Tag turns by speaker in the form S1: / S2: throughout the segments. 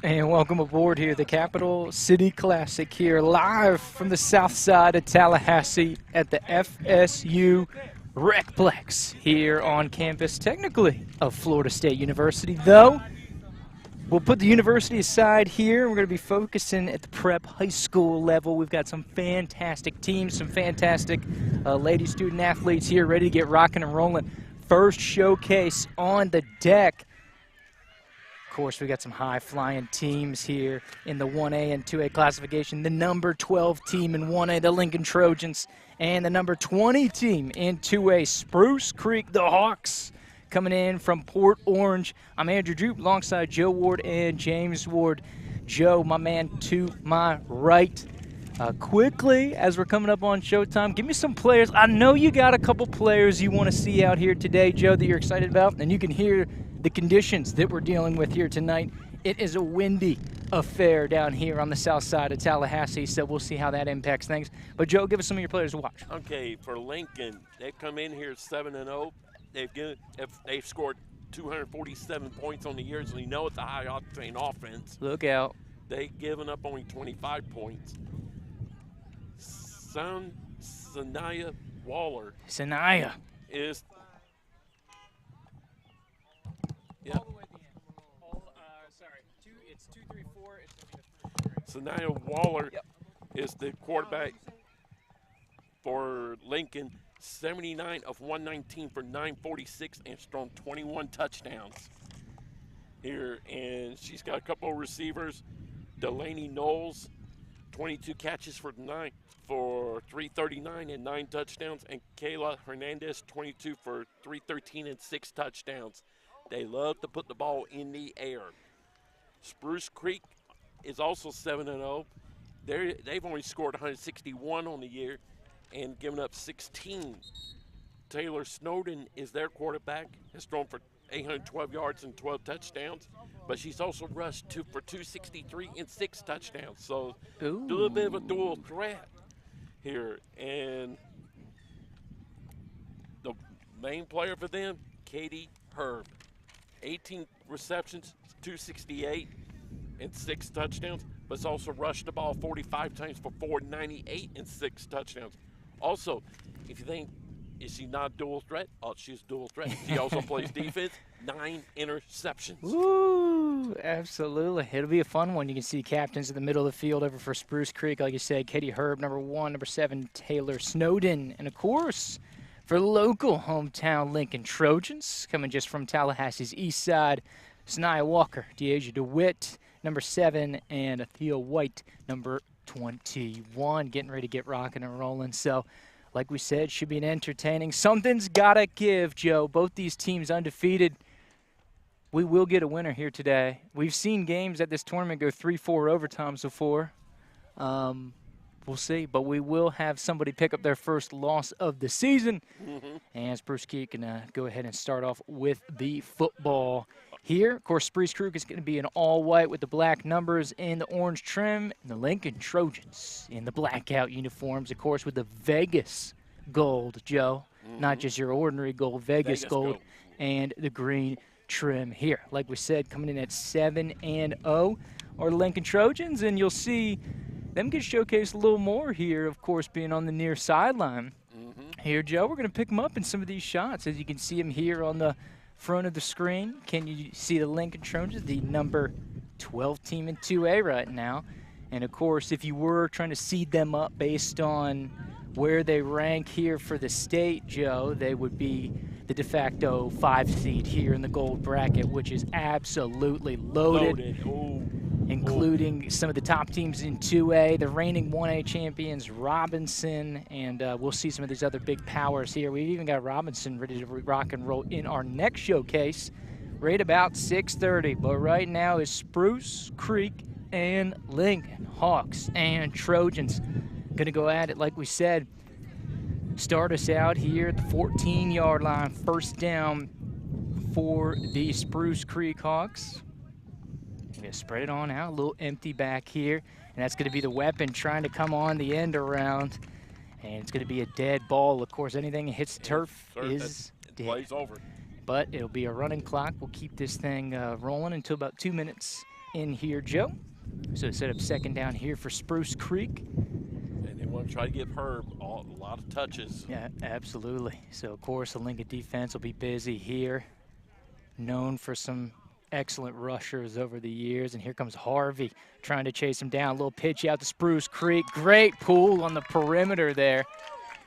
S1: And welcome aboard here, the Capital City Classic here, live from the south side of Tallahassee at the FSU Recplex here on campus, technically, of Florida State University. Though, we'll put the university aside here. We're going to be focusing at the prep high school level. We've got some fantastic teams, some fantastic lady student athletes here ready to get rocking and rolling. First showcase on the deck. Of course, we got some high-flying teams here in the 1A and 2A classification. The number 12 team in 1A, the Lincoln Trojans, and the number 20 team in 2A, Spruce Creek, the Hawks, coming in from Port Orange. I'm Andrew Joop alongside Joe Ward and James Ward. Joe, my man to my right. Quickly, as we're coming up on showtime, give me some players. I know you got a couple players you want to see out here today, Joe, that you're excited about, and you can hear the conditions that we're dealing with here tonight. It is a windy affair down here on the south side of Tallahassee, so we'll see how that impacts things. But, Joe, give us some of your players to watch.
S2: Okay, for Lincoln, they come in here 7-0. They've scored 247 points on the year, so you know it's a high-octane offense.
S1: Look out.
S2: They've given up only 25 points. Sanaya Waller.
S1: Sanaya.
S2: Is – yeah.
S1: All the way at the end. It's 2, 3, 4. It's
S2: Sanaya Waller is the quarterback for Lincoln. 79 of 119 for 946 and thrown 21 touchdowns here. And she's got a couple of receivers. Delaney Knowles, 22 catches for 339 and 9 touchdowns. And Kayla Hernandez, 22 for 313 and 6 touchdowns. They love to put the ball in the air. Spruce Creek is also 7-0. They've only scored 161 on the year and given up 16. Taylor Snowden is their quarterback, has thrown for 812 yards and 12 touchdowns, but she's also rushed for 263 and 6 touchdowns. So a little bit of a dual threat here. And the main player for them, Katie Herb. 18 receptions, 268 and 6 touchdowns, but it's also rushed the ball 45 times for 498 and 6 touchdowns. Also, if you think, is she not dual threat? Oh, she's dual threat. She also plays defense, 9 interceptions.
S1: Ooh, absolutely. It'll be a fun one. You can see captains in the middle of the field over for Spruce Creek. Like you said, Katie Herb, number 1, number 7, Taylor Snowden. And, of course, for local hometown Lincoln Trojans, coming just from Tallahassee's east side, Sanaya Walker, Deasia DeWitt, number 7, and Athea White, number 21, getting ready to get rocking and rolling. So, like we said, should be an entertaining. Something's got to give, Joe. Both these teams undefeated. We will get a winner here today. We've seen games at this tournament go 3-4 overtimes before. We'll see, but we will have somebody pick up their first loss of the season. And Spruce Creek can go ahead and start off with the football here. Of course, Spruce Creek is going to be in all white with the black numbers and the orange trim. And the Lincoln Trojans in the blackout uniforms, of course, with the Vegas gold, Joe. Not just your ordinary gold, Vegas gold, and the green trim here. Like we said, coming in at 7-0 are the Lincoln Trojans, and you'll see them get showcased a little more here, of course, being on the near sideline. Here, Joe, we're going to pick them up in some of these shots. As you can see them here on the front of the screen. Can you see the Lincoln Trojans, the number 12 team in 2A right now? And, of course, if you were trying to seed them up based on where they rank here for the state, Joe, they would be the de facto 5 seed here in the gold bracket, which is absolutely loaded. Including some of the top teams in 2A, the reigning 1A champions, Robinson, and we'll see some of these other big powers here. We've even got Robinson ready to rock and roll in our next showcase, right about 6:30. But right now is Spruce Creek and Lincoln, Hawks and Trojans. Going to go at it, like we said. Start us out here at the 14-yard line, first down for the Spruce Creek Hawks. Going to spread it on out, a little empty back here, and that's going to be the weapon trying to come on the end around, and it's going to be a dead ball. Of course, anything that hits the turf is dead.
S2: Plays over.
S1: But it'll be a running clock. We'll keep this thing rolling until about 2 minutes in here, Joe. So set up second down here for Spruce Creek.
S2: And they want to try to give Herb a lot of touches.
S1: Yeah, absolutely. So, of course, the Lincoln defense will be busy here. Known for some excellent rushers over the years. And here comes Harvey trying to chase him down. A little pitch out to Spruce Creek. Great pull on the perimeter there.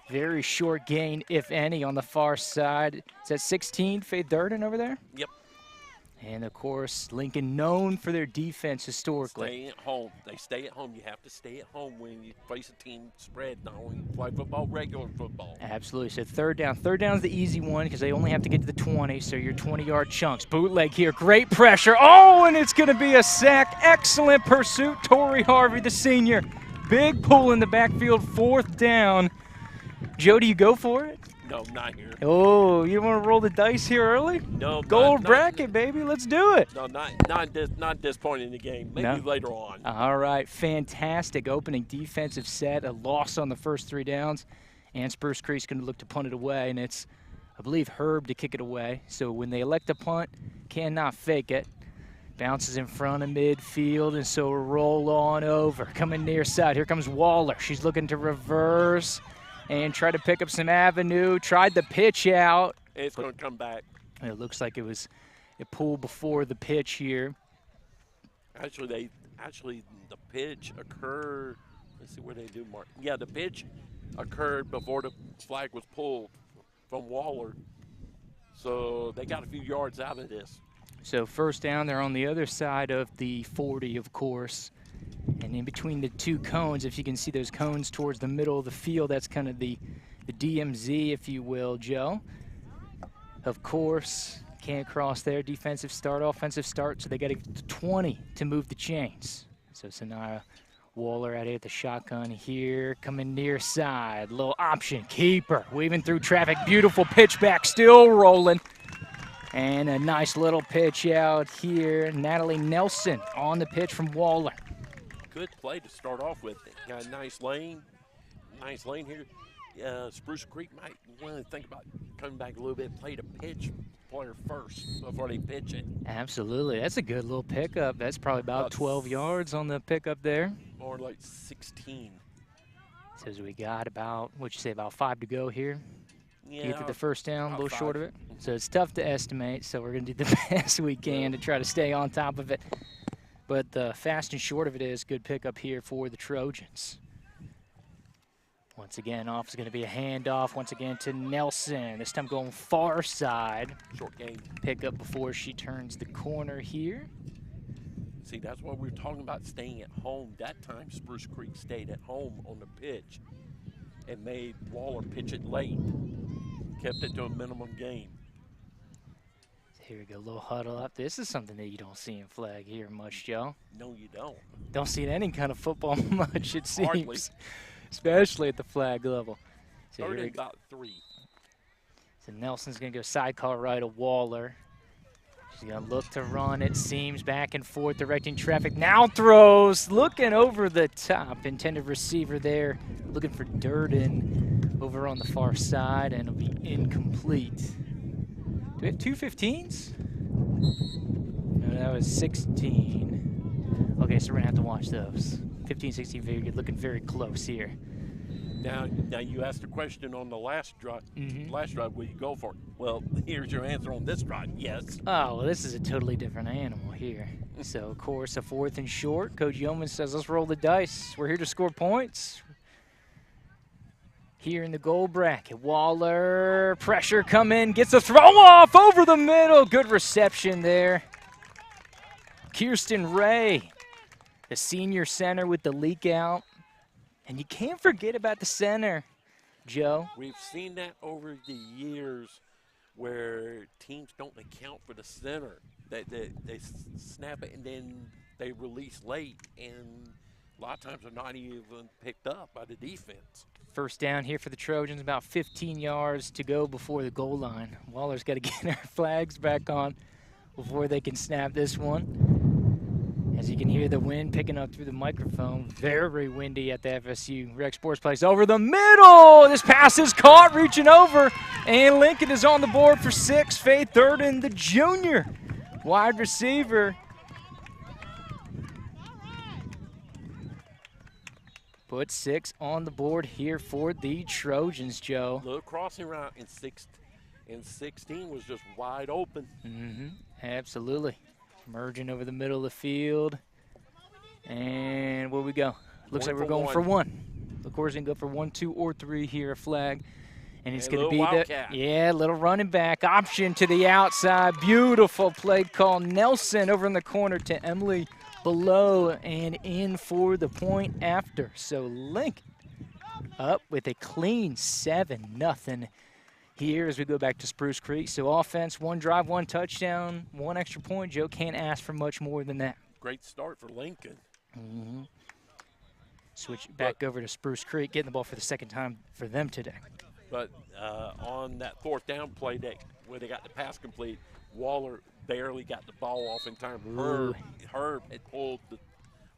S1: Very short gain, if any, on the far side. Is that 16, Faith Durden over there?
S2: Yep.
S1: And, of course, Lincoln known for their defense historically.
S2: Staying at home. They stay at home. You have to stay at home when you face a team spread, not when you play football, regular football.
S1: Absolutely. So third down. Third down is the easy one because they only have to get to the 20, so your 20-yard chunks. Bootleg here. Great pressure. Oh, and it's going to be a sack. Excellent pursuit. Torrey Harvey, the senior. Big pull in the backfield. Fourth down. Joe, do you go for it?
S2: No, not here.
S1: Oh, you want to roll the dice here early?
S2: No.
S1: Gold bracket, baby. Let's do it.
S2: No, not this point in the game. Maybe later on.
S1: All right. Fantastic opening defensive set. A loss on the first 3 downs. And Spruce Creek's going to look to punt it away. And it's, I believe, Herb to kick it away. So when they elect to punt, cannot fake it. Bounces in front of midfield, and so roll on over. Coming near side. Here comes Waller. She's looking to reverse and try to pick up some avenue. Tried the pitch out.
S2: It's going to come back.
S1: It looks like it was a pull before the pitch here.
S2: Actually, the pitch occurred. Let's see where they do mark. Yeah, the pitch occurred before the flag was pulled from Waller. So they got a few yards out of this.
S1: So first down, they're on the other side of the 40, of course. And in between the 2 cones, if you can see those cones towards the middle of the field, that's kind of the DMZ, if you will, Joe. Of course, can't cross there. Defensive start, offensive start, so they got to get to 20 to move the chains. So Sanaya Waller out here at the shotgun here, coming near side. Little option, keeper, weaving through traffic. Beautiful pitch back, still rolling. And a nice little pitch out here. Natalie Nelson on the pitch from Waller.
S2: Good play to start off with. Got a nice lane here. Spruce Creek might want to think about coming back a little bit, play the pitch player first before they pitch it.
S1: Absolutely. That's a good little pickup. That's probably about 12 yards on the pickup there.
S2: More like 16.
S1: Says we got about, what'd you say, about 5 to go here?
S2: Yeah.
S1: Get to the first down, a little
S2: 5.
S1: short of it. So it's tough to estimate, so we're going to do the best we can to try to stay on top of it. But the fast and short of it is good pickup here for the Trojans. Once again, off is going to be a handoff once again to Nelson. This time going far side.
S2: Short game.
S1: Pickup before she turns the corner here.
S2: See, that's what we were talking about, staying at home. That time, Spruce Creek stayed at home on the pitch and made Waller pitch it late. Kept it to a minimum game.
S1: Here we go, little huddle up. This is something that you don't see in flag here much, Joe.
S2: No, you don't.
S1: Don't see it in any kind of football much, it seems.
S2: Hardly.
S1: Especially at the flag level. So
S2: Third
S1: here
S2: and about 3.
S1: So Nelson's going to go sidecar right of Waller. She's going to look to run it. Seams back and forth, directing traffic. Now throws, looking over the top. Intended receiver there, looking for Durden over on the far side, and it'll be incomplete. Do we have 2 15s? No, that was 16. Okay, so we're going to have to watch those. 15, 16, very good. Looking very close here.
S2: Now you asked a question on the last drive. Last drive, will you go for it? Well, here's your answer on this drive. Yes.
S1: Oh, well, this is a totally different animal here. So, of course, a 4th and short. Coach Yeoman says, let's roll the dice. We're here to score points. Here in the goal bracket, Waller, pressure come in, gets a throw off over the middle. Good reception there. Kirsten Ray, the senior center with the leak out. And you can't forget about the center, Joe.
S2: We've seen that over the years where teams don't account for the center. They snap it and then they release late, and a lot of times they're not even picked up by the defense.
S1: First down here for the Trojans, about 15 yards to go before the goal line. Waller's got to get her flags back on before they can snap this one. As you can hear the wind picking up through the microphone, very windy at the FSU Rec Sports Place. Over the middle, this pass is caught, reaching over, and Lincoln is on the board for 6. Faith Durden, the junior wide receiver. Put 6 on the board here for the Trojans, Joe.
S2: Little crossing route in 16 was just wide open.
S1: Absolutely. Merging over the middle of the field. And where we go? Looks like we're going for 1. Of course, we can go for 1, 2, or 3 here, a flag. And it's going to be the little running back option to the outside. Beautiful play call. Nelson over in the corner to Emily below and in for the point after. So Lincoln up with a clean 7-0 here as we go back to Spruce Creek. So offense, 1 drive, 1 touchdown, 1 extra point. Joe can't ask for much more than that.
S2: Great start for Lincoln.
S1: Switch back over to Spruce Creek, getting the ball for the 2nd time for them today.
S2: But on that 4th down play where they got the pass complete, Waller barely got the ball off in time. Herb had pulled the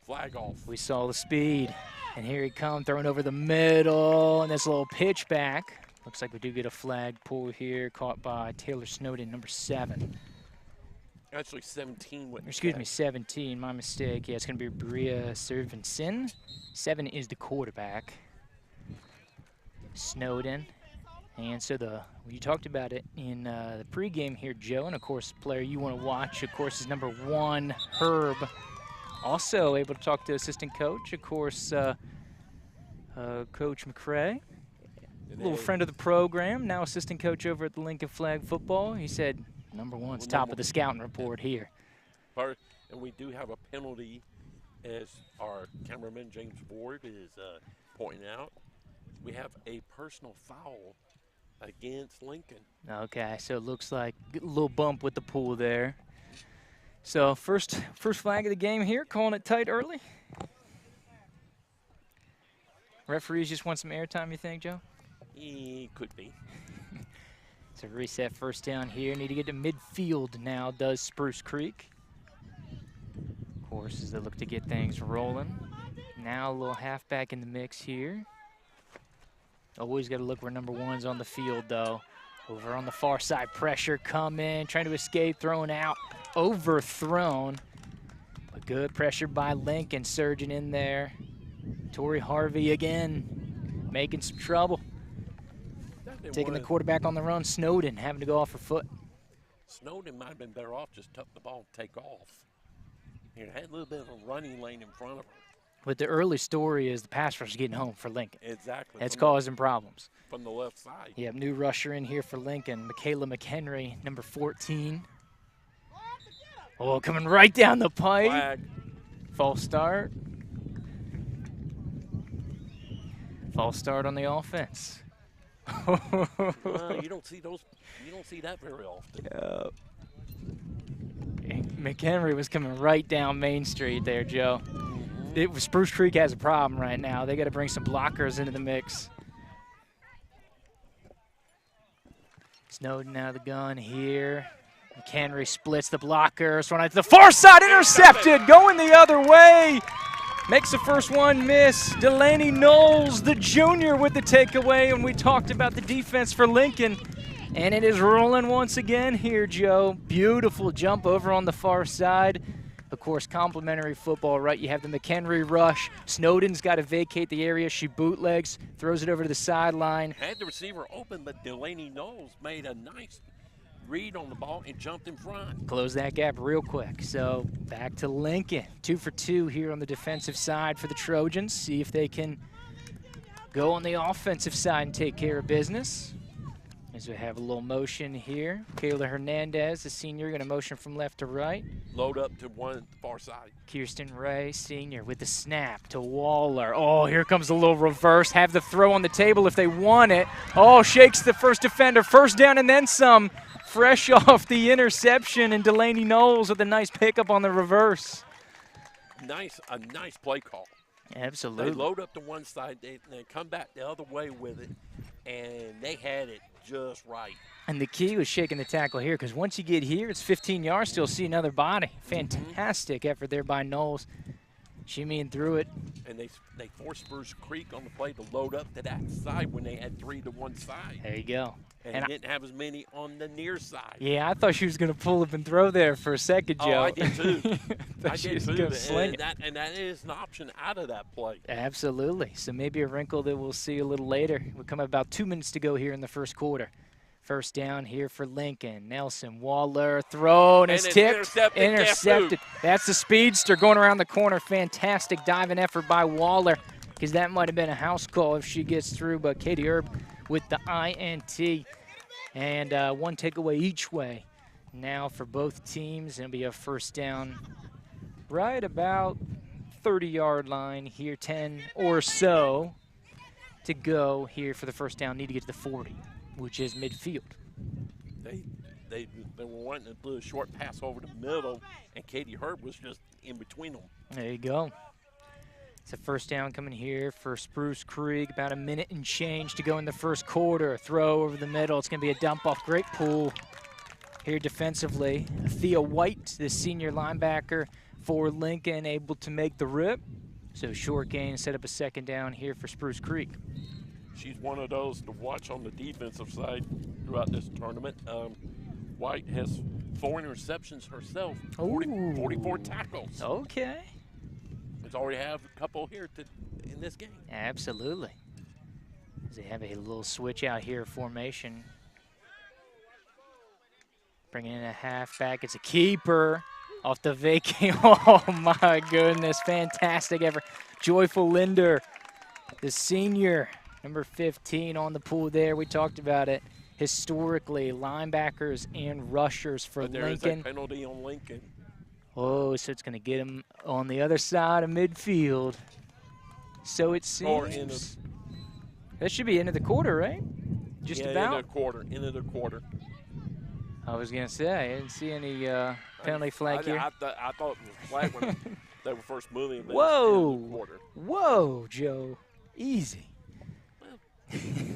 S2: flag off.
S1: We saw the speed, and here he comes, throwing over the middle, and this little pitch back. Looks like we do get a flag pull here, caught by Taylor Snowden, number 7.
S2: Actually 17.
S1: Excuse me, 17, my mistake. Yeah, it's going to be Bria Servinson. 7 is the quarterback. Snowden. And so you talked about it in the pregame here, Joe, and of course, the player you want to watch, of course, is number 1, Herb. Also able to talk to assistant coach, of course, Coach McCrae, a little friend of the program, now assistant coach over at the Lincoln Flag Football. He said number 1's top of the scouting report here.
S2: And we do have a penalty, as our cameraman James Ward is pointing out. We have a personal foul against Lincoln.
S1: Okay, so it looks like a little bump with the pool there. So first flag of the game here, calling it tight early. Referees just want some airtime, you think, Joe?
S2: Could be.
S1: It's a reset 1st down here. Need to get to midfield now, does Spruce Creek. Of course, as they look to get things rolling. Now a little halfback in the mix here. Always got to look where number 1's on the field, though. Over on the far side, pressure coming, trying to escape, thrown out, overthrown. But good pressure by Lincoln, surging in there. Tori Harvey again, making some trouble. Taking the quarterback on the run, Snowden having to go off her foot.
S2: Snowden might have been better off just tuck the ball and take off. It had a little bit of a running lane in front of her.
S1: But the early story is the pass rush is getting home for Lincoln.
S2: Exactly.
S1: That's causing problems.
S2: From the left side.
S1: Yep, new rusher in here for Lincoln, Michaela McHenry, number 14. Oh, coming right down the pipe.
S2: Flag.
S1: False start. False start on the offense.
S2: You don't see those. You don't see that very often.
S1: Yep. McHenry was coming right down Main Street there, Joe. Spruce Creek has a problem right now. They got to bring some blockers into the mix. Snowden out of the gun here. McHenry splits the blockers. Run out to the far side, intercepted, going the other way. Makes the first one miss. Delaney Knowles, the junior, with the takeaway. And we talked about the defense for Lincoln. And it is rolling once again here, Joe. Beautiful jump over on the far side. Of course, complimentary football, right? You have the McHenry rush. Snowden's got to vacate the area. She bootlegs, throws it over to the sideline.
S2: Had the receiver open, but Delaney Knowles made a nice read on the ball and jumped in front.
S1: Close that gap real quick. So back to Lincoln. 2 for 2 here on the defensive side for the Trojans. See if they can go on the offensive side and take care of business. As we have a little motion here. Kayla Hernandez, the senior, going to motion from left to right.
S2: Load up to one far side.
S1: Kirsten Ray, senior, with the snap to Waller. Oh, here comes a little reverse. Have the throw on the table if they want it. Oh, shakes the first defender. First down and then some. Fresh off the interception, and Delaney Knowles with a nice pickup on the reverse.
S2: A nice play call.
S1: Absolutely.
S2: They load up to one side, they come back the other way with it, and they had it just right.
S1: And the key was shaking the tackle here, because once you get here, it's 15 yards, still see another body. Fantastic effort there by Knowles. She threw it.
S2: And they forced Spruce Creek on the play to load up to that side when they had 3 to one side.
S1: There you go.
S2: And they didn't have as many on the near side.
S1: Yeah, I thought she was going to pull up and throw there for a second, Joe.
S2: Oh, I did too. I
S1: she
S2: did
S1: was
S2: too.
S1: gonna sling it.
S2: And that is an option out of that play.
S1: Absolutely. So maybe a wrinkle that we'll see a little later. We'll come about 2 minutes to go here in the first quarter. First down here for Lincoln. Nelson Waller thrown. It's tipped. Intercepted. That's the speedster going around the corner. Fantastic diving effort by Waller, because that might have been a house call if she gets through. But Katie Herb with the INT. And one takeaway each way now for both teams. It'll be a first down right about 30-yard line here, 10 or so to go here for the first down. Need to get to the 40, which is midfield.
S2: They were wanting to do a short pass over the middle, and Katie Herb was just in between them.
S1: There you go. It's a first down coming here for Spruce Creek. About a minute and change to go in the first quarter. Throw over the middle. It's going to be a dump off. Great pull here defensively. Thea White, the senior linebacker for Lincoln, able to make the rip. So short gain, set up a second down here for Spruce Creek.
S2: She's one of those to watch on the defensive side throughout this tournament. White has 4 interceptions herself, 44 tackles.
S1: Okay.
S2: She's already have a couple here in this game.
S1: Absolutely. They have a little switch out here formation. Bringing in a halfback. It's a keeper off the vacant. Oh, my goodness. Fantastic effort. Joyful Linder, the senior, number 15 on the pool there. We talked about it. Historically, linebackers and rushers for
S2: Lincoln. There is a penalty on Lincoln.
S1: Oh, so it's going to get him on the other side of midfield. So it seems. That should be into the quarter, right? Just about?
S2: Into the quarter.
S1: I was going to say, I didn't see any penalty flag here.
S2: I thought it was flag when they were first moving.
S1: Whoa.
S2: Into the quarter.
S1: Whoa, Joe. Easy.
S2: Well,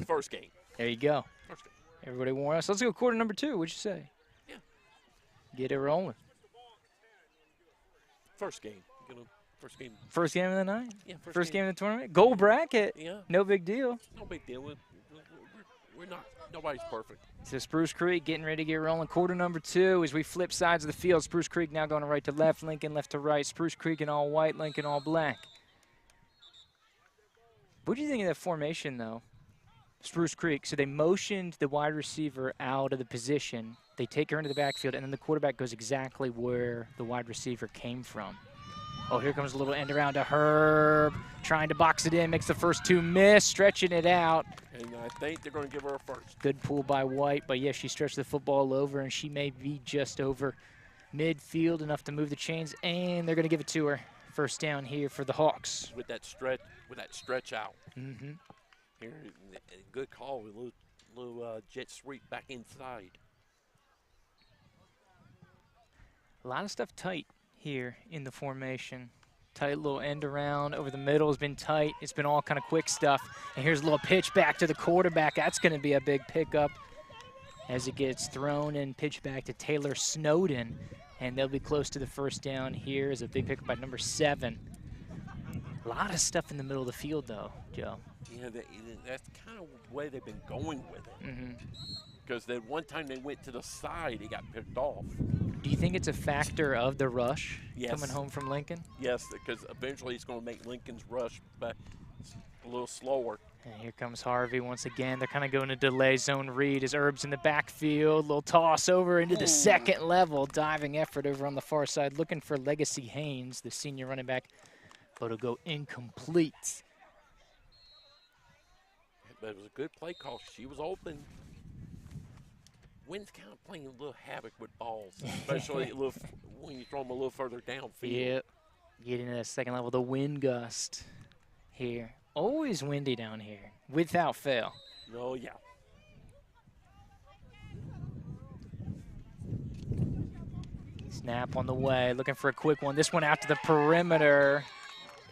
S2: first game.
S1: There you go.
S2: First game.
S1: Everybody warn us. Let's go quarter number 2. What'd you say?
S2: Yeah.
S1: Get it rolling.
S2: First game. First game.
S1: First game of the night?
S2: Yeah,
S1: first game of the tournament? Gold bracket?
S2: Yeah.
S1: No big deal.
S2: No big deal. We're not. Nobody's perfect.
S1: So Spruce Creek getting ready to get rolling. Quarter number 2 as we flip sides of the field. Spruce Creek now going right to left. Lincoln left to right. Spruce Creek in all white. Lincoln all black. What do you think of that formation, though? Spruce Creek. So they motioned the wide receiver out of the position. They take her into the backfield, and then the quarterback goes exactly where the wide receiver came from. Oh, here comes a little end around to Herb. Trying to box it in, makes the first 2 miss, stretching it out.
S2: And I think they're going to give her a first.
S1: Good pull by White, but yes, she stretched the football over, and she may be just over midfield, enough to move the chains, and they're going to give it to her. First down here for the Hawks.
S2: With that stretch out.
S1: Mm-hmm.
S2: Here, good call, a little jet sweep back inside.
S1: A lot of stuff tight here in the formation. Tight little end around over the middle has been tight. It's been all kind of quick stuff. And here's a little pitch back to the quarterback. That's going to be a big pickup as it gets thrown and pitched back to Taylor Snowden. And they'll be close to the first down here as a big pickup by number 7. A lot of stuff in the middle of the field, though, Joe.
S2: Yeah, that's kind of the way they've been going with it.
S1: Mm-hmm.
S2: Because that one time they went to the side, he got picked off.
S1: Do you think it's a factor of the rush coming home from Lincoln?
S2: Yes, because eventually he's going to make Lincoln's rush back a little slower.
S1: And here comes Harvey once again. They're kind of going to delay zone read as Herb's in the backfield. Little toss over into the second level. Diving effort over on the far side. Looking for Legacy Haynes, the senior running back. But it'll go incomplete.
S2: But it was a good play call. She was open. Wind's kind of playing a little havoc with balls, especially when you throw them a little further downfield.
S1: Yep. Getting to that second level. The wind gust here. Always windy down here, without fail.
S2: Oh, yeah.
S1: Snap on the way. Looking for a quick one. This one out to the perimeter.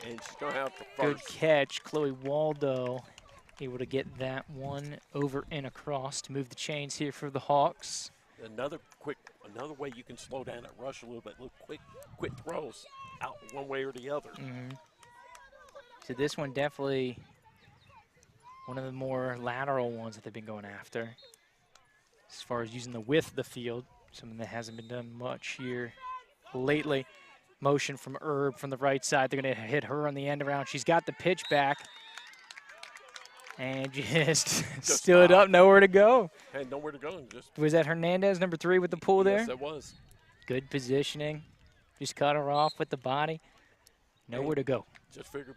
S2: And she's going to have the
S1: Good
S2: first.
S1: catch. Chloe Waldo able to get that one over and across to move the chains here for the Hawks.
S2: Another way you can slow down that rush a little bit. Little quick throws out one way or the other.
S1: So this one definitely one of the more lateral ones that they've been going after. As far as using the width of the field, something that hasn't been done much here lately. Motion from Herb from the right side. They're going to hit her on the end around. She's got the pitch back. And just stood up, nowhere to go.
S2: Had nowhere to go.
S1: Was that Hernandez, number 3, with the pull there?
S2: Yes, it was.
S1: Good positioning. Just cut her off with the body. Nowhere to go.
S2: Just figured,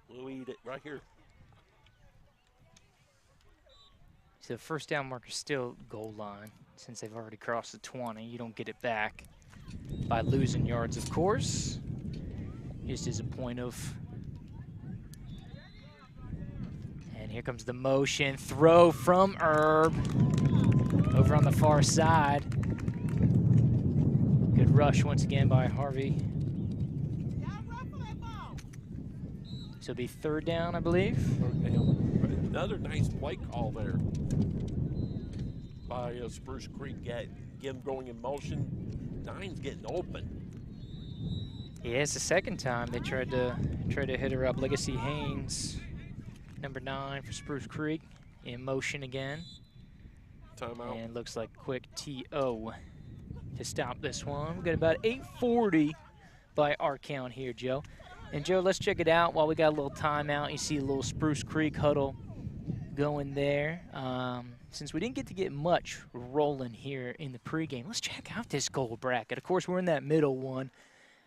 S2: we'll eat it right here.
S1: So the first down marker still goal line. Since they've already crossed the 20, you don't get it back by losing yards, of course. Just as a point of... And here comes the motion. Throw from Herb. Over on the far side. Good rush once again by Harvey. So it'll be third down, I believe.
S2: Third down. Another nice play call there by Spruce Creek. Get him going in motion. 9's getting open.
S1: Yeah, it's the second time they tried to hit her up. Legacy Haynes, number 9 for Spruce Creek, in motion again.
S2: Timeout.
S1: And looks like quick TO to stop this one. We've got about 8:40 by our count here, Joe. And Joe, let's check it out while we got a little timeout. You see a little Spruce Creek huddle going there. Since we didn't get to get much rolling here in the pregame, let's check out this gold bracket. Of course, we're in that middle one.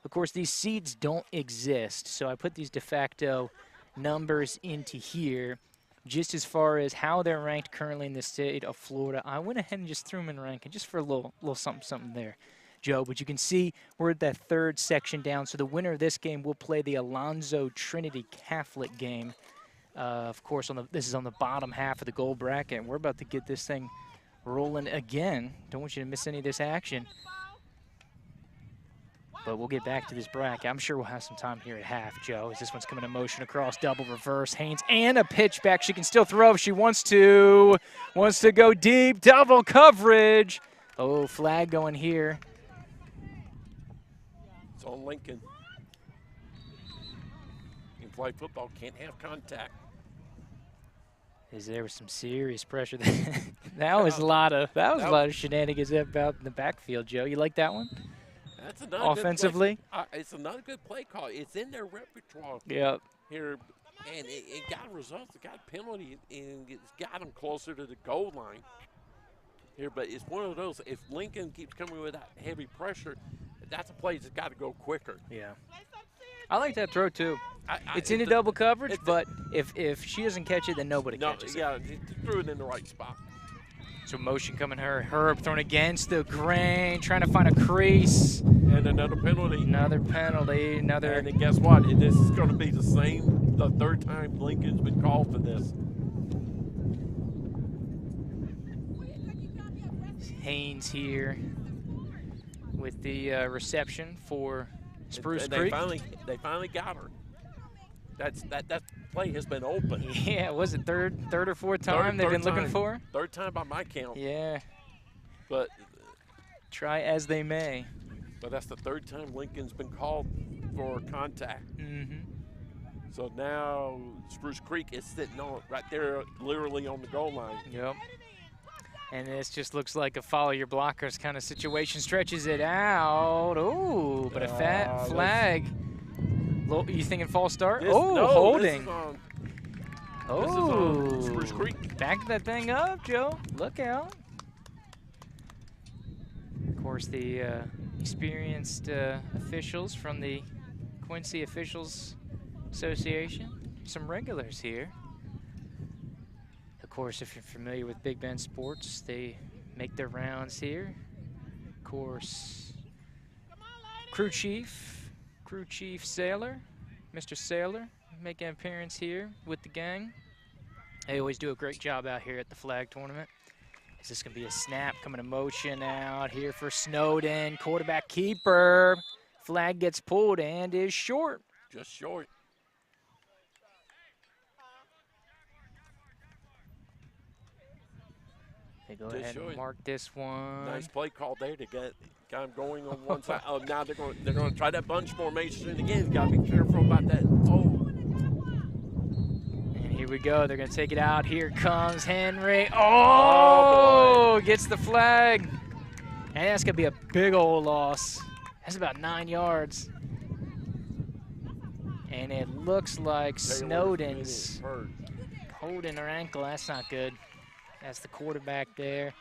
S1: Of course, these seeds don't exist, so I put these de facto numbers into here. Just as far as how they're ranked currently in the state of Florida, I went ahead and just threw them in ranking just for a little something there, Joe. But you can see we're at that third section down. So the winner of this game will play the Alonzo Trinity Catholic game. Of course, this is on the bottom half of the gold bracket. And we're about to get this thing rolling again. Don't want you to miss any of this action. But we'll get back to this bracket. I'm sure we'll have some time here at half, Joe, as this one's coming in motion across, double reverse. Haynes and a pitch back. She can still throw if she wants to. Wants to go deep, double coverage. Oh, flag going here.
S2: It's on Lincoln. In flag football, can't have contact.
S1: There was some serious pressure there. that was a lot of shenanigans about in the backfield, Joe. You like that one?
S2: That's another
S1: offensively.
S2: It's another good play call. It's in their repertoire.
S1: Yep.
S2: Here, and it got results. It got a penalty, and it's got them closer to the goal line. Here, but it's one of those. If Lincoln keeps coming with that heavy pressure, that's a play that's got to go quicker.
S1: Yeah. I like that throw too. It's into double coverage, but if she doesn't catch it, then nobody catches it.
S2: Yeah, he threw it in the right spot.
S1: So motion coming her. Herb thrown against the grain, trying to find a crease.
S2: And another penalty.
S1: Another penalty. And
S2: then guess what? This is going to be the third time Lincoln's been called for this.
S1: Haynes here with the reception for Spruce
S2: and
S1: Creek.
S2: They finally got her. That play has been open.
S1: Yeah, was it third or fourth time they've been looking for her?
S2: Third time by my count.
S1: Yeah.
S2: But
S1: try as they may.
S2: But that's the third time Lincoln's been called for contact.
S1: Mm-hmm.
S2: So now Spruce Creek is sitting on right there, literally on the goal line.
S1: Yep. And this just looks like a follow your blockers kind of situation. Stretches it out. Oh, but a fat flag. You thinking false start? Holding.
S2: This is on Spruce Creek.
S1: Back that thing up, Joe. Look out. Of course, the experienced officials from the Quincy Officials Association. Some regulars here. Of course, if you're familiar with Big Bend sports, they make their rounds here. Of course, crew chief Sailor, Mr. Sailor, making an appearance here with the gang. They always do a great job out here at the flag tournament. Is this going to be a snap coming in motion out here for Snowden? Quarterback keeper. Flag gets pulled and is short.
S2: Just short.
S1: They go
S2: Just
S1: ahead and
S2: showing.
S1: mark this one.
S2: Nice play call there to get him going on one side. Oh, now they're going to try that bunch formation again. Got to be careful about that. Oh.
S1: And here we go. They're going to take it out. Here comes Henry. Oh, gets the flag. And that's going to be a big old loss. That's about 9 yards. And it looks like Snowden's holding her ankle. That's not good. That's the quarterback there.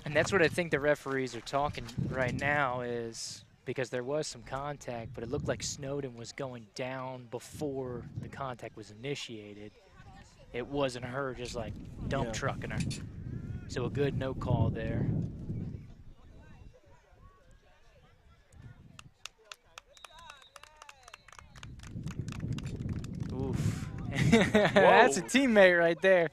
S1: And that's what I think the referees are talking right now is because there was some contact, but it looked like Snowden was going down before the contact was initiated. It wasn't her just like dump trucking her. So a good no call there. Oof. That's a teammate right there.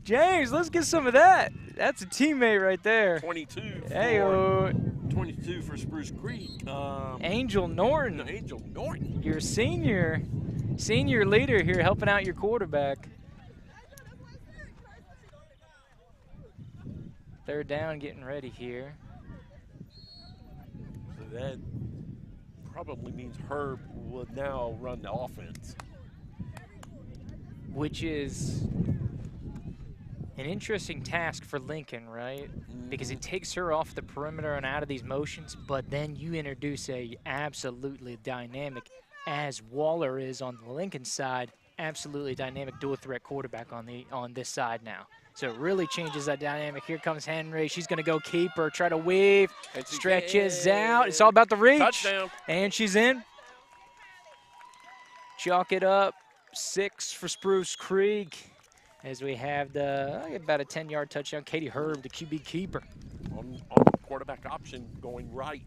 S1: James, let's get some of that. That's a teammate right there.
S2: 22 for,
S1: hey
S2: 22 for Spruce Creek.
S1: Angel Norton.
S2: No, Angel Norton.
S1: Your senior leader here helping out your quarterback. Third down, getting ready here.
S2: So that probably means Herb will now run the offense.
S1: Which is an interesting task for Lincoln, right? Because it takes her off the perimeter and out of these motions, but then you introduce a absolutely dynamic, as Waller is on the Lincoln side, absolutely dynamic dual threat quarterback on this side now. So it really changes that dynamic. Here comes Henry. She's going to go keeper, try to weave, stretches out. It's all about the reach.
S2: Touchdown.
S1: And she's in. Chalk it up. 6 for Spruce Creek. As we have about a 10-yard touchdown. Katie Herb, the QB keeper.
S2: On the quarterback option, going right.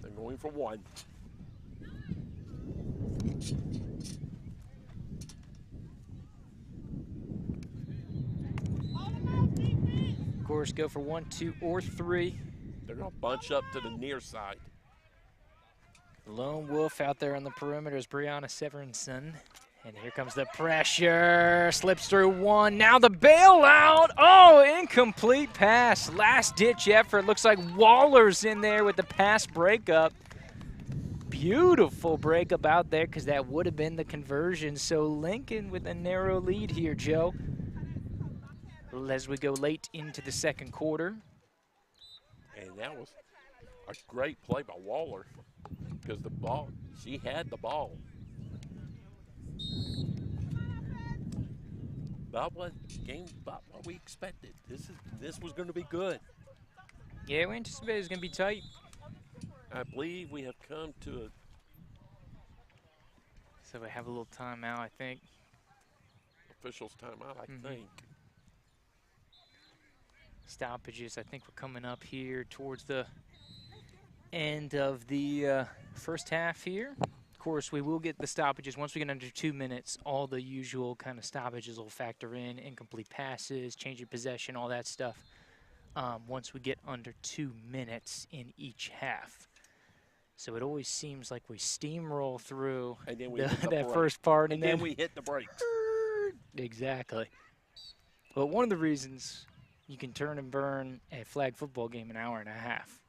S2: They're going for 1.
S1: Of course, go for 1, 2, or 3.
S2: They're going to bunch up to the near side.
S1: Lone Wolf out there on the perimeter is Brianna Severinson. And here comes the pressure. Slips through 1. Now the bailout. Oh, incomplete pass. Last-ditch effort. Looks like Waller's in there with the pass breakup. Beautiful breakup out there because that would have been the conversion. So Lincoln with a narrow lead here, Joe. As we go late into the second quarter.
S2: And that was a great play by Waller. Because the ball, she had the ball. About what we expected. This was going to be good.
S1: Yeah, we anticipated it was going to be tight.
S2: I believe we have come to a.
S1: So we have a little timeout, I think.
S2: Officials timeout, I think.
S1: Stoppages, I think we're coming up here towards the end of the first half here. Of course, we will get the stoppages. Once we get under 2 minutes, all the usual kind of stoppages will factor in, incomplete passes, change of possession, all that stuff, once we get under 2 minutes in each half. So it always seems like we steamroll through
S2: and then we
S1: that first part.
S2: And then we hit the brakes.
S1: Exactly. But one of the reasons you can turn and burn a flag football game an hour and a half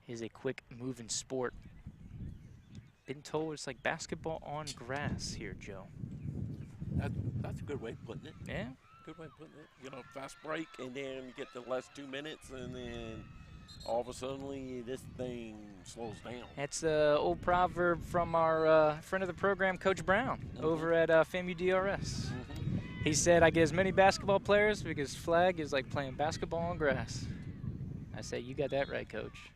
S1: is a quick moving sport. Been told it's like basketball on grass here, Joe.
S2: That's a good way of putting it.
S1: Yeah.
S2: Good way of putting it. You know, fast break, and then you get the last 2 minutes, and then all of a sudden this thing slows down.
S1: That's an old proverb from our friend of the program, Coach Brown, over at FAMU DRS. He said, I get as many basketball players because flag is like playing basketball on grass. I say, you got that right, Coach.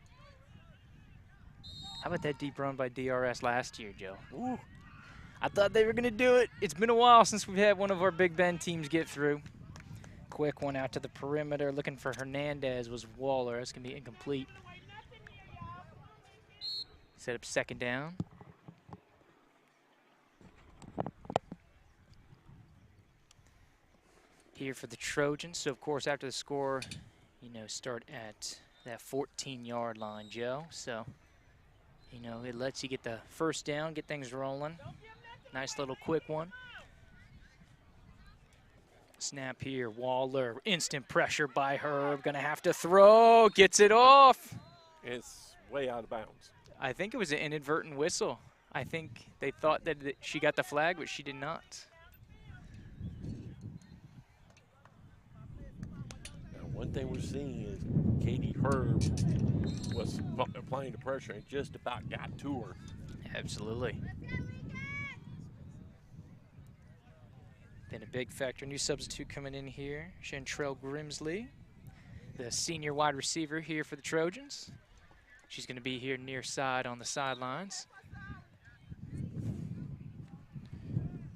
S1: How about that deep run by DRS last year, Joe?
S2: Ooh.
S1: I thought they were going to do it. It's been a while since we've had one of our Big Bend teams get through. Quick one out to the perimeter. Looking for Hernandez was Waller. That's going to be incomplete. Set up second down. Here for the Trojans. So, of course, after the score, you know, start at that 14-yard line, Joe. So You know, it lets you get the first down, get things rolling. Nice little quick one. Snap here, Waller, instant pressure by Herb, gonna have to throw, gets it off.
S2: It's way out of bounds.
S1: I think it was an inadvertent whistle. I think they thought that she got the flag, but she did not.
S2: Now, one thing we're seeing is Katie Herb was applying the pressure and just about got to her.
S1: Absolutely. Been a big factor. New substitute coming in here, Chantrell Grimsley, the senior wide receiver here for the Trojans. She's going to be here near side on the sidelines.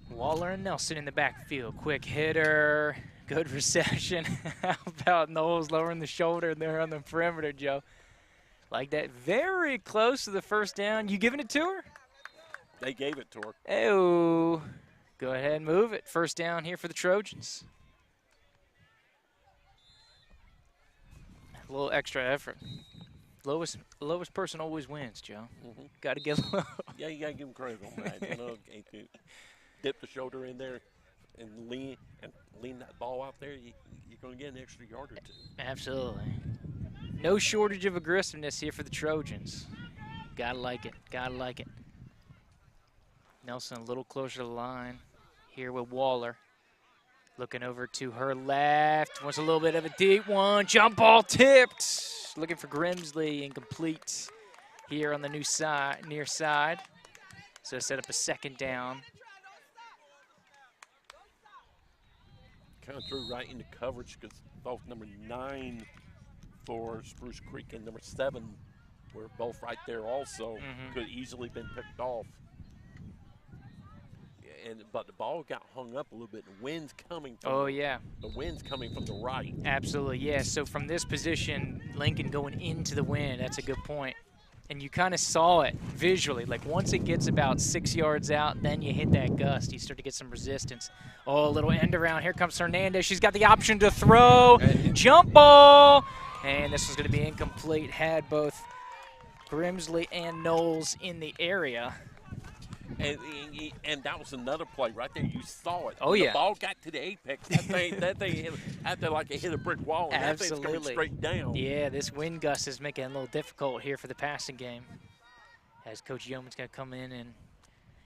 S1: Waller and Nelson in the backfield. Quick hitter, good reception. How about Knowles lowering the shoulder there on the perimeter, Joe? Like that, very close to the first down. You giving it to her?
S2: They gave it to her.
S1: Oh, go ahead and move it. First down here for the Trojans. A little extra effort. Lowest person always wins, Joe. Got to get low.
S2: Yeah, you got to give them credit on that. You know, dip the shoulder in there and lean that ball out there, you're going to get an extra yard or two.
S1: Absolutely. No shortage of aggressiveness here for the Trojans. Gotta like it. Gotta like it. Nelson a little closer to the line here with Waller. Looking over to her left. Wants a little bit of a deep one. Jump ball tipped. Looking for Grimsley, incomplete here on the new side, near side. So set up a second down.
S2: Kind of threw right into coverage because both number 9 for Spruce Creek and number 7 were both right there also. Could have easily been picked off. But the ball got hung up a little bit. The wind's coming from the wind's coming from the right.
S1: Absolutely, yeah. So from this position, Lincoln going into the wind, that's a good point. And you kind of saw it visually. Like once it gets about 6 yards out, then you hit that gust. You start to get some resistance. Oh, a little end around. Here comes Hernandez. She's got the option to throw. Jump ball. And this was going to be incomplete. Had both Grimsley and Knowles in the area.
S2: And that was another play right there. You saw it.
S1: Oh,
S2: when
S1: yeah.
S2: The ball got to the apex. That thing hit, acted like it hit a brick wall. And
S1: Absolutely.
S2: That thing's going straight down.
S1: Yeah, this wind gust is making it a little difficult here for the passing game. As Coach Yeoman's going to come in and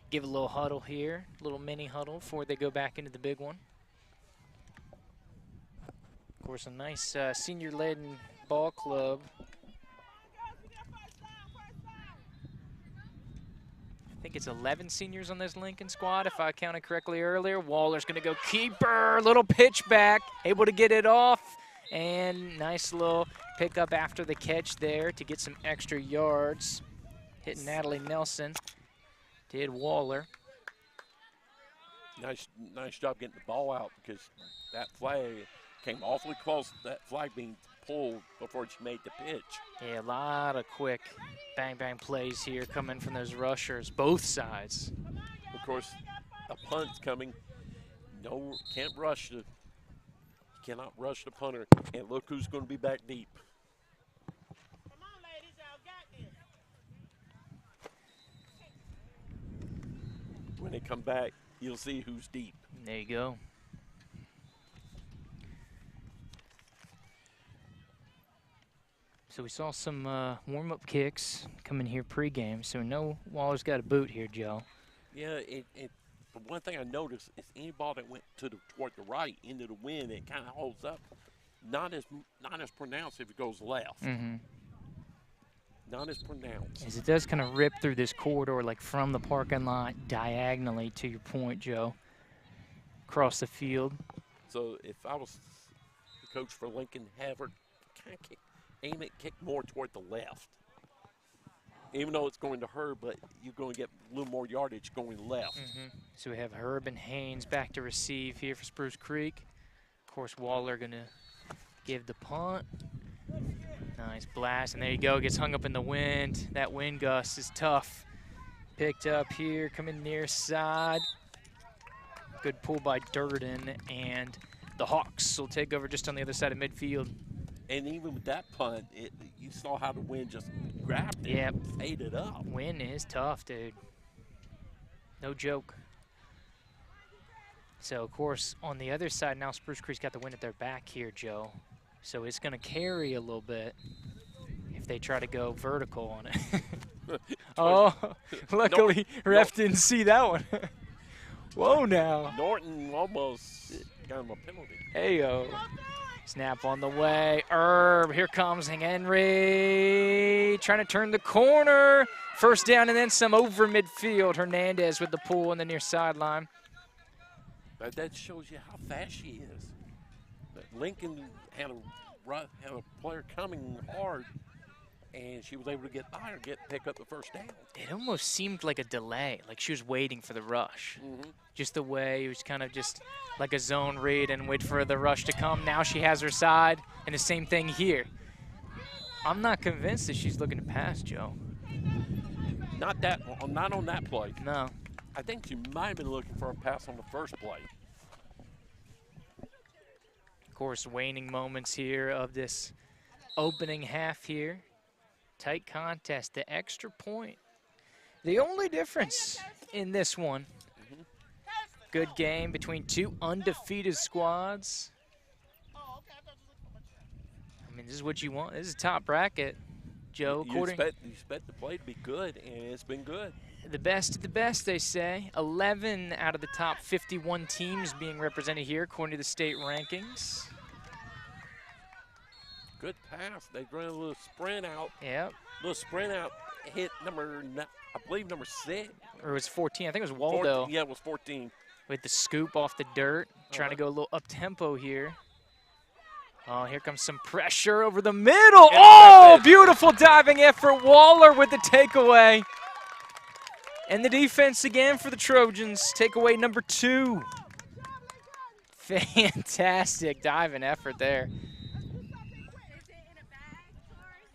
S1: give a little huddle here, a little mini huddle before they go back into the big one. Of course, a nice senior-laden ball club. I think it's 11 seniors on this Lincoln squad, if I counted correctly earlier. Waller's going to go keeper, little pitch back, able to get it off, and nice little pickup after the catch there to get some extra yards. Hitting Natalie Nelson, did Waller.
S2: Nice job getting the ball out because that flag came awfully close to that flag being pulled before she made the pitch.
S1: Yeah, a lot of quick bang-bang plays here coming from those rushers, both sides.
S2: Of course, a punt's coming. No, cannot rush the punter. And look who's going to be back deep.
S3: Come on, ladies, y'all got this.
S2: When they come back, you'll see who's deep.
S1: There you go. So we saw some warm-up kicks coming here pregame. So no Waller's got a boot here, Joe.
S2: Yeah, but one thing I noticed is any ball that went toward the right into the wind, it kind of holds up. Not as pronounced if it goes left. Not as pronounced.
S1: As it does kind of rip through this corridor, like from the parking lot diagonally to your point, Joe, across the field.
S2: So if I was the coach for Lincoln, have her kind of aim it, kick more toward the left. Even though it's going to her, but you're going to get a little more yardage going left.
S1: So we have Herb and Haynes back to receive here for Spruce Creek. Of course, Waller going to give the punt. Nice blast, and there you go. Gets hung up in the wind. That wind gust is tough. Picked up here, coming near side. Good pull by Durden, and the Hawks will take over just on the other side of midfield.
S2: And even with that punt, you saw how the wind just grabbed it,
S1: Yep.
S2: and ate it up.
S1: Wind is tough, dude. No joke. So, of course, on the other side now, Spruce Creek's got the wind at their back here, Joe. So it's going to carry a little bit if they try to go vertical on it. Oh, luckily, ref didn't see that one. Whoa, now.
S2: Norton almost got him a penalty.
S1: Hey-yo. Snap on the way. Herb, here comes Henry. Trying to turn the corner. First down and then some over midfield. Hernandez with the pull on the near sideline.
S2: That shows you how fast she is. Lincoln had a player coming hard, and she was able to get by or pick up the first down.
S1: It almost seemed like a delay, like she was waiting for the rush. Just the way it was kind of just like a zone read and wait for the rush to come. Now she has her side, and the same thing here. I'm not convinced that she's looking to pass, Joe.
S2: Not on that play.
S1: No.
S2: I think she might have been looking for a pass on the first play.
S1: Of course, waning moments here of this opening half here. Tight contest, the extra point. The only difference in this one. Good game between two undefeated squads. I mean, this is what you want. This is top bracket, Joe.
S2: You expect the play to be good, and it's been good.
S1: The best of the best, they say. 11 out of the top 51 teams being represented here, according to the state rankings.
S2: Good pass. They ran a little sprint out.
S1: Yep.
S2: Little sprint out. Hit number 6.
S1: Or it was 14. I think it was Waldo.
S2: 14, yeah, it was 14.
S1: With the scoop off the dirt. Trying to go a little up-tempo here. Oh, here comes some pressure over the middle. Oh, beautiful diving effort. Waller with the takeaway. And the defense again for the Trojans. Takeaway number 2. Fantastic diving effort there.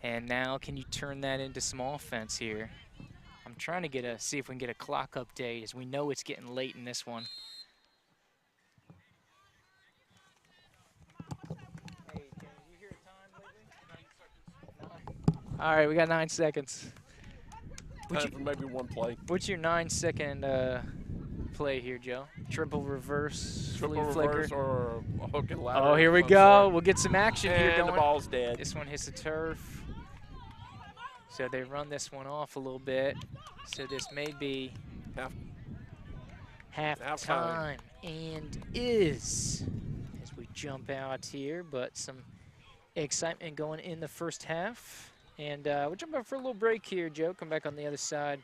S1: And now can you turn that into some offense here? I'm trying to see if we can get a clock update, as we know it's getting late in this one. Hey, can you hear a time lately? All right, we got 9 seconds.
S2: Time for maybe one play.
S1: What's your 9-second play here, Joe? Triple reverse,
S2: Triple
S1: flea
S2: reverse
S1: flicker.
S2: or a hook and ladder.
S1: Oh, here we
S2: of some
S1: go.
S2: sort.
S1: We'll get some action here
S2: And
S1: going.
S2: the ball's dead.
S1: This one hits the turf. So they run this one off a little bit. So this may be half time, and is as we jump out here, but some excitement going in the first half. And we'll jump out for a little break here, Joe. Come back on the other side.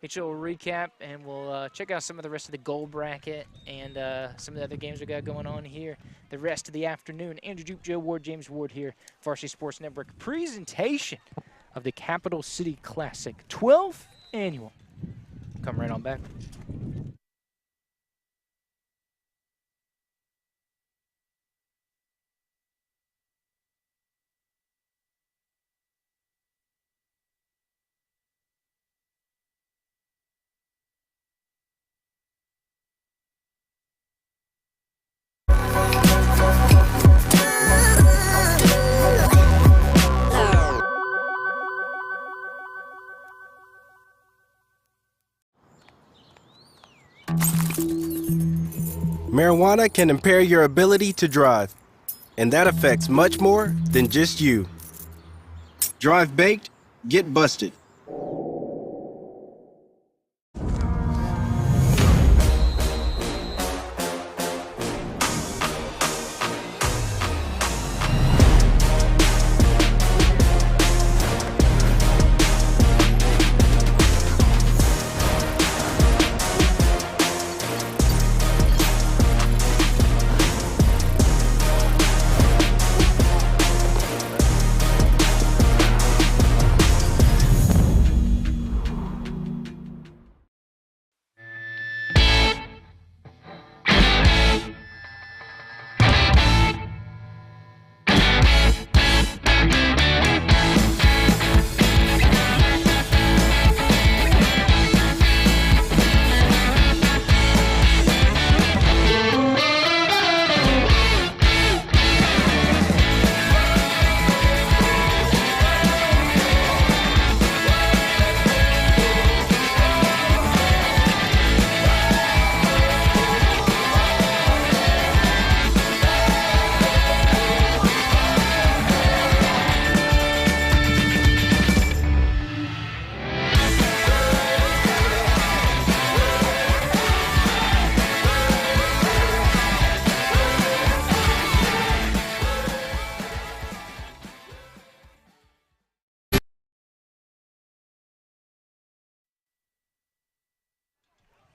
S1: Get you a little recap, and we'll check out some of the rest of the goal bracket and some of the other games we got going on here the rest of the afternoon. Andrew Joop, Joe Ward, James Ward here, Varsity Sports Network presentation of the Capital City Classic 12th annual. Come right on back.
S4: Marijuana can impair your ability to drive, and that affects much more than just you. Drive baked, get busted.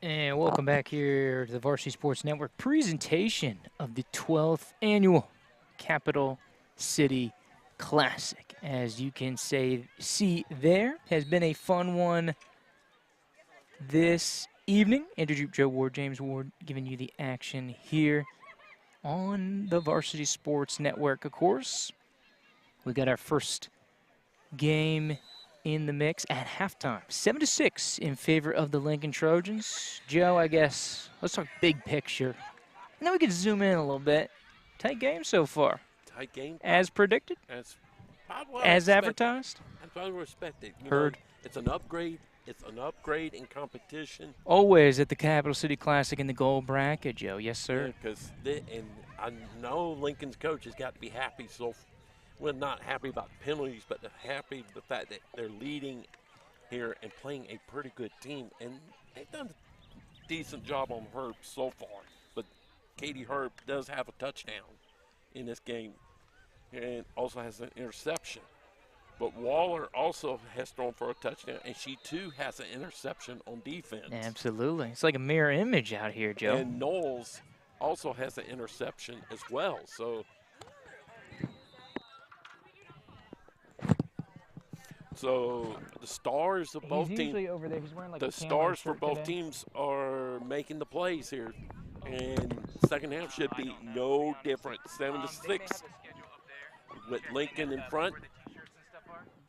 S1: And welcome back here to the Varsity Sports Network presentation of the 12th annual Capital City Classic. As you can see there, has been a fun one this evening. Andrew Joop, Joe Ward, James Ward giving you the action here on the Varsity Sports Network, of course. We got our first game in the mix at halftime. 7-6 in favor of the Lincoln Trojans. Joe, I guess, let's talk big picture. And then we can zoom in a little bit. Tight game so far.
S2: Tight game.
S1: As predicted?
S2: As
S1: advertised?
S2: That's what I respected.
S1: Heard.
S2: It's an upgrade. It's an upgrade in competition.
S1: Always at the Capital City Classic in the gold bracket, Joe. Yes, sir.
S2: Because and I know Lincoln's coach has got to be happy. So, well, not happy about the penalties, but happy with the fact that they're leading here and playing a pretty good team. And they've done a decent job on Herb so far. But Katie Herb does have a touchdown in this game and also has an interception. But Waller also has thrown for a touchdown, and she, too, has an interception on defense.
S1: Absolutely. It's like a mirror image out here, Joe.
S2: And Knowles also has an interception as well. So the stars of both teams,
S1: over there. He's wearing like
S2: the stars for both teams are making the plays here. And second half should be no different. 7-6 with Lincoln in front.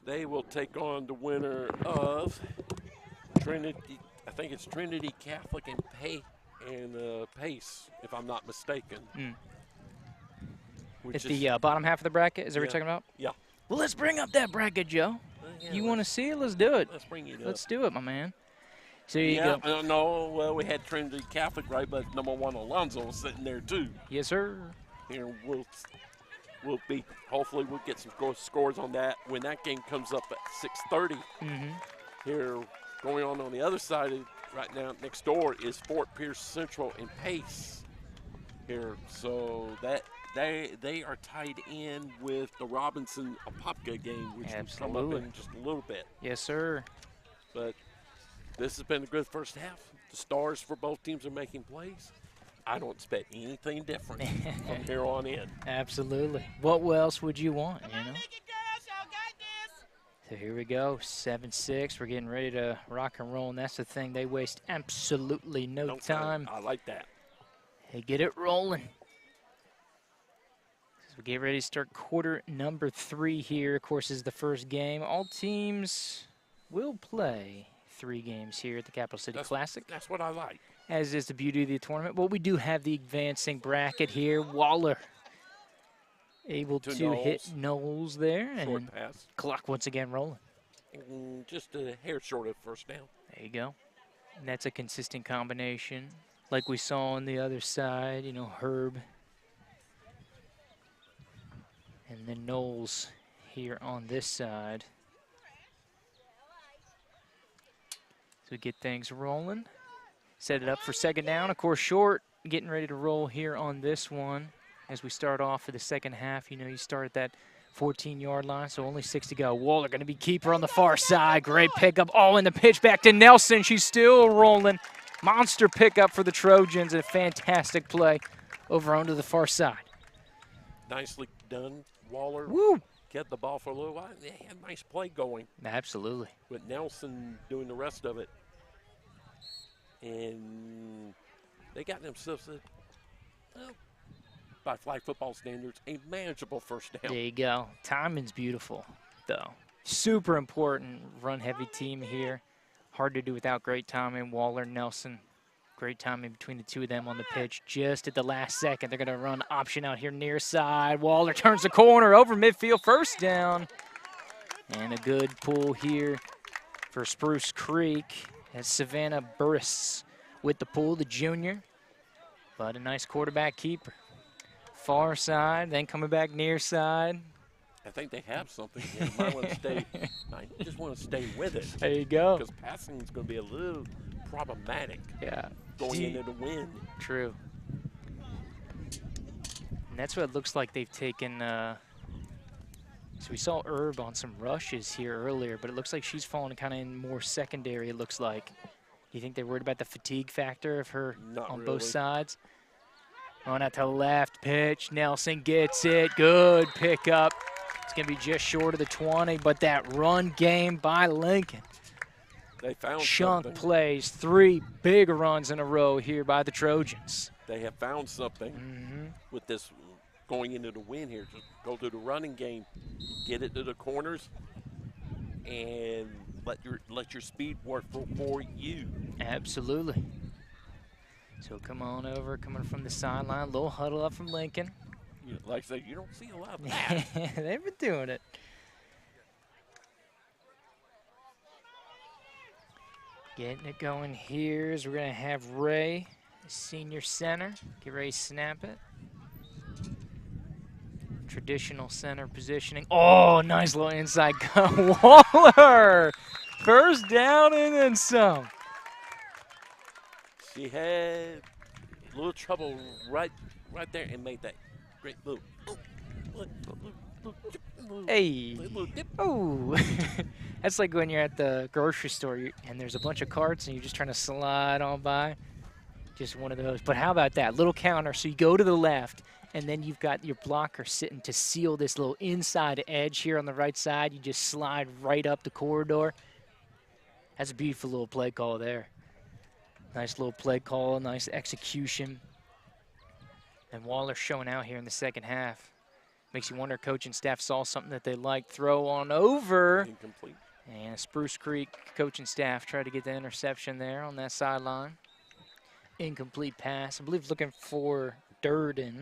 S2: They will take on the winner of Trinity. I think it's Trinity Catholic and Pace, if I'm not mistaken.
S1: It's the bottom half of the bracket. Is that what you're talking about?
S2: Yeah.
S1: Well, let's bring up that bracket, Joe.
S2: Yeah,
S1: you want to see it? Let's do it.
S2: Let's bring it up.
S1: Let's do it, my man. So you go.
S2: No, well, we had Trinity Catholic, right? But number 1 Alonzo was sitting there too.
S1: Yes, sir.
S2: Here hopefully we'll get some scores on that when that game comes up at 6:30. Here, going on the other side right now, next door is Fort Pierce Central and Pace. Here, so that they are tied in with the Robinson Apopka game, which will come up in just a little bit.
S1: Yes, sir.
S2: But this has been a good first half. The stars for both teams are making plays. I don't expect anything different from here on in.
S1: Absolutely. What else would you want, you know? So here we go, 7-6. We're getting ready to rock and roll, and that's the thing. They waste absolutely no time.
S2: I like that.
S1: They get it rolling. So we get ready to start quarter number 3 here. Of course, this is the first game. All teams will play 3 games here at the Capital City Classic.
S2: That's what I like.
S1: As is the beauty of the tournament. Well, we do have the advancing bracket here. Waller able to hit Knowles there.
S2: Short
S1: and
S2: pass.
S1: Clock once again rolling.
S2: Just a hair short of first down.
S1: There you go. And that's a consistent combination. Like we saw on the other side, you know, Herb. And then Knowles here on this side. So we get things rolling. Set it up for second down. Of course, short. Getting ready to roll here on this one. As we start off for the second half, you know, you start at that 14-yard line, so only 6 to go. Waller going to be keeper on the far side. Great pickup. In the pitch back to Nelson. She's still rolling. Monster pickup for the Trojans. A fantastic play over onto the far side.
S2: Nicely done, Waller.
S1: Woo!
S2: Kept the ball for a little while. They had a nice play going.
S1: Absolutely.
S2: With Nelson doing the rest of it. And they got themselves by flag football standards, a manageable first down.
S1: There you go. Timing's beautiful, though. Super important run-heavy team here. Hard to do without great timing. Waller, Nelson, great timing between the two of them on the pitch. Just at the last second, they're going to run option out here near side. Waller turns the corner over midfield, first down. And a good pull here for Spruce Creek. As Savannah Burris with the pull, the junior. But a nice quarterback keeper. Far side, then coming back near side.
S2: I think they have something here. Might want to stay. I just want to stay with it.
S1: There you go.
S2: Because passing is going to be a little problematic.
S1: Yeah.
S2: Going into the wind.
S1: True. And that's what it looks like they've taken. So we saw Herb on some rushes here earlier, but it looks like she's falling kind of in more secondary, it looks like. You think they're worried about the fatigue factor of her
S2: Not
S1: on
S2: really.
S1: both sides? On out to the left pitch. Nelson gets it. Good pickup. It's going to be just short of the 20, but that run game by Lincoln.
S2: They found
S1: Shunk
S2: something.
S1: plays 3 big runs in a row here by the Trojans.
S2: They have found something with this going into the win here. Just go to the running game, get it to the corners, and let your speed work for you.
S1: Absolutely. So come on over, coming from the sideline, little huddle up from Lincoln.
S2: Like I said, you don't see a lot of that.
S1: They've been doing it. Getting it going here is we're going to have Ray, senior center. Get Ray snap it. Traditional center positioning. Oh, nice little inside go. Waller! First down and then some.
S2: She had a little trouble right there and made that great move.
S1: Hey.
S2: Little dip.
S1: Oh. That's like when you're at the grocery store and there's a bunch of carts and you're just trying to slide on by. Just one of those. But how about that? Little counter. So you go to the left, and then you've got your blocker sitting to seal this little inside edge here on the right side. You just slide right up the corridor. That's a beautiful little play call there. Nice little play call, nice execution. And Waller showing out here in the second half. Makes you wonder, coaching staff saw something that they liked. Throw on over.
S2: Incomplete.
S1: And Spruce Creek coaching staff tried to get the interception there on that sideline. Incomplete pass. I believe looking for Durden.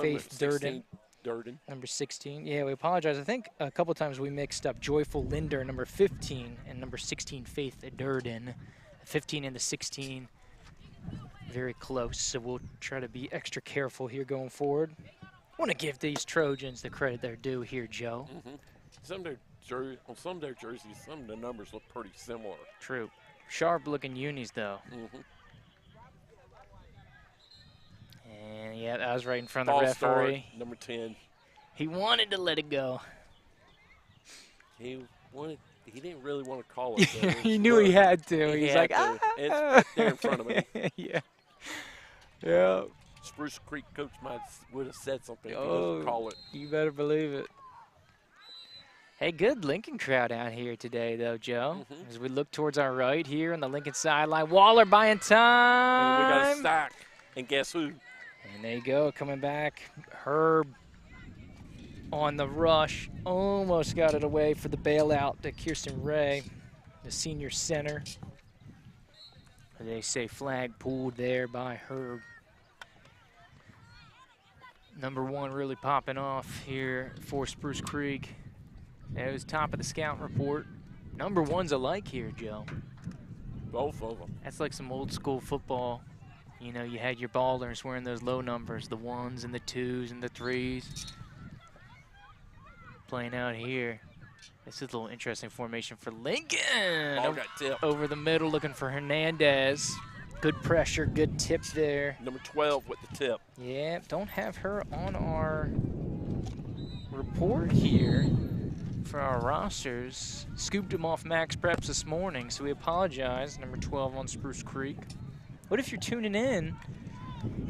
S1: Faith Durden.
S2: Durden.
S1: Number 16. Yeah, we apologize. I think a couple times we mixed up Joyful Linder, number 15, and number 16, Faith Durden. 15 and the 16. Very close, so we'll try to be extra careful here going forward. Want to give these Trojans the credit they're due here, Joe.
S2: On some of their jerseys, some of the numbers look pretty similar.
S1: True. Sharp-looking unis, though. And, yeah, that was right in front of the referee.
S2: Start, number 10.
S1: He wanted to let it go.
S2: He didn't really want to call it. Though.
S1: He knew he had to. He's like, ah.
S2: It's right there in front of me.
S1: Yeah. Yeah.
S2: Spruce Creek coach would have said something.
S1: Oh,
S2: call it.
S1: You better believe it. Hey, good Lincoln crowd out here today, though, Joe. As we look towards our right here on the Lincoln sideline. Waller buying time.
S2: And we got a sack. And guess who?
S1: And there you go, coming back. Herb on the rush. Almost got it away for the bailout to Kirsten Ray, the senior center. They say flag pulled there by Herb. Number 1 really popping off here for Spruce Creek. It was top of the scout report. Number 1's alike here, Joe.
S2: Both of them.
S1: That's like some old school football. You know, you had your ballers wearing those low numbers, the 1s and the 2s and the 3s. Playing out here. This is a little interesting formation for Lincoln.
S2: Ball got tipped.
S1: Over the middle looking for Hernandez. Good pressure, good tip there.
S2: Number 12 with the tip.
S1: Yeah, don't have her on our report here for our rosters. Scooped him off Max Preps this morning, so we apologize. Number 12 on Spruce Creek. What if you're tuning in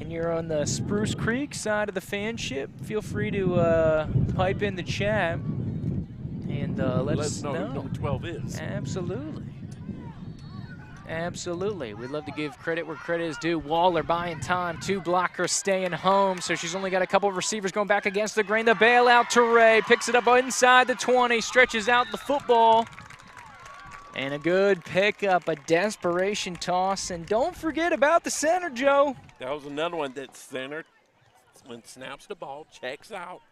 S1: and you're on the Spruce Creek side of the fanship? Feel free to pipe in the chat and let us know
S2: who number 12 is.
S1: Absolutely. Absolutely. We'd love to give credit where credit is due. Waller buying time. 2 blockers staying home, so she's only got a couple of receivers going back against the grain. The bailout to Ray. Picks it up inside the 20. Stretches out the football. And a good pickup, a desperation toss. And don't forget about the center, Joe.
S2: That was another one that center, when snaps the ball, checks out,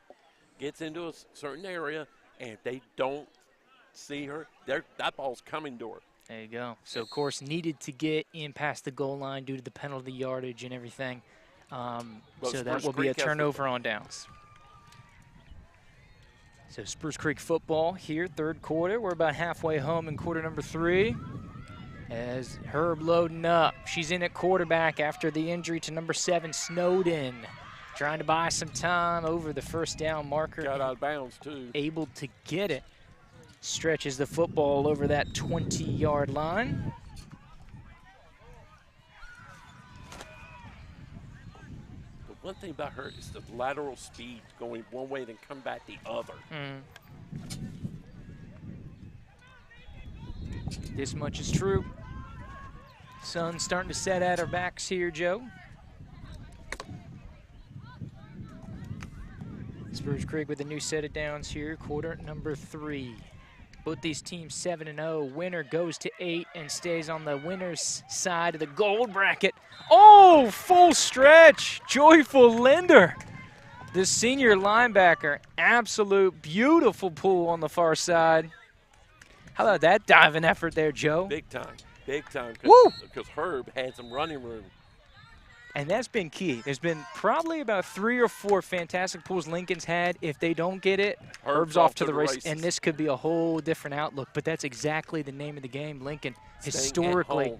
S2: gets into a certain area, and if they don't see her, that ball's coming to her.
S1: There you go. So, of course, needed to get in past the goal line due to the penalty yardage and everything. So that will be a turnover on downs. So Spruce Creek football here, third quarter. We're about halfway home in quarter number 3. As Herb loading up. She's in at quarterback after the injury to number 7, Snowden. Trying to buy some time over the first down marker.
S2: Got out of bounds, too.
S1: Able to get it. Stretches the football over that 20-yard line.
S2: One thing about her is the lateral speed going one way then come back the other.
S1: This much is true. Sun's starting to set at our backs here, Joe. Spruce Creek with a new set of downs here, quarter number 3. Both these teams 7-0. Winner goes to 8 and stays on the winner's side of the gold bracket. Oh, full stretch. Joyful Linder, the senior linebacker. Absolute beautiful pull on the far side. How about that diving effort there, Joe?
S2: Big time, because Herb had some running room.
S1: And that's been key. There's been probably about 3 or 4 fantastic pulls Lincoln's had. If they don't get it, Herb's off to the races. And this could be a whole different outlook. But that's exactly the name of the game. Lincoln, historically,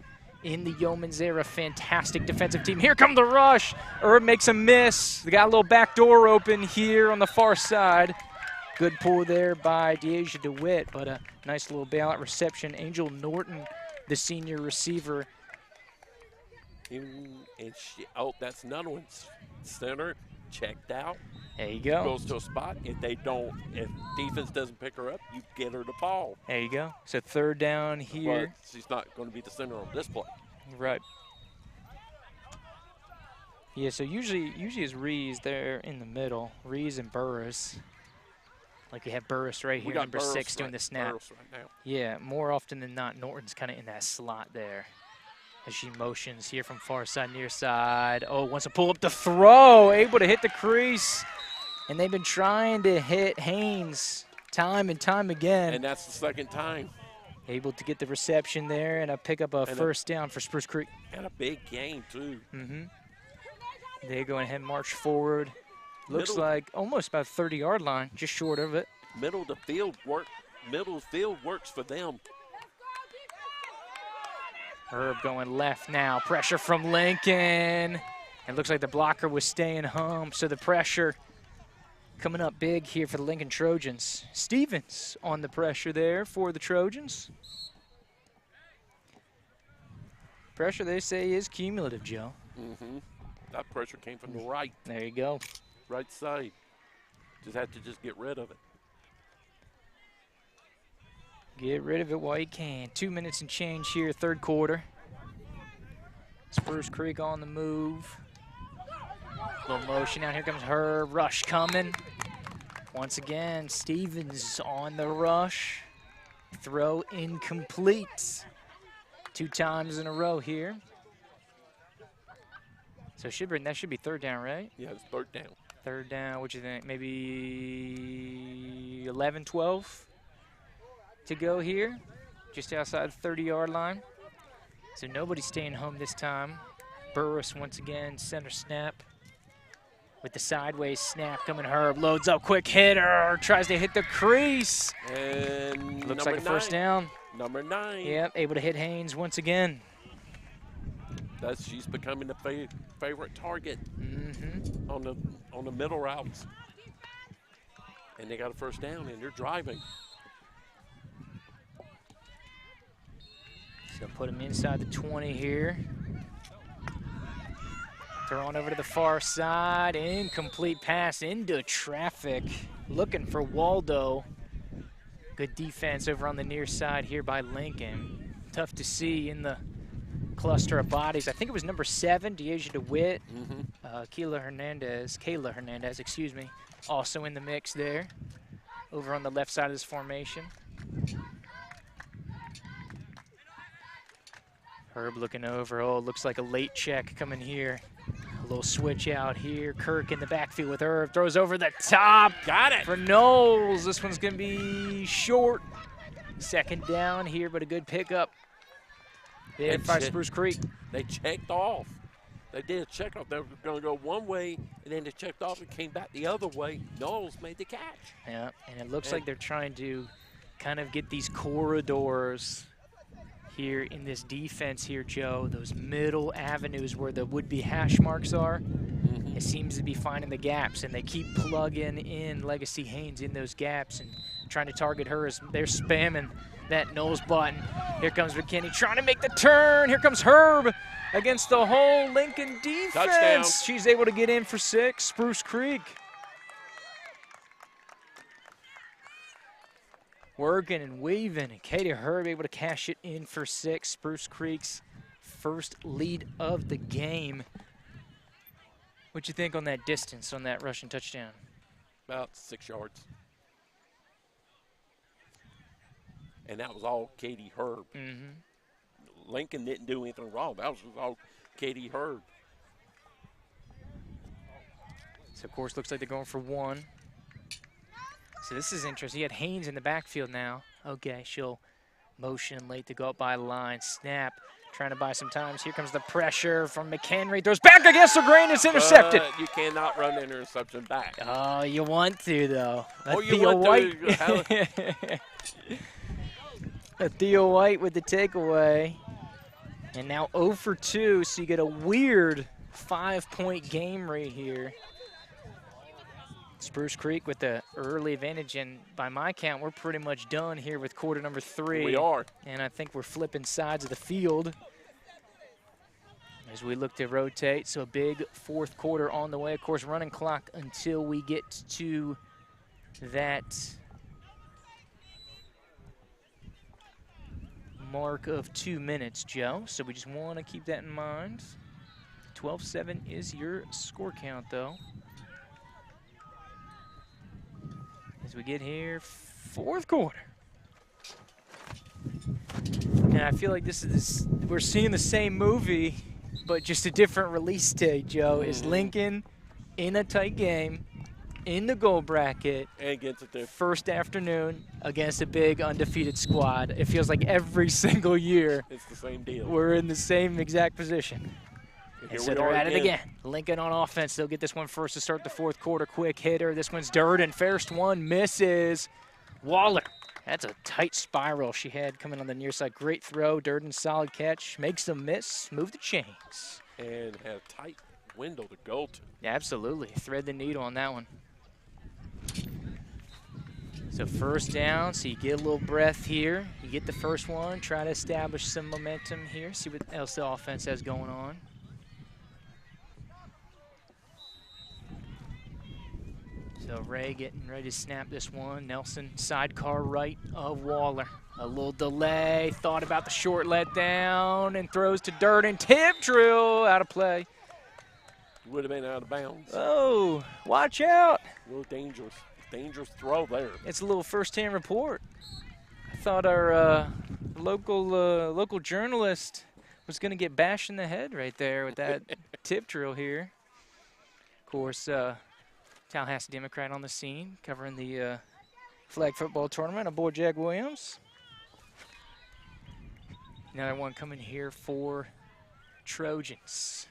S1: in the Yeoman's era, fantastic defensive team. Here come the rush. Herb makes a miss. They got a little back door open here on the far side. Good pull there by Deasia DeWitt, but a nice little bailout reception. Angel Norton, the senior receiver.
S2: That's another one. Center checked out.
S1: There you go.
S2: Goes to a spot. If defense doesn't pick her up, you get her the ball.
S1: There you go. So 3rd down here.
S2: But she's not going to be the center on this play.
S1: Right. Yeah, so usually it's Rees there in the middle. Rees and Burris. Like we have Burris right here, number 6, doing the snap.
S2: Burris right now.
S1: Yeah, more often than not, Norton's kind of in that slot there as she motions here from far side, near side. Oh, wants to pull up the throw, able to hit the crease. And they've been trying to hit Haynes time and time again.
S2: And that's the 2nd time.
S1: Able to get the reception there and pick up a first down for Spruce Creek.
S2: And a big gain, too.
S1: They go ahead and march forward. Looks like almost about 30-yard line, just short of it.
S2: Middle of the field works for them.
S1: Herb going left now. Pressure from Lincoln. It looks like the blocker was staying home, so the pressure coming up big here for the Lincoln Trojans. Stevens on the pressure there for the Trojans. Pressure, they say, is cumulative, Joe.
S2: That pressure came from the right.
S1: There you go.
S2: Right side. Just have to get rid of it.
S1: Get rid of it while you can. 2 minutes and change here, 3rd quarter. Spruce Creek on the move. Little motion out. Here comes her. Rush coming. Once again, Stevens on the rush. Throw incomplete. 2 times in a row here. So that should be 3rd down, right?
S2: Yeah, it's 3rd down.
S1: 3rd down, what do you think? Maybe 11, 12 to go here, just outside the 30-yard line. So nobody's staying home this time. Burris once again, center snap with the sideways snap coming. Herb loads up, quick hitter, tries to hit the crease.
S2: And
S1: looks like a first down.
S2: Number 9.
S1: Yep, able to hit Haynes once again.
S2: She's becoming the favorite target on the middle routes. And they got a first down, and they're driving.
S1: So put him inside the 20 here. Throwing over to the far side. Incomplete pass into traffic. Looking for Waldo. Good defense over on the near side here by Lincoln. Tough to see in the cluster of bodies. I think it was number 7, Deasia DeWitt. Kayla Hernandez, excuse me, also in the mix there, over on the left side of this formation. Herb looking over. Oh, looks like a late check coming here. A little switch out here. Kirk in the backfield with Herb. Throws over the top.
S2: Got it.
S1: For Knowles. This one's going to be short. 2nd down here, but a good pickup. There by Spruce Creek.
S2: They checked off. They did a check off. They were going to go one way, and then they checked off and came back the other way. Knowles made the catch.
S1: Yeah, and it looks like they're trying to kind of get these corridors here in this defense here, Joe. Those middle avenues where the would-be hash marks are. It seems to be finding the gaps, and they keep plugging in Legacy Haynes in those gaps and trying to target her as they're spamming that Knowles button. Here comes McKinney trying to make the turn. Here comes Herb. against the whole Lincoln defense.
S2: Touchdown.
S1: She's able to get in for 6, Spruce Creek. Working and weaving, and Katie Herb able to cash it in for 6. Spruce Creek's first lead of the game. What'd you think on that distance, on that rushing touchdown?
S2: About 6 yards. And that was all Katie Herb. Lincoln didn't do anything wrong. That was all Katie Herb.
S1: So, of course, looks like they're going for 1. So this is interesting. You had Haynes in the backfield now. Okay, she'll motion late to go up by the line. Snap, trying to buy some time. Here comes the pressure from McHenry. Throws back against the grain. It's intercepted.
S2: But you cannot run the interception back.
S1: Oh, you want to, though.
S2: You want to.
S1: Theo White with the takeaway. And now 0 for 2, so you get a weird 5-point game right here. Spruce Creek with the early advantage, and by my count, we're pretty much done here with quarter number 3.
S2: We are.
S1: And I think we're flipping sides of the field as we look to rotate. So a big 4th quarter on the way. Of course, running clock until we get to that mark of 2 minutes, Joe. So we just want to keep that in mind. 12-7 is your score count, though. As we get here, 4th quarter. And I feel like we're seeing the same movie, but just a different release date, Joe. Is Lincoln in a tight game, in the goal bracket,
S2: and against the
S1: first afternoon against a big undefeated squad. It feels like every single year
S2: it's the same deal.
S1: We're in the same exact position. And so they're at it again. Lincoln on offense. They'll get this one first to start the 4th quarter. Quick hitter. This one's Durden. First one misses. Waller. That's a tight spiral she had coming on the near side. Great throw. Durden, solid catch. Makes them miss. Move the chains.
S2: And had a tight window to go to.
S1: Yeah, absolutely. Thread the needle on that one. So first down, so you get a little breath here. You get the first one. Try to establish some momentum here. See what else the offense has going on. So Ray getting ready to snap this one. Nelson sidecar right of Waller. A little delay. Thought about the short let down and throws to Durden. Tip drill out of play.
S2: Would have been out of bounds.
S1: Oh, watch out.
S2: A little dangerous. Dangerous throw there.
S1: It's a little first-hand report. I thought our local journalist was going to get bashed in the head right there with that tip drill here. Of course, Tallahassee Democrat on the scene, covering the flag football tournament aboard Jag Williams. Another one coming here for Trojans.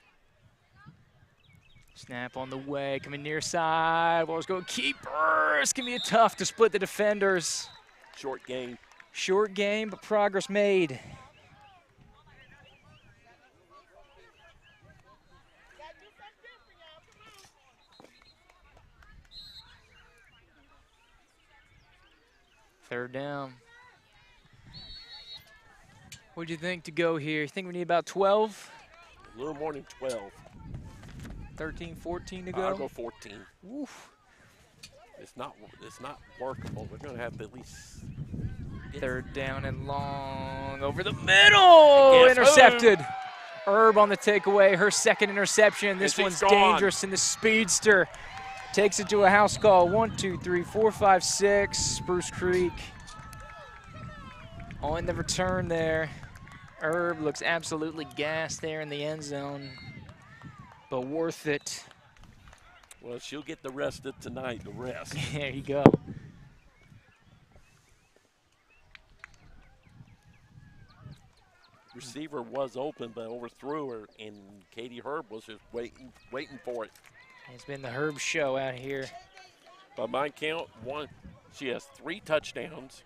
S1: Snap on the way, coming near side. Ball's going keeper. It's going to be tough to split the defenders.
S2: Short game.
S1: Short game, but progress made. Third down. What'd you think to go here? You think we need about 12?
S2: A little more than 12.
S1: 13, 14 to go?
S2: I'll go 14.
S1: Oof.
S2: It's not workable. We're going to have to at least...
S1: Third down and long. Over the middle! Intercepted. Herb on the takeaway. Her second interception. This one's dangerous, and the speedster takes it to a house call. 1, 2, 3, 4, 5, 6. Spruce Creek on the return there. Herb looks absolutely gassed there in the end zone, but worth it.
S2: Well, she'll get the rest of tonight, the rest.
S1: There you go.
S2: Receiver was open, but overthrew her, and Katie Herb was just waiting for it.
S1: It's been the Herb show out here.
S2: By my count, she has 3 touchdowns,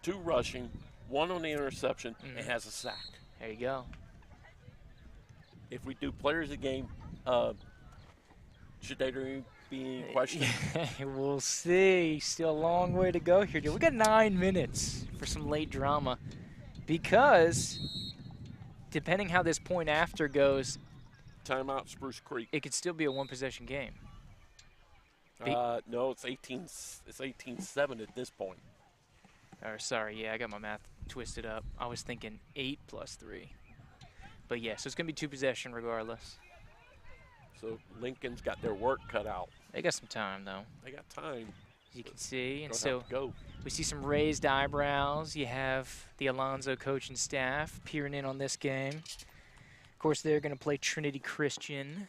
S2: 2 rushing, 1 on the interception, and has a sack.
S1: There you go.
S2: If we do players of the game, should they be any question?
S1: We'll see. Still a long way to go here. We got 9 minutes for some late drama because depending how this point after goes,
S2: Timeout, Spruce Creek.
S1: it could still be a one-possession game.
S2: No, it's 18. It's 18-7 at this point.
S1: Or sorry, yeah, I got my math twisted up. I was thinking 8 plus 3. But yeah, so it's gonna be 2 possession regardless.
S2: So Lincoln's got their work cut out.
S1: They got some time though.
S2: They got time.
S1: As you can see, and
S2: Gonna
S1: so
S2: have to go.
S1: we see some raised eyebrows. You have the Alonzo coaching staff peering in on this game. Of course, they're going to play Trinity Christian,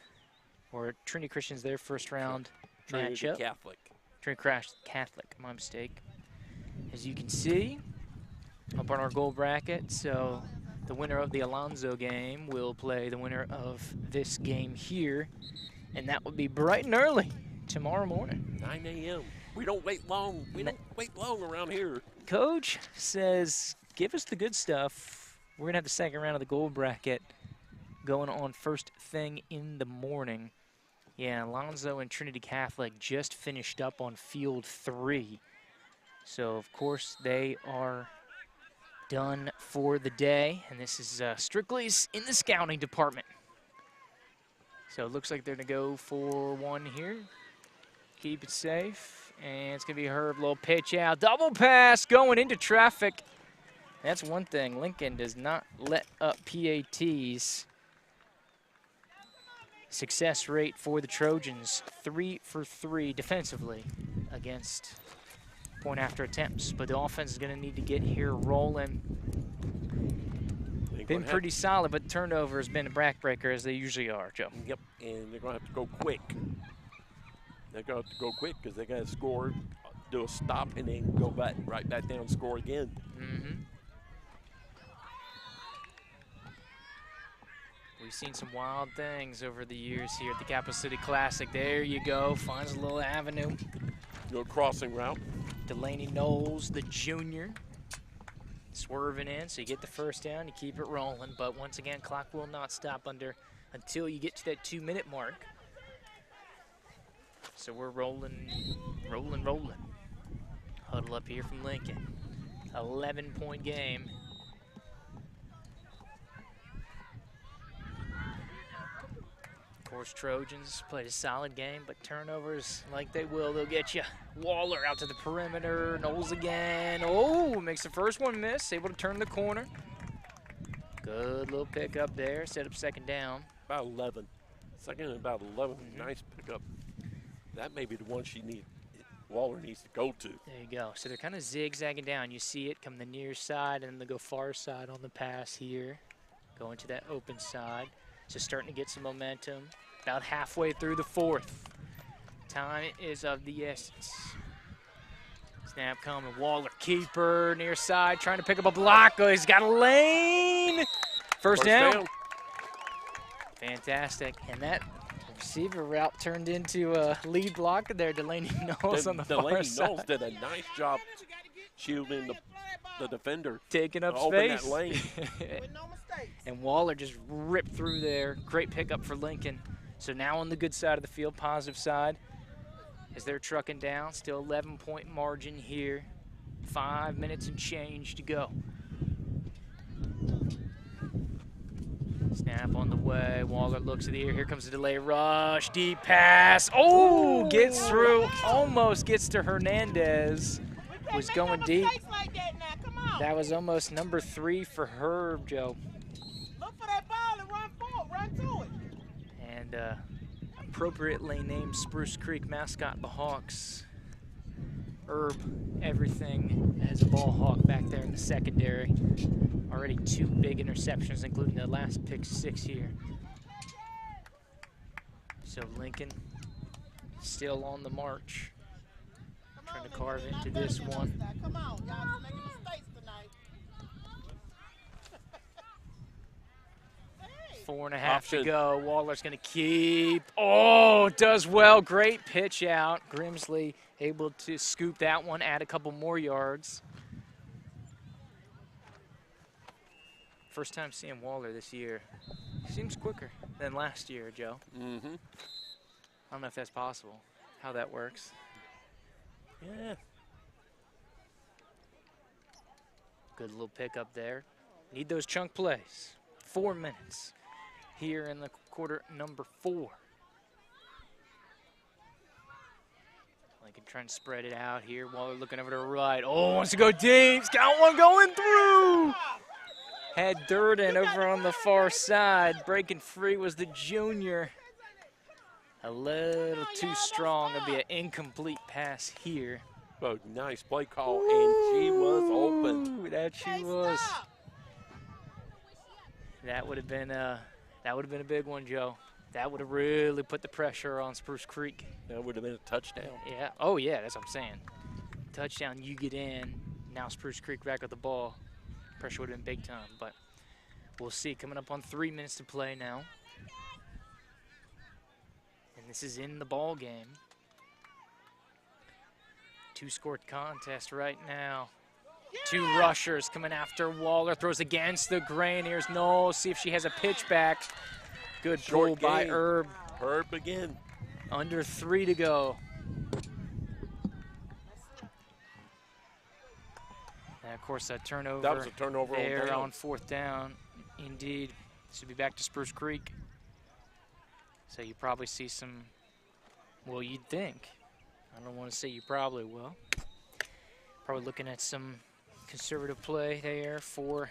S1: or Trinity Christian's their first round
S2: Trinity
S1: matchup.
S2: Catholic.
S1: Trinity Catholic, my mistake. As you can see, up on our goal bracket, so the winner of the Alonzo game will play the winner of this game here, and that would be bright and early tomorrow morning.
S2: 9 a.m. We don't wait long. We don't wait long around here.
S1: Coach says, give us the good stuff. We're going to have the second round of the gold bracket going on first thing in the morning. Yeah, Alonzo and Trinity Catholic just finished up on field 3. So, of course, they are done for the day. And this is Strictly's in the scouting department. So it looks like they're going to go for one here. Keep it safe. And it's going to be Herb, little pitch out. Double pass going into traffic. That's one thing. Lincoln does not let up PATs. Success rate for the Trojans, 3 for 3 defensively against point after attempts. But the offense is going to need to get here rolling. Been pretty solid, but turnover has been a backbreaker as they usually are, Joe.
S2: Yep, and they're going to have to go quick. They're going to have to go quick because they got to score, do a stop, and then go back right back down and score again.
S1: Mm-hmm. We've seen some wild things over the years here at the Capital City Classic. There you go, finds a little avenue.
S2: No crossing route.
S1: Delaney Knowles, the junior, swerving in, so you get the first down, you keep it rolling. But once again, clock will not stop until you get to that 2-minute mark. So we're rolling. Huddle up here from Lincoln. 11-point game. Of course, Trojans played a solid game, but turnovers, like they will, they'll get you. Waller out to the perimeter. Knowles again. Oh, makes the first one miss. Able to turn the corner. Good little pickup there. Set up second down.
S2: About 11. Second and about 11. Nice pickup. That may be the one Waller needs to go to.
S1: There you go. So they're kind of zigzagging down. You see it come the near side, and then they go far side on the pass here. Going to that open side. So starting to get some momentum. About halfway through the fourth. Time is of the essence. Snap coming. Waller, keeper, near side, trying to pick up a block. Oh, he's got a lane. First down. Fantastic. And that receiver route turned into a lead block there. Delaney Knowles on the far side.
S2: Delaney Knowles did a nice job shielding the defender.
S1: Taking up
S2: space.
S1: space.
S2: That lane.
S1: And Waller just ripped through there. Great pickup for Lincoln. So now on the good side of the field, positive side, as they're trucking down. Still 11-point margin here. 5 minutes and change to go. Snap on the way. Waller looks at the ear. Here comes the delay rush. Deep pass. Oh, gets through. Almost gets to Hernandez. Was going deep. That was almost number 3 for Herb, Joe.
S3: Look for that ball and run to it.
S1: And appropriately named Spruce Creek mascot, the Hawks. Herb, everything as a ball hawk back there in the secondary. Already 2 big interceptions, including the last pick 6 here. So Lincoln still on the march. Trying to carve into this one.
S3: Come on, y'all making mistakes tonight.
S1: 4.5 to go. Waller's going to keep. Oh, does well. Great pitch out. Grimsley able to scoop that one, add a couple more yards. First time seeing Waller this year. Seems quicker than last year, Joe.
S2: Mm-hmm.
S1: I don't know if that's possible, how that works.
S2: Yeah.
S1: Good little pickup there. Need those chunk plays. 4 minutes here in the quarter number 4. Lincoln trying to spread it out here while they're looking over to the right. Oh, wants to go deep. He's got one going through. Had Durden over on the far side. Breaking free was the junior. A little too strong. It'll be an incomplete pass here.
S2: Oh, nice play call, and she was open.
S1: Ooh, that she was. That would have been a big one, Joe. That would have really put the pressure on Spruce Creek.
S2: That would have been a touchdown.
S1: Yeah. Oh, yeah, that's what I'm saying. Touchdown, you get in. Now Spruce Creek back with the ball. Pressure would have been big time, but we'll see. Coming up on 3 minutes to play now. And this is in the ball game. 2-scored contest right now. 2 rushers coming after Waller. Throws against the grain. Here's Knowles. See if she has a pitch back. Good pull by Herb.
S2: Herb again.
S1: Under 3 to go. And of course, that turnover.
S2: That was a turnover
S1: there on 4th down. Indeed. This will be back to Spruce Creek. So you probably see some, well, you'd think. I don't want to say you probably will. Probably looking at some conservative play there for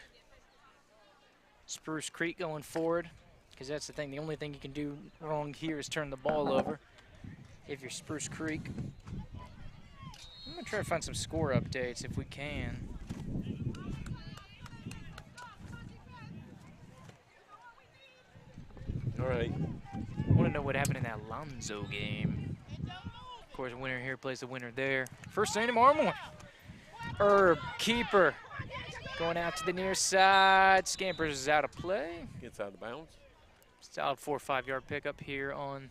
S1: Spruce Creek going forward. Because that's the thing. The only thing you can do wrong here is turn the ball over if you're Spruce Creek. I'm going to try to find some score updates if we can.
S2: All right.
S1: I want to know what happened in that Lonzo game. Of course, the winner here plays the winner there. First thing tomorrow morning. Herb, keeper, going out to the near side. Scampers is out of play.
S2: Gets out of bounds.
S1: Solid 4 or 5 yard pickup here on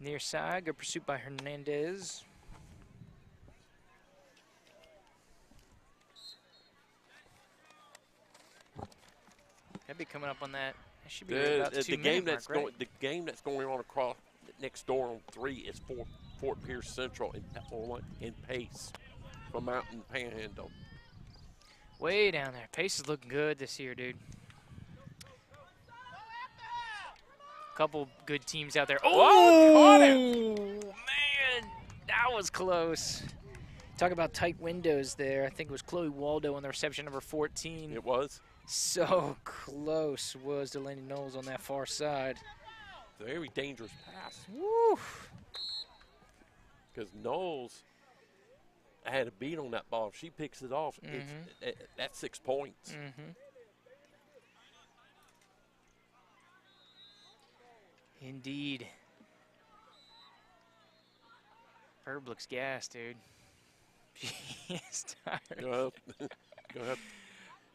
S1: near side. Good pursuit by Hernandez. That'd be coming up on that. That should be right about the 2 minute mark, right?
S2: The game that's going on across next door on 3 is Fort Pierce Central in Pace from Mountain Panhandle.
S1: Way down there. Pace is looking good this year, dude. Couple good teams out there. Oh, caught him! Man, that was close. Talk about tight windows there. I think it was Chloe Waldo on the reception, number 14.
S2: It was.
S1: So close was Delaney Knowles on that far side.
S2: Very dangerous pass.
S1: Woo!
S2: Because Knowles had a beat on that ball. If she picks it off, that's 6 points.
S1: Indeed. Herb looks gassed, dude. He's tired.
S2: Go ahead.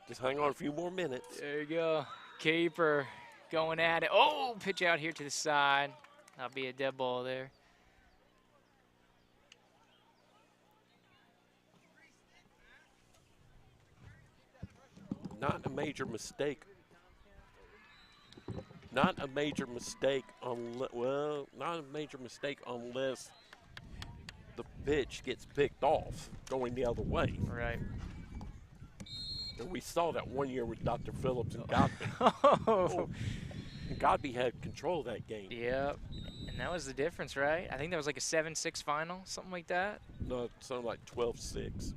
S2: Just hang on a few more minutes.
S1: There you go. Keeper going at it. Oh, pitch out here to the side. That'll be a dead ball there.
S2: Not a major mistake. Not a major mistake not a major mistake unless the pitch gets picked off going the other way.
S1: Right.
S2: And we saw that one year with Dr. Phillips and Godby. And Godby had control of that game.
S1: Yep. And that was the difference, right? I think that was like a 7-6 final, something like that.
S2: No, something like 12-6.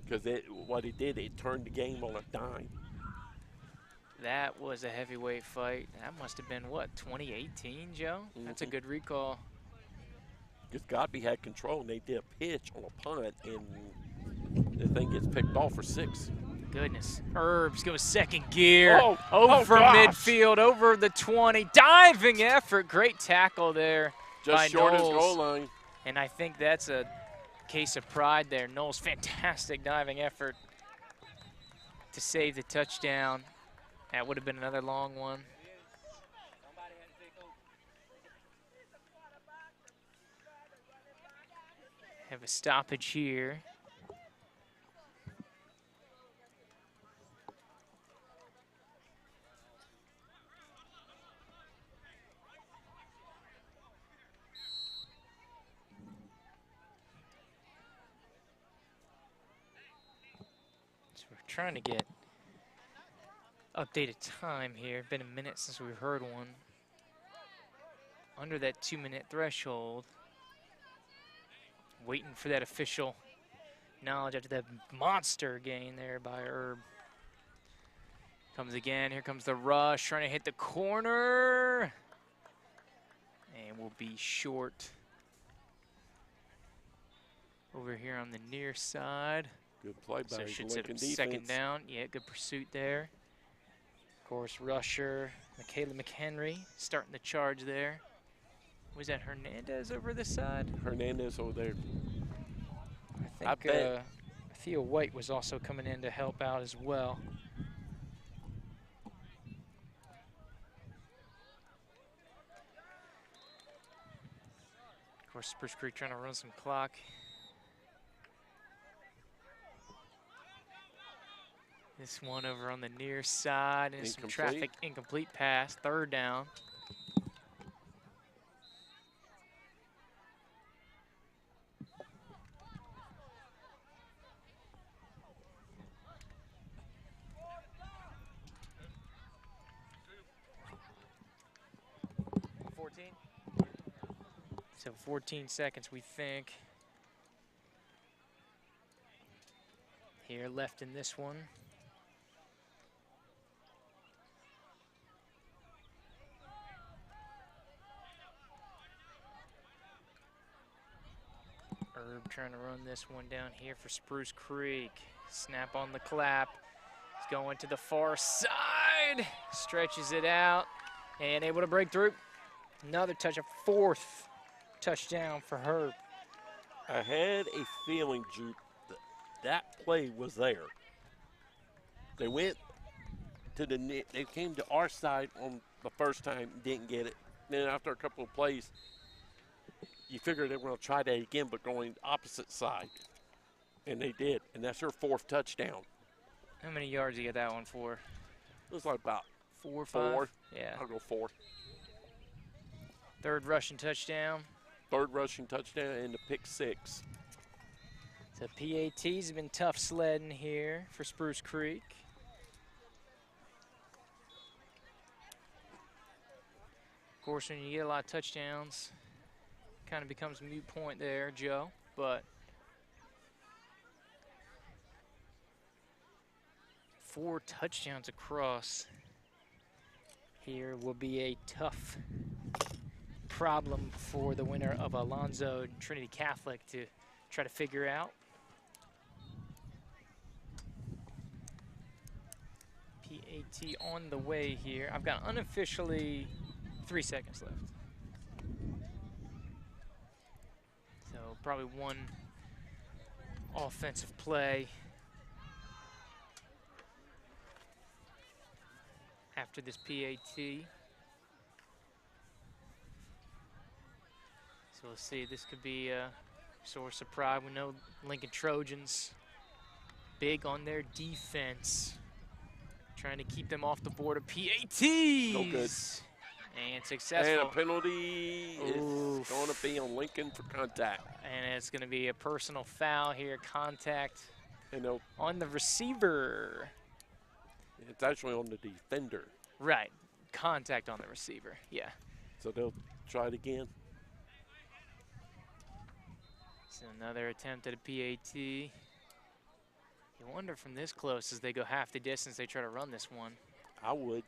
S2: Because what it did, it turned the game on a dime.
S1: That was a heavyweight fight. That must have been, what, 2018, Joe? That's a good recall.
S2: Because Godby had control, and they did a pitch on a punt, and the thing gets picked off for 6.
S1: Goodness. Herbs goes second gear.
S2: Over
S1: midfield, over the 20. Diving effort. Great tackle there.
S2: Just short of
S1: Knowles.
S2: his goal line.
S1: And I think that's a case of pride there. Knowles, fantastic diving effort to save the touchdown. That would have been another long one. Have a stoppage here. So we're trying to get Updated time here. Been a minute since we've heard one. Under that 2-minute threshold. Waiting for that official knowledge after that monster gain there by Herb. Comes again. Here comes the rush. Trying to hit the corner. And will be short. Over here on the near side.
S2: Good play by
S1: So
S2: the
S1: should set
S2: Lincoln
S1: up
S2: defense.
S1: second down. Yeah, good pursuit there. Of course, rusher, Michaela McHenry starting the charge there. Was that Hernandez over this side?
S2: Hernandez over there.
S1: I think Theo White was also coming in to help out as well. Of course, Spruce Creek trying to run some clock. This one over on the near side and some traffic, incomplete pass, third down. So 14 seconds, we think. Here left in this one. Herb trying to run this one down here for Spruce Creek. Snap on the clap. He's going to the far side. Stretches it out and able to break through. Another touch, a fourth touchdown for Herb.
S2: I had a feeling, Joop, that play was there. They went to they came to our side on the first time, didn't get it. Then after a couple of plays, you figure they were going to try that again, but going opposite side. And they did, and that's her fourth touchdown.
S1: How many yards you get that one for?
S2: It was like about
S1: 4 or 5?
S2: four.
S1: Yeah.
S2: I'll go 4.
S1: Third rushing touchdown.
S2: Third rushing touchdown and the pick 6.
S1: So PATs have been tough sledding here for Spruce Creek. Of course, when you get a lot of touchdowns, kind of becomes a moot point there, Joe, but 4 touchdowns across here will be a tough problem for the winner of Alonzo Trinity Catholic to try to figure out. PAT on the way here. I've got unofficially 3 seconds left. So probably one offensive play after this PAT. So we'll see, this could be a source of pride. We know Lincoln Trojans big on their defense, trying to keep them off the board of PATs.
S2: No good.
S1: And successful.
S2: And a penalty is going to be on Lincoln for contact.
S1: And it's going to be a personal foul here, contact
S2: And
S1: on the receiver.
S2: it's actually on the defender.
S1: Right, contact on the receiver, yeah.
S2: So they'll try it again.
S1: So another attempt at a PAT. You wonder from this close, as they go half the distance, they try to run this one.
S2: I would.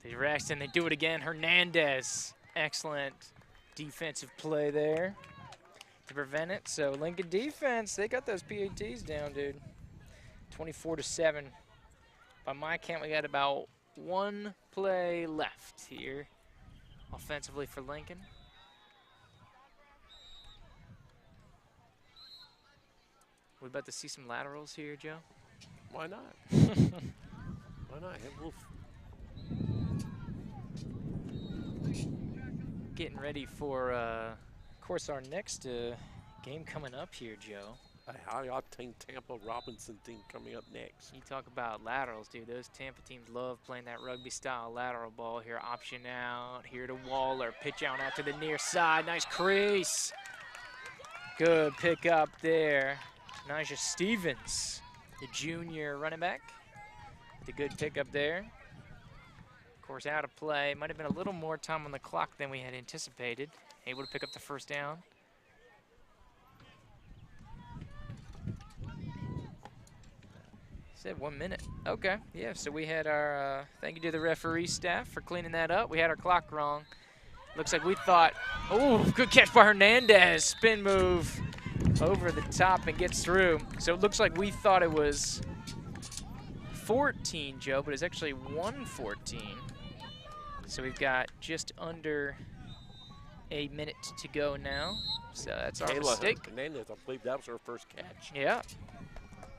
S1: They rest and they do it again. Hernandez, excellent defensive play there to prevent it. So Lincoln defense, they got those PATs down, dude. 24-7. By my count, we got about 1 play left here offensively for Lincoln. We about to see some laterals here, Joe?
S2: Why not? Why not?
S1: Getting ready for, of course, our next game coming up here, Joe.
S2: A high-octane Tampa Robinson team coming up next.
S1: You talk about laterals, dude. Those Tampa teams love playing that rugby-style lateral ball here. Option out, here to Waller. Pitch out to the near side. Nice crease. Good pick up there Nigel Stevens, the junior running back. The good pickup there. Of course, out of play. Might have been a little more time on the clock than we had anticipated. Able to pick up the first down. Said 1 minute. Okay, yeah, so we had our, thank you to the referee staff for cleaning that up. We had our clock wrong. Looks like we thought, oh, good catch by Hernandez. Spin move over the top and gets through. So it looks like we thought it was 14, Joe, but it's actually 1:14. So we've got just under a minute to go now. So that's our mistake.
S2: Hernandez, I believe that was her first catch.
S1: Yeah.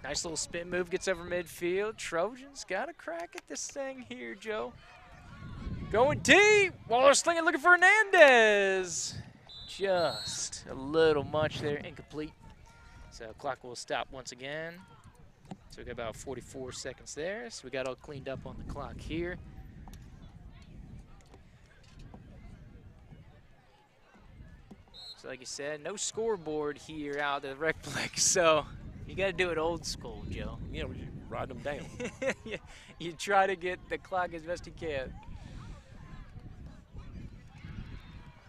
S1: Nice little spin move, gets over midfield. Trojans got a crack at this thing here, Joe. Going deep. Waller slinging, looking for Hernandez. Just a little much there, incomplete. So clock will stop once again. So we got about 44 seconds there. So we got all cleaned up on the clock here. So like you said, no scoreboard here out at the Recplex, so you got to do it old school, Joe.
S2: Yeah, we ride them down.
S1: Yeah, you try to get the clock as best you can.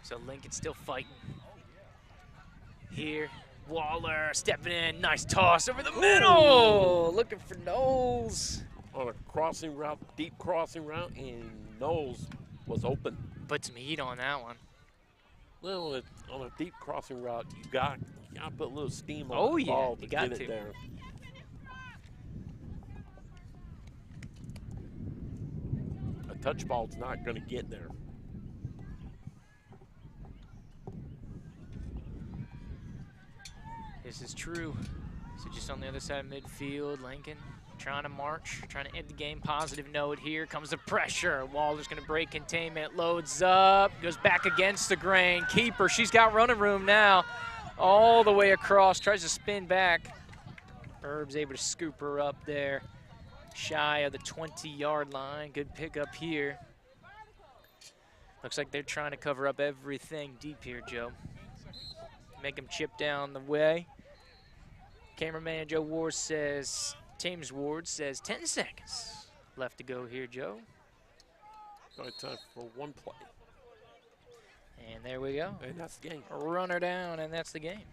S1: So Lincoln's still fighting. Here, Waller stepping in, nice toss over the middle. Looking for Knowles.
S2: On a crossing route, deep crossing route, and Knowles was open.
S1: Put some heat on that one.
S2: Well, on a deep crossing route, you got to put a little steam on the ball to get it there. A touch ball's not going to get there.
S1: This is true. So just on the other side of midfield, Lincoln trying to march, trying to end the game. Positive note here. Comes the pressure. Waller's going to break containment. Loads up. Goes back against the grain. Keeper. She's got running room now. All the way across. Tries to spin back. Herb's able to scoop her up there. Shy of the 20-yard line. Good pickup here. Looks like they're trying to cover up everything deep here, Joe. Make them chip down the way. Cameraman Joe Ward says, James Ward says 10 seconds left to go here, Joe.
S2: Only time for one play.
S1: And there we go.
S2: And that's the game.
S1: Runner down, and that's the game.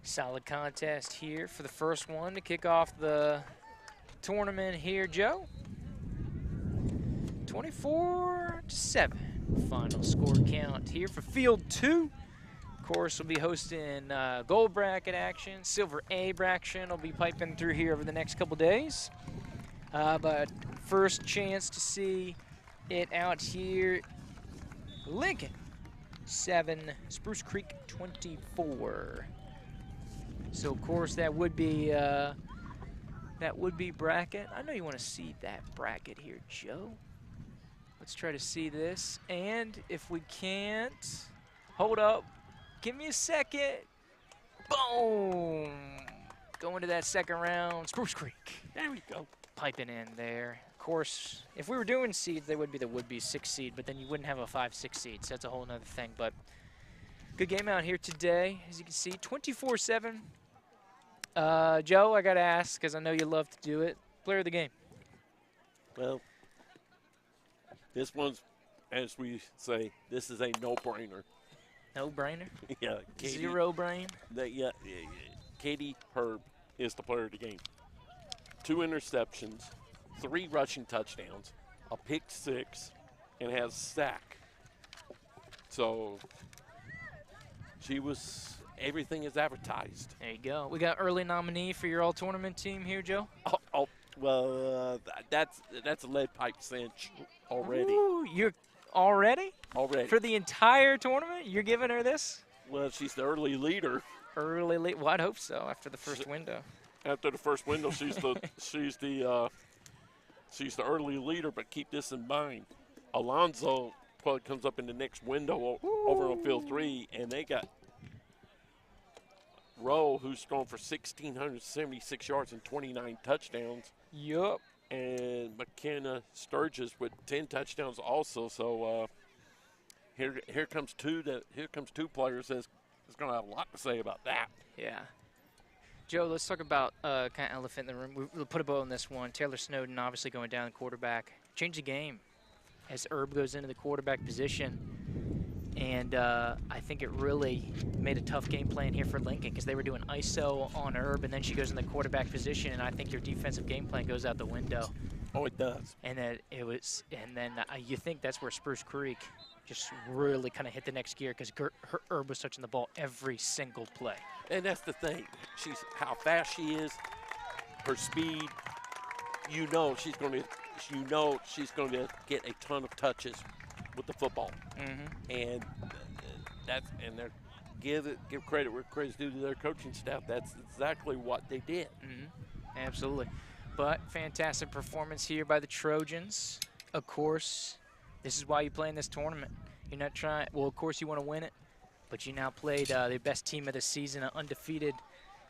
S1: Solid contest here for the first one to kick off the tournament here, Joe. 24-7. Final score count here for Field 2. Of course, we'll be hosting gold bracket action. Silver A bracket will be piping through here over the next couple days. But first chance to see it out here. Lincoln 7, Spruce Creek 24. So of course that would be bracket. I know you want to see that bracket here, Joe. Let's try to see this. And if we can't, hold up. Give me a second. Boom. Going to that second round. Spruce Creek.
S2: There we go.
S1: Piping in there. Of course, if we were doing seeds, they would be the would-be 6 seed, but then you wouldn't have a 5-6 seed, so that's a whole nother thing. But good game out here today, as you can see, 24-7. Joe, I got to ask, because I know you love to do it, player of the game.
S2: Well, this one's, as we say, this is a no-brainer.
S1: No-brainer?
S2: Yeah. Katie,
S1: Zero brain?
S2: Yeah, Katie Herb is the player of the game. 2 interceptions, 3 rushing touchdowns, a pick 6, and has a sack. So she was everything is advertised.
S1: There you go. We got early nominee for your all-tournament team here, Joe.
S2: Well, that's a lead pipe cinch already.
S1: Ooh, you're already?
S2: Already.
S1: For the entire tournament, you're giving her this?
S2: Well, she's the early leader.
S1: Early lead. Well, I'd hope so after the first window.
S2: After the first window, she's the early leader. But keep this in mind, Alonzo probably comes up in the next window over on field 3, and they got Rowe, who's thrown for 1,676 yards and 29 touchdowns.
S1: Yup.
S2: And McKenna Sturgis with 10 touchdowns also. So here comes two players that's is going to have a lot to say about that.
S1: Yeah. Joe, let's talk about kind of elephant in the room. We'll put a bow on this one. Taylor Snowden obviously going down the quarterback. Change the game as Herb goes into the quarterback position. And I think it really made a tough game plan here for Lincoln because they were doing ISO on Herb, and then she goes in the quarterback position, and I think your defensive game plan goes out the window.
S2: Oh, it does.
S1: And then you think that's where Spruce Creek just really kind of hit the next gear because Herb was touching the ball every single play.
S2: And that's the thing. She's how fast she is, her speed. You know she's going to get a ton of touches with the football. And they're give credit where credit's due to their coaching staff. That's exactly what they did.
S1: Absolutely. But fantastic performance here by the Trojans. Of course, this is why you play in this tournament. You're not trying. Well, of course you want to win it, but you now played the best team of the season, an undefeated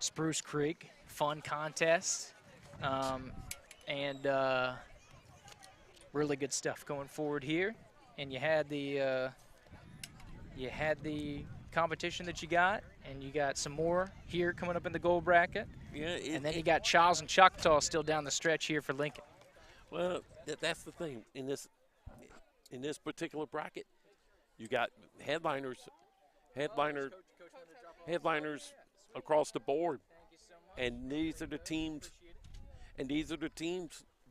S1: Spruce Creek. Fun contest, and really good stuff going forward here. And you had the competition that you got, and you got some more here coming up in the gold bracket.
S2: Yeah,
S1: and then you got Charles and Choctaw still down the stretch here for Lincoln.
S2: Well, that's the thing in this particular bracket. You got headliners across the board, and these are the teams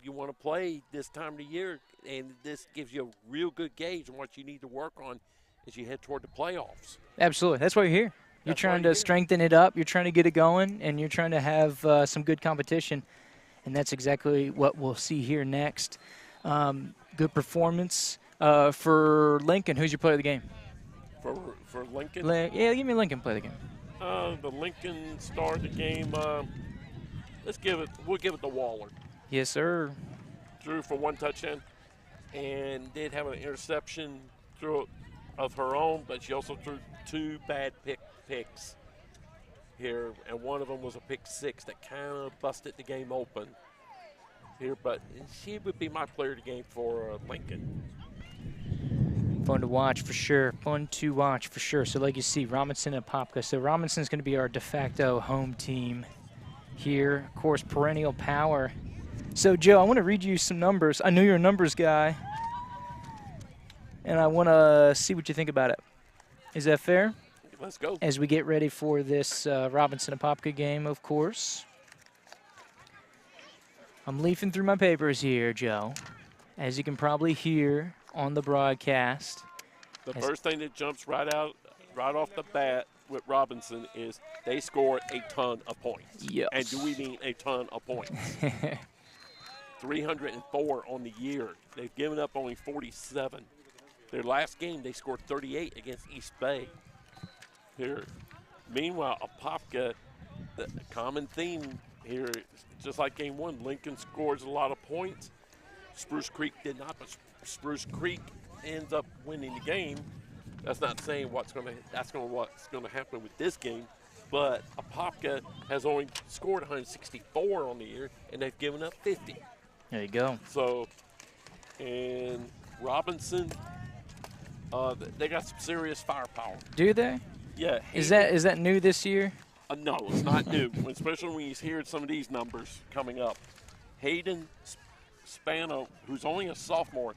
S2: you want to play this time of the year, and this gives you a real good gauge on what you need to work on as you head toward the playoffs.
S1: Absolutely, that's why you're here. You're trying to strengthen it up. You're trying to get it going, and you're trying to have some good competition, and that's exactly what we'll see here next. Good performance for Lincoln. Who's your player of the game?
S2: For Lincoln?
S1: Yeah, give me Lincoln player of the game.
S2: The Lincoln star of the game. We'll give it to Waller.
S1: Yes, sir.
S2: Drew for 1 touchdown, and did have an interception of her own, but she also threw 2 bad picks here, and one of them was a pick 6 that kind of busted the game open here. But she would be my player of the game for Lincoln.
S1: Fun to watch for sure. So like you see, Robinson and Apopka. So Robinson's going to be our de facto home team here. Of course, perennial power. So, Joe, I want to read you some numbers. I know you're a numbers guy, and I want to see what you think about it. Is that fair?
S2: Let's go.
S1: As we get ready for this Robinson-Apopka game, of course. I'm leafing through my papers here, Joe, as you can probably hear on the broadcast.
S2: The first thing that jumps right off the bat with Robinson is they score a ton of points.
S1: Yes.
S2: And do we mean a ton of points? 304 on the year. They've given up only 47. Their last game, they scored 38 against East Bay. Here, meanwhile, Apopka, the common theme here, just like game 1, Lincoln scores a lot of points. Spruce Creek did not, but Spruce Creek ends up winning the game. That's not saying what's going to happen with this game, but Apopka has only scored 164 on the year, and they've given up 50.
S1: There you go.
S2: So, and Robinson, they got some serious firepower.
S1: Do they?
S2: Yeah.
S1: Is that new this year?
S2: No, it's not new, especially when you hear some of these numbers coming up. Hayden Spano, who's only a sophomore,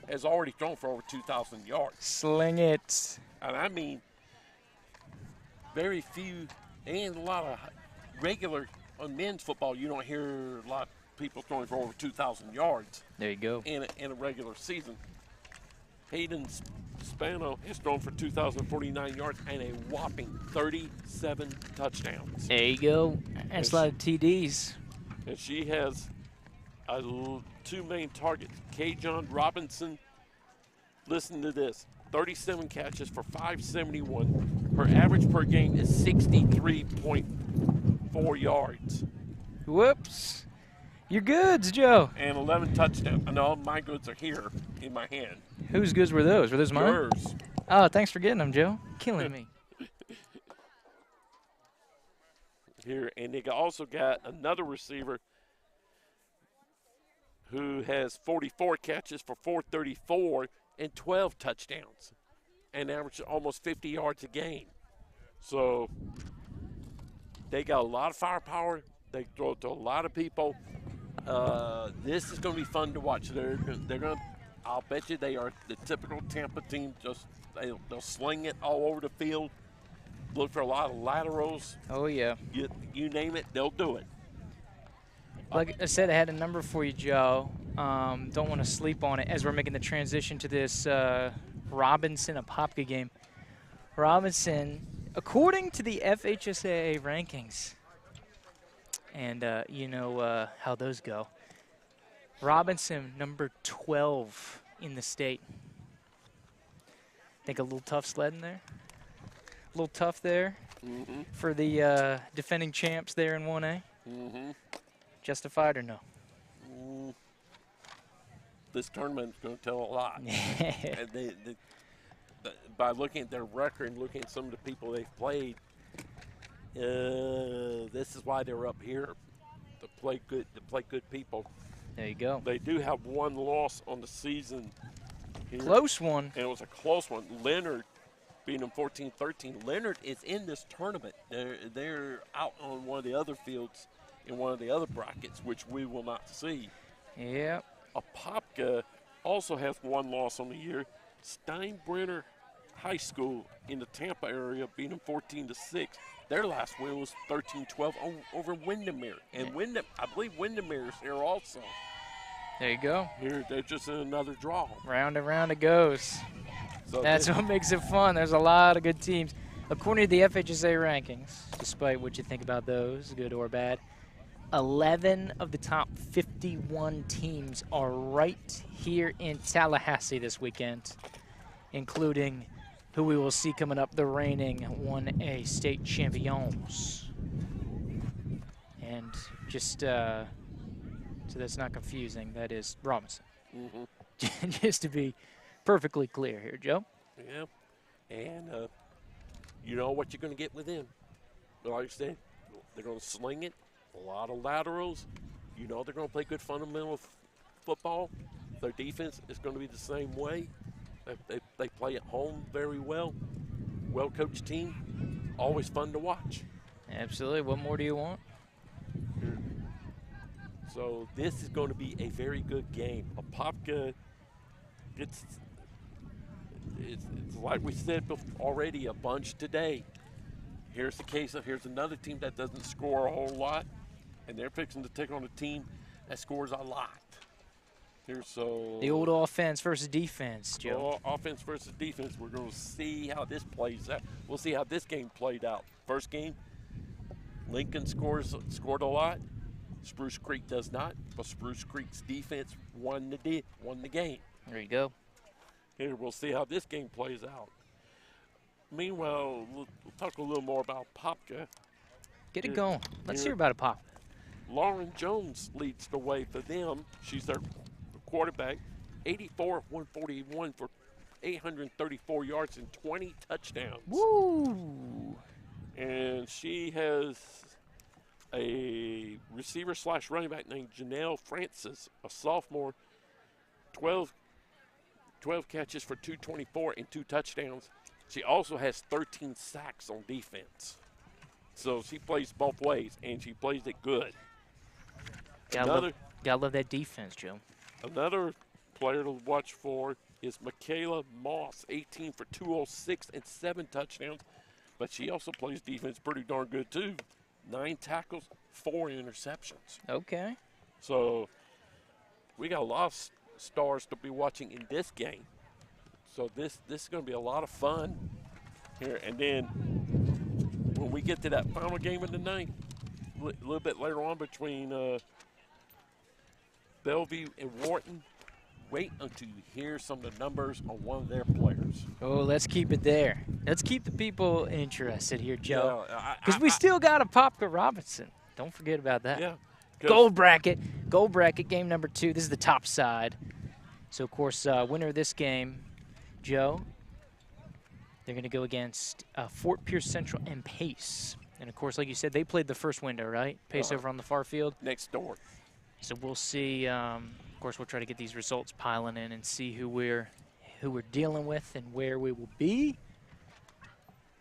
S2: has already thrown for over 2,000 yards.
S1: Sling it.
S2: And I mean, very few, and a lot of regular on men's football, you don't hear a lot of people throwing for over 2,000 yards.
S1: There you go.
S2: In a regular season. Hayden Spano has thrown for 2,049 yards and a whopping 37 touchdowns.
S1: There you go. That's a lot of TDs.
S2: And she has 2 main targets. K. Robinson, listen to this, 37 catches for 571. Her average per game is 63.4 yards.
S1: Whoops. Your goods, Joe.
S2: And 11 touchdowns. And all my goods are here in my hand.
S1: Whose goods were those? Were those mine?
S2: Yours.
S1: Oh, thanks for getting them, Joe. Killing me.
S2: Here, and they also got another receiver who has 44 catches for 434 and 12 touchdowns and averaged almost 50 yards a game. So they got a lot of firepower. They throw it to a lot of people. This is going to be fun to watch. They're going to, I'll bet you they are the typical Tampa team. Just they'll sling it all over the field. Look for a lot of laterals.
S1: Oh, yeah.
S2: You name it, they'll do it.
S1: Like I said, I had a number for you, Joe. Don't want to sleep on it as we're making the transition to this Robinson-Apopka game. Robinson, according to the FHSAA rankings, and you know how those go, Robinson, number 12 in the state. Think a little tough sledding there? A little tough there for the defending champs there in 1A? Justified or no?
S2: This tournament's going to tell a lot. And by looking at their record and looking at some of the people they've played, this is why they're up here to play good people.
S1: There you go.
S2: They do have one loss on the season here.
S1: Close one.
S2: And it was a close one. Leonard beating them 14-13. Leonard is in this tournament. They're out on one of the other fields in one of the other brackets, which we will not see.
S1: Yep.
S2: Apopka also has one loss on the year. Steinbrenner High School in the Tampa area beat them 14-6. Their last win was 13-12 over Windermere. And I believe Windermere is here also.
S1: There you go.
S2: Here, they're just in another draw.
S1: Round and round it goes.
S2: So
S1: That's what makes it fun. There's a lot of good teams. According to the FHSA rankings, despite what you think about those, good or bad, 11 of the top 51 teams are right here in Tallahassee this weekend, including who we will see coming up, the reigning 1A state champions. And just so that's not confusing, that is Robinson. Just to be perfectly clear here, Joe.
S2: Yeah, and you know what you're going to get with them. Like I said, they're going to sling it. A lot of laterals. You know they're going to play good fundamental football. Their defense is going to be the same way. They play at home very well. Well-coached team. Always fun to watch.
S1: Absolutely. What more do you want?
S2: So this is going to be a very good game. Apopka, it's like we said already, a bunch today. Here's the case of here's another team that doesn't score a whole lot, and they're fixing to take on a team that scores a lot.
S1: The old offense versus defense, Joe.
S2: Offense versus defense. We're going to see how this plays out. We'll see how this game played out. First game, Lincoln scored a lot. Spruce Creek does not, but Spruce Creek's defense won the game.
S1: There you go.
S2: Here, we'll see how this game plays out. Meanwhile, we'll talk a little more about Apopka.
S1: Get it going. Let's hear about Apopka.
S2: Lauren Jones leads the way for them. She's their quarterback, 84 of 141 for 834 yards and 20 touchdowns.
S1: Woo!
S2: And she has a receiver/running back named Janelle Francis, a sophomore, 12 catches for 224 and 2 touchdowns. She also has 13 sacks on defense. So she plays both ways, and she plays it good.
S1: Gotta love that defense, Joe.
S2: Another player to watch for is Michaela Moss, 18 for 206 and 7 touchdowns. But she also plays defense pretty darn good, too. 9 tackles, 4 interceptions.
S1: Okay.
S2: So we got a lot of stars to be watching in this game. So this is going to be a lot of fun here. And then when we get to that final game of the night, a little bit later on between Belleview and Wharton, wait until you hear some of the numbers on one of their players.
S1: Oh, let's keep it there. Let's keep the people interested here, Joe. Because
S2: Yeah,
S1: we still got Apopka Robinson. Don't forget about that.
S2: Yeah.
S1: Gold bracket game number 2. This is the top side. So, of course, winner of this game, Joe, they're going to go against Fort Pierce Central and Pace. And, of course, like you said, they played the first window, right? Pace over on the far field.
S2: Next door.
S1: So we'll see. Of course, we'll try to get these results piling in and see who we're dealing with and where we will be.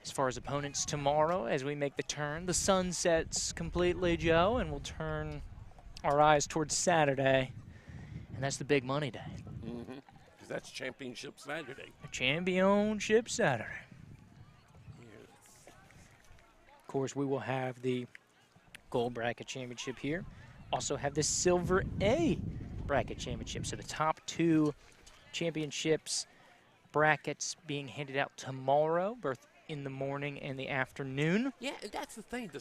S1: As far as opponents tomorrow, as we make the turn, the sun sets completely, Joe, and we'll turn our eyes towards Saturday, and that's the big money day.
S2: Mm-hmm. Because that's Championship Saturday.
S1: Championship Saturday. Of course, we will have the Gold Bracket Championship here. Also have the Silver A Bracket Championship. So the top 2 championships brackets being handed out tomorrow, both in the morning and the afternoon.
S2: Yeah, and that's the thing. The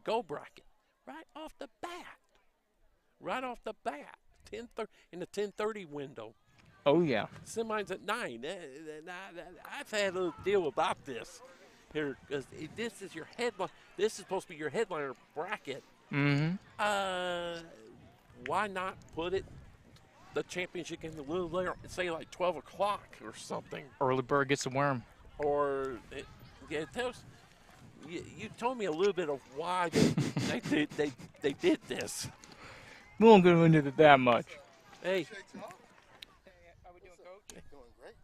S2: gold bracket, right off the bat. Right off the bat. 10:30 in the 10:30 window.
S1: Oh, yeah.
S2: Semis at 9. I've had a little deal about this here, because this is your headline. This is supposed to be your headliner bracket.
S1: Mm-hmm.
S2: Why not put the championship in a little later, say like 12 o'clock or something?
S1: Early bird gets the worm.
S2: Or you told me a little bit of why they did this.
S1: We won't go into it that much.
S2: Hey.
S1: How we doing, Coach? Doing great.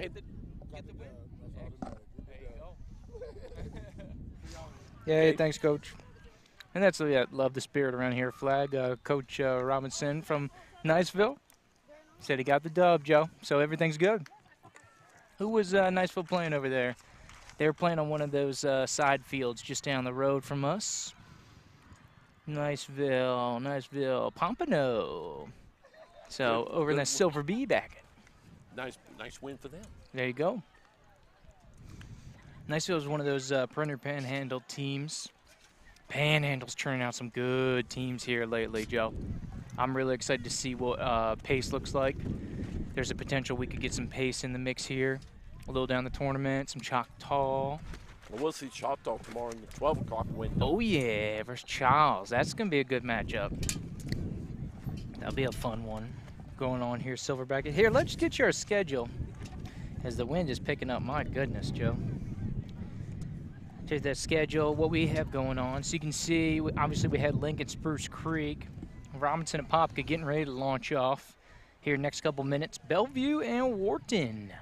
S1: Get the win. There you go. Yeah, thanks, Coach. And that's love the spirit around here. Flag, Coach Robinson from Niceville said he got the dub, Joe. So everything's good. Who was Niceville playing over there? They were playing on one of those side fields just down the road from us. Niceville, Pompano. So over in that Silver B bracket.
S2: Nice win for them.
S1: There you go. Niceville is one of those Perimeter Panhandle teams. Panhandle's turning out some good teams here lately, Joe. I'm really excited to see what pace looks like. There's a potential we could get some pace in the mix here. A little down the tournament, some Choctaw.
S2: Well, we'll see Choctaw tomorrow in the 12 o'clock window.
S1: Oh, yeah, versus Charles. That's going to be a good matchup. That'll be a fun one going on here, Silver Bracket. Here, let's get you our schedule as the wind is picking up. My goodness, Joe. Here's that schedule, what we have going on. So you can see, obviously, we had Lincoln, Spruce Creek, Robinson and Apopka getting ready to launch off here next couple minutes. Bellevue and Wharton.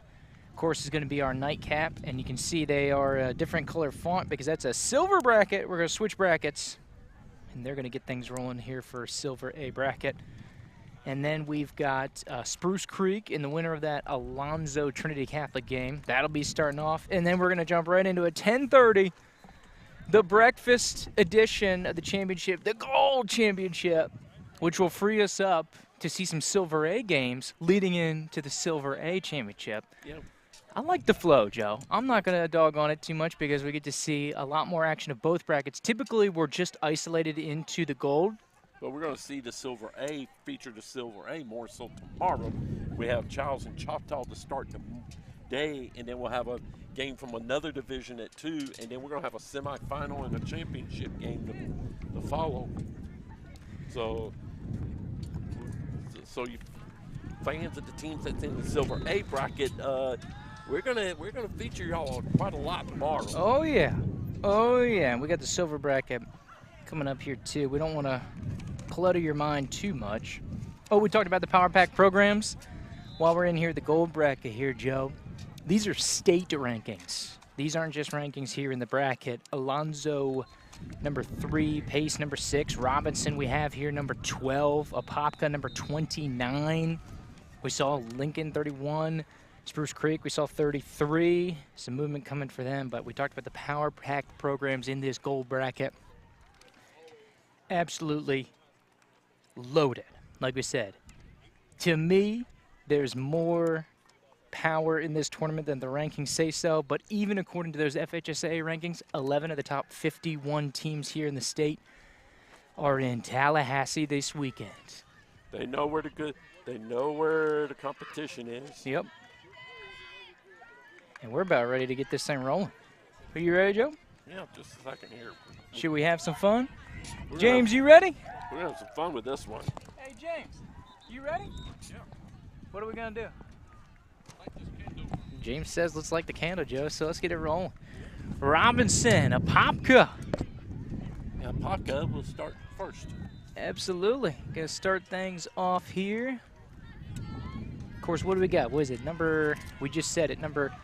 S1: Of course, is going to be our nightcap, and you can see they are a different color font because that's a silver bracket. We're going to switch brackets, and they're going to get things rolling here for Silver A bracket. And then we've got Spruce Creek in the winner of that Alonzo Trinity Catholic game. That'll be starting off. And then we're going to jump right into a 10:30, the breakfast edition of the championship, the Gold Championship, which will free us up to see some Silver A games leading into the Silver A Championship.
S2: Yep.
S1: I like the flow, Joe. I'm not going to dog on it too much because we get to see a lot more action of both brackets. Typically, we're just isolated into the gold.
S2: But we're going to see the Silver A feature the Silver A more so tomorrow. We have Charles and Choctaw to start the day, and then we'll have a game from another division at 2, and then we're going to have a semifinal and a championship game to follow. So you fans of the teams that's in the Silver A bracket, we're gonna feature y'all quite a lot tomorrow.
S1: Oh yeah, and we got the Silver bracket coming up here too. We don't want to clutter your mind too much. Oh, we talked about the Power Pack programs. While we're in here, the Gold bracket here, Joe. These are state rankings. These aren't just rankings here in the bracket. Alonzo, number 3, Pace, number 6. Robinson, we have here, number 12. Apopka, number 29. We saw Lincoln, 31. Spruce Creek, we saw 33. Some movement coming for them, but we talked about the Power Pack programs in this Gold bracket. Absolutely loaded, like we said. To me, there's more power in this tournament than the rankings say so, but even according to those FHSA rankings, 11 of the top 51 teams here in the state are in Tallahassee this weekend.
S2: They know where the competition is.
S1: Yep. And we're about ready to get this thing rolling. Are you ready, Joe?
S2: Yeah, just a second here.
S1: Should we have some fun? James, you ready?
S2: We're going to have some fun with this one.
S1: Hey, James, you ready?
S2: Yeah.
S1: What are we going to do? James says let's light the candle, Joe, so let's get it rolling. Robinson, Apopka.
S2: Yeah, Apopka will start first.
S1: Absolutely. Going to start things off here. Of course, what do we got? What is it? We just said it, number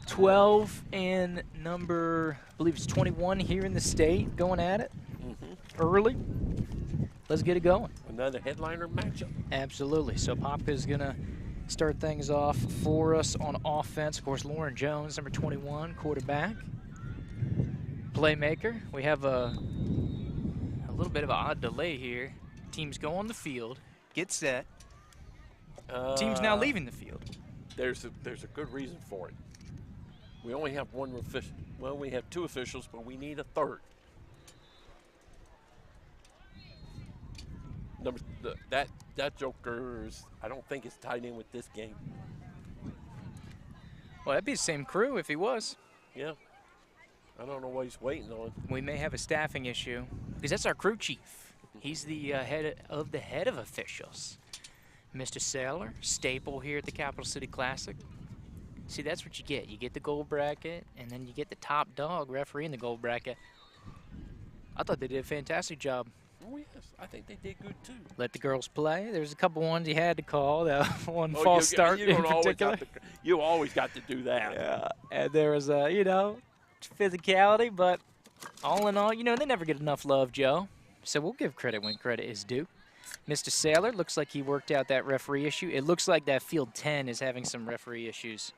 S1: 12 and number, I believe it's 21 here in the state going at it early. Let's get it going.
S2: Another headliner matchup.
S1: Absolutely. So Apopka's going to start things off for us on offense. Of course, Lauren Jones, number 21, quarterback. Playmaker. We have a little bit of an odd delay here. Teams go on the field, get set. Team's now leaving the field.
S2: There's a good reason for it. We only have one official. Well, we have 2 officials, but we need a third. That joker's, I don't think is tied in with this game.
S1: Well, that'd be the same crew if he was.
S2: Yeah. I don't know what he's waiting on.
S1: We may have a staffing issue because that's our crew chief. He's the head of officials. Mr. Saylor, staple here at the Capital City Classic. See, that's what you get. You get the gold bracket, and then you get the top dog referee in the gold bracket. I thought they did a fantastic job.
S2: Oh, yes. I think they did good, too.
S1: Let the girls play. There's a couple ones you had to call. That one false start in particular.
S2: You always got to do that.
S1: Yeah, and there was physicality, but all in all, they never get enough love, Joe. So we'll give credit when credit is due. Mr. Saylor looks like he worked out that referee issue. It looks like that field 10 is having some referee issues.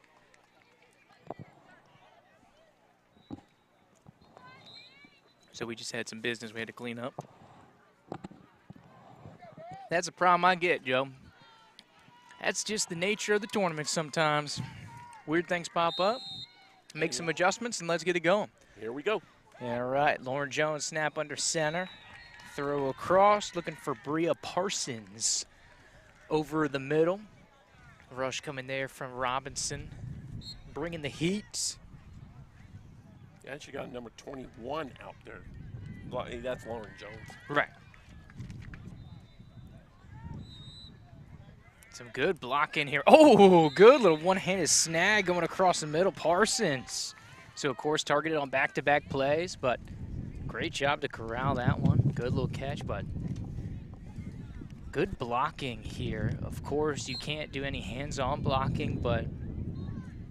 S1: So we just had some business we had to clean up. That's a problem I get, Joe. That's just the nature of the tournament sometimes. Weird things pop up. Make some adjustments, and let's get it going.
S2: Here we go.
S1: All right, Lauren Jones snap under center. Throw across, looking for Bria Parsons over the middle. Rush coming there from Robinson, bringing the heat.
S2: Yeah, she got number 21 out there. That's Lauren Jones.
S1: Right. Some good blocking here. Oh, good little one-handed snag going across the middle. Parsons. So, of course, targeted on back-to-back plays, but great job to corral that one. Good little catch, but good blocking here. Of course, you can't do any hands-on blocking, but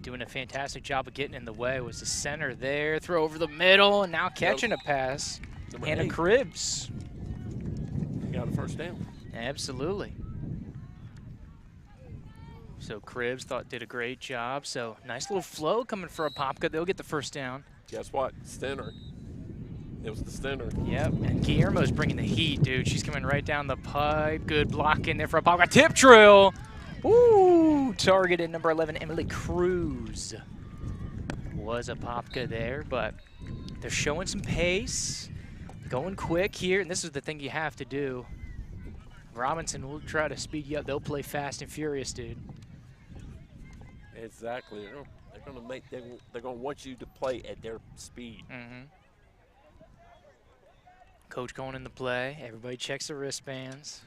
S1: doing a fantastic job of getting in the way was the center there. Throw over the middle, and now catching a pass. Hannah Cribbs.
S2: Got a first down.
S1: Absolutely. So Cribbs did a great job. So nice little flow coming for Apopka. They'll get the first down.
S2: Guess what? Stenner. It was the Stenner.
S1: Yep, and Guillermo's bringing the heat, dude. She's coming right down the pipe. Good block in there for Apopka. Tip drill. Ooh, targeted number 11, Emily Cruz. Was Apopka there, but they're showing some pace. Going quick here, and this is the thing you have to do. Robinson will try to speed you up. They'll play fast and furious, dude.
S2: Exactly. They're gonna want you to play at their speed.
S1: Coach going in the play. Everybody checks the wristbands.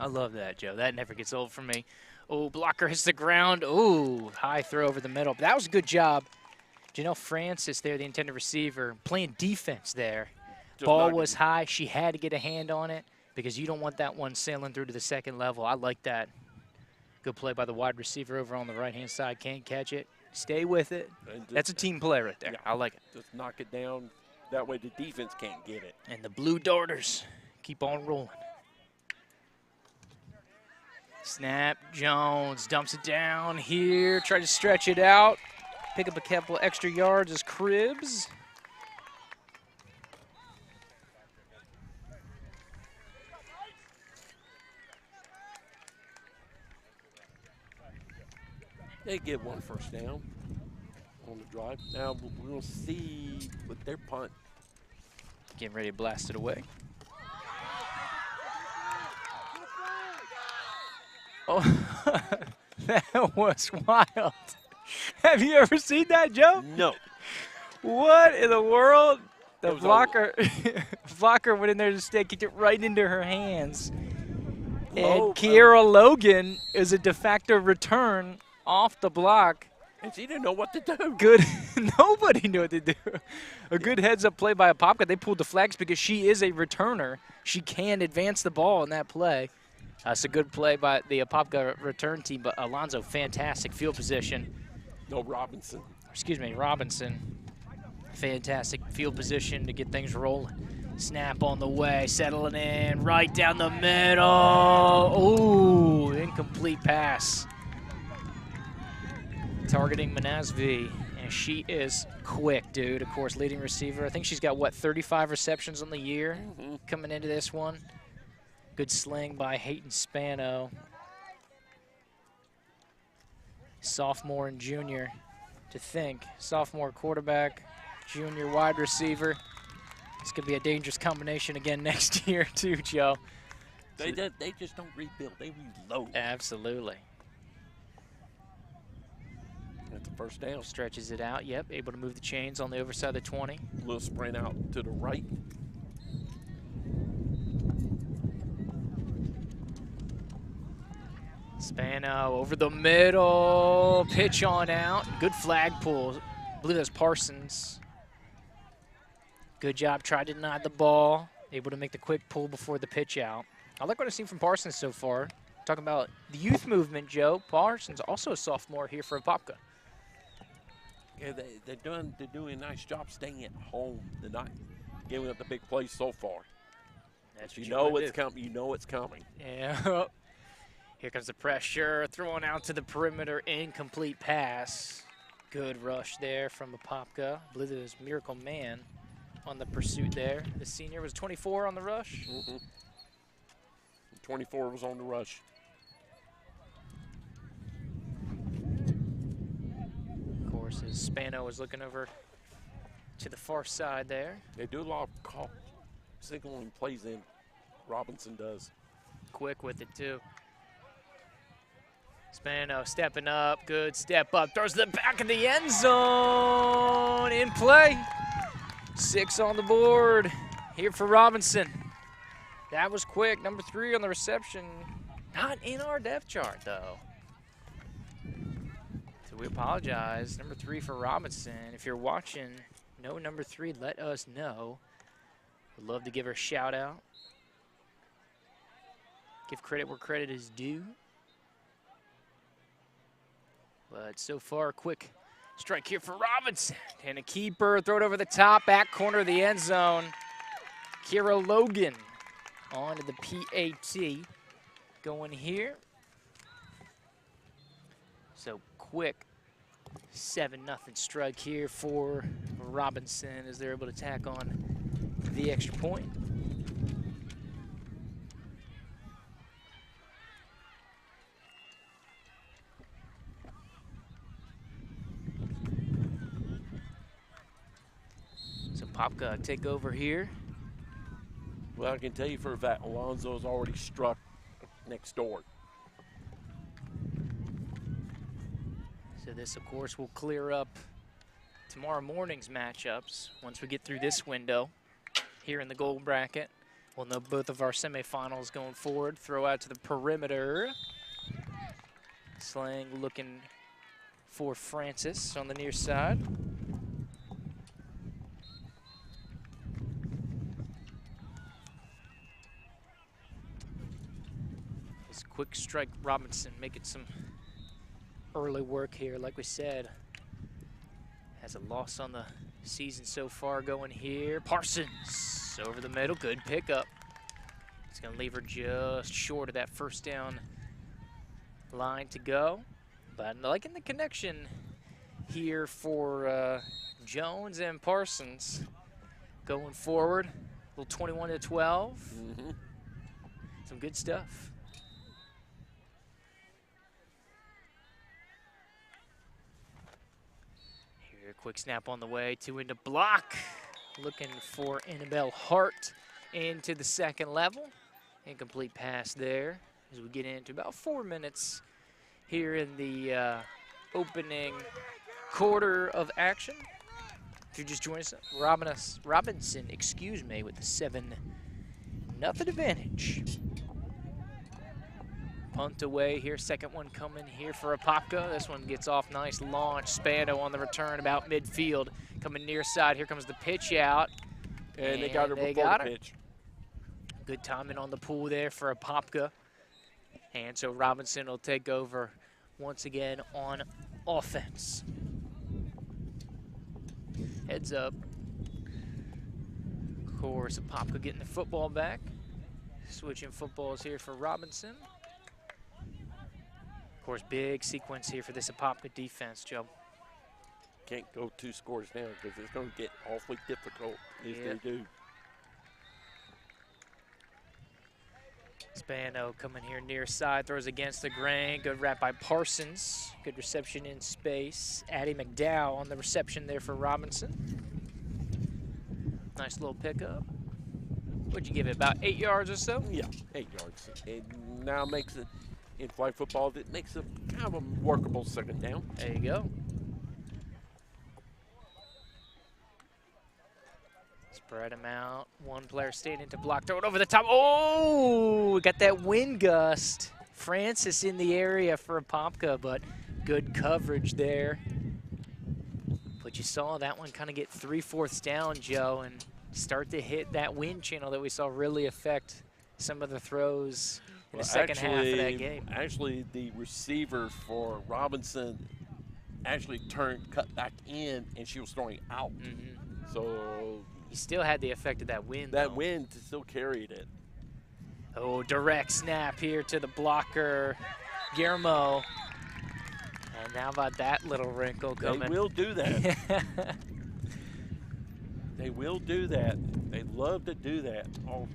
S1: I love that, Joe. That never gets old for me. Oh, blocker hits the ground. Oh, high throw over the middle. But that was a good job. Janelle Francis there, the intended receiver, playing defense there. Ball was high. She had to get a hand on it because you don't want that one sailing through to the second level. I like that. Good play by the wide receiver over on the right-hand side. Can't catch it. Stay with it. That's a team play right there. Yeah, I like it.
S2: Just knock it down. That way the defense can't get it.
S1: And the Blue Darters keep on rolling. Snap. Jones dumps it down here. Try to stretch it out. Pick up a couple extra yards as Cribbs.
S2: They get one first down on the drive. Now we'll see with their punt.
S1: Getting ready to blast it away. Oh, that was wild. Have you ever seen that, Joe?
S2: No.
S1: What in the world? The blocker went in there to stay, kicked it right into her hands. And Kiera Logan is a de facto return off the block.
S2: And she didn't know what to do.
S1: Good. Nobody knew what to do. A good heads-up play by Apopka. They pulled the flags because she is a returner. She can advance the ball in that play. It's a good play by the Apopka return team, but Alonzo, fantastic field position.
S2: No, Robinson.
S1: Excuse me, Robinson. Fantastic field position to get things rolling. Snap on the way, settling in, right down the middle. Ooh, incomplete pass. Targeting Manasvi, and she is quick, dude. Of course, leading receiver. I think she's got, what, 35 receptions on the year coming into this one. Good sling by Hayden Spano. Sophomore and junior, to think. Sophomore quarterback, junior wide receiver. It's going to be a dangerous combination again next year, too, Joe.
S2: They just don't rebuild. They reload.
S1: Absolutely.
S2: That's the first down.
S1: Stretches it out. Yep, able to move the chains on the overside of the 20.
S2: Little sprint out to the right.
S1: Spano over the middle. Pitch on out. Good flag pull. I believe that's Parsons. Good job. Tried to deny the ball. Able to make the quick pull before the pitch out. I like what I've seen from Parsons so far. Talking about the youth movement, Joe. Parsons, also a sophomore here for Apopka.
S2: Yeah, they're doing a nice job staying at home. They're not giving up the big plays so far.
S1: That's
S2: you know it's coming. You know it's coming.
S1: Yeah. Here comes the pressure. Throwing out to the perimeter. Incomplete pass. Good rush there from Apopka. I believe it was Miracle Man on the pursuit there. The senior was 24 on the rush.
S2: 24 was on the rush.
S1: Of course, as Spano was looking over to the far side there.
S2: They do a lot of call signaling plays in. Robinson does.
S1: Quick with it, too. Spano stepping up. Good step up. Throws to the back of the end zone. In play. 6 on the board here for Robinson. That was quick. Number 3 on the reception. Not in our depth chart, though. So we apologize. Number 3 for Robinson. If you're watching, no number 3, let us know. Would love to give her a shout out. Give credit where credit is due. But so far, quick strike here for Robinson. And a keeper, throw it over the top, back corner of the end zone. Kira Logan on to the PAT. Going here. So quick 7-0 strike here for Robinson as they're able to tack on the extra point. So Apopka take over here.
S2: Well, I can tell you for a fact, Alonzo's already struck next door.
S1: So this, of course, will clear up tomorrow morning's matchups. Once we get through this window here in the gold bracket, we'll know both of our semifinals going forward. Throw out to the perimeter. Slang looking for Francis on the near side. This quick strike Robinson making some early work here. Like we said, has a loss on the season so far going here. Parsons over the middle, good pickup. It's gonna leave her just short of that first down line to go. But I'm liking the connection here for Jones and Parsons going forward. A little 21-12. Some good stuff. Here, quick snap on the way, 2 into block. Looking for Annabelle Hart into the second level. Incomplete pass there as we get into about 4 minutes here in the opening quarter of action. If you just joined us, Robinson, excuse me, with the 7-0 advantage. Punt away here, second one coming here for Apopka. This one gets off nice launch. Spano on the return about midfield. Coming near side, here comes the pitch out.
S2: And they got her before the pitch.
S1: Good timing on the pull there for Apopka. And so Robinson will take over once again on offense. Heads up. Of course, Apopka getting the football back. Switching footballs here for Robinson. Of course, big sequence here for this Apopka defense, Joe.
S2: Can't go 2 scores down because it's going to get awfully difficult if they do.
S1: Spano coming here near side, throws against the grain. Good wrap by Parsons. Good reception in space. Addie McDowell on the reception there for Robinson. Nice little pickup. What'd you give it, about 8 yards or so?
S2: Yeah, 8 yards. It now makes it, in flag football, it makes it kind of a workable second down.
S1: There you go. Spread him out. One player staying into block. Throw it over the top. Oh, we got that wind gust. Francis in the area for Apopka, but good coverage there. But you saw that one kind of get 3/4 down, Joe, and start to hit that wind channel that we saw really affect some of the throws in the second half of that game.
S2: Actually, the receiver for Robinson actually cut back in, and she was throwing out. So
S1: he still had the effect of that wind.
S2: That wind still carried it.
S1: Oh, direct snap here to the blocker, Guillermo. And how about that little wrinkle coming?
S2: They will do that. They will do that. They love to do that. Oh,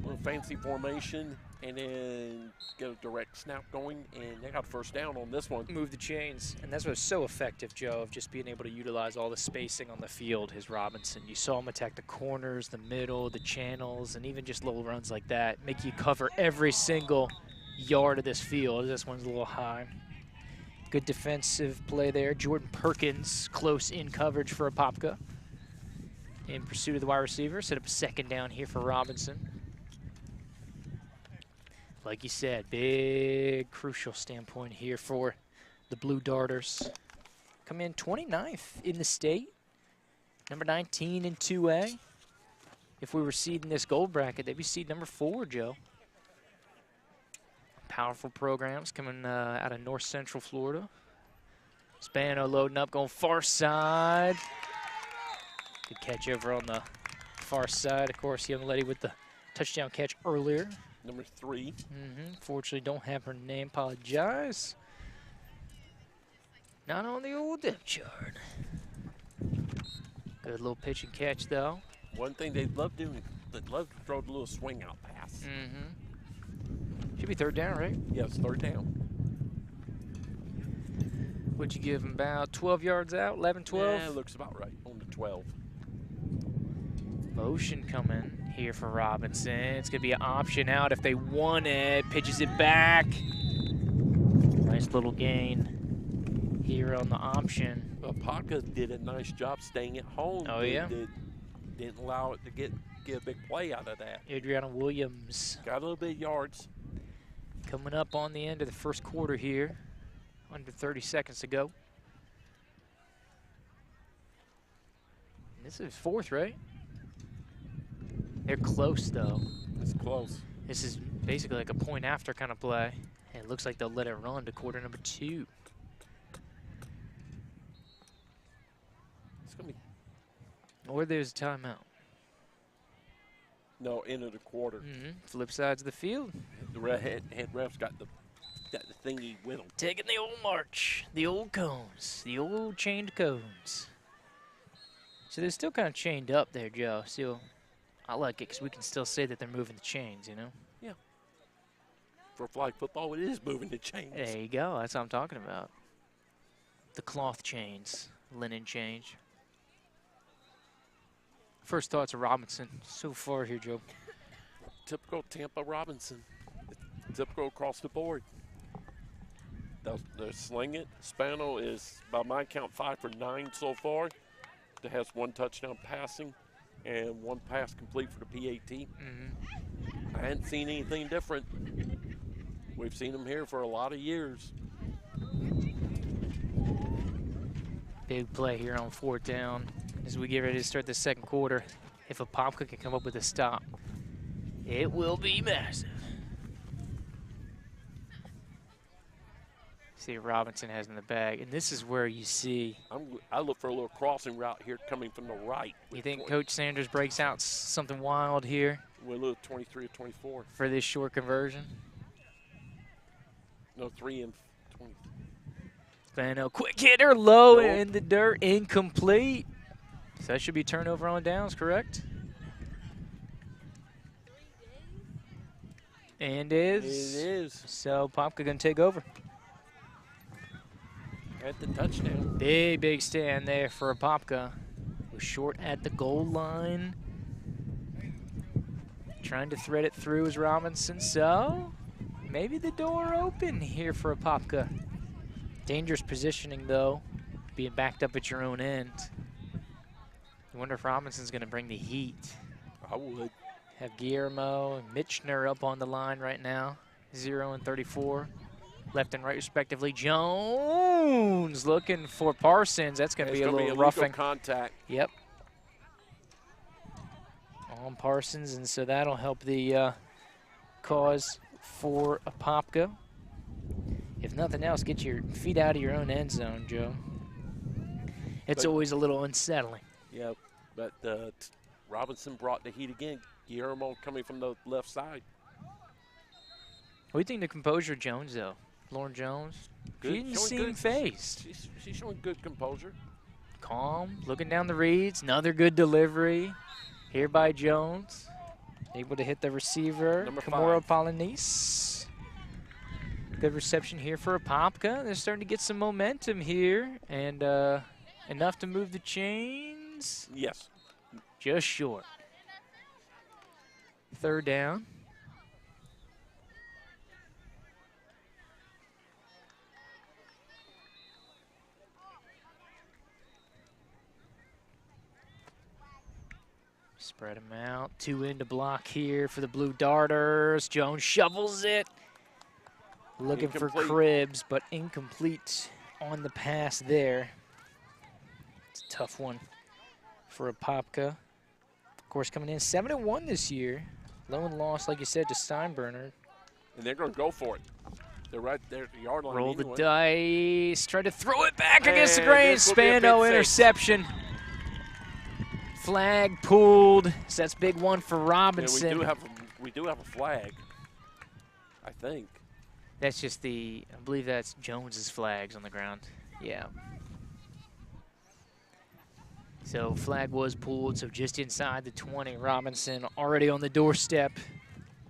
S2: little fancy formation, and then get a direct snap going, and they got first down on this one.
S1: Move the chains, and that's what's so effective, Joe, of just being able to utilize all the spacing on the field, is Robinson. You saw him attack the corners, the middle, the channels, and even just little runs like that. Make you cover every single yard of this field. This one's a little high. Good defensive play there. Jordan Perkins close in coverage for Apopka. In pursuit of the wide receiver, set up a second down here for Robinson. Like you said, big crucial standpoint here for the Blue Darters. Come in 29th in the state, number 19 in 2A. If we were seeding this gold bracket, they'd be seed number 4, Joe. Powerful programs coming out of North Central Florida. Spano loading up, going far side. Good catch over on the far side. Of course, young lady with the touchdown catch earlier.
S2: Number 3.
S1: Fortunately, don't have her name. Apologize. Not on the old depth chart. Good little pitch and catch, though.
S2: One thing they love doing, they love to throw the little swing out pass.
S1: Should be third down, right?
S2: Yes, third down.
S1: Would you give them about 12 yards out, 11, 12?
S2: Yeah, looks about right on the 12.
S1: Motion coming here for Robinson. It's going to be an option out if they want it. Pitches it back. Nice little gain here on the option.
S2: Apopka did a nice job staying at home.
S1: Oh, yeah?
S2: Didn't allow it to get a big play out of that.
S1: Adriana Williams.
S2: Got a little bit of yards.
S1: Coming up on the end of the first quarter here. Under 30 seconds to go. And this is 4th, right? They're close, though.
S2: It's close.
S1: This is basically like a point after kind of play. And it looks like they'll let it run to quarter number 2.
S2: It's going to be...
S1: Or there's a timeout.
S2: No, end of the quarter.
S1: Flip sides of the field.
S2: The head ref's got the thingy with them.
S1: Taking the old march, the old cones, the old chained cones. So they're still kind of chained up there, Joe. Still, I like it because we can still say that they're moving the chains, you know?
S2: Yeah. For flag football, it is moving the chains.
S1: There you go. That's what I'm talking about. The cloth chains, linen change. First thoughts of Robinson so far here, Joe.
S2: Typical Tampa Robinson. Typical across the board. They're slinging it. Spano is, by my count, 5 for 9 so far. That has 1 touchdown passing and 1 pass complete for the PAT. I hadn't seen anything different. We've seen them here for a lot of years.
S1: Big play here on 4th down as we get ready to start the second quarter. If Apopka can come up with a stop, it will be massive. See what Robinson has in the bag. And this is where you see.
S2: I look for a little crossing route here coming from the right.
S1: You think Coach Sanders breaks out something wild here?
S2: With a little 23 or 24.
S1: For this short conversion?
S2: No, 3 and 20.
S1: Spano, quick hitter, low in the dirt, incomplete. So that should be turnover on downs, correct? And is.
S2: It is.
S1: So Apopka going to take over.
S2: At the touchdown.
S1: Big stand there for Apopka. Was short at the goal line. Trying to thread it through is Robinson. So maybe the door open here for Apopka. Dangerous positioning, though, being backed up at your own end. I wonder if Robinson's going to bring the heat.
S2: I would.
S1: Have Guillermo and Mitchner up on the line right now. 0 and 34. Left and right, respectively. Jones looking for Parsons. That's going to be a little roughing.
S2: Contact.
S1: Yep. On Parsons, and so that'll help the cause for Apopka. If nothing else, get your feet out of your own end zone, Joe. It's always a little unsettling.
S2: Yeah, but Robinson brought the heat again. Guillermo coming from the left side.
S1: What do you think the composure of Jones, though? Lauren Jones?
S2: Good.
S1: She didn't seem phased.
S2: She's showing good composure.
S1: Calm, looking down the reads. Another good delivery here by Jones. Able to hit the receiver.
S2: Number
S1: Kamora
S2: 5.
S1: Polynice. Good reception here for Apopka. They're starting to get some momentum here. And enough to move the chains.
S2: Yes.
S1: Just short. 3rd down. Spread them out. 2 in to block here for the Blue Darters. Jones shovels it. Looking for Cribbs, but incomplete on the pass there. It's a tough one for Apopka. Of course, coming in 7-1 this year. Lone loss, like you said, to Steinbrenner.
S2: And they're going to go for it. They're right there at the yard line.
S1: Roll the
S2: anyway.
S1: dice. Try to throw it back against the grain. Spano interception. Flag pulled. So that's big one for Robinson.
S2: Yeah, we do have a flag, I think.
S1: That's just I believe that's Jones's flags on the ground. Yeah. So flag was pulled, so just inside the 20. Robinson already on the doorstep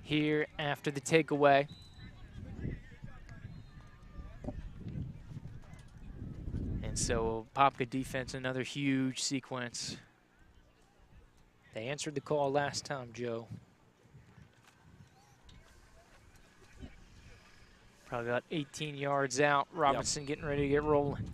S1: here after the takeaway. And so Apopka defense, another huge sequence. They answered the call last time, Joe. Probably about 18 yards out. Robinson getting ready to get rolling.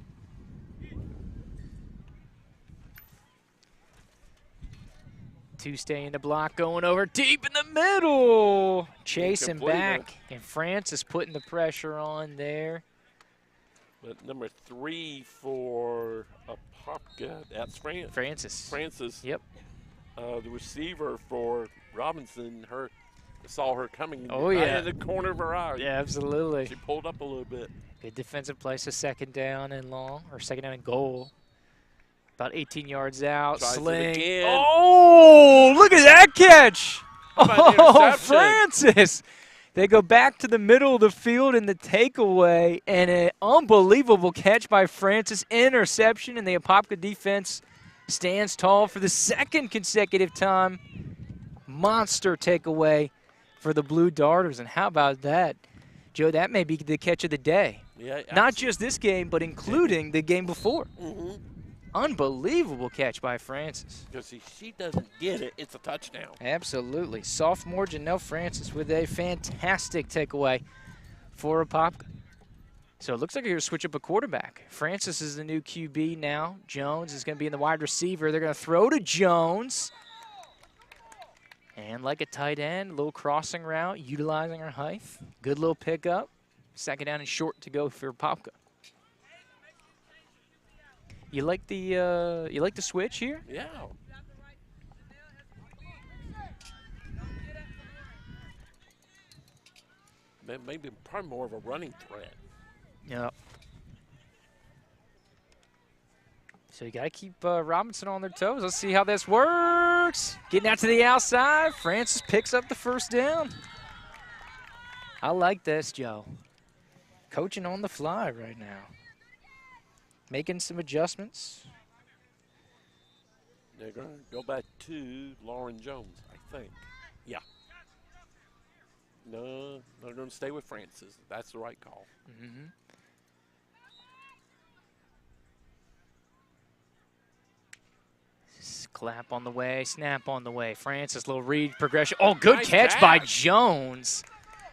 S1: Two stay in the block, going over deep in the middle. Chasing back, and Francis putting the pressure on there.
S2: But number 3 for Apopka, that's
S1: Francis.
S2: Francis.
S1: Yep.
S2: The receiver for Robinson, saw her coming.
S1: Oh,
S2: right
S1: yeah.
S2: in the corner of her eye.
S1: Yeah, absolutely.
S2: She pulled up a little bit.
S1: Good defensive play, so 2nd down and long, or 2nd down and goal. About 18 yards out,
S2: Tries
S1: sling.
S2: again.
S1: Oh, look at that catch.
S2: Oh,
S1: Francis. They go back to the middle of the field in the takeaway, and an unbelievable catch by Francis. Interception, and the Apopka defense stands tall for the 2nd consecutive time. Monster takeaway for the Blue Darters, and how about that? Joe, that may be the catch of the day.
S2: Yeah,
S1: not just this game, but including the game before.
S2: Mm-hmm.
S1: Unbelievable catch by Francis.
S2: Because she doesn't get it, it's a touchdown.
S1: Absolutely. Sophomore Janelle Francis with a fantastic takeaway for Apopka. So it looks like they're going to switch up a quarterback. Francis is the new QB now. Jones is going to be in the wide receiver. They're going to throw to Jones. And like a tight end, a little crossing route, utilizing her height. Good little pickup. 2nd down and short to go for Apopka. You like the switch here?
S2: Yeah. Maybe probably more of a running threat.
S1: Yeah. So you got to keep Robinson on their toes. Let's see how this works. Getting out to the outside. Francis picks up the first down. I like this, Joe. Coaching on the fly right now. Making some adjustments.
S2: They're going to go back to Lauren Jones, I think. Yeah. No, they're going to stay with Francis. That's the right call.
S1: Mm-hmm. Clap on the way, snap on the way. Francis, little read progression. Oh, good
S2: Nice
S1: catch by
S2: catch.
S1: Jones.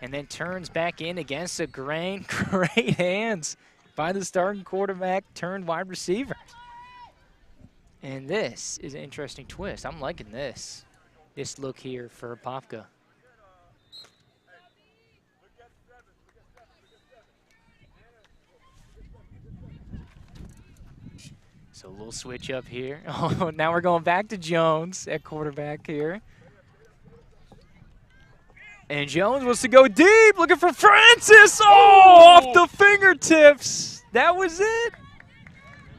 S1: And then turns back in against the grain. Great hands by the starting quarterback turned wide receiver. And this is an interesting twist. I'm liking this look here for Apopka. So a little switch up here. Oh, now we're going back to Jones at quarterback here. And Jones wants to go deep, looking for Francis. Oh, off the fingertips. That was it.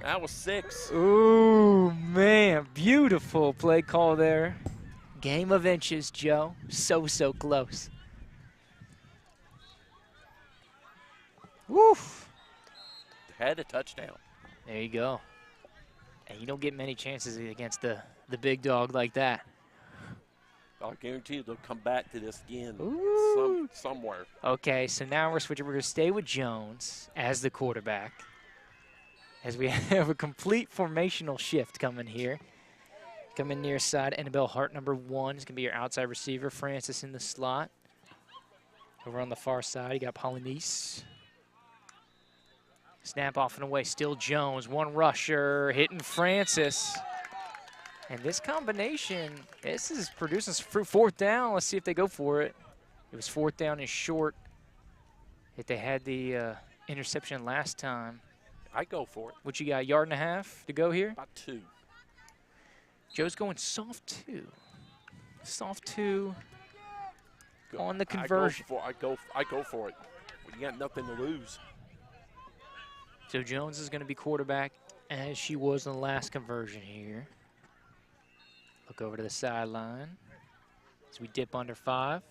S2: That was 6.
S1: Ooh, man, beautiful play call there. Game of inches, Joe. So close. Woof.
S2: Had a touchdown.
S1: There you go. And you don't get many chances against the big dog like that.
S2: I guarantee you they'll come back to this again
S1: Ooh.
S2: somewhere.
S1: Okay, so now we're switching. We're going to stay with Jones as the quarterback, as we have a complete formational shift coming here. Coming near side, Annabelle Hart, number 1, is going to be your outside receiver. Francis in the slot. Over on the far side, you got Polynice. Snap off and away, still Jones. One rusher, hitting Francis. And this combination, this is producing some fruit. 4th down, let's see if they go for it. It was 4th down and short. If they had the interception last time.
S2: I go for it.
S1: What you got, 1.5 yards to go here?
S2: About 2.
S1: Joe's going soft 2. Soft 2
S2: Go.
S1: on the conversion.
S2: I go for it. You got nothing to lose.
S1: So Jones is going to be quarterback as she was in the last conversion here. Look over to the sideline as we dip under 5.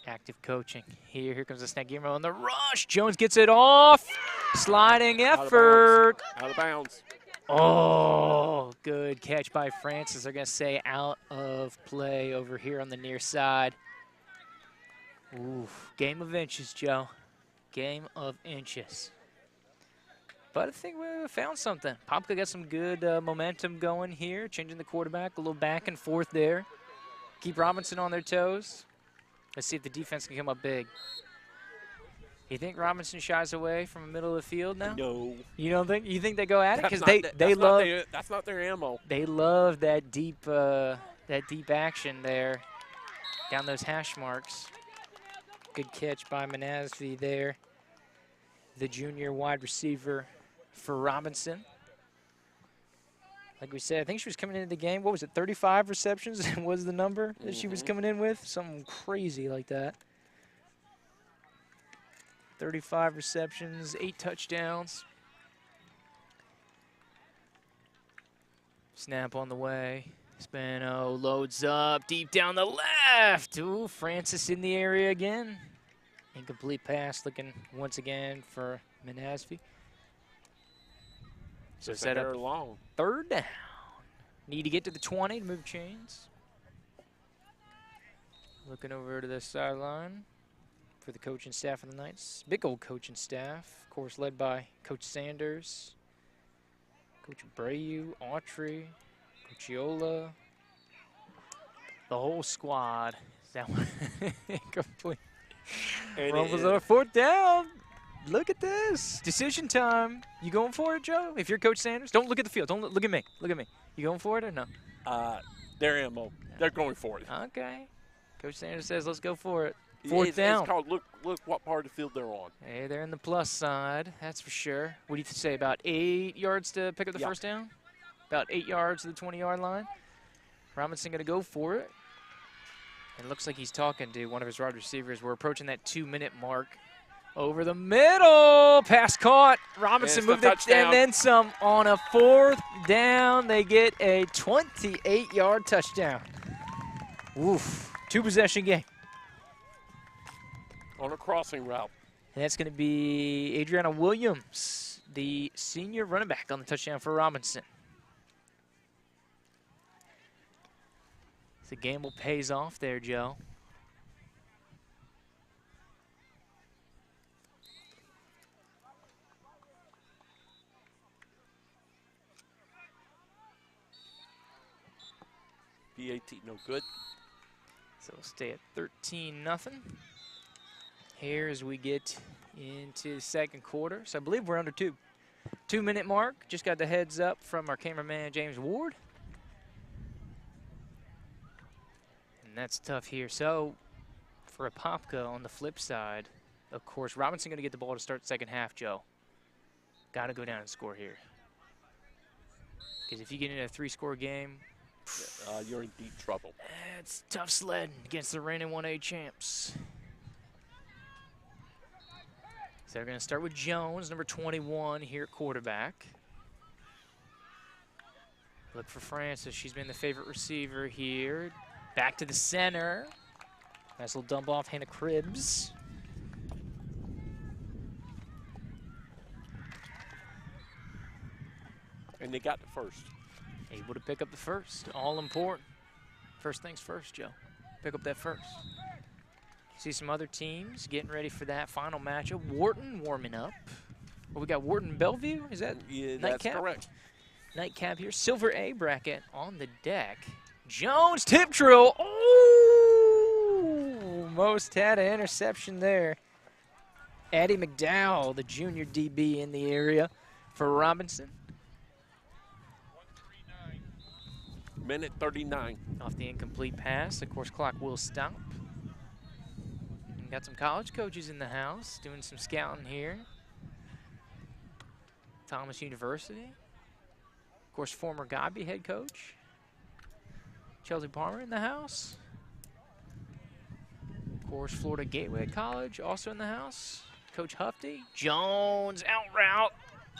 S1: Active coaching here. Here comes the snap game on the rush. Jones gets it off. Sliding effort.
S2: Out of bounds.
S1: Oh, good catch by Francis. They're going to say out of play over here on the near side. Ooh, game of inches, Joe. Game of inches. But I think we found something. Apopka got some good momentum going here, changing the quarterback, a little back and forth there. Keep Robinson on their toes. Let's see if the defense can come up big. You think Robinson shies away from the middle of the field now?
S2: No.
S1: You don't think? You think they go at it? Because
S2: that's not their ammo.
S1: They love that deep action there, down those hash marks. Good catch by Manasvi there, the junior wide receiver for Robinson. Like we said, I think she was coming into the game. What was it, 35 receptions was the number that she was coming in with? Something crazy like that. 35 receptions, 8 touchdowns. Snap on the way. Spano loads up, deep down the left. Ooh, Francis in the area again. Incomplete pass, looking once again for Manasvi. So set up
S2: long.
S1: 3rd down. Need to get to the 20 to move chains. Looking over to the sideline for the coaching staff of the Knights. Big old coaching staff, of course, led by Coach Sanders, Coach Abreu, Autry, Coach Iola, the whole squad. That one complete. Rumbles on a 4th down. Look at this. Decision time. You going for it, Joe? If you're Coach Sanders, don't look at the field. Don't look at me. Look at me. You going for it or no?
S2: Their ammo. They're going for it.
S1: Okay. Coach Sanders says, let's go for it. 4th down.
S2: It's called look what part of the field they're on.
S1: Hey, they're in the plus side. That's for sure. What do you say, about 8 yards to pick up the first down? About 8 yards to the 20-yard line. Robinson going to go for it. And it looks like he's talking to one of his wide receivers. We're approaching that 2-minute mark Over the middle. Pass caught. Robinson
S2: It's the
S1: moved it
S2: touchdown.
S1: and then some. On a 4th down, they get a 28-yard touchdown. Oof. 2-possession game.
S2: On a crossing route.
S1: And that's going to be Adriana Williams, the senior running back, on the touchdown for Robinson. The gamble pays off there, Joe.
S2: PAT, no good.
S1: So we'll stay at 13-0. Here as we get into the second quarter. So I believe we're under 2-minute mark. Just got the heads up from our cameraman, James Ward. And that's tough here. So for Apopka on the flip side, of course, Robinson going to get the ball to start the second half, Joe. Got to go down and score here. Because if you get into a 3-score game,
S2: You're in deep trouble.
S1: it's tough sledding against the reigning 1A champs. So they're going to start with Jones, number 21 here at quarterback. Look for Francis. She's been the favorite receiver here. Back to the center. Nice little dump off, Hannah Cribbs.
S2: And they got the first.
S1: Able to pick up the first. All important. First things first, Joe. Pick up that first. See some other teams getting ready for that final matchup. Wharton warming up. Well, we got Wharton Bellevue. Is that
S2: Yeah,
S1: nightcap?
S2: that's correct.
S1: Nightcap here. Silver A bracket on the deck. Jones tip drill. Oh! Most had an interception there. Addie McDowell, the junior DB in the area for Robinson.
S2: Minute 39.
S1: Off the incomplete pass. Of course, clock will stop. And got some college coaches in the house doing some scouting here. Thomas University. Of course, former Godby head coach. Chelsea Palmer in the house. Of course, Florida Gateway College also in the house. Coach Hufty. Jones out route.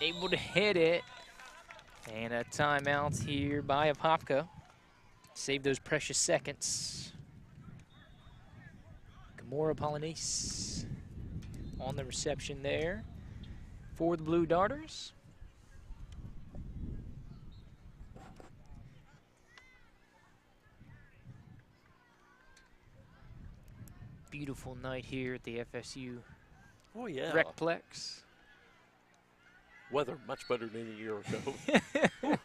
S1: Able to hit it. And a timeout here by Apopka. Save those precious seconds. Gamora Polynice on the reception there for the Blue Darters. Beautiful night here at the FSU
S2: Oh, yeah.
S1: Recplex.
S2: Weather much better than a year ago.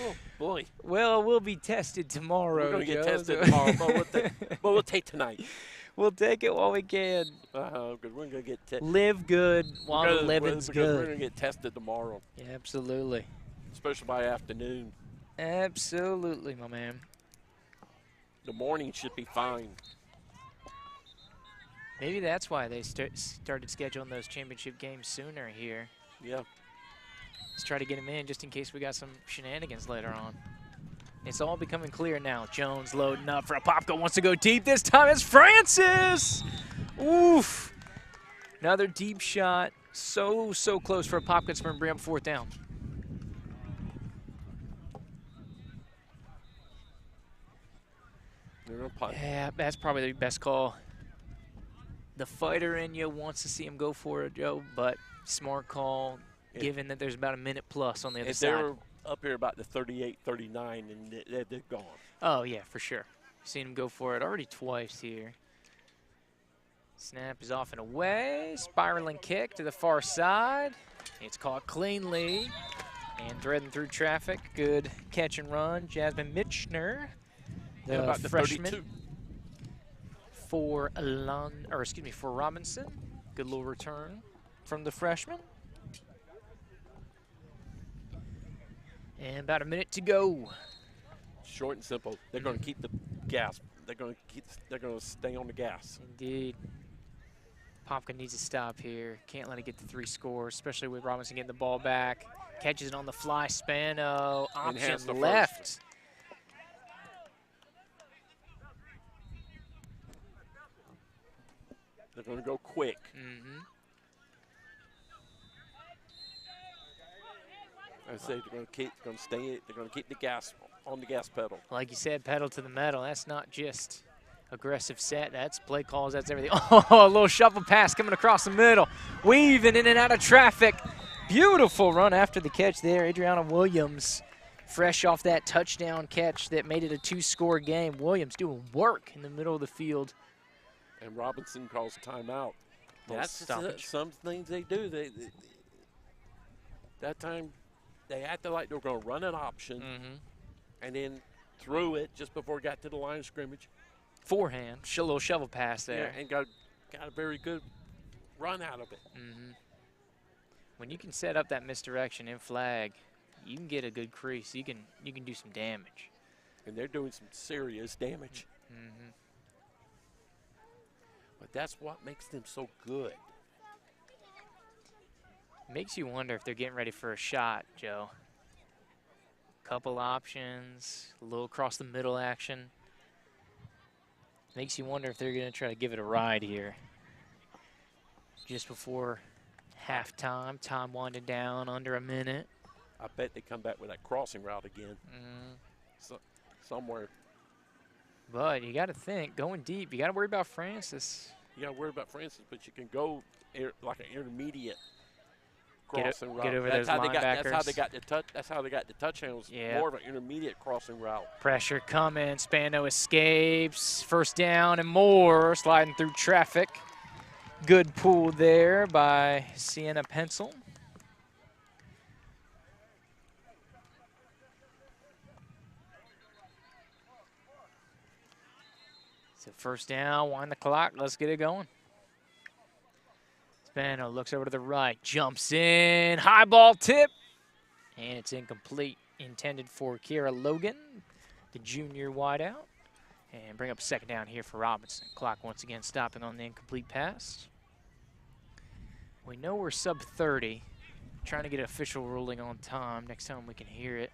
S2: Oh, boy.
S1: Well, we'll be tested tomorrow.
S2: We're going to get
S1: Joe,
S2: tested
S1: so-
S2: tomorrow, but we'll take tonight.
S1: We'll take it while we can.
S2: Because we're going to get tested.
S1: Live good while the living's
S2: We're
S1: good.
S2: going to get tested tomorrow,
S1: Yeah, absolutely.
S2: especially by afternoon.
S1: Absolutely, my man.
S2: The morning should be fine.
S1: Maybe that's why they started scheduling those championship games sooner here.
S2: Yeah.
S1: Let's try to get them in just in case we got some shenanigans later on. It's all becoming clear now. Jones loading up for Apopka. Wants to go deep. This time it's Francis. Oof. Another deep shot. So close for Apopka. It's going to bring up 4th down.
S2: They're going to punt.
S1: Yeah, that's probably the best call. The fighter in you wants to see him go for it, Joe, but smart call, given that there's about a minute plus on the other
S2: If
S1: side.
S2: they were up here about the 38, 39, and they're gone.
S1: Oh, yeah, for sure. Seen him go for it already twice here. Snap is off and away. Spiraling kick to the far side. It's caught cleanly and threading through traffic. Good catch and run. Jasmine Mitchner,
S2: And
S1: the
S2: about the
S1: freshman
S2: 32.
S1: for Robinson. Good little return from the freshman. And about a minute to go.
S2: Short and simple. They're going to keep the gas. They're going to stay on the gas.
S1: Indeed. Apopka needs to stop here. Can't let it get to 3 scores, especially with Robinson getting the ball back. Catches it on the fly. Spano,
S2: Enhance the
S1: option
S2: first.
S1: left.
S2: They're going to go quick.
S1: Mm-hmm.
S2: I say they're going to keep the gas on the gas pedal.
S1: Like you said, pedal to the metal. That's not just aggressive set. That's play calls. That's everything. Oh, a little shuffle pass coming across the middle. Weaving in and out of traffic. Beautiful run after the catch there. Adriana Williams, fresh off that touchdown catch that made it a 2-score game. Williams doing work in the middle of the field.
S2: And Robinson calls timeout. That's
S1: stoppage.
S2: some things they do. That time they acted like they were going to run an option and then threw it just before it got to the line of scrimmage.
S1: Forehand, a little shovel pass there.
S2: Yeah, and got a very good run out of it.
S1: When you can set up that misdirection in flag, you can get a good crease. You can do some damage.
S2: And they're doing some serious damage. But that's what makes them so good.
S1: Makes you wonder if they're getting ready for a shot, Joe. Couple options, a little across the middle action. Makes you wonder if they're going to try to give it a ride here. Just before halftime, time winding down, under a minute.
S2: I bet they come back with that crossing route again. Somewhere.
S1: But you got to think, going deep, you got to worry about Francis.
S2: You got to worry about Francis, but you can go like an intermediate crossing route.
S1: Get over those linebackers.
S2: That's how they got the touch. That's how they got the touchdowns.
S1: Yeah.
S2: More of an intermediate crossing route.
S1: Pressure coming. Spano escapes. First down and more. Sliding through traffic. Good pull there by Sienna Pencil. So first down, wind the clock. Let's get it going. Spano looks over to the right, jumps in, high ball tip, and it's incomplete. Intended for Kiera Logan, the junior wideout. And bring up second down here for Robinson. Clock once again stopping on the incomplete pass. We know we're sub 30. Trying to get an official ruling on time. Next time we can hear it.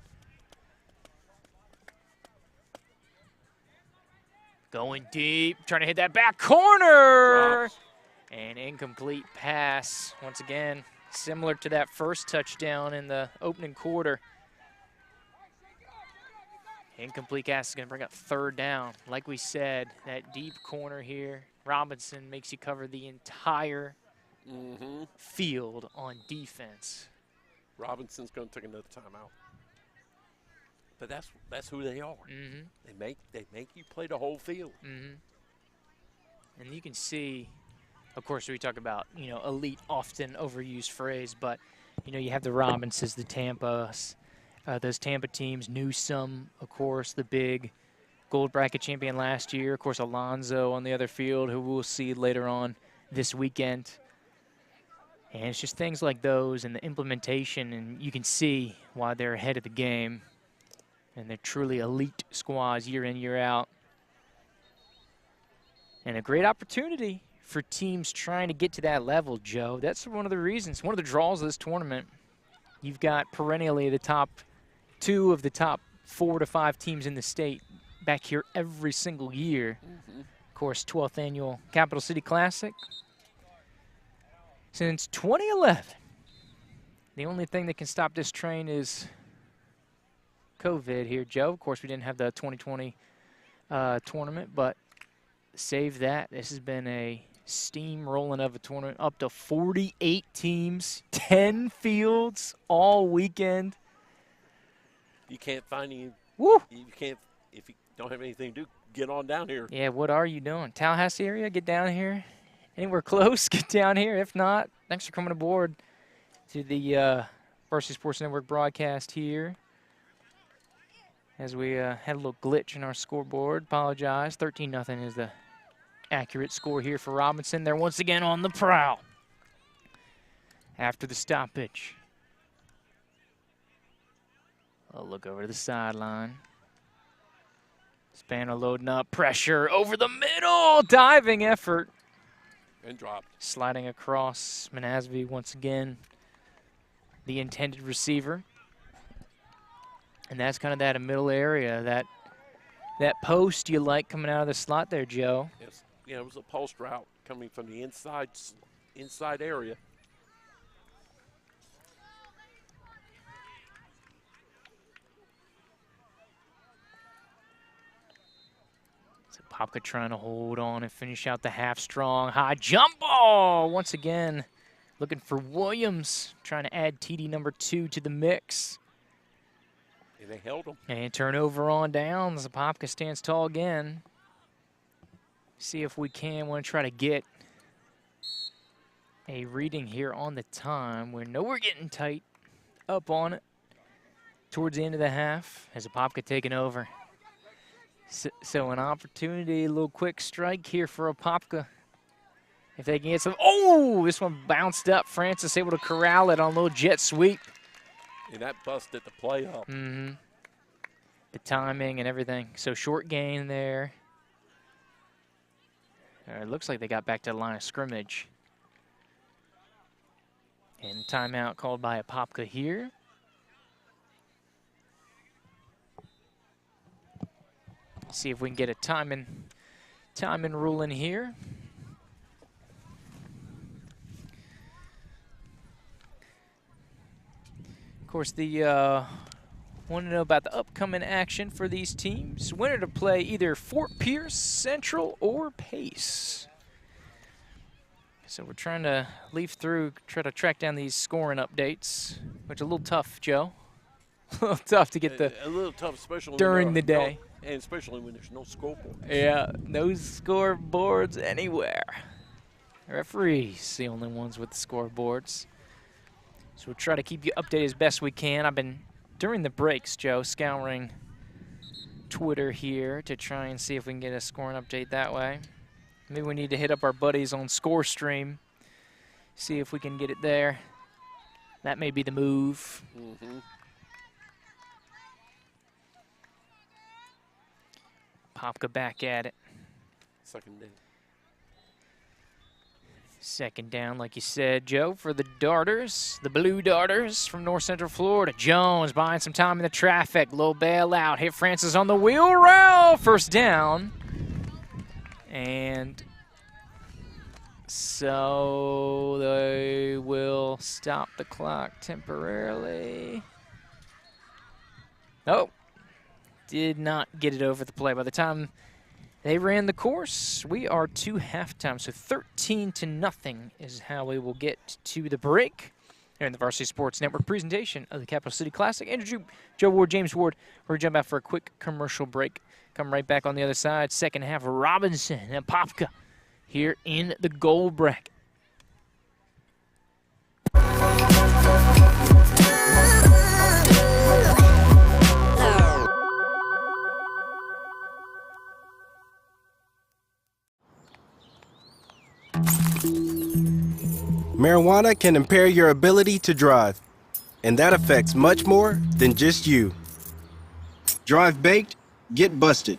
S1: Going deep, trying to hit that back corner.
S2: Drops.
S1: An incomplete pass. Once again, similar to that first touchdown in the opening quarter. Incomplete pass is going to bring up third down. Like we said, that deep corner here. Robinson makes you cover the entire field on defense.
S2: Robinson's going to take another timeout. But that's who they are. They make you play the whole field.
S1: And you can see, of course, we talk about, elite, often overused phrase, but, you have the Robinsons, the Tampas, those Tampa teams, Newsome, of course, the big gold bracket champion last year. Of course, Alonzo on the other field, who we'll see later on this weekend. And it's just things like those and the implementation, and you can see why they're ahead of the game. And they're truly elite squads year in, year out. And a great opportunity for teams trying to get to that level, Joe. That's one of the reasons, one of the draws of this tournament. You've got perennially the top 2 of the top 4 to 5 teams in the state back here every single year. Of course, 12th annual Capital City Classic. Since 2011, the only thing that can stop this train is COVID here, Joe. Of course, we didn't have the 2020 tournament, but save that. This has been a steamrolling of a tournament. Up to 48 teams, 10 fields all weekend.
S2: You can't find any.
S1: Woo!
S2: You can't, if you don't have anything to do, get on down here.
S1: Yeah, what are you doing? Tallahassee area, get down here. Anywhere close, get down here. If not, thanks for coming aboard to the Varsity Sports Network broadcast here. As we had a little glitch in our scoreboard. Apologize. 13-0 is the accurate score here for Robinson. They're once again on the prowl after the stoppage. A look over to the sideline. Spano loading up. Pressure over the middle. Diving effort.
S2: And dropped.
S1: Sliding across. Manasvi once again the intended receiver. And that's kind of that middle area, that post you like coming out of the slot there, Joe.
S2: Yes. Yeah, it was a post route coming from the inside area.
S1: Apopka trying to hold on and finish out the half strong. High jump ball once again. Looking for Williams, trying to add TD number 2 to the mix.
S2: And they held him.
S1: And turnover on downs. Apopka stands tall again. See if we want to try to get a reading here on the time. We know we're getting tight up on it towards the end of the half as Apopka taking over. So an opportunity, a little quick strike here for Apopka. If they can get some, oh, this one bounced up. Francis able to corral it on a little jet sweep.
S2: And that busted the play up.
S1: The timing and everything. So short gain there. It looks like they got back to the line of scrimmage. And timeout called by Apopka here. See if we can get a timing rule in here. Of course, the want to know about the upcoming action for these teams. Winner to play either Fort Pierce, Central, or Pace. So we're trying to leaf through, try to track down these scoring updates, which is a little tough, Joe. A little tough to get
S2: A little tough, especially
S1: during the day.
S2: And especially when there's no scoreboard.
S1: Yeah, no scoreboards anywhere. Referees, the only ones with the scoreboards. So we'll try to keep you updated as best we can. I've been, during the breaks, Joe, scouring Twitter here to try and see if we can get a scoring update that way. Maybe we need to hit up our buddies on ScoreStream, see if we can get it there. That may be the move. Apopka back at it.
S2: Second down.
S1: Second down, like you said, Joe, for the Darters, the Blue Darters from North Central Florida. Jones buying some time in the traffic. Little bailout. Hit Francis on the wheel route. First down. And so they will stop the clock temporarily. Oh, did not get it over the play. By the time they ran the course, we are to halftime. So 13-0 is how we will get to the break here in the Varsity Sports Network presentation of the Capital City Classic. Andrew Joop, Joe Ward, James Ward. We're going to jump out for a quick commercial break. Come right back on the other side. Second half, Robinson and Apopka here in the goal bracket.
S4: Marijuana can impair your ability to drive, and that affects much more than just you. Drive baked, get busted.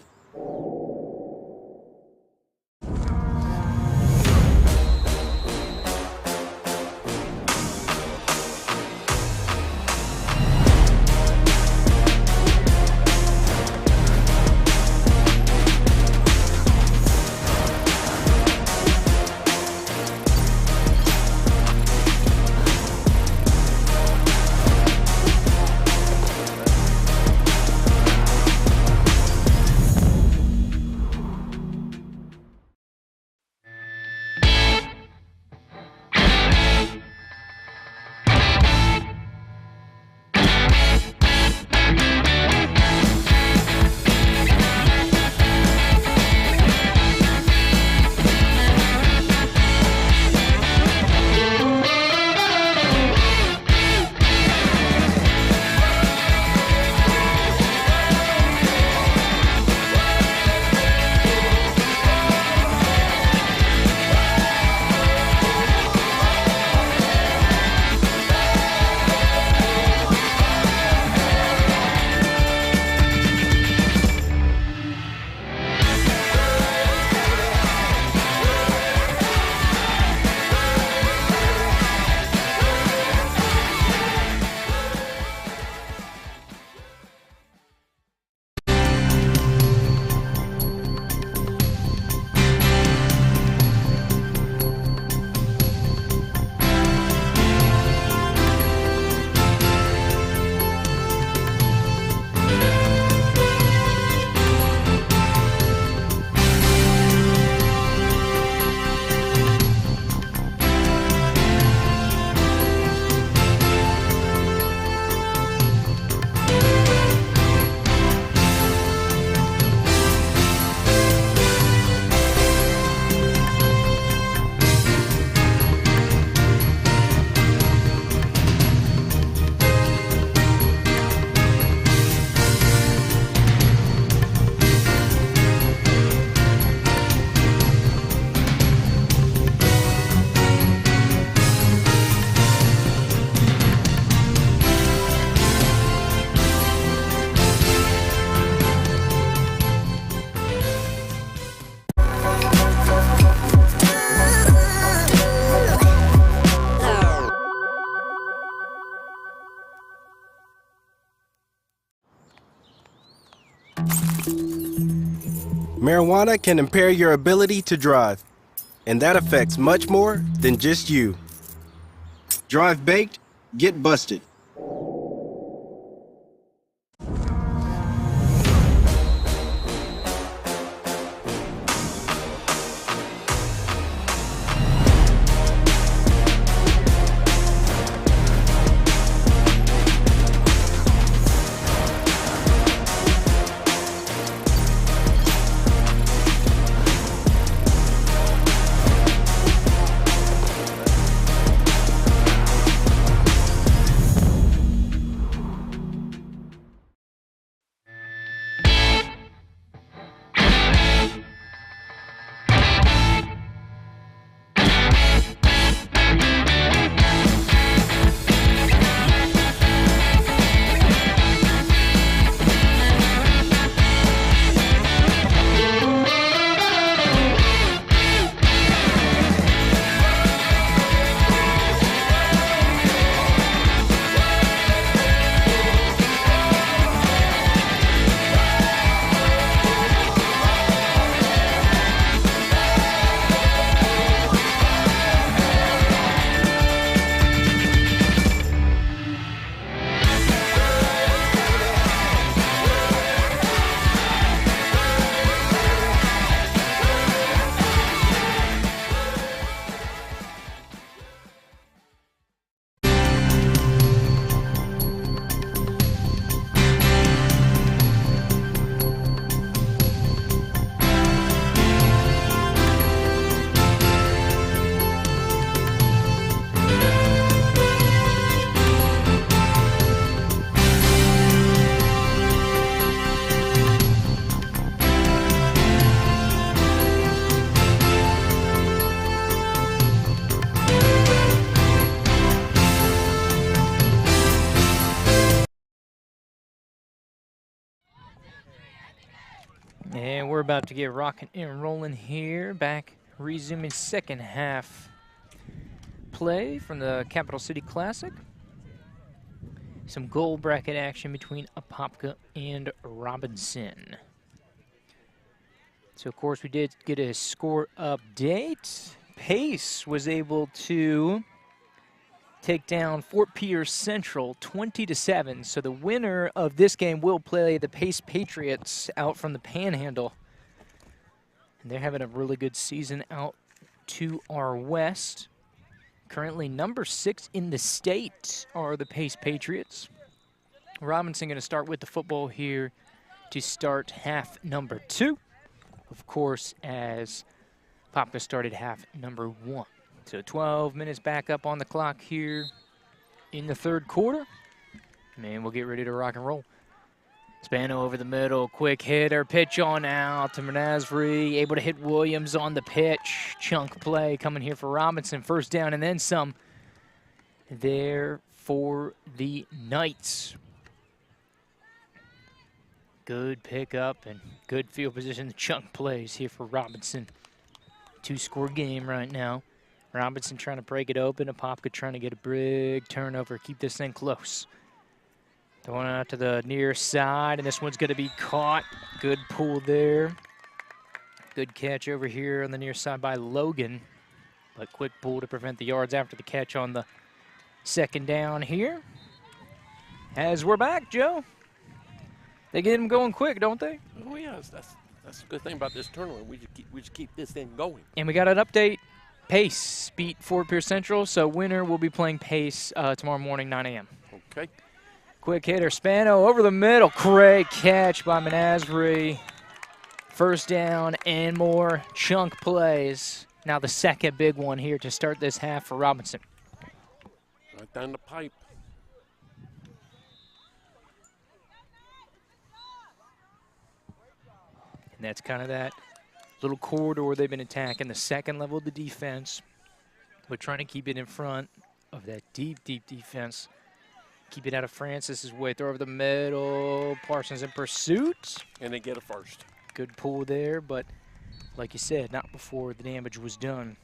S4: Marijuana can impair your ability to drive, and that affects much more than just you. Drive baked, get busted.
S1: And we're about to get rocking and rolling here. Back, resuming second half play from the Capital City Classic. Some goal bracket action between Apopka and Robinson. So, of course, we did get a score update. Pace was able to take down Fort Pierce Central 20-7. So the winner of this game will play the Pace Patriots out from the Panhandle. And they're having a really good season out to our west. Currently number 6 in the state are the Pace Patriots. Robinson going to start with the football here to start half number 2. Of course, as Apopka started half number 1. So 12 minutes back up on the clock here in the third quarter. And we'll get ready to rock and roll. Spano over the middle, quick hitter, pitch on out to Menasri, able to hit Williams on the pitch. Chunk play coming here for Robinson. First down and then some there for the Knights. Good pickup and good field position. Chunk plays here for Robinson. 2-score game right now. Robinson trying to break it open. Apopka trying to get a big turnover. Keep this thing close. Going out to the near side, and this one's going to be caught. Good pull there. Good catch over here on the near side by Logan. But quick pull to prevent the yards after the catch on the second down here. As we're back, Joe. They get them going quick, don't they?
S2: Oh, yeah, that's a good thing about this tournament. We just keep this thing going.
S1: And we got an update. Pace beat Fort Pierce Central, so winner will be playing Pace tomorrow morning, 9 a.m.
S2: Okay.
S1: Quick hitter, Spano over the middle. Great catch by Menasri. First down and more. Chunk plays. Now the second big one here to start this half for Robinson.
S2: Right down the pipe.
S1: And that's kind of that little corridor they've been attacking, the second level of the defense. But trying to keep it in front of that deep, deep defense. Keep it out of Francis's way. Throw over the middle. Parsons in pursuit.
S2: And they get a first.
S1: Good pull there, but like you said, not before the damage was done.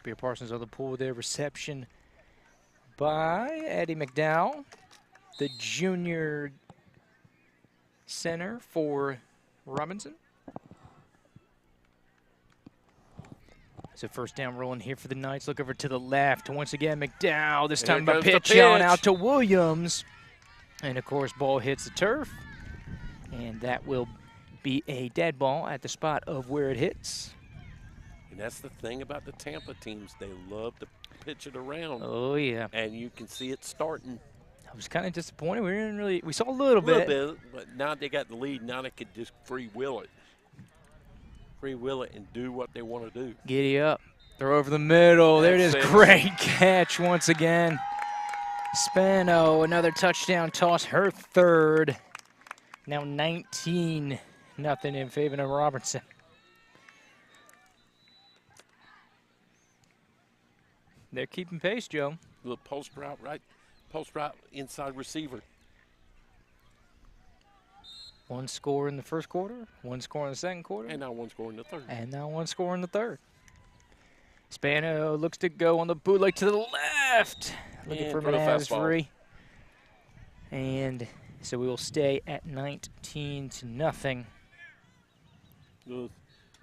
S1: Beer Parsons on the pull there. Reception by Eddie McDowell, the junior center for Robinson. So first down rolling here for the Knights. Look over to the left. Once again, McDowell. This time
S2: Here
S1: by
S2: goes the
S1: pitch on
S2: pitch.
S1: out to Williams. And, of course, ball hits the turf. And that will be a dead ball at the spot of where it hits.
S2: And that's the thing about the Tampa teams. They love to pitch it around.
S1: Oh, yeah.
S2: And you can see it starting
S1: I was kind of disappointed. We saw a little
S2: a
S1: bit.
S2: little bit, but now they got the lead. Now they could just free will it. Free will it and do what they want to do.
S1: Giddy up. Throw over the middle. There it is.
S2: That's it.
S1: Great catch once again. Spano, another touchdown toss, her third. Now 19-0 in favor of Robertson. They're keeping pace, Joe.
S2: Little post route, right? Post route inside receiver.
S1: One score in the first quarter, one score in the second quarter,
S2: And now one score in the third.
S1: and now one score in the third. Spano looks to go on the bootleg to the left. Looking
S2: And
S1: for
S2: throw the fastball.
S1: Masbury. And so we will stay at 19-0.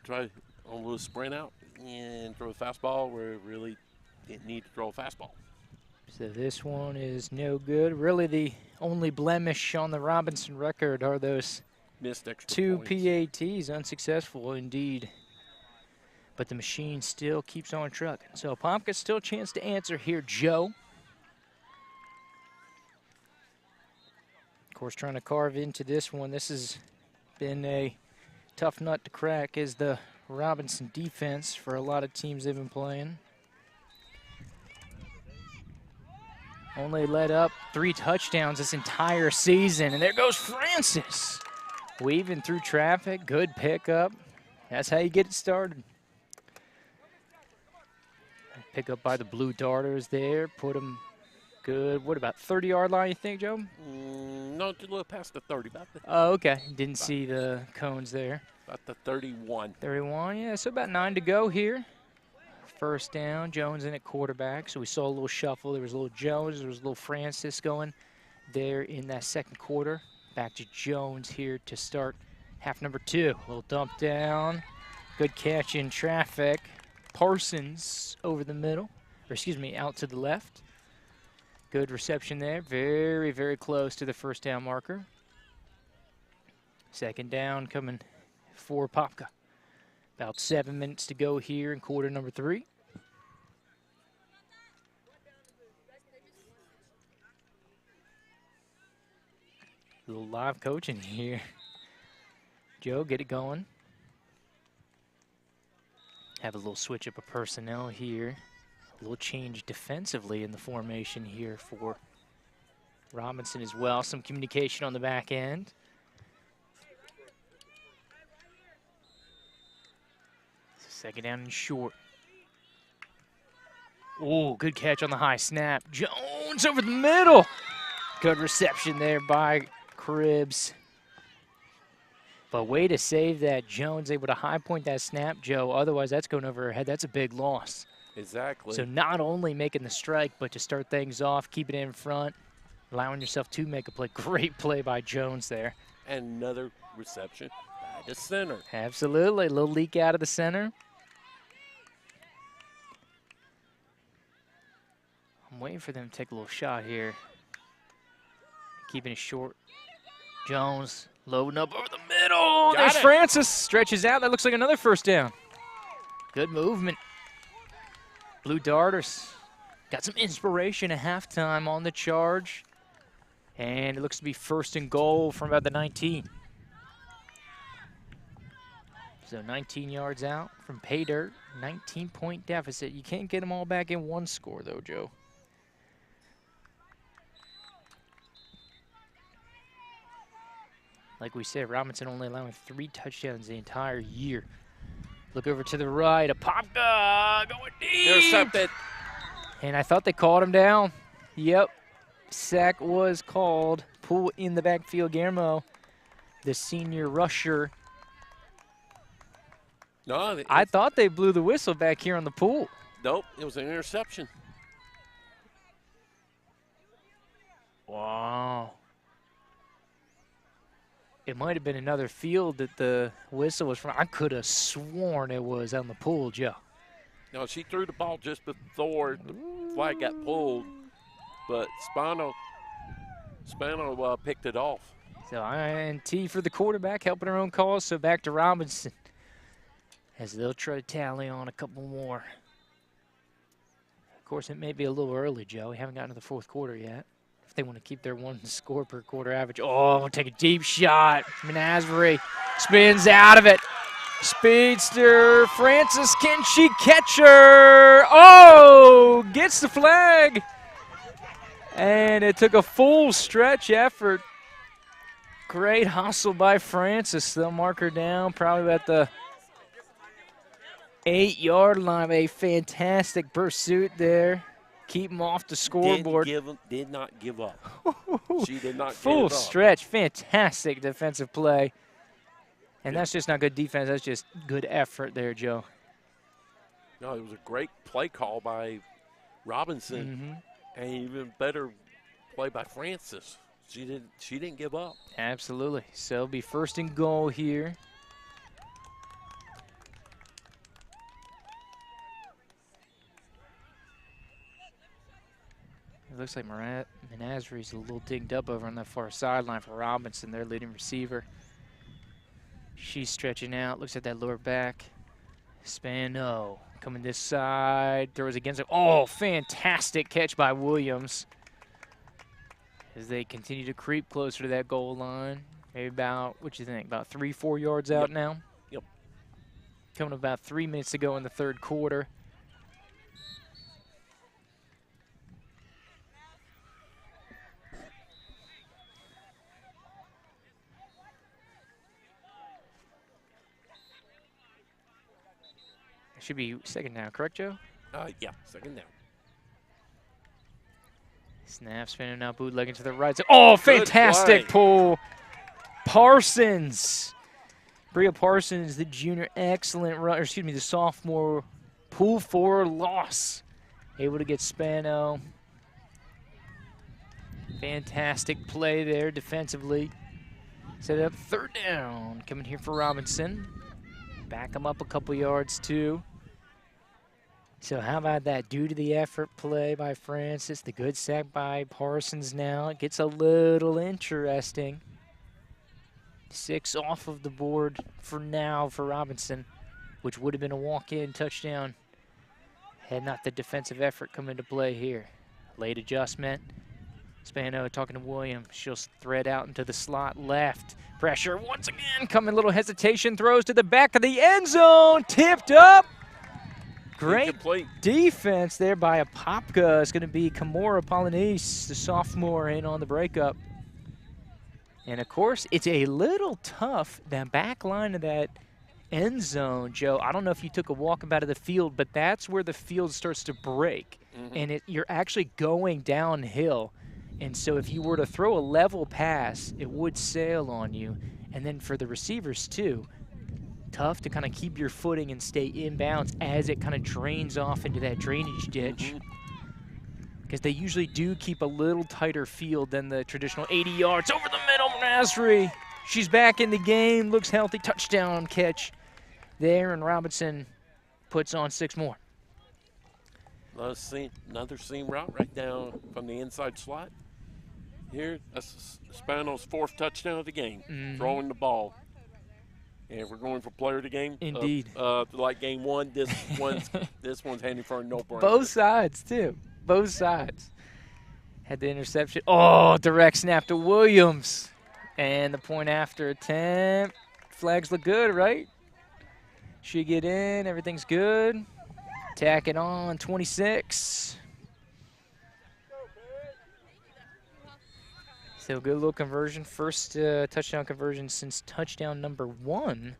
S2: Try on a little sprint out and throw a fastball where it really didn't need to throw a fastball.
S1: So this one is no good. Really the only blemish on the Robinson record are those
S2: Missed extra
S1: two
S2: points.
S1: PATs, unsuccessful indeed. But the machine still keeps on trucking. So Apopka still a chance to answer here, Joe. Of course, trying to carve into this one. This has been a tough nut to crack as the Robinson defense for a lot of teams they've been playing. Only led up 3 touchdowns this entire season. And there goes Francis. Weaving through traffic, good pickup. That's how you get it started. Pick up by the Blue Darters there, put them good. What about 30-yard line, you think, Joe?
S2: No, just a little past the 30.
S1: Oh, okay. Didn't see the cones there.
S2: About the 31.
S1: 31, yeah, so about 9 to go here. First down, Jones in at quarterback. So we saw a little shuffle. There was a little Jones, there was a little Francis going there in that second quarter. Back to Jones here to start half number 2. A little dump down. Good catch in traffic. Parsons over the middle, or excuse me, out to the left. Good reception there. Very, very close to the first down marker. Second down coming for Apopka. About 7 minutes to go here in quarter number 3. A little live coaching here. Joe, get it going. Have a little switch up of personnel here. A little change defensively in the formation here for Robinson as well. Some communication on the back end. Second down and short. Oh, good catch on the high snap. Jones over the middle. Good reception there by Cribbs. But way to save that. Jones able to high point that snap, Joe. Otherwise, that's going over her head. That's a big loss.
S2: Exactly.
S1: So not only making the strike, but to start things off, keep it in front, allowing yourself to make a play. Great play by Jones there.
S2: And another reception by the center.
S1: Absolutely. A little leak out of the center. I'm waiting for them to take a little shot here. Keeping it short. Jones loading up over the middle. There's Francis. Stretches out. That looks like another first down. Good movement. Blue Darters got some inspiration at halftime on the charge. And it looks to be first and goal from about the 19. So 19 yards out from pay dirt. 19-point deficit. You can't get them all back in one score, though, Joe. Like we said, Robinson only allowing 3 touchdowns the entire year. Look over to the right. Apopka going deep.
S2: Intercepted.
S1: And I thought they called him down. Yep. Sack was called. Pull in the backfield. Guillermo, the senior rusher.
S2: No,
S1: I thought they blew the whistle back here on the pool.
S2: Nope, it was an interception.
S1: Wow. It might have been another field that the whistle was from. I could have sworn it was on the pool, Joe.
S2: No, she threw the ball just before the flag got pulled, but Spano picked it off.
S1: So INT for the quarterback, helping her own cause. So back to Robinson as they'll try to tally on a couple more. Of course, it may be a little early, Joe. We haven't gotten to the fourth quarter yet. If they want to keep their one score per quarter average. Oh, take a deep shot. Menagerie spins out of it. Speedster Francis, can she catch her? Oh, gets the flag. And it took a full stretch effort. Great hustle by Francis. They'll mark her down probably at the 8-yard line. A fantastic pursuit there. Keep them off the scoreboard.
S2: Did not give up. She did not
S1: full
S2: give up.
S1: stretch. Fantastic defensive play. And that's just not good defense. That's just good effort there, Joe.
S2: No, it was a great play call by Robinson, and even better play by Francis. She didn't give up.
S1: Absolutely. So it'll be first and goal here. It looks like Menageries a little dinged up over on that far sideline for Robinson, their leading receiver. She's stretching out, looks at that lower back. Spano coming this side, throws against it. Oh, fantastic catch by Williams. As they continue to creep closer to that goal line. Maybe about, what you think, about 3-4 yards out now?
S2: Yep.
S1: Coming about 3 minutes to go in the third quarter. Should be second down, correct, Joe?
S2: Yeah, second down.
S1: Snap, spinning out, bootlegging to the right. Oh, fantastic pull. Parsons. Bria Parsons, the junior, excellent run, or excuse me, the sophomore, pull for loss. Able to get Spano. Fantastic play there defensively. Set up third down. Coming here for Robinson. Back him up a couple yards, too. So how about that? Due to the effort play by Francis, the good sack by Parsons now. It gets a little interesting. 6 off of the board for now for Robinson, which would have been a walk-in touchdown had not the defensive effort come into play here. Late adjustment. Spano talking to Williams. She'll thread out into the slot left. Pressure once again. Coming, little hesitation. Throws to the back of the end zone. Tipped up. Great
S2: Incomplete.
S1: Defense there by Apopka. It's going to be Kimora Polanese, the sophomore, in on the breakup. And, of course, it's a little tough, that back line of that end zone, Joe. I don't know if you took a walk out of the field, but that's where the field starts to break. And you're actually going downhill. And so if you were to throw a level pass, it would sail on you. And then for the receivers, too, tough to kind of keep your footing and stay in bounds as it kind of drains off into that drainage ditch. Because they usually do keep a little tighter field than the traditional 80 yards. Over the middle, Nasri. She's back in the game, looks healthy. Touchdown catch there, and Robinson puts on 6 more.
S2: Another seam route right down from the inside slot. Here, that's Spano's 4th touchdown of the game, throwing the ball. And we're going for player of the game.
S1: Indeed.
S2: Like game 1, this one's heading for a no-brainer.
S1: Both sides, too. Both sides. Had the interception. Oh, direct snap to Williams. And the point after attempt. Flags look good, right? She get in. Everything's good. Tack it on. 26. So good little conversion. First touchdown conversion since touchdown number 1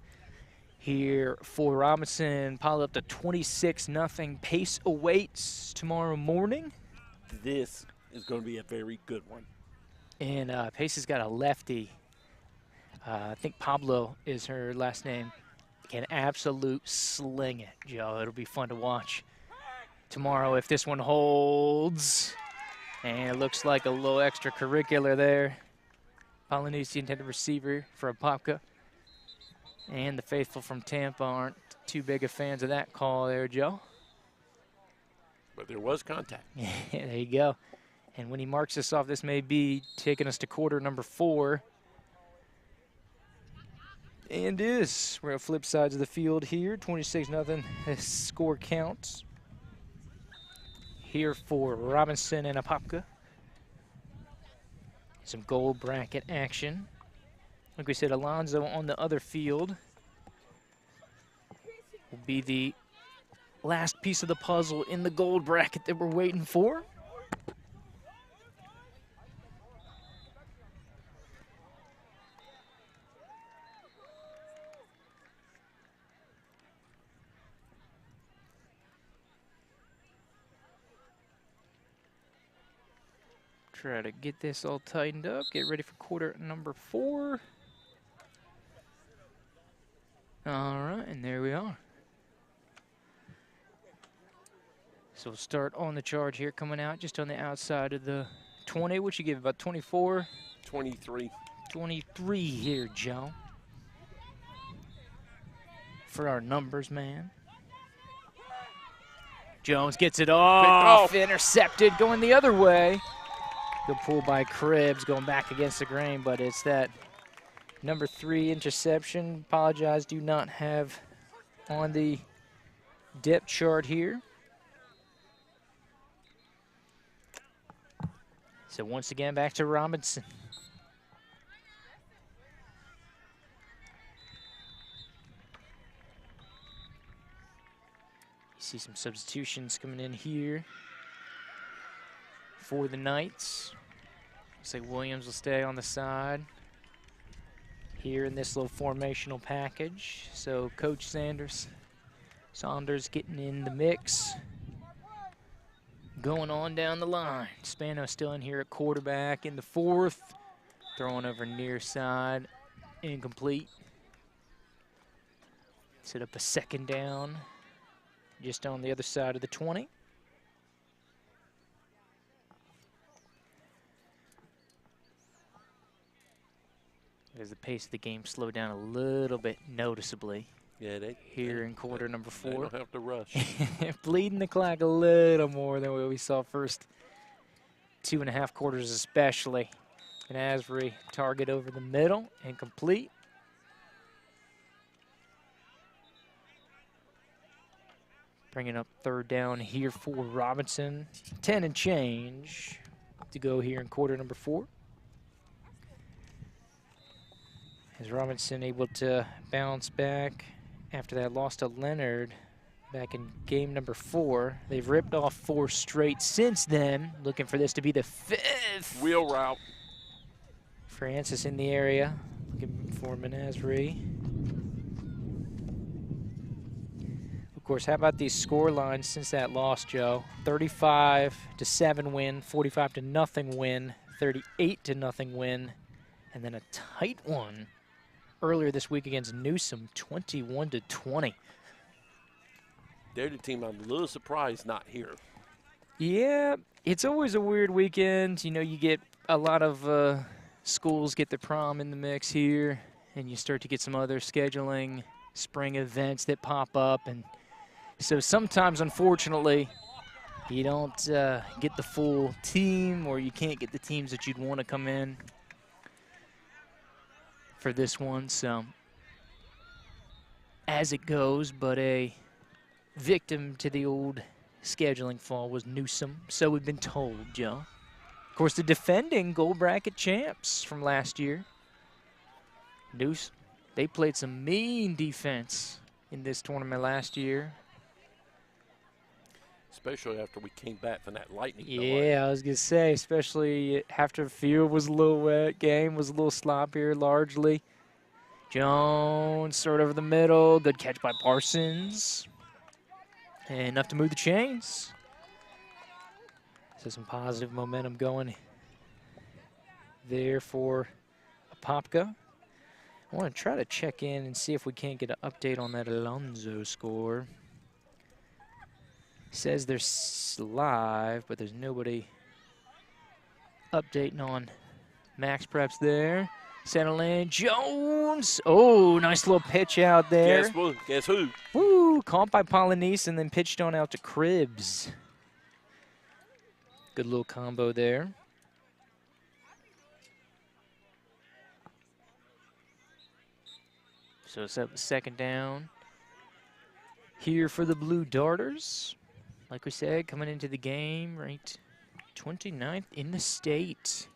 S1: here for Robinson. Pile up to 26-0. Pace awaits tomorrow morning.
S2: This is going to be a very good one.
S1: And Pace has got a lefty. I think Pablo is her last name. Can absolute sling it, Joe. It'll be fun to watch tomorrow if this one holds. And it looks like a little extracurricular there. Polynesia intended receiver for Apopka. And the faithful from Tampa aren't too big of fans of that call there, Joe.
S2: but there was contact.
S1: Yeah, there you go. And when he marks this off, this may be taking us to quarter number 4. And we're on flip sides of the field here. 26-0. The score counts here for Robinson and Apopka. Some gold bracket action. Like we said, Alonzo on the other field will be the last piece of the puzzle in the gold bracket that we're waiting for. Try to get this all tightened up, get ready for quarter number 4. All right, and there we are. So we'll start on the charge here, coming out just on the outside of the 20. What you give, about 24?
S2: 23.
S1: 23 here, Joe. For our numbers, man. Jones gets it off, intercepted, going the other way. Good pull by Cribbs, going back against the grain, but it's that number 3 interception. Apologize, do not have on the depth chart here. So once again, back to Robinson. You see some substitutions coming in here for the Knights. Looks like Williams will stay on the side here in this little formational package. So Coach Saunders getting in the mix. Going on down the line. Spano still in here at quarterback in the 4th. Throwing over near side. Incomplete. Set up a 2nd down. Just on the other side of the 20. As the pace of the game slowed down a little bit noticeably.
S2: Yeah,
S1: here in quarter number 4.
S2: They don't have to rush.
S1: Bleeding the clock a little more than what we saw first 2.5 quarters especially. And Asbury target over the middle, incomplete. Bringing up 3rd down here for Robinson. 10 and change to go here in quarter number 4. As Robinson able to bounce back after that loss to Leonard back in game number 4. They've ripped off 4 straight since then, looking for this to be the 5th.
S2: Wheel route.
S1: Francis in the area, looking for Menagerie. Of course, how about these score lines since that loss, Joe? 35-7 win, 45-0 win, 38-0 win, and then a tight one earlier this week against Newsom, 21-20.
S2: They're the team I'm a little surprised not here.
S1: Yeah, it's always a weird weekend. You know, you get a lot of schools get the prom in the mix here, and you start to get some other scheduling spring events that pop up. And so sometimes, unfortunately, you don't get the full team, or you can't get the teams that you'd want to come in for this one. So as it goes, but a victim to the old scheduling fall was Newsom, so we've been told, Joe. Of course, the defending gold bracket champs from last year. Newsom, they played some mean defense in this tournament last year.
S2: Especially after we came back from that lightning.
S1: Yeah, I was going to say, especially after the field was a little wet, game was a little sloppier largely. Jones sort of over the middle, good catch by Parsons. And enough to move the chains. So some positive momentum going there for Apopka. I want to try to check in and see if we can't get an update on that Alonzo score. Says they're live, but there's nobody updating on Max Preps there. Settle in, Jones. Oh, nice little pitch out there.
S2: Guess who?
S1: Woo, caught by Polynice and then pitched on out to Cribbs. Good little combo there. So it's up 2nd down here for the Blue Darters. Like we said, coming into the game, ranked 29th in the state.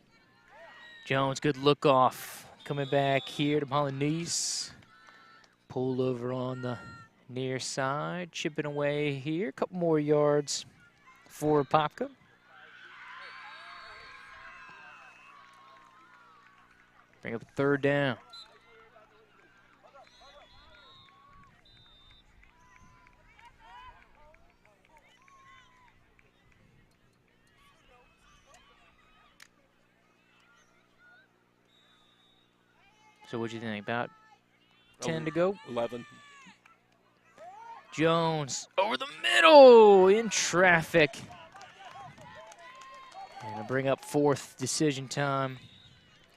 S1: Jones, good look off. Coming back here to Polynice. Pull over on the near side, chipping away here. A couple more yards for Apopka. Bring up 3rd down. So what'd you think? About 10 to go?
S2: 11.
S1: Jones over the middle in traffic. And it'll bring up 4th decision time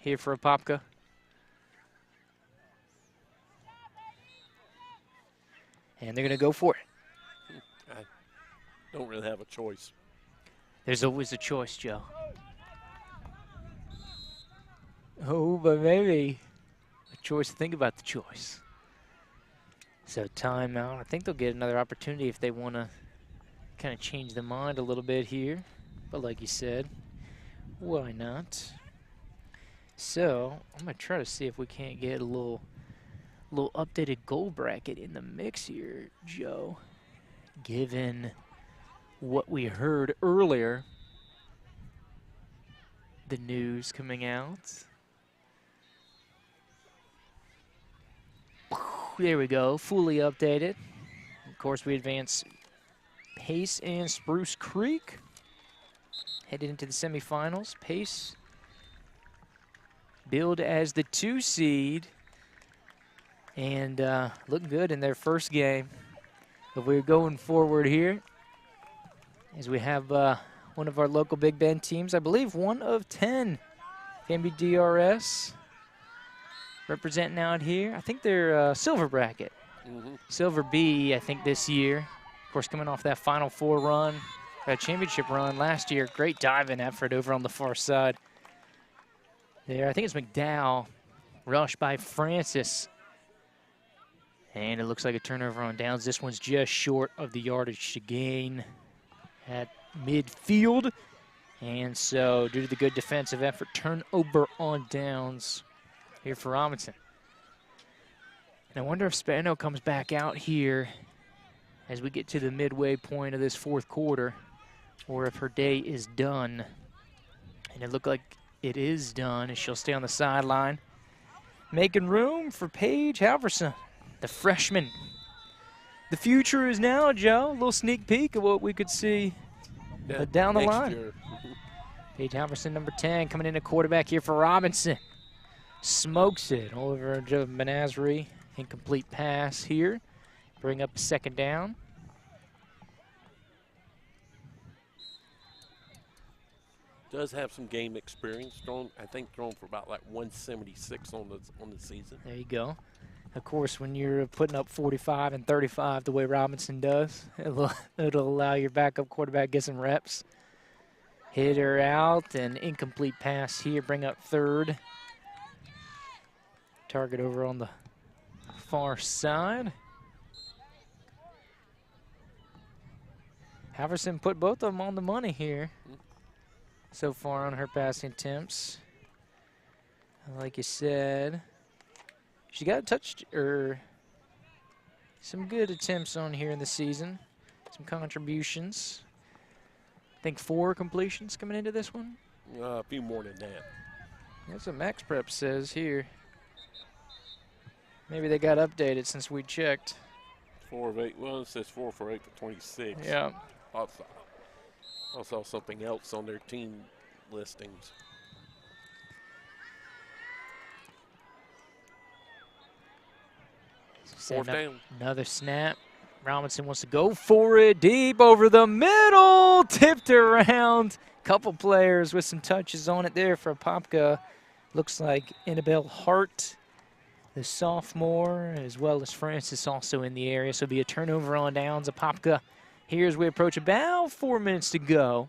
S1: here for Apopka. And they're going to go for it.
S2: I don't really have a choice.
S1: There's always a choice, Joe. Oh, but maybe a choice to think about the choice. So timeout. I think they'll get another opportunity if they want to kind of change their mind a little bit here. But like you said, why not? So I'm going to try to see if we can't get a little updated goal bracket in the mix here, Joe. Given what we heard earlier, the news coming out. There we go, fully updated. Of course, we advance Pace and Spruce Creek. Headed into the semifinals. Pace billed as the 2 seed. And looking good in their first game. But we're going forward here as we have one of our local Big Bend teams, I believe 1 of 10, can be DRS. Representing out here. I think they're silver bracket. Silver B, I think, this year. Of course, coming off that Final Four run, that championship run last year. Great diving effort over on the far side. There, I think it's McDowell. Rushed by Francis. And it looks like a turnover on downs. This one's just short of the yardage to gain at midfield. And so, due to the good defensive effort, turnover on downs here for Robinson. And I wonder if Spano comes back out here as we get to the midway point of this 4th quarter, or if her day is done. And it looked like it is done as she'll stay on the sideline, making room for Paige Halverson, the freshman. The future is now, Joe. A little sneak peek of what we could see down the line.
S2: Year.
S1: Paige Halverson, number 10, coming in at quarterback here for Robinson. Smokes it over Joe Menagerie. Incomplete pass here. Bring up 2nd down.
S2: Does have some game experience. I think thrown for about like 176 on the season.
S1: There you go. Of course, when you're putting up 45 and 35 the way Robinson does, it'll allow your backup quarterback to get some reps. Hit her out, an incomplete pass here. Bring up 3rd. Target over on the far side. Halverson put both of them on the money here so far on her passing attempts. Like you said, she got touched, or some good attempts on here in the season. Some contributions. I think 4 completions coming into this one.
S2: A few more than that.
S1: That's what Max Prep says here. Maybe they got updated since we checked.
S2: 4 of 8. Well, it says 4 for 8 for 26.
S1: Yeah.
S2: I saw something else on their team listings. Fourth down.
S1: Another snap. Robinson wants to go for it. Deep over the middle. Tipped around. Couple players with some touches on it there for Apopka. Looks like Annabelle Hart, the sophomore, as well as Francis also in the area. So it'll be a turnover on downs. Apopka here as we approach about 4 minutes to go.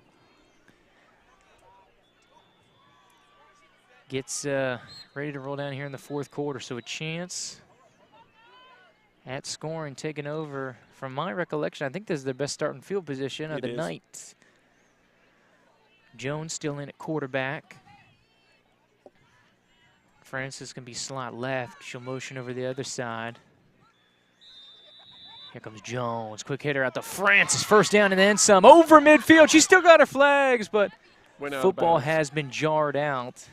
S1: gets ready to roll down here in the fourth quarter. So a chance at scoring, taking over. From my recollection, I think this is their best starting field position of the night. Jones still in at quarterback. Francis can be slot left. She'll motion over the other side. Here comes Jones. Quick hitter out to Francis. First down and then some. Over midfield. She's still got her flags, but football has been jarred out.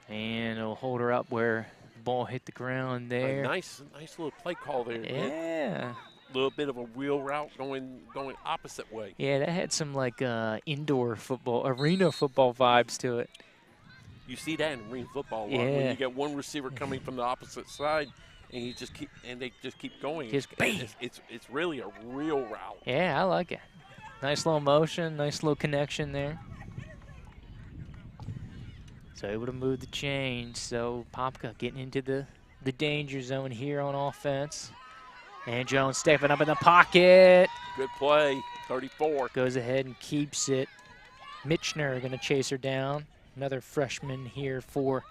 S1: And it'll hold her up where the ball hit the ground there.
S2: Nice little play call there.
S1: Yeah.
S2: A little bit of a wheel route going opposite way.
S1: Yeah, that had some like indoor football, arena football vibes to it.
S2: You see that in arena football a lot. When you get one receiver coming from the opposite side, and they just keep going. It's really a real route.
S1: Yeah, I like it. Nice little motion, nice little connection there. So able to move the chains. So Apopka getting into the danger zone here on offense. And Jones stepping up in the pocket.
S2: Good play, 34.
S1: Goes ahead and keeps it. Mitchner going to chase her down. Another freshman here for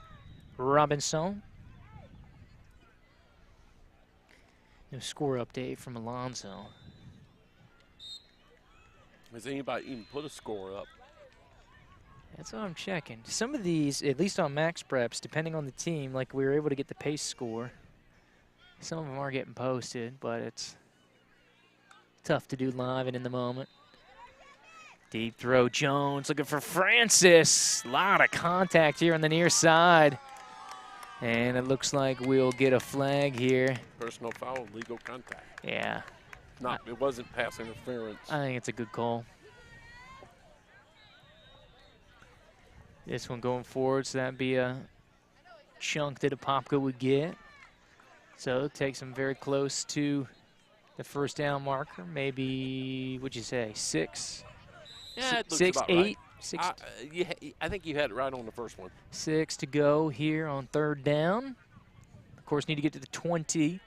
S1: Robinson. No score update from Alonso.
S2: Has anybody even put a score up?
S1: That's what I'm checking. Some of these, at least on Max Preps, depending on the team, like we were able to get the pace score. Some of them are getting posted, but it's tough to do live and in the moment. Deep throw, Jones looking for Francis. A lot of contact here on the near side. And it looks like we'll get a flag here.
S2: Personal foul, legal contact.
S1: Yeah.
S2: It wasn't pass interference.
S1: I think it's a good call. This one going forward, so that'd be a chunk that Apopka would get. So it takes them very close to the first down marker. Maybe, what'd you say, 6?
S2: Yeah, it looks
S1: 6,
S2: about
S1: 8?
S2: right.
S1: 6.
S2: I think you had it right on the first one.
S1: 6 to go here on third down. Of course, need to get to the 20.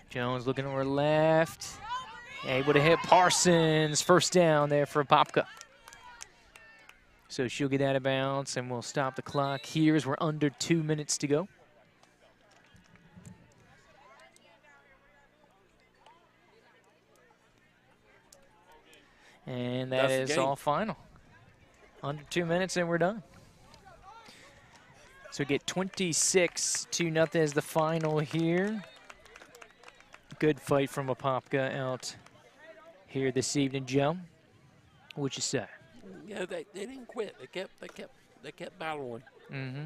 S1: Jones looking over left. Able to hit Parsons. First down there for Apopka. So she'll get out of bounds, and we'll stop the clock here as we're under 2 minutes to go. And that is all final. Under 2 minutes, and we're done. So we get 26-0 as the final here. Good fight from Apopka out here this evening, Joe. What'd you say?
S2: Yeah, they didn't quit. They kept battling.
S1: Mm-hmm.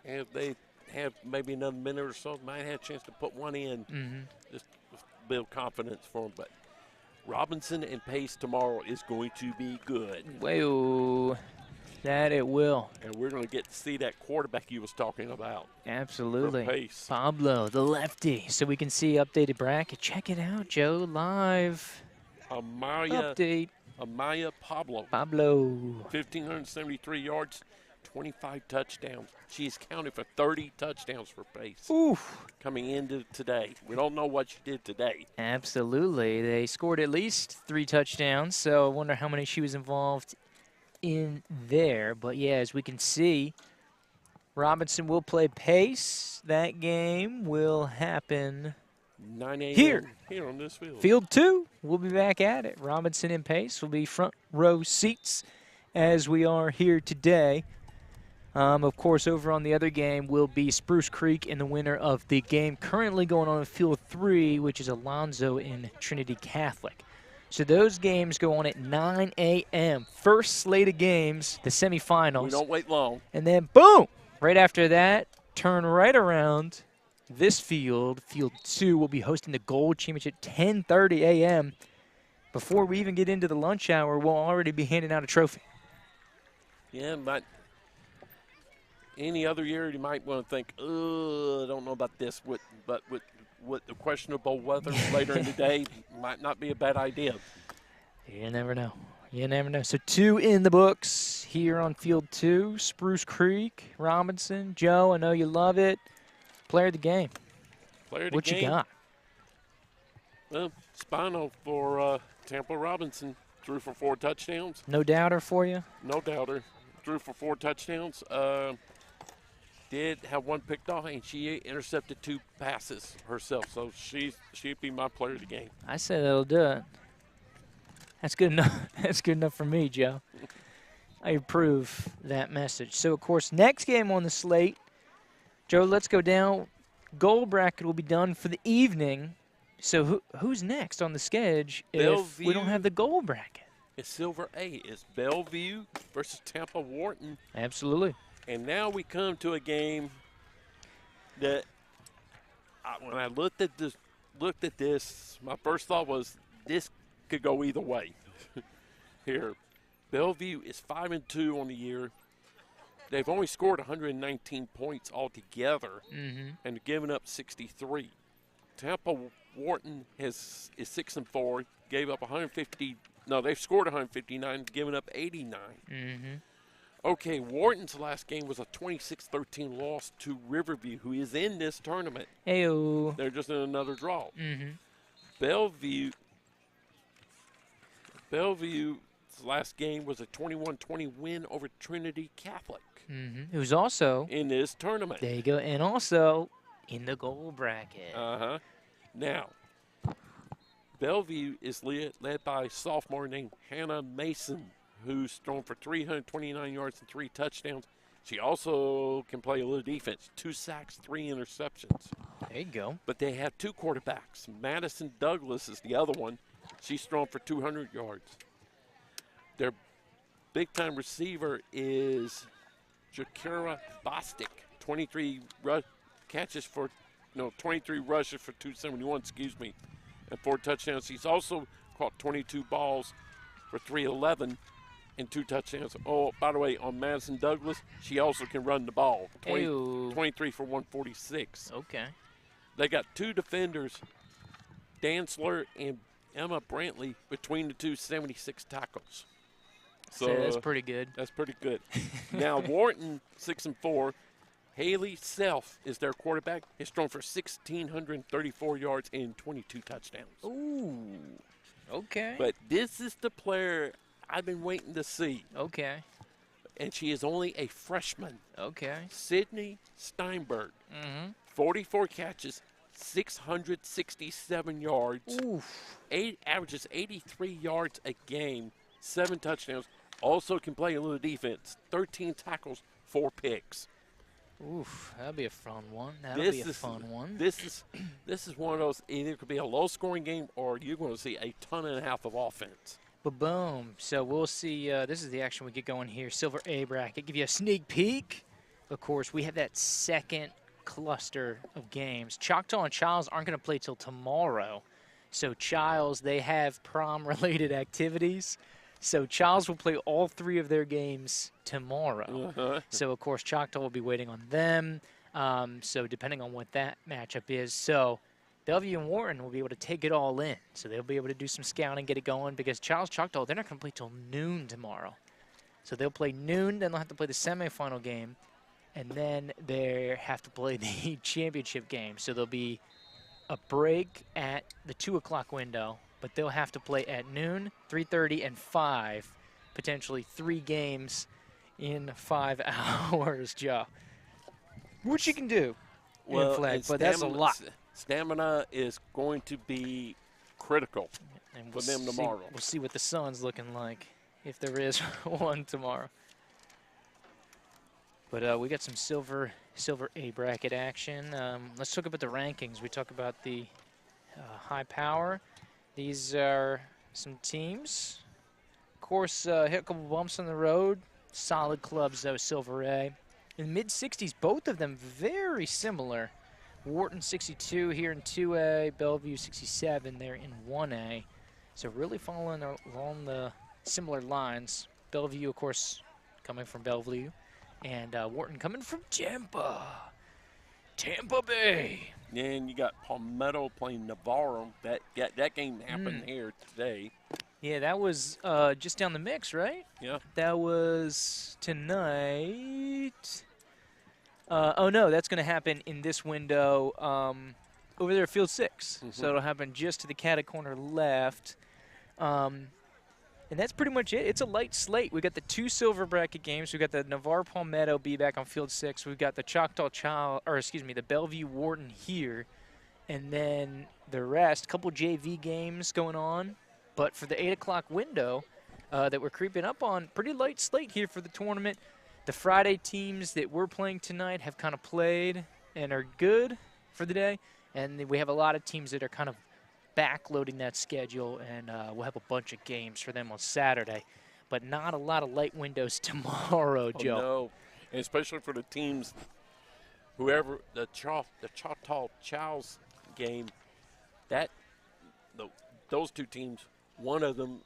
S2: And if they have maybe another minute or so, might have a chance to put one in.
S1: Mm-hmm.
S2: Just build confidence for them. But Robinson and Pace tomorrow is going to be good.
S1: Whoa, that it will.
S2: And we're going to get to see that quarterback you was talking about.
S1: Absolutely.
S2: For Pace.
S1: Pablo, the lefty. So we can see updated bracket. Check it out, Joe, live. Update.
S2: Amaya Pablo.
S1: 1,573
S2: yards, 25 touchdowns. She's counted for 30 touchdowns for Pace.
S1: Oof.
S2: Coming into today. We don't know what she did today.
S1: Absolutely. They scored at least 3 touchdowns, so I wonder how many she was involved in there. But, yeah, as we can see, Robinson will play Pace. That game will happen
S2: 9 a.m. here on this field.
S1: Field 2, we'll be back at it. Robinson and Pace will be front row seats as we are here today. Of course, over on the other game will be Spruce Creek and the winner of the game currently going on in Field 3, which is Alonzo and Trinity Catholic. So those games go on at 9 a.m. First slate of games, the semifinals.
S2: We don't wait long.
S1: And then, boom, right after that, turn right around. This field, Field 2, will be hosting the Gold Championship at 10:30 a.m. Before we even get into the lunch hour, we'll already be handing out a trophy.
S2: Yeah, but any other year you might want to think, I don't know about this, but with the questionable weather later in the day, might not be a bad idea.
S1: You never know. You never know. So 2 in the books here on Field 2. Spruce Creek, Robinson. Joe, I know you love it. Player of the game. What you got?
S2: Well, Spino for Tampa Robinson. Threw for 4 touchdowns.
S1: No doubter for you?
S2: No doubter. threw for 4 touchdowns. Did have 1 picked off, and she intercepted 2 passes herself. So she'd be my player of the game.
S1: I say that'll do it. That's good enough. That's good enough for me, Joe. I approve that message. So, of course, next game on the slate, Joe, let's go down. Goal bracket will be done for the evening. So who's next on the schedule if we don't have the goal bracket?
S2: It's Silver A. It's Bellevue versus Tampa Wharton.
S1: Absolutely.
S2: And now we come to a game that when I looked at this, my first thought was this could go either way. Here, Bellevue is 5-2 on the year. They've only scored 119 points altogether and given up 63. Tampa Wharton is 6-4, gave up 150. No, they've scored 159, given up 89. Okay, Wharton's last game was a 26-13 loss to Riverview, who is in this tournament.
S1: Ayo.
S2: They're just in another draw. Bellevue's last game was a 21-20 win over Trinity Catholic.
S1: Who's also
S2: in this tournament.
S1: There you go, and also in the goal bracket.
S2: Now, Bellevue is led by a sophomore named Hannah Mason, who's thrown for 329 yards and 3 touchdowns. She also can play a little defense, 2 sacks, 3 interceptions.
S1: There you go.
S2: But they have 2 quarterbacks. Madison Douglas is the other one. She's thrown for 200 yards. Their big-time receiver is Jakira Bostic, 23 rushes for 271, and 4 touchdowns. He's also caught 22 balls for 311 and 2 touchdowns. Oh, by the way, on Madison Douglas, she also can run the ball. 23 for 146.
S1: Okay.
S2: They got 2 defenders, Dantzler and Emma Brantley, between the two, 76 tackles.
S1: So that's pretty good.
S2: That's pretty good. Now, Wharton, 6-4. Haley Self is their quarterback. He's thrown for 1,634 yards and 22 touchdowns.
S1: Ooh, okay.
S2: But this is the player I've been waiting to see.
S1: Okay.
S2: And she is only a freshman.
S1: Okay.
S2: Sydney Steinberg, 44 catches, 667 yards.
S1: Oof.
S2: Averages 83 yards a game, 7 touchdowns. Also can play a little defense. 13 tackles, 4 picks.
S1: Oof, that'll be a fun one.
S2: This is one of those, either could be a low-scoring game or you're going to see a ton and a half of offense.
S1: Ba-boom. So we'll see. This is the action we get going here. Silver A bracket. Give you a sneak peek. Of course, we have that second cluster of games. Choctaw and Childs aren't going to play till tomorrow. So Childs, they have prom-related activities. So Childs will play all 3 of their games tomorrow. So, of course, Choctaw will be waiting on them. So depending on what that matchup is. So Bellevue and Wharton will be able to take it all in. So they'll be able to do some scouting, get it going. Because Childs, Choctaw, they're not going to play till noon tomorrow. So they'll play noon, then they'll have to play the semifinal game. And then they have to play the championship game. So there'll be a break at the 2 o'clock window. But they'll have to play at noon, 3:30, and 5, potentially 3 games in 5 hours, Joe. Which you can do in flag, but that's a lot.
S2: Stamina is going to be critical for them tomorrow.
S1: We'll see what the sun's looking like, if there is one tomorrow. But we got some silver A bracket action. Let's talk about the rankings. We talk about the high power. These are some teams. Of course, hit a couple bumps on the road. Solid clubs, though, Silver A. In the mid-60s, both of them very similar. Wharton 62 here in 2A, Bellevue 67 there in 1A. So really following along the similar lines. Bellevue, of course, coming from Bellevue. And Wharton coming from Tampa Bay.
S2: And you got Palmetto playing Navarro. That game happened here today.
S1: Yeah, that was just down the mix, right?
S2: Yeah.
S1: That was tonight. Oh, no, that's going to happen in this window over there at Field 6. So it'll happen just to the catty corner left. That And that's pretty much it. It's a light slate. We got the 2 silver bracket games. We got the Navarre Palmetto be back on field 6. We've got the the Bellevue Wharton here. And then the rest, couple JV games going on. But for the 8 o'clock window that we're creeping up on, pretty light slate here for the tournament. The Friday teams that we're playing tonight have kind of played and are good for the day. And we have a lot of teams that are kind of backloading that schedule, and we'll have a bunch of games for them on Saturday. But not a lot of light windows tomorrow, Joe.
S2: No, and especially for the teams, whoever, the Choctaw Chows game, those 2 teams, one of them,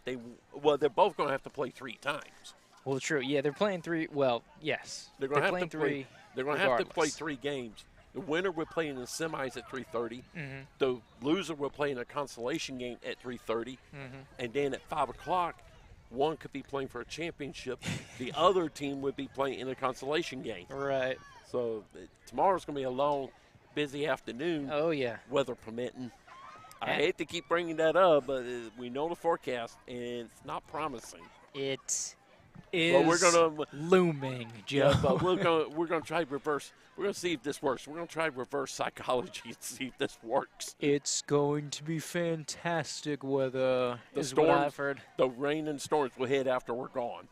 S2: they're both going to have to play 3 times.
S1: Well, true. Yeah, they're playing 3. Well, yes.
S2: They're going to have to
S1: play 3.
S2: They're going to have to play 3 games. The winner will play in the semis at 3:30. The loser will play in a consolation game at 3:30. And then at 5 o'clock, one could be playing for a championship. The other team would be playing in a consolation game.
S1: Right.
S2: So tomorrow's going to be a long, busy afternoon.
S1: Oh, yeah.
S2: Weather permitting. I hate to keep bringing that up, but we know the forecast, and it's not promising.
S1: It
S2: But we're
S1: is
S2: gonna
S1: looming, Joe.
S2: Yeah, but we're gonna try reverse. We're gonna see if this works. We're gonna try reverse psychology and see if this works.
S1: It's going to be fantastic weather.
S2: The
S1: is what I've heard.
S2: The rain and storms will hit after we're gone.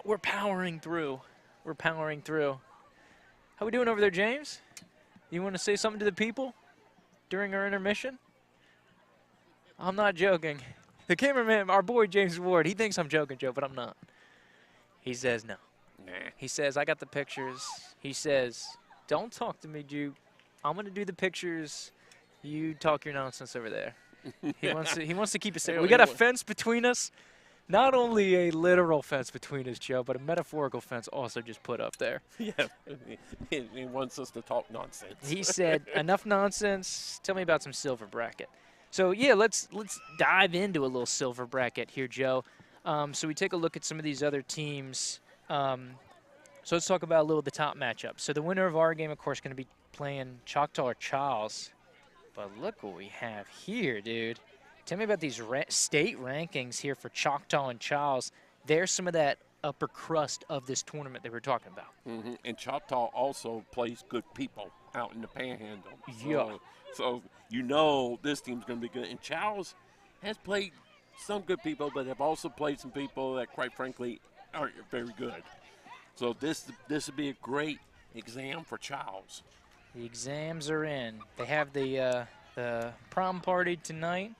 S1: We're powering through. We're powering through. How we doing over there, James? You want to say something to the people during our intermission? I'm not joking. The cameraman, our boy James Ward, he thinks I'm joking, Joe, but I'm not. He says no.
S2: Nah.
S1: He says, I got the pictures. He says, don't talk to me, Joop. I'm going to do the pictures. You talk your nonsense over there. He wants to keep it simple. We got a fence between us. Not only a literal fence between us, Joe, but a metaphorical fence also just put up there.
S2: Yeah, he wants us to talk nonsense.
S1: He said, enough nonsense. Tell me about some silver bracket. So, yeah, let's dive into a little silver bracket here, Joe. So we take a look at some of these other teams. So let's talk about a little of the top matchup. So the winner of our game, of course, going to be playing Choctaw or Charles. But look what we have here, dude. Tell me about these state rankings here for Choctaw and Charles. There's some of that upper crust of this tournament that we're talking about.
S2: Mm-hmm. And Choctaw also plays good people out in the Panhandle.
S1: Yeah.
S2: So you know this team's going to be good. And Charles has played some good people, but have also played some people that, quite frankly, aren't very good. So this would be a great exam for Charles.
S1: The exams are in. They have the prom party tonight,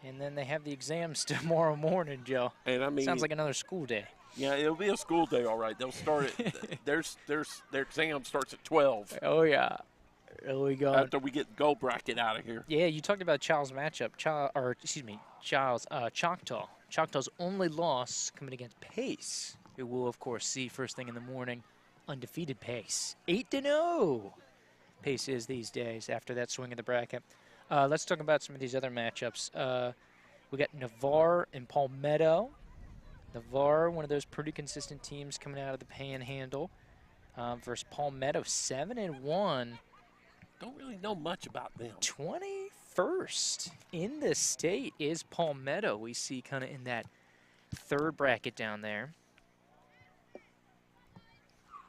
S1: and then they have the exams tomorrow morning, Joe.
S2: And I mean,
S1: sounds like another school day.
S2: Yeah, it'll be a school day, all right. They'll start at their exam starts at 12.
S1: Oh yeah. There we go.
S2: After we get the gold bracket out of here.
S1: Yeah, you talked about Charles' matchup. Choctaw. Choctaw's only loss coming against Pace, who we'll, of course, see first thing in the morning. Undefeated Pace. 8-0. Pace is these days after that swing of the bracket. Let's talk about some of these other matchups. We got Navarre and Palmetto. Navarre, one of those pretty consistent teams coming out of the Panhandle. Versus Palmetto, 7-1.
S2: Don't really know much about them.
S1: 21st in the state is Palmetto. We see kind of in that third bracket down there.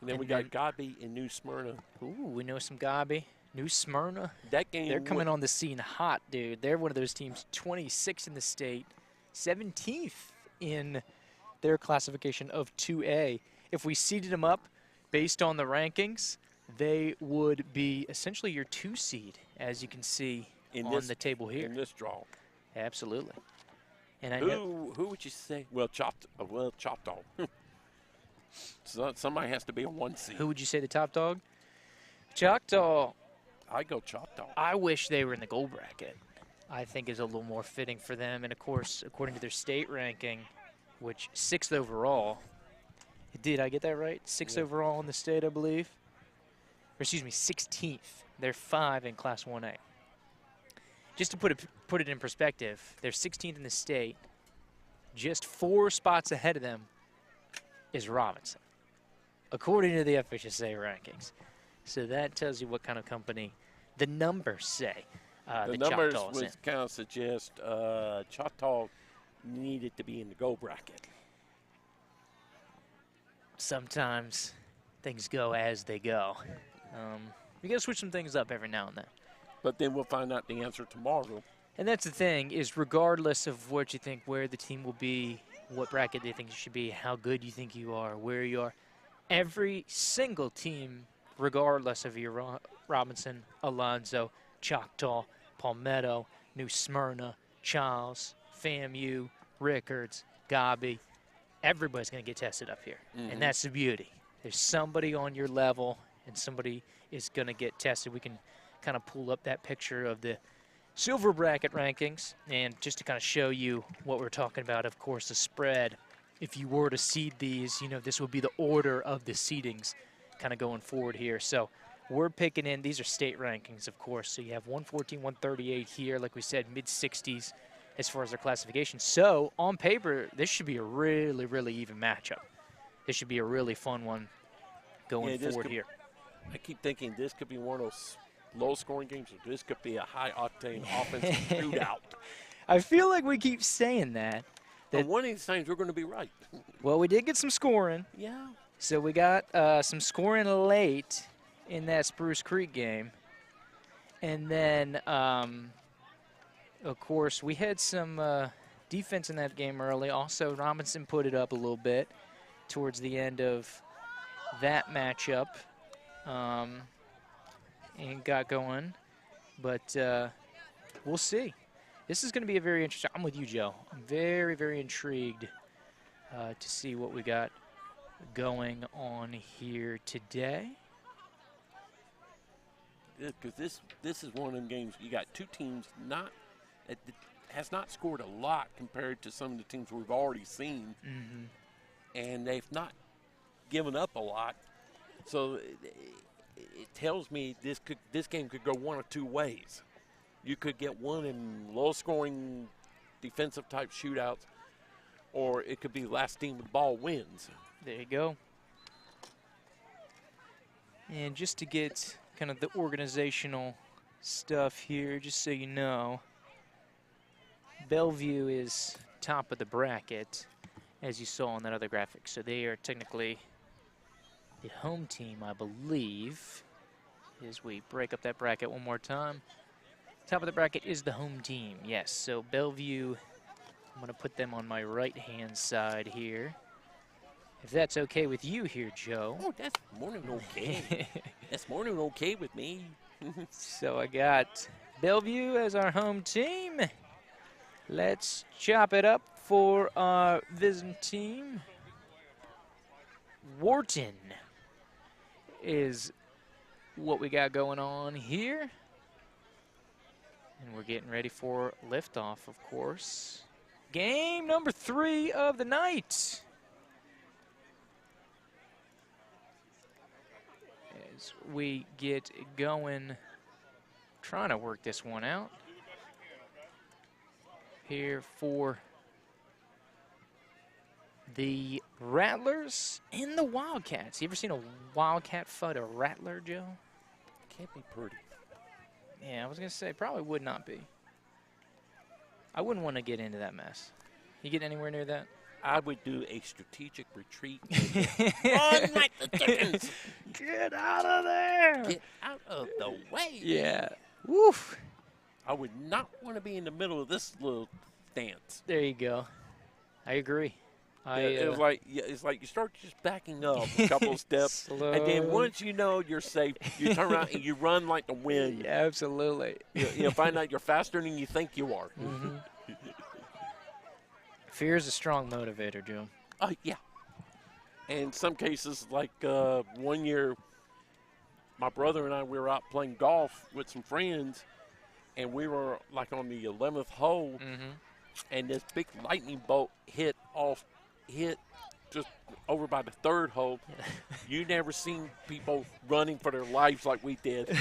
S2: And then we got Gabi in New Smyrna.
S1: Ooh, we know some Gabi. New Smyrna.
S2: That game.
S1: They're coming on the scene hot, dude. They're one of those teams, 26th in the state, 17th in their classification of 2A. If we seeded them up based on the rankings, they would be essentially your 2 seed, as you can see on the table here.
S2: In this draw.
S1: Absolutely. And
S2: who would you say? Well, Choctaw. So somebody has to be a 1 seed.
S1: Who would you say the top dog? Choctaw.
S2: I go Choctaw.
S1: I wish they were in the gold bracket. I think is a little more fitting for them. And, of course, according to their state ranking, which 6th overall. Did I get that right? 6th overall in the state, I believe. Or excuse me, 16th. They're 5 in Class 1A. Just to put it in perspective, they're 16th in the state. Just 4 spots ahead of them is Robinson, according to the FHSA rankings. So that tells you what kind of company the numbers say.
S2: The numbers would kind of suggest Choctaw needed to be in the goal bracket.
S1: Sometimes things go as they go. You got to switch some things up every now and then.
S2: But then we'll find out the answer tomorrow.
S1: And that's the thing, is regardless of what you think, where the team will be, what bracket they think you should be, how good you think you are, where you are, every single team, regardless of your Robinson, Alonzo, Choctaw, Palmetto, New Smyrna, Charles, FAMU, Rickards, Gabi, everybody's going to get tested up here. And that's the beauty. There's somebody on your level, and somebody is going to get tested. We can kind of pull up that picture of the silver bracket rankings, and just to kind of show you what we're talking about, of course, the spread. If you were to seed these, you know, this would be the order of the seedings kind of going forward here. So we're picking in, these are state rankings, of course. So you have 114, 138 here, like we said, mid-60s as far as their classification. So on paper, this should be a really, really even matchup. This should be a really fun one going forward here.
S2: I keep thinking this could be one of those low-scoring games, or this could be a high-octane offensive shootout.
S1: I feel like we keep saying that.
S2: But one of these times we're going to be right.
S1: Well, we did get some scoring.
S2: Yeah.
S1: So we got some scoring late in that Spruce Creek game. And then, of course, we had some defense in that game early. Also, Robinson put it up a little bit towards the end of that matchup and got going. But we'll see. This is going to be a very interesting. I'm with you, Joe. I'm very, very intrigued to see what we got going on here today.
S2: Because this is one of them games. You got two teams that has not scored a lot compared to some of the teams we've already seen, and they've not given up a lot. So it tells me this game could go one of two ways. You could get one in low-scoring defensive-type shootouts, or it could be last team with the ball wins.
S1: There you go. And just to get kind of the organizational stuff here, just so you know, Bellevue is top of the bracket, as you saw on that other graphic. So they are technically the home team, I believe, as we break up that bracket one more time. Top of the bracket is the home team, yes. So Bellevue, I'm going to put them on my right-hand side here. If that's okay with you here, Joe.
S2: Oh, that's more than okay. That's more than okay with me.
S1: So I got Bellevue as our home team. Let's chop it up for our visiting team. Wharton is what we got going on here. And we're getting ready for liftoff, of course. Game number 3 of the night. As we get going, trying to work this one out here for the Rattlers and the Wildcats. You ever seen a Wildcat fight a Rattler, Joe?
S2: Can't be pretty.
S1: Yeah, I was going to say, probably would not be. I wouldn't want to get into that mess. You get anywhere near that?
S2: I would do a strategic retreat. Run like the chickens.
S1: Get out of there.
S2: Get out of the way.
S1: Yeah. Woof.
S2: I would not want to be in the middle of this little dance.
S1: There you go. I agree.
S2: It's like you start just backing up a couple of steps, and then once you know you're safe, you turn around and you run like the wind.
S1: Yeah, absolutely.
S2: You'll find out you're faster than you think you are.
S1: Fear is a strong motivator, Joe.
S2: Yeah. And in some cases, like one year, my brother and I, we were out playing golf with some friends, and we were like on the 11th hole, and this big lightning bolt hit just over by the 3rd hole. You never seen people running for their lives like we did.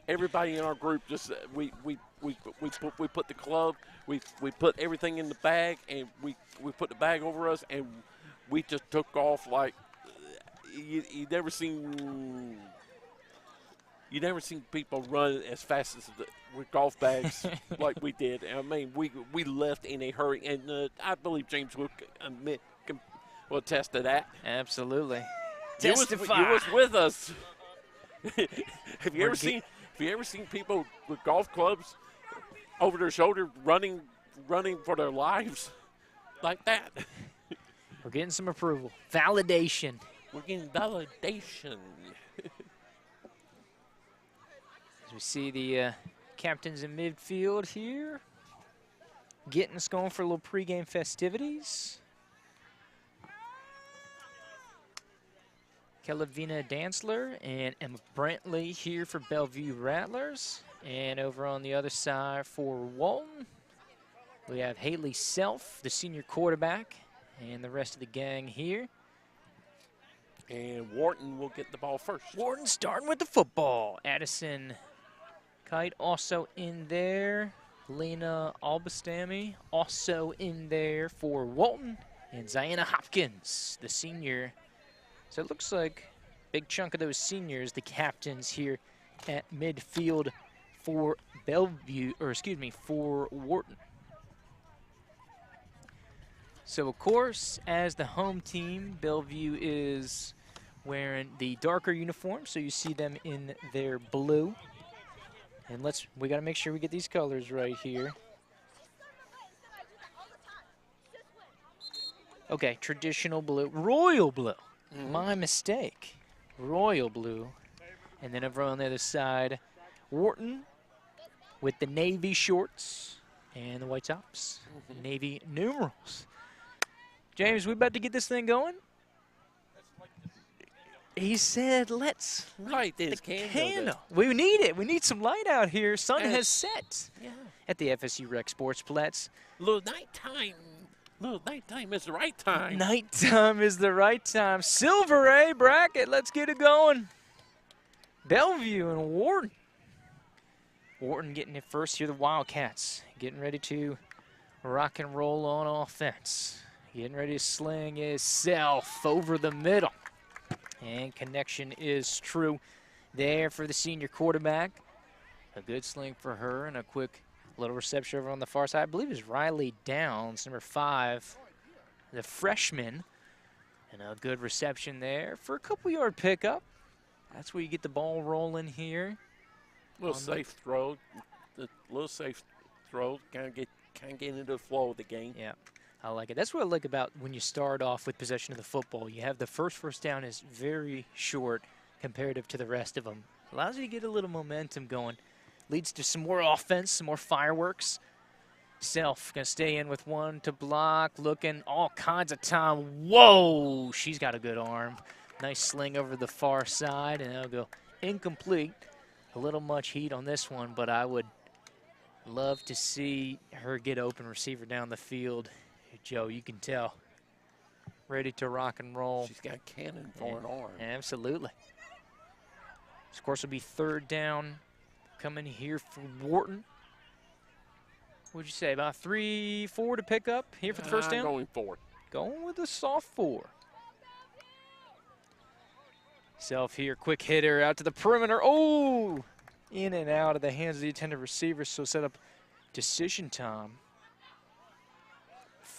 S2: Everybody in our group just we put the club, we put everything in the bag, and we put the bag over us, and we just took off like you never seen people run as fast as with golf bags like we did. I mean, we left in a hurry, and I believe James will attest to that.
S1: Absolutely.
S2: You
S1: Testify.
S2: was with us. Have you ever seen people with golf clubs over their shoulder running for their lives like that?
S1: We're getting some approval. Validation.
S2: We're getting validation.
S1: As we see the captains in midfield here, getting us going for a little pregame festivities. Kellavina Dantzler and Emma Brantley here for Bellevue Rattlers. And over on the other side for Wharton, we have Haley Self, the senior quarterback, and the rest of the gang here.
S2: And Wharton will get the ball first.
S1: Wharton starting with the football. Addison Kite also in there. Lena Albastami also in there for Wharton. And Ziana Hopkins, the senior. So it looks like a big chunk of those seniors, the captains here at midfield for Bellevue, or excuse me, for Wharton. So of course, as the home team, Bellevue is wearing the darker uniform, so you see them in their blue. And we gotta make sure we get these colors right here. Okay, traditional blue, royal blue. My mistake. Royal blue. And then over on the other side, Wharton with the navy shorts and the white tops. Navy numerals. James, we about to get this thing going? He said, let's
S2: light this
S1: candle. We need it. We need some light out here. Sun has set at the FSU Rec Sportsplex.
S2: Little nighttime is the right time.
S1: Nighttime is the right time. Silver A bracket. Let's get it going. Bellevue and Wharton. Wharton getting it first here. The Wildcats getting ready to rock and roll on offense. Getting ready to sling his self over the middle. And connection is true there for the senior quarterback. A good sling for her and a quick little reception over on the far side. I believe it's Riley Downs, number 5, the freshman. And a good reception there for a couple-yard pickup. That's where you get the ball rolling here.
S2: Little safe throw. Kind of get into the flow of the game.
S1: Yeah, I like it. That's what I like about when you start off with possession of the football. You have the first down is very short comparative to the rest of them. Allows you to get a little momentum going. Leads to some more offense, some more fireworks. Self gonna stay in with one to block, looking all kinds of time. Whoa, she's got a good arm. Nice sling over the far side, and it'll go incomplete. A little much heat on this one, but I would love to see her get open receiver down the field. Joe, you can tell. Ready to rock and roll.
S2: She's got cannon for an arm.
S1: Absolutely. This, of course, will be 3rd down. Coming here for Wharton. What'd you say, about 3-4 to pick up here for the first down?
S2: Going 4.
S1: Going with a soft 4. Self here, quick hitter out to the perimeter. Oh! In and out of the hands of the intended receiver, so set up decision time.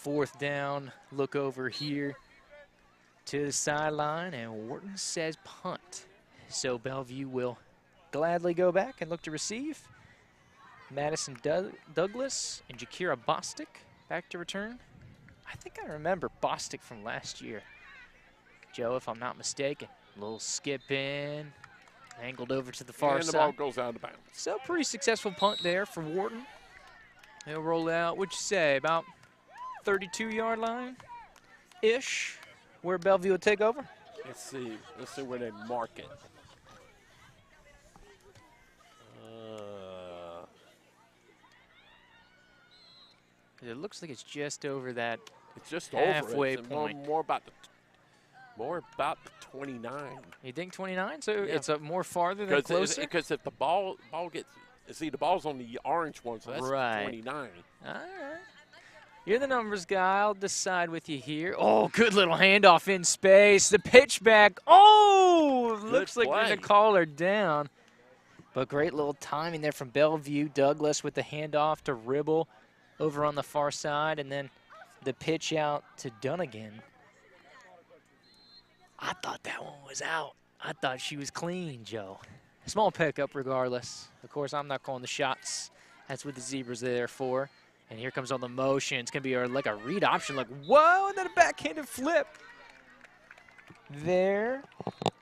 S1: 4th down, look over here to the sideline, and Wharton says punt. So Bellevue will gladly go back and look to receive. Madison Douglas and Jakira Bostic back to return. I think I remember Bostic from last year. Joe, if I'm not mistaken. Little skip in, angled over to the far side.
S2: And the ball goes out of bounds.
S1: So pretty successful punt there for Wharton. They'll roll out, what'd you say, about 32-yard line-ish, where Bellevue will take over?
S2: Let's see where they mark it.
S1: It looks like it's just over that
S2: It's just
S1: halfway
S2: over it.
S1: point.
S2: More about the 29.
S1: You think 29? So
S2: Yeah.
S1: it's more farther than closer?
S2: Because if the ball gets, see, the ball's on the orange one, so that's
S1: Right.
S2: 29.
S1: All right. You're the numbers guy. I'll decide with you here. Oh, good little handoff in space. The pitch back. Oh, looks like we're going to
S2: play.
S1: call her down. But great little timing there from Bellevue. Douglas with the handoff to Ribble over on the far side, and then the pitch out to Dunnigan. I thought that one was out. I thought she was clean, Joe. Small pickup regardless. Of course, I'm not calling the shots. That's what the Zebras are there for. And here comes all the motion. It's going to be like a read option, like, whoa, and then a backhanded flip. There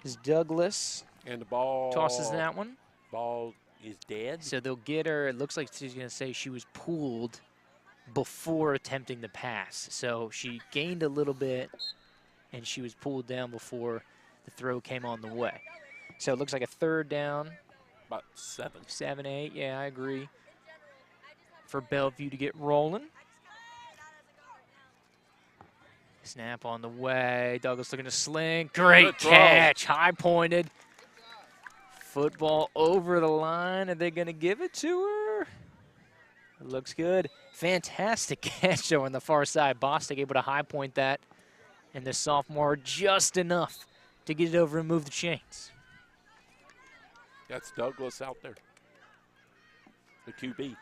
S1: is Douglas.
S2: And the ball
S1: Tosses that one.
S2: Ball is dead.
S1: So they'll get her. It looks like she's going to say she was pulled before attempting the pass. So she gained a little bit, and she was pulled down before the throw came on the way. So it looks like a third down.
S2: About 7.
S1: 7, 8, yeah, I agree. For Bellevue to get rolling. Snap on the way. Douglas looking to sling. Great catch. High pointed. Football over the line. Are they going to give it to her? It looks good. Fantastic catch though on the far side. Bostic able to high point that. And the sophomore just enough to get it over and move the chains.
S2: That's Douglas out there. The QB.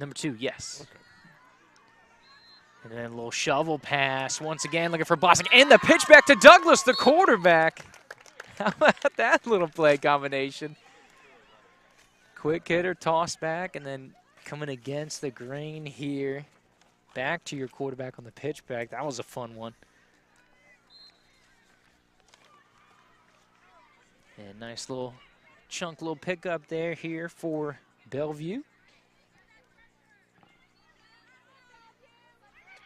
S1: Number 2, yes.
S2: Okay.
S1: And then a little shovel pass. Once again, looking for Bostic. And the pitch back to Douglas, the quarterback. How about that little play combination? Quick hitter, toss back, and then coming against the grain here. Back to your quarterback on the pitch back. That was a fun one. And nice little chunk, little pickup there here for Bellevue.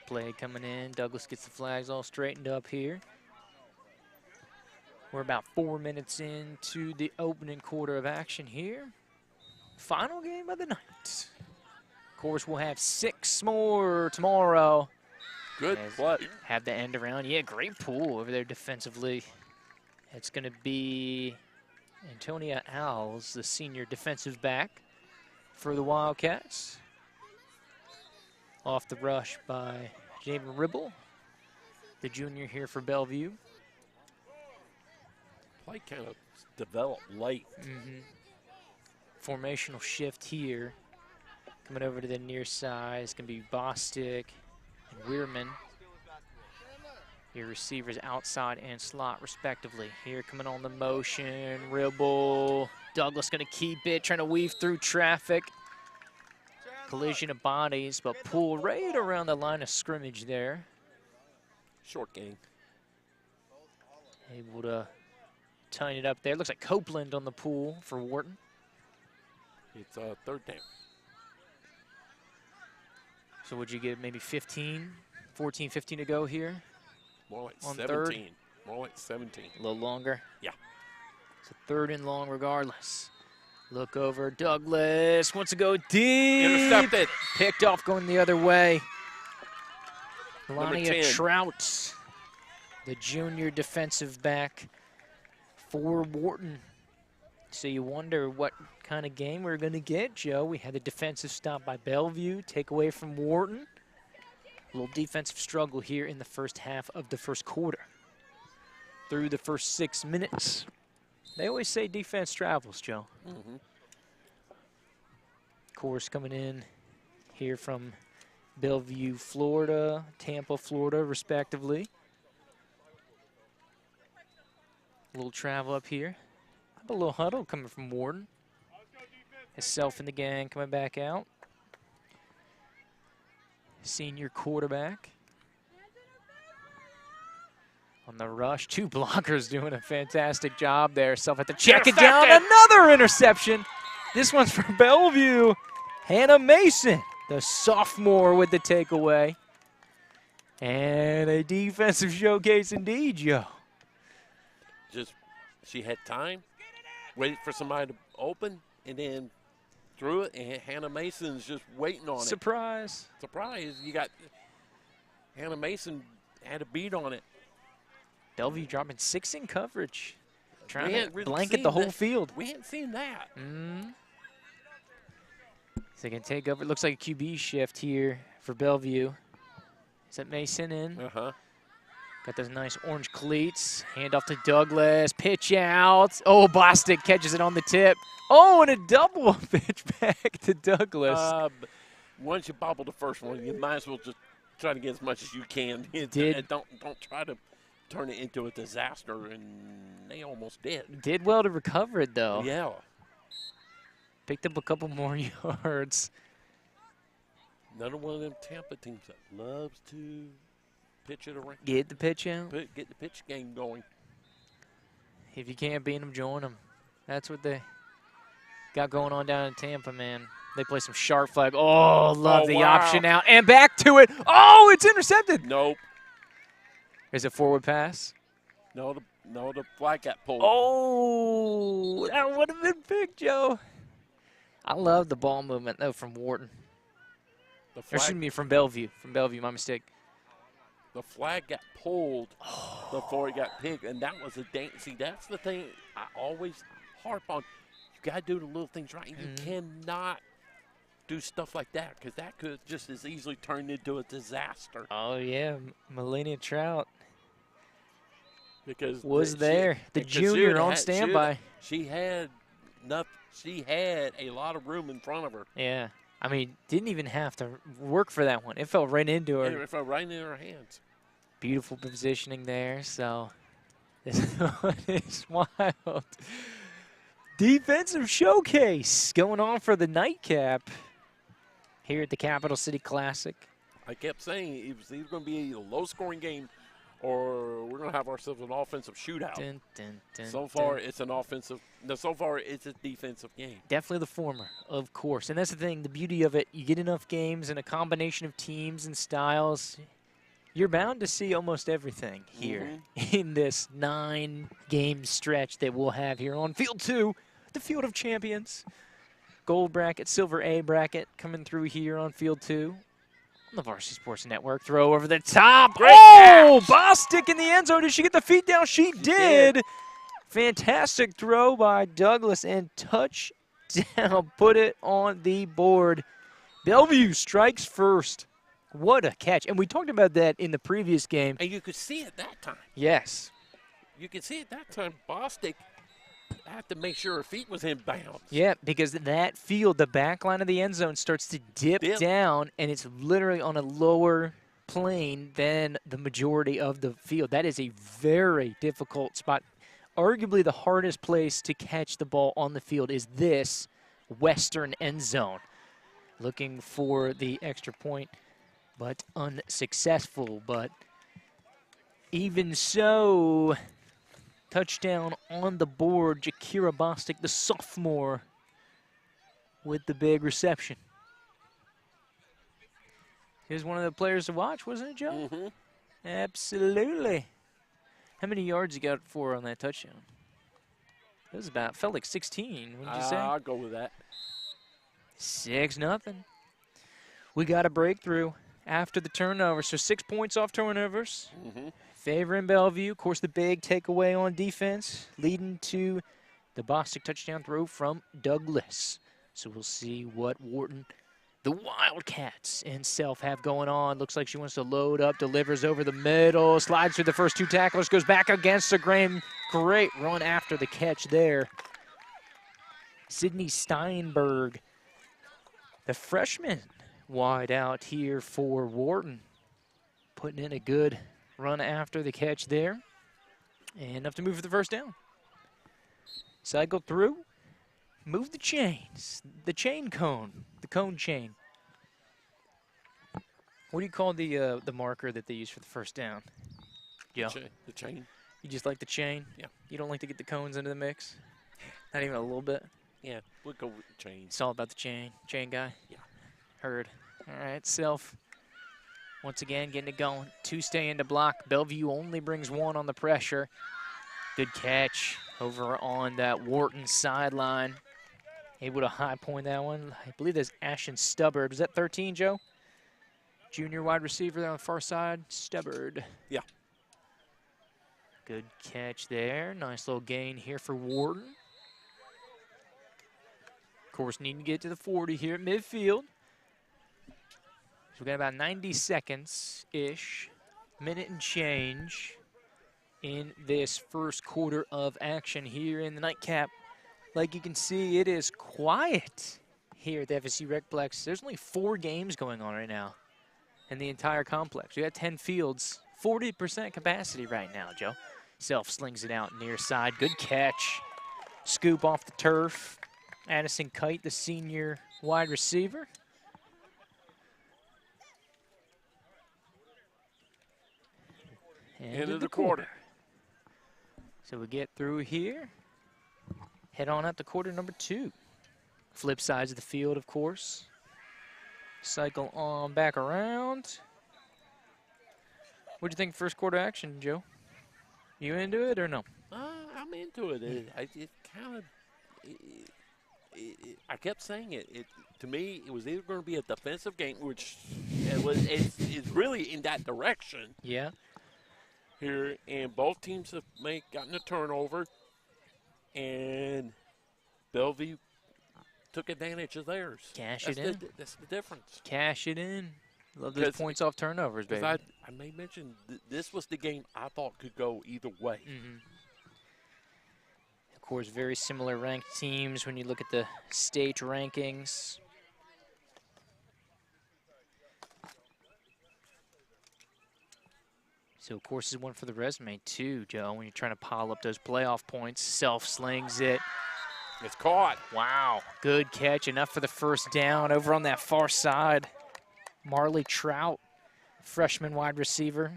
S1: Play coming in. Douglas gets the flags all straightened up here. We're about 4 minutes into the opening quarter of action here. Final game of the night. Of course, we'll have 6 more tomorrow.
S2: Good play.
S1: Have the end around. Yeah, great pull over there defensively. It's going to be Antonia Owls, the senior defensive back for the Wildcats. Off the rush by Jamin Ribble, the junior here for Bellevue.
S2: Play kind of developed late.
S1: Formational shift here. Coming over to the near side. It's going to be Bostic and Weirman. Your receivers outside and slot, respectively. Here coming on the motion. Ribble. Douglas going to keep it, trying to weave through traffic. Collision of bodies, but pull right around the line of scrimmage there.
S2: Short game.
S1: Able to tighten it up there. Looks like Copeland on the pool for Wharton.
S2: It's a 3rd down.
S1: So would you give maybe 15, 14, 15 to go here?
S2: More like
S1: on
S2: 17.
S1: Third?
S2: More like 17.
S1: A little longer?
S2: Yeah.
S1: It's a 3rd and long regardless. Look over, Douglas wants to go deep.
S2: Intercepted.
S1: Picked off going the other way.
S2: Number
S1: Lonnie
S2: 10.
S1: Trout, the junior defensive back for Wharton. So you wonder what kind of game we're going to get, Joe. We had a defensive stop by Bellevue, take away from Wharton. A little defensive struggle here in the first half of the first quarter. Through the first 6 minutes. They always say defense travels, Joe. Course coming in here from Bellevue, Florida, Tampa, Florida, respectively. A little travel up here. A little huddle coming from Wharton. Himself and the gang coming back out. Senior quarterback. On the rush, 2 blockers doing a fantastic job there. Self at the check it down, another interception. This one's for Bellevue. Hannah Mason, the sophomore with the takeaway. And a defensive showcase indeed, Joe.
S2: Just, she had time, waited for somebody to open, and then threw it, and Hannah Mason's just waiting on it.
S1: Surprise.
S2: Surprise. You got Hannah Mason had a beat on it.
S1: Bellevue dropping 6 in coverage. Trying
S2: hadn't
S1: to
S2: really
S1: blanket
S2: seen
S1: the whole
S2: that.
S1: field.
S2: We hadn't seen that.
S1: So they can take over. It looks like a QB shift here for Bellevue. Is that Mason in?
S2: Uh-huh.
S1: Got those nice orange cleats. Hand off to Douglas. Pitch out. Oh, Bostic catches it on the tip. Oh, and a double pitch back to Douglas.
S2: Once you bobble the first one, you might as well just try to get as much as you can. Don't try to turn it into a disaster, and they almost did.
S1: Did well to recover it, though.
S2: Yeah.
S1: Picked up a couple more yards.
S2: Another one of them Tampa teams that loves to pitch it around.
S1: Get the pitch out.
S2: Get the pitch game going.
S1: If you can't beat them, join them. That's what they got going on down in Tampa, man. They play some sharp flag. Oh, love the option out. And back to it. Oh, it's intercepted.
S2: Nope.
S1: Is it forward pass?
S2: No, the flag got pulled.
S1: Oh, that would have been big, Joe. I love the ball movement, though, from Wharton. Excuse me, from Bellevue. From Bellevue, my mistake.
S2: The flag got pulled before it got picked, and that was a dance. See, that's the thing I always harp on. You got to do the little things right. You cannot do stuff like that, because that could just as easily turn into a disaster.
S1: Oh, yeah, Melania Trout
S2: because
S1: was there. The junior on standby.
S2: She had a lot of room in front of her.
S1: Yeah. I mean, didn't even have to work for that one. It fell right into her.
S2: It fell right into her hands.
S1: Beautiful positioning there. So this one is wild. Defensive showcase going on for the nightcap here at the Capital City Classic.
S2: I kept saying it was either going to be a low-scoring game or we're going to have ourselves an offensive shootout. So far, it's an offensive. No, so far, it's a defensive game.
S1: Definitely the former, of course. And that's the thing, the beauty of it, you get enough games and a combination of teams and styles, you're bound to see almost everything here in this 9-game stretch that we'll have here on Field 2, the Field of Champions. Gold bracket, silver A bracket coming through here on Field 2. On the Varsity Sports Network. Throw over the top.
S2: Great
S1: Bostic in the end zone. Did she get the feet down? She did. Fantastic throw by Douglas and touchdown. Put it on the board. Bellevue strikes first. What a catch. And we talked about that in the previous game.
S2: And you could see it that time.
S1: Yes.
S2: You could see it that time. Bostic had to make sure her feet was in bounds.
S1: Yeah, because that field, the back line of the end zone, starts to dip down, and it's literally on a lower plane than the majority of the field. That is a very difficult spot. Arguably the hardest place to catch the ball on the field is this western end zone. Looking for the extra point, but unsuccessful. But even so, touchdown on the board. Jakira Bostic, the sophomore, with the big reception. He was one of the players to watch, wasn't it, Joe? Absolutely. How many yards you got for on that touchdown? It was felt like 16. What did you say?
S2: I'll go with that.
S1: 6-0. We got a breakthrough after the turnover, so 6 points off turnovers. Favoring Bellevue. Of course, the big takeaway on defense, leading to the Bostic touchdown throw from Douglas. So we'll see what Wharton, the Wildcats, and Self have going on. Looks like she wants to load up, delivers over the middle, slides through the first 2 tacklers, goes back against the grain. Great run after the catch there. Sydney Steinberg, the freshman, wide out here for Wharton, putting in a good run after the catch there. And enough to move for the first down. Cycle through. Move the chains. The chain cone. The cone chain. What do you call the marker that they use for the first down? Yeah.
S2: The chain.
S1: You just like the chain?
S2: Yeah.
S1: You don't like to get the cones into the mix? Not even a little bit?
S2: Yeah, we'll go with the chain.
S1: It's all about the chain. Chain guy?
S2: Yeah.
S1: Heard. All right, Self. Once again, getting it going. 2 stay into block. Bellevue only brings 1 on the pressure. Good catch over on that Wharton sideline. Able to high point that one. I believe that's Ashton Stubbard. Was that 13, Joe? Junior wide receiver there on the far side. Stubbard.
S2: Yeah.
S1: Good catch there. Nice little gain here for Wharton. Of course, needing to get to the 40 here at midfield. So we got about 90 seconds-ish. Minute and change. in this first quarter of action here in the nightcap. Like you can see, it is quiet here at the FSC Recplex. There's only 4 games going on right now in the entire complex. We got 10 fields, 40% capacity right now, Joe. Self slings it out near side. Good catch. Scoop off the turf. Addison Kite, the senior wide receiver.
S2: End of the quarter.
S1: So we get through here. Head on up to quarter number 2. Flip sides of the field, of course. Cycle on back around. What'd you think first quarter action, Joe? You into it or no?
S2: I'm into it. It kind of, I kept saying it. To me, it was either going to be a defensive game, which it's really in that direction.
S1: Yeah.
S2: Here, and both teams have gotten a turnover, and Bellevue took advantage of theirs.
S1: Cash it in.
S2: That's the difference.
S1: Cash it in. Love those points off turnovers, baby.
S2: I may mention this was the game I thought could go either way.
S1: Of course, very similar ranked teams when you look at the state rankings. So, of course, is one for the resume, too, Joe, when you're trying to pile up those playoff points. Self slings it.
S2: It's caught.
S1: Wow. Good catch. Enough for the first down over on that far side. Marley Trout, freshman wide receiver.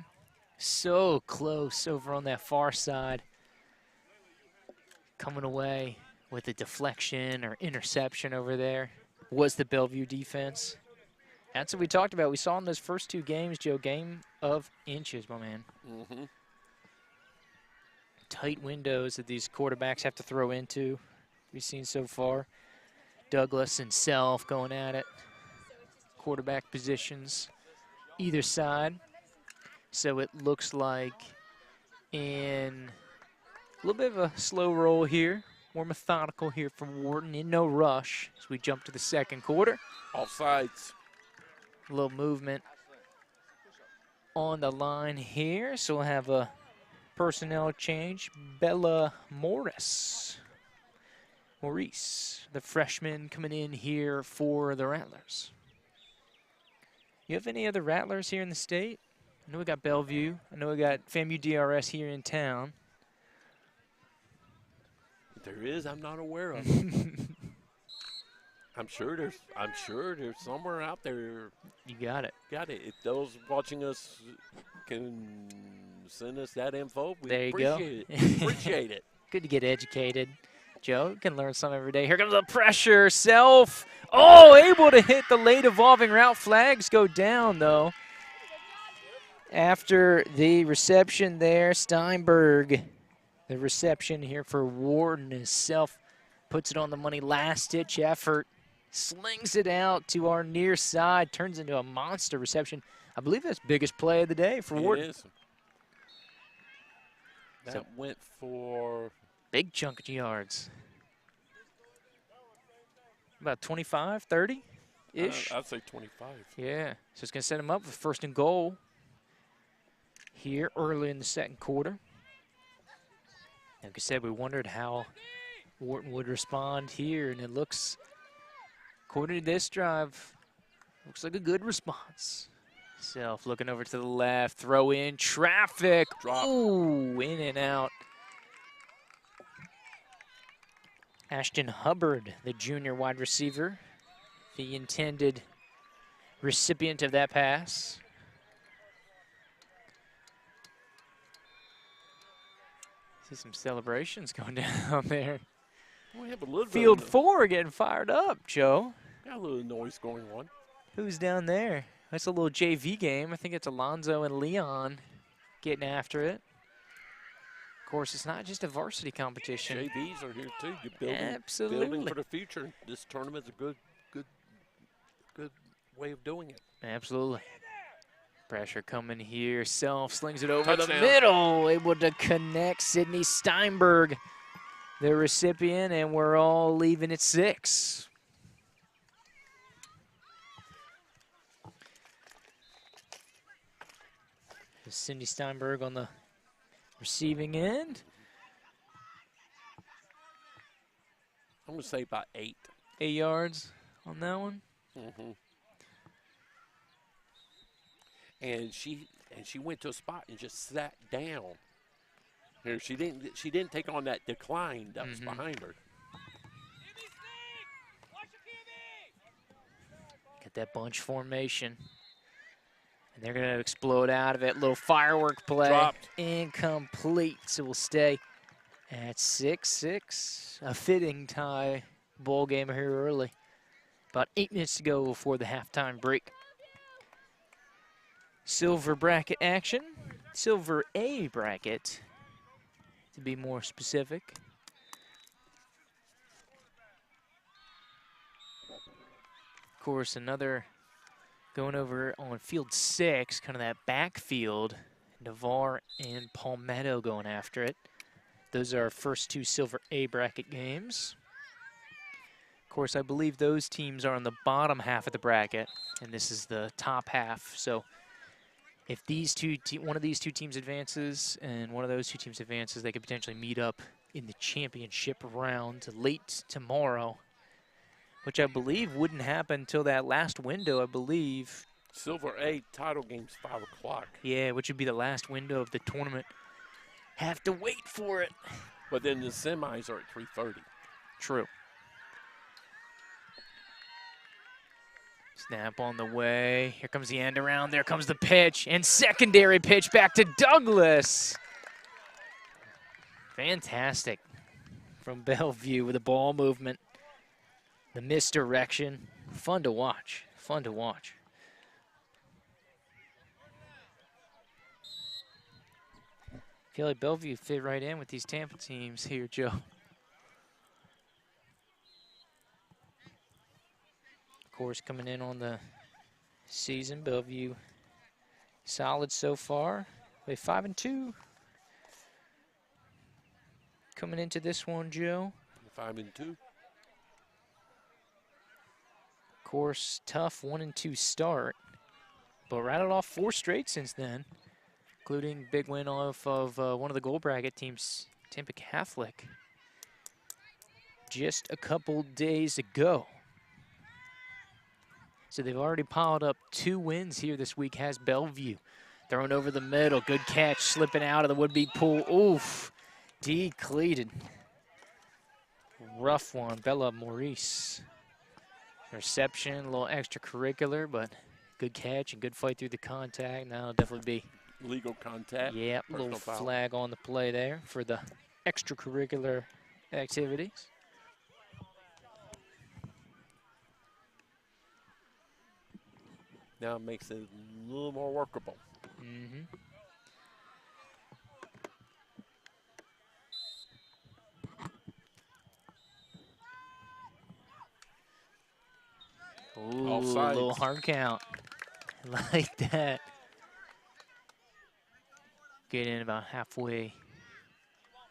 S1: So close over on that far side. Coming away with a deflection or interception over there was the Bellevue defense. That's what we talked about. We saw in those first 2 games, Joe, game of inches, my man. Tight windows that these quarterbacks have to throw into. We've seen so far. Douglas and Self going at it. Quarterback positions either side. So it looks like in a little bit of a slow roll here. More methodical here from Wharton, in no rush as we jump to the second quarter.
S2: Offsides.
S1: A little movement on the line here, so we'll have a personnel change. Bella Maurice, the freshman, coming in here for the Rattlers. You have any other Rattlers here in the state? I know we got Bellevue. I know we got FAMU DRS here in town.
S2: There is, I'm not aware of. I'm sure there's somewhere out there.
S1: You got it.
S2: If those watching us can send us that info, we
S1: there you
S2: appreciate
S1: go.
S2: it. Appreciate it.
S1: Good to get educated. Joe, you can learn something every day. Here comes the pressure. Self. Oh, able to hit the late evolving route. Flags go down, though. After the reception there, Steinberg, the reception here for Wharton, is Self puts it on the money. Last-ditch effort. Slings it out to our near side. Turns into a monster reception. I believe that's biggest play of the day for Wharton.
S2: It is. That went for
S1: big chunk of yards. About 25, 30-ish?
S2: I'd say 25.
S1: Yeah, so it's going to set him up for first and goal here early in the second quarter. Like I said, we wondered how Wharton would respond here, and it looks, according to this drive, looks like a good response. Self looking over to the left, throw in, traffic.
S2: Drop.
S1: Ooh, in and out. Ashton Hubbard, the junior wide receiver, the intended recipient of that pass. See some celebrations going down there.
S2: We have a little
S1: Field 4 getting fired up, Joe.
S2: Got a little noise going on.
S1: Who's down there? That's a little JV game. I think it's Alonzo and Leon getting after it. Of course, it's not just a varsity competition.
S2: JVs are here too. You're building,
S1: Absolutely.
S2: building for the future. This tournament's a good way of doing it.
S1: Absolutely. Pressure coming here. Self slings it over
S2: Touchdown.
S1: the middle. Able to connect Sydney Steinberg, the recipient, and we're all leaving at 6. Cindy Steinberg on the Receiving end.
S2: I'm going to say about 8.
S1: 8 yards on that one.
S2: Mm-hmm. And she went to a spot and just sat down. Here, she didn't take on that decline that was behind her.
S1: Get that bunch formation. And they're going to explode out of it. Little firework play.
S2: Dropped.
S1: Incomplete. So we'll stay at 6-6. A fitting tie ball game here early. About 8 minutes to go before the halftime break. Silver bracket action. Silver A bracket, to be more specific. Of course, another going over on field 6, kind of that backfield. Navarre and Palmetto going after it. Those are our first 2 Silver A bracket games. Of course, I believe those teams are on the bottom half of the bracket, and this is the top half. So if these one of these 2 teams advances and one of those 2 teams advances, they could potentially meet up in the championship round late tomorrow, which I believe wouldn't happen until that last window, I believe.
S2: Silver A title game's 5 o'clock.
S1: Yeah, which would be the last window of the tournament. Have to wait for it.
S2: But then the semis are at 3:30.
S1: True. Snap on the way. Here comes the end around. There comes the pitch. And secondary pitch back to Douglas. Fantastic from Bellevue with the ball movement. The misdirection. Fun to watch. Fun to watch. I feel like Bellevue fit right in with these Tampa teams here, Joe. Of course, coming in on the season, Bellevue solid so far. They're 5-2. Coming into this one, Joe.
S2: 5-2.
S1: Of course, tough 1-2 start, but rattled off 4 straight since then, including big win off of one of the gold bracket teams, Tampa Catholic, just a couple days ago. So they've already piled up 2 wins here this week, has Bellevue. Thrown over the middle, good catch, slipping out of the would-be pool. Oof, decleated. Rough one, Bella Maurice. Reception, a little extracurricular, but good catch and good fight through the contact. Now it'll definitely be
S2: legal contact.
S1: Yep, a little
S2: foul.
S1: Flag on the play there for the extracurricular activities.
S2: Now it makes it a little more workable.
S1: Mm-hmm. Ooh,
S2: Offsides.
S1: a little hard count. Like that. Getting about halfway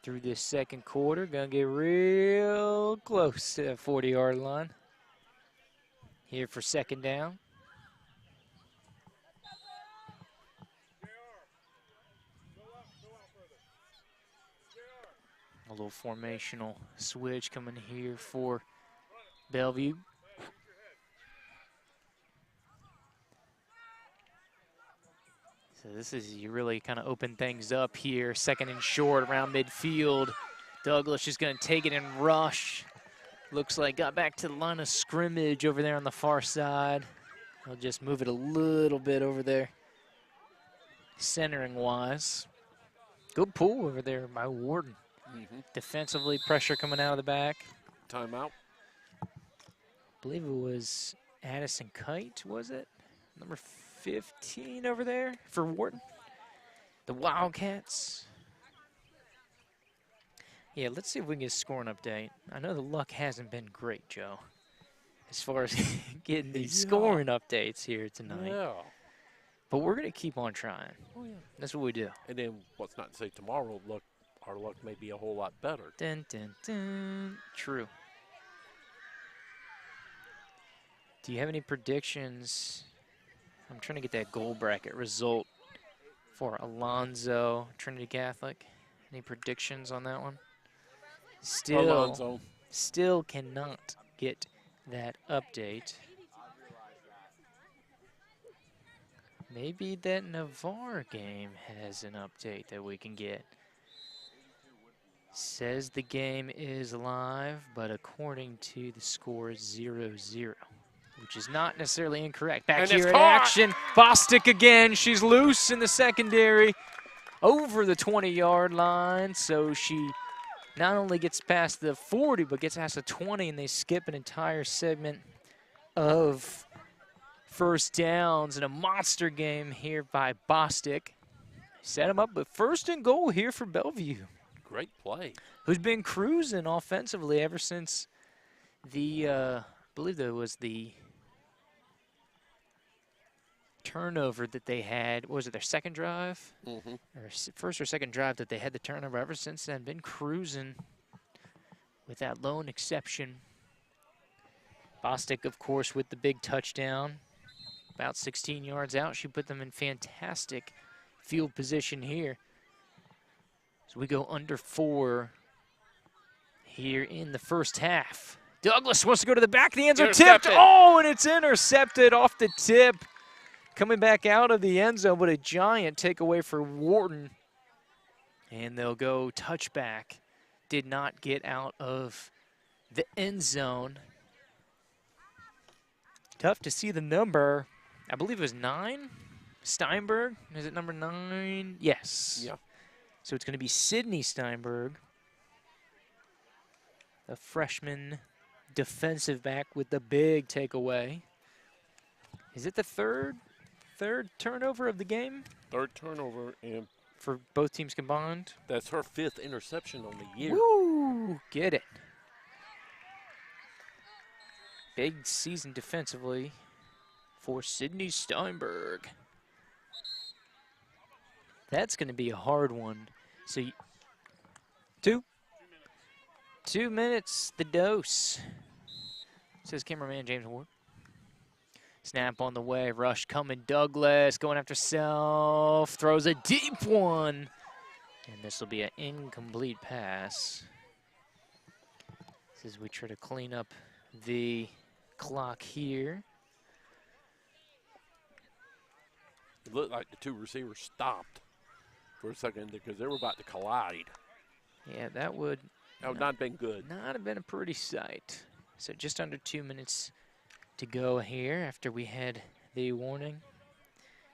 S1: through this second quarter. Gonna get real close to that 40-yard line. Here for second down. A little formational switch coming here for Bellevue. So this is, you really kind of open things up here. Second and short around midfield. Douglas is going to take it and rush. Looks like got back to the line of scrimmage over there on the far side. He'll just move it a little bit over there, centering wise. Good pull over there by Wharton. Defensively, pressure coming out of the back.
S2: Timeout.
S1: I believe it was Addison Kite, was it? Number 15 over there for Wharton. The Wildcats. Yeah, let's see if we can get a scoring update. I know the luck hasn't been great, Joe, as far as getting these scoring updates here tonight.
S2: Yeah.
S1: But we're going to keep on trying.
S2: Oh, yeah.
S1: That's what we do.
S2: And then what's not to say tomorrow, our luck may be a whole lot better.
S1: Dun, dun, dun. True. Do you have any predictions? I'm trying to get that goal bracket result for Alonzo, Trinity Catholic. Any predictions on that one?
S2: Alonso.
S1: Still cannot get that update. Maybe that Navarre game has an update that we can get. Says the game is live, but according to the score, 0-0, which is not necessarily incorrect. Back
S2: And
S1: here
S2: it's
S1: in
S2: caught.
S1: action, Bostic again. She's loose in the secondary over the 20-yard line, so she not only gets past the 40, but gets past the 20, and they skip an entire segment of first downs in a monster game here by Bostic. Set him up, but first and goal here for Bellevue,
S2: Great play.
S1: who's been cruising offensively ever since the, I believe that was the turnover that they had. What was it, their second drive?
S2: Mm-hmm.
S1: Or first or second drive that they had the turnover. Ever since then, been cruising with that lone exception. Bostic, of course, with the big touchdown. About 16 yards out, she put them in fantastic field position here. So we go under 4 here in the first half. Douglas wants to go to the back of the end zone. Tipped.
S2: Intercepted.
S1: Oh, and it's intercepted off the tip. Coming back out of the end zone, but a giant takeaway for Wharton. And they'll go touchback. Did not get out of the end zone. Tough to see the number. I believe it was 9. Steinberg, is it number 9? Yes.
S2: Yeah.
S1: So it's going to be Sydney Steinberg, a freshman defensive back with the big takeaway. Is it the third turnover of the game
S2: Third turnover, and
S1: for both teams combined?
S2: that's her 5th interception on the year.
S1: Woo! Get it. Big season defensively for Sydney Steinberg. That's going to be a hard one. So, 2 minutes, the dose, says cameraman James Ward. Snap on the way, rush coming, Douglas going after self, throws a deep one. And this will be an incomplete pass. As we try to clean up the clock here.
S2: It looked like the 2 receivers stopped for a second because they were about to collide.
S1: Yeah, that would
S2: That would not have been good.
S1: not have been a pretty sight. So just under 2 minutes to go here after we had the warning.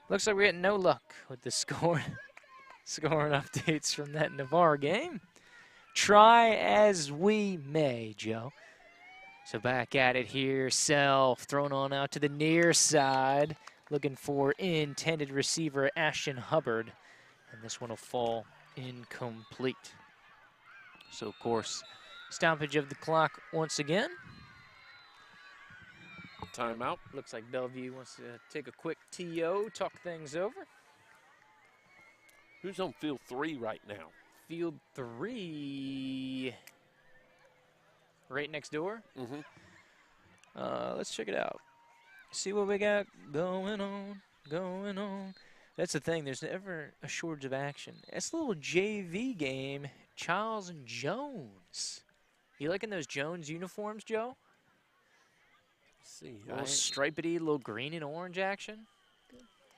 S1: Looks like we're getting no luck with the scoring updates from that Navarre game. Try as we may, Joe. So back at it here, Self thrown on out to the near side, looking for intended receiver Ashton Hubbard. And this one will fall incomplete. So, of course, stoppage of the clock once again.
S2: Timeout.
S1: Looks like Bellevue wants to take a quick TO, talk things over.
S2: Who's on field 3 right now?
S1: Field 3, right next door.
S2: Mm-hmm.
S1: Let's check it out. See what we got going on. That's the thing. There's never a shortage of action. It's a little JV game. Charles and Jones. You liking those Jones uniforms, Joe?
S2: See,
S1: A little stripedy, little green and orange action.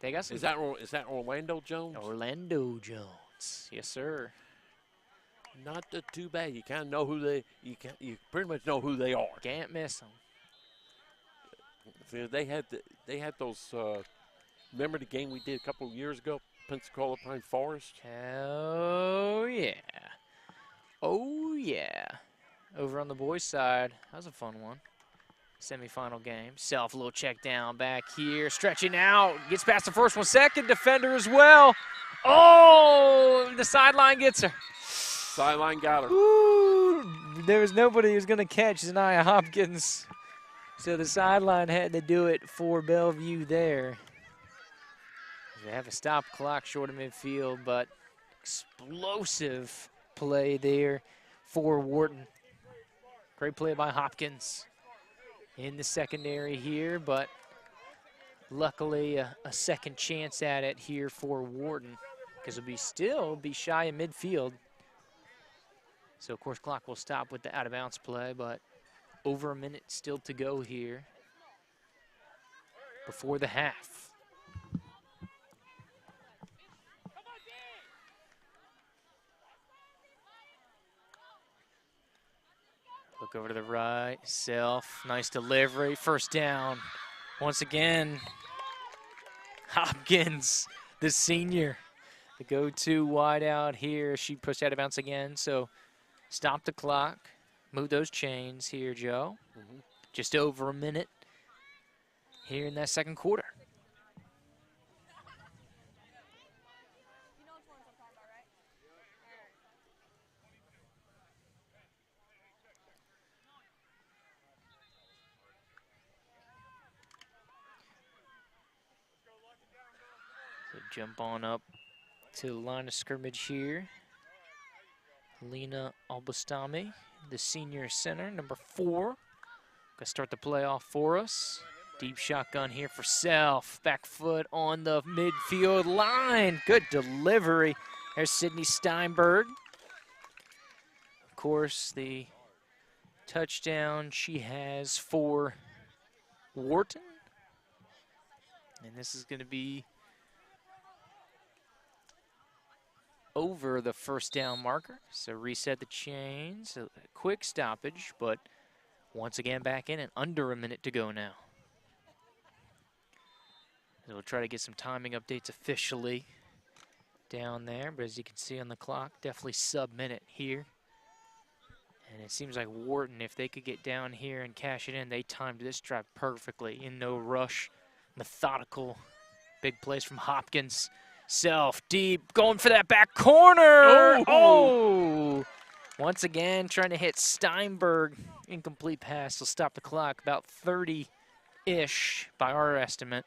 S1: They got some.
S2: is that Orlando Jones?
S1: Orlando Jones? Yes, sir.
S2: Not too bad. You kind of know who you pretty much know who they are.
S1: Can't miss them.
S2: They had those. Remember the game we did a couple of years ago, Pensacola Pine Forest?
S1: Oh yeah. Oh yeah. Over on the boys' side, that was a fun one. Semifinal game. Self, a little check down back here. Stretching out. Gets past the first one. Second defender as well. Oh, the sideline gets her.
S2: Sideline got her.
S1: Ooh, there was nobody who was going to catch Zanaya Hopkins. So the sideline had to do it for Bellevue there. They have a stop clock short of midfield, but explosive play there for Wharton. Great play by Hopkins in the secondary here, but luckily a second chance at it here for Wharton because it'll still be shy of midfield So, of course, clock will stop with the out-of-bounds play, but over a minute still to go here before the half. Look over to the right, Self, nice delivery, first down. Once again, Hopkins, the senior, the go-to wide out here. She pushed out of bounds again, so stop the clock, move those chains here, Joe. Just over a minute here in that second quarter. So jump on up to the line of scrimmage here. Lena Albastami, the senior center, number 4. Gonna start the play off for us. Deep shotgun here for Self. Back foot on the midfield line. Good delivery. There's Sydney Steinberg. Of course, the touchdown she has for Wharton. And this is going to be over the first down marker. So reset the chains. A quick stoppage, but once again back in and under a minute to go now. So we'll try to get some timing updates officially down there, but as you can see on the clock, definitely sub-minute here. And it seems like Wharton, if they could get down here and cash it in, they timed this drive perfectly. In no rush, methodical, big plays from Hopkins. Self, deep, going for that back corner. Oh! Once again, trying to hit Steinberg. Incomplete pass will stop the clock. About 30-ish, by our estimate,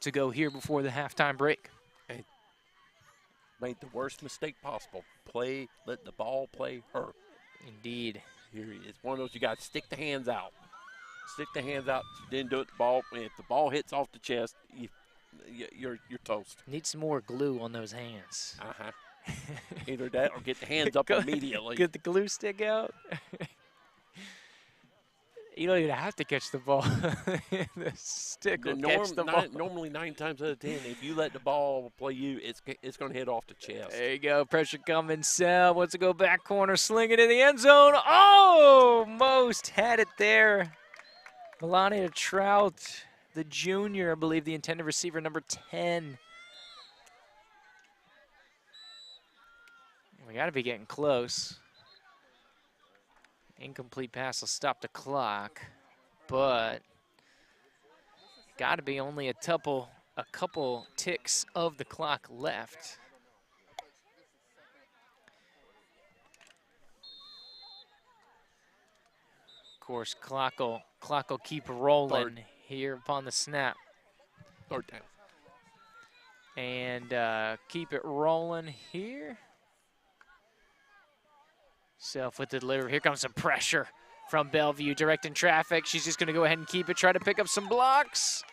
S1: to go here before the halftime break.
S2: And made the worst mistake possible. Let the ball play her.
S1: Indeed.
S2: Here it's one of those you got to stick the hands out. Stick the hands out. Didn't do it. If the ball hits off the chest, you're toast.
S1: Need some more glue on those hands.
S2: Either that or get the hands up immediately.
S1: Get the glue stick out. You don't even have to catch the ball. The stick will catch the ball.
S2: Normally 9 times out of 10, if you let the ball play you, it's going to hit off the chest.
S1: There you go. Pressure coming. Sell wants to go back corner, sling it in the end zone. Oh, Most had it there. Melania Trout, the junior, I believe the intended receiver, number 10. We got to be getting close. Incomplete pass will stop the clock, but got to be only a couple ticks of the clock left. Of course, clock will keep rolling here upon the snap.
S2: Third down.
S1: And keep it rolling here. Self with the delivery. Here comes some pressure from Bellevue, directing traffic. She's just going to go ahead and keep it, try to pick up some blocks.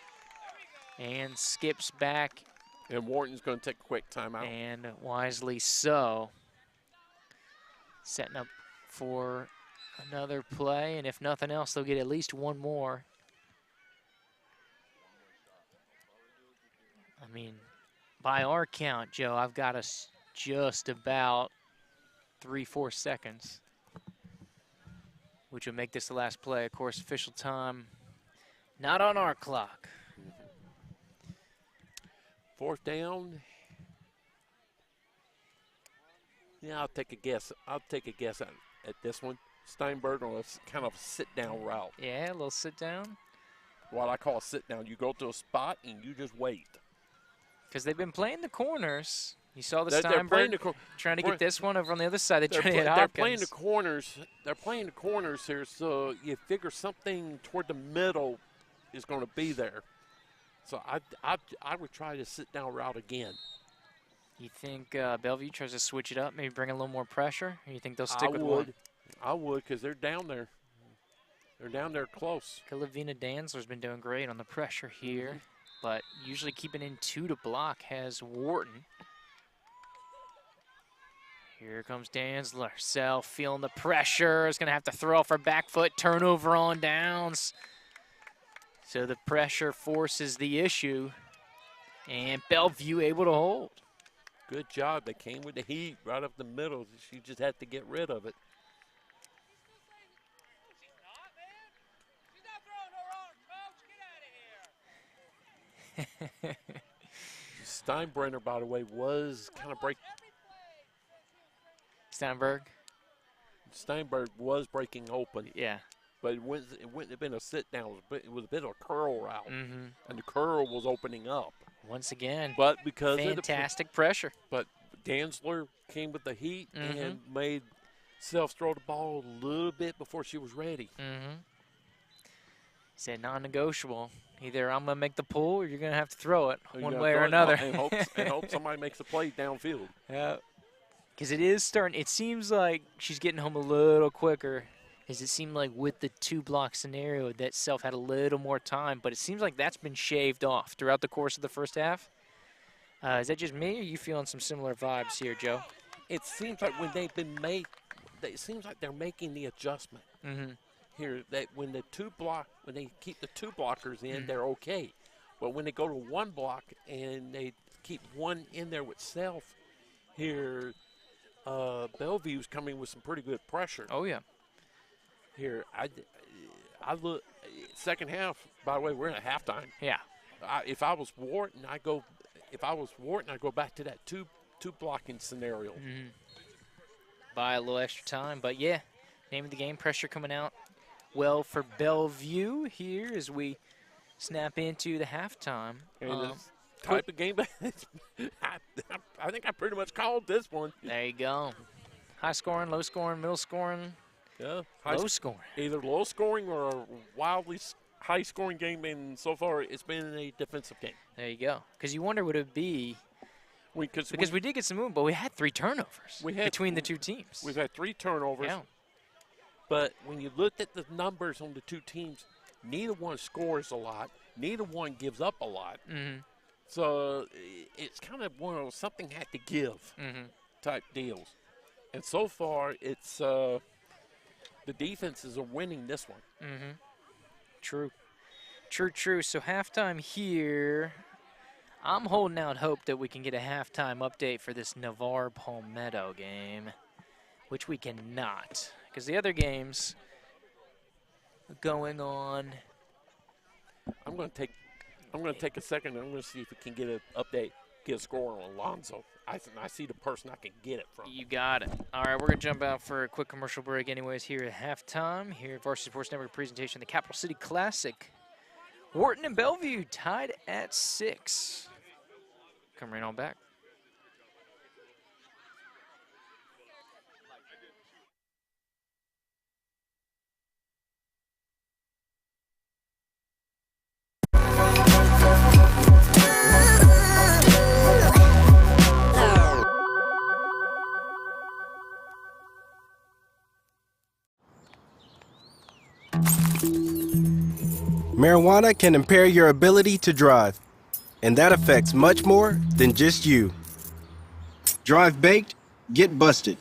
S1: And skips back.
S2: And Wharton's going to take a quick timeout.
S1: And wisely so. Setting up for another play, and if nothing else, they'll get at least one more. I mean, by our count, Joe, I've got us just about 3-4 seconds, which would make this the last play. Of course, official time not on our clock.
S2: Fourth down. Yeah, I'll take a guess. I'll take a guess at this one. Steinberg on a kind of sit-down route.
S1: Yeah, a little sit-down.
S2: What I call a sit-down. You go to a spot and you just wait.
S1: Because they've been playing the corners. You saw the Steinberg trying to get this one over on the other side. They're trying to hit Hopkins.
S2: They're playing the corners. They're playing the corners here, so you figure something toward the middle is going to be there. So I would try the sit-down route again.
S1: You think Bellevue tries to switch it up, maybe bring a little more pressure? Or you think they'll stick with one?
S2: I would, because they're down there. They're down there close.
S1: Kalavina Danzler's been doing great on the pressure here, but usually keeping in 2 to block has Wharton. Here comes Danzler. Self feeling the pressure. Is going to have to throw off her back foot. Turnover on downs. So the pressure forces the issue. And Bellevue able to hold.
S2: Good job. They came with the heat right up the middle. She just had to get rid of it. Steinbrenner, by the way, was kind of Steinberg was breaking open.
S1: Yeah.
S2: But it wouldn't have been a sit down. It was a bit of a curl route.
S1: Mm-hmm.
S2: And the curl was opening up.
S1: Once again,
S2: but because
S1: fantastic pressure.
S2: But Danzler came with the heat and made Self throw the ball a little bit before she was ready.
S1: Mm-hmm. He said non-negotiable. Either I'm going to make the pull or you're going to have to throw it one way or another.
S2: And hope somebody makes a play downfield.
S1: Yeah. Because it is starting. It seems like she's getting home a little quicker. As it seemed like with the two-block scenario that Self had a little more time, but it seems like that's been shaved off throughout the course of the first half. Is that just me, or are you feeling some similar vibes here, Joe?
S2: It seems like when they've been made, it seems like they're making the adjustment. Here, that when they keep the two blockers in, they're okay. But when they go to one block and they keep one in there with Self, here, Bellevue's coming with some pretty good pressure.
S1: Oh yeah.
S2: Here, I look. Second half. By the way, we're in a halftime.
S1: Yeah.
S2: If I was Wharton, I go back to that two blocking scenario.
S1: Buy a little extra time, but yeah, name of the game, pressure coming out well for Bellevue here as we snap into the halftime.
S2: And this type of game, I think I pretty much called this one.
S1: There you go. High scoring, low scoring, middle scoring.
S2: Yeah,
S1: low scoring.
S2: Either low scoring or a wildly high scoring game, and so far it's been a defensive game.
S1: There you go. Because you wonder would it be because we did get some movement, but we had 3 turnovers between the two teams.
S2: We've had 3 turnovers.
S1: Yeah.
S2: But when you looked at the numbers on the two teams, neither one scores a lot. Neither one gives up a lot. So it's kind of one of those something had to give type deals. And so far, it's the defenses are winning this one.
S1: True. So halftime here. I'm holding out hope that we can get a halftime update for this Navarre-Palmetto game, which we cannot. Because the other games going on.
S2: I'm going to take a second. I'm going to see if we can get an update, get a score on Alonzo. I see the person I can get it from.
S1: You got it. All right, we're going to jump out for a quick commercial break anyways here at halftime. Here at Varsity Sports Network presentation, the Capital City Classic. Wharton and Bellevue tied at 6. Come right on back.
S4: Marijuana can impair your ability to drive, and that affects much more than just you. Drive baked, get busted.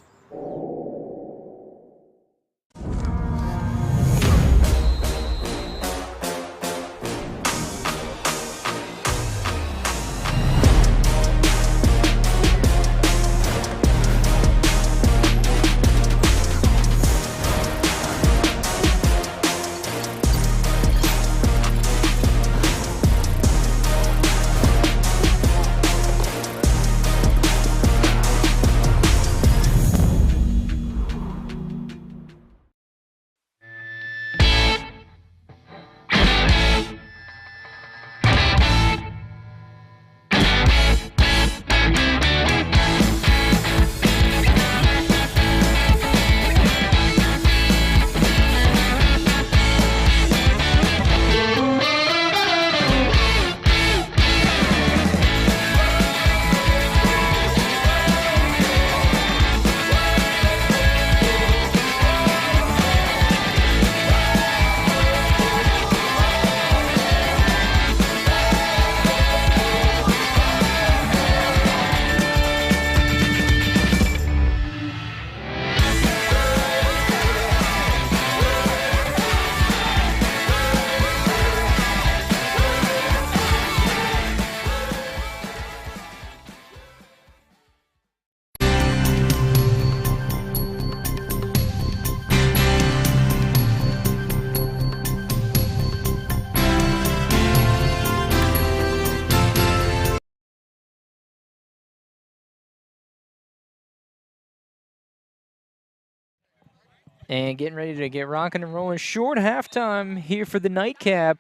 S1: And getting ready to get rocking and rolling. Short halftime here for the nightcap.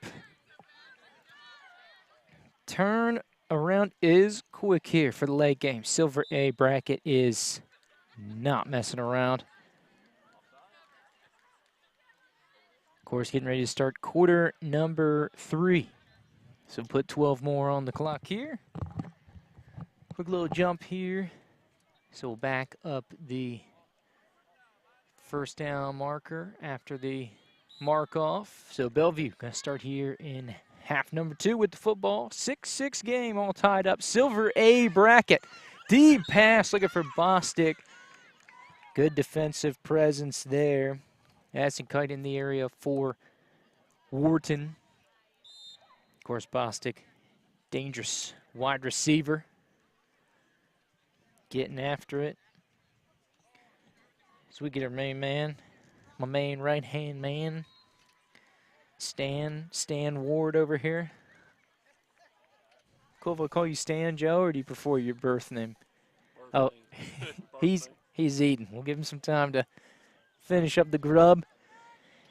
S1: Turn around is quick here for the late game. Silver A bracket is not messing around. Of course, getting ready to start quarter number 3. So put 12 more on the clock here. Quick little jump here. So we'll back up the first down marker after the mark off. So Bellevue going to start here in half number 2 with the football. 6-6 game, all tied up. Silver A bracket. Deep pass, looking for Bostic. Good defensive presence there. Addison Kite in the area for Wharton. Of course, Bostic, dangerous wide receiver. Getting after it. So we get our main man, my main right-hand man, Stan Ward over here. Cool if I call you Stan, Joe, or do you prefer your birth name? Oh, he's eating. We'll give him some time to finish up the grub.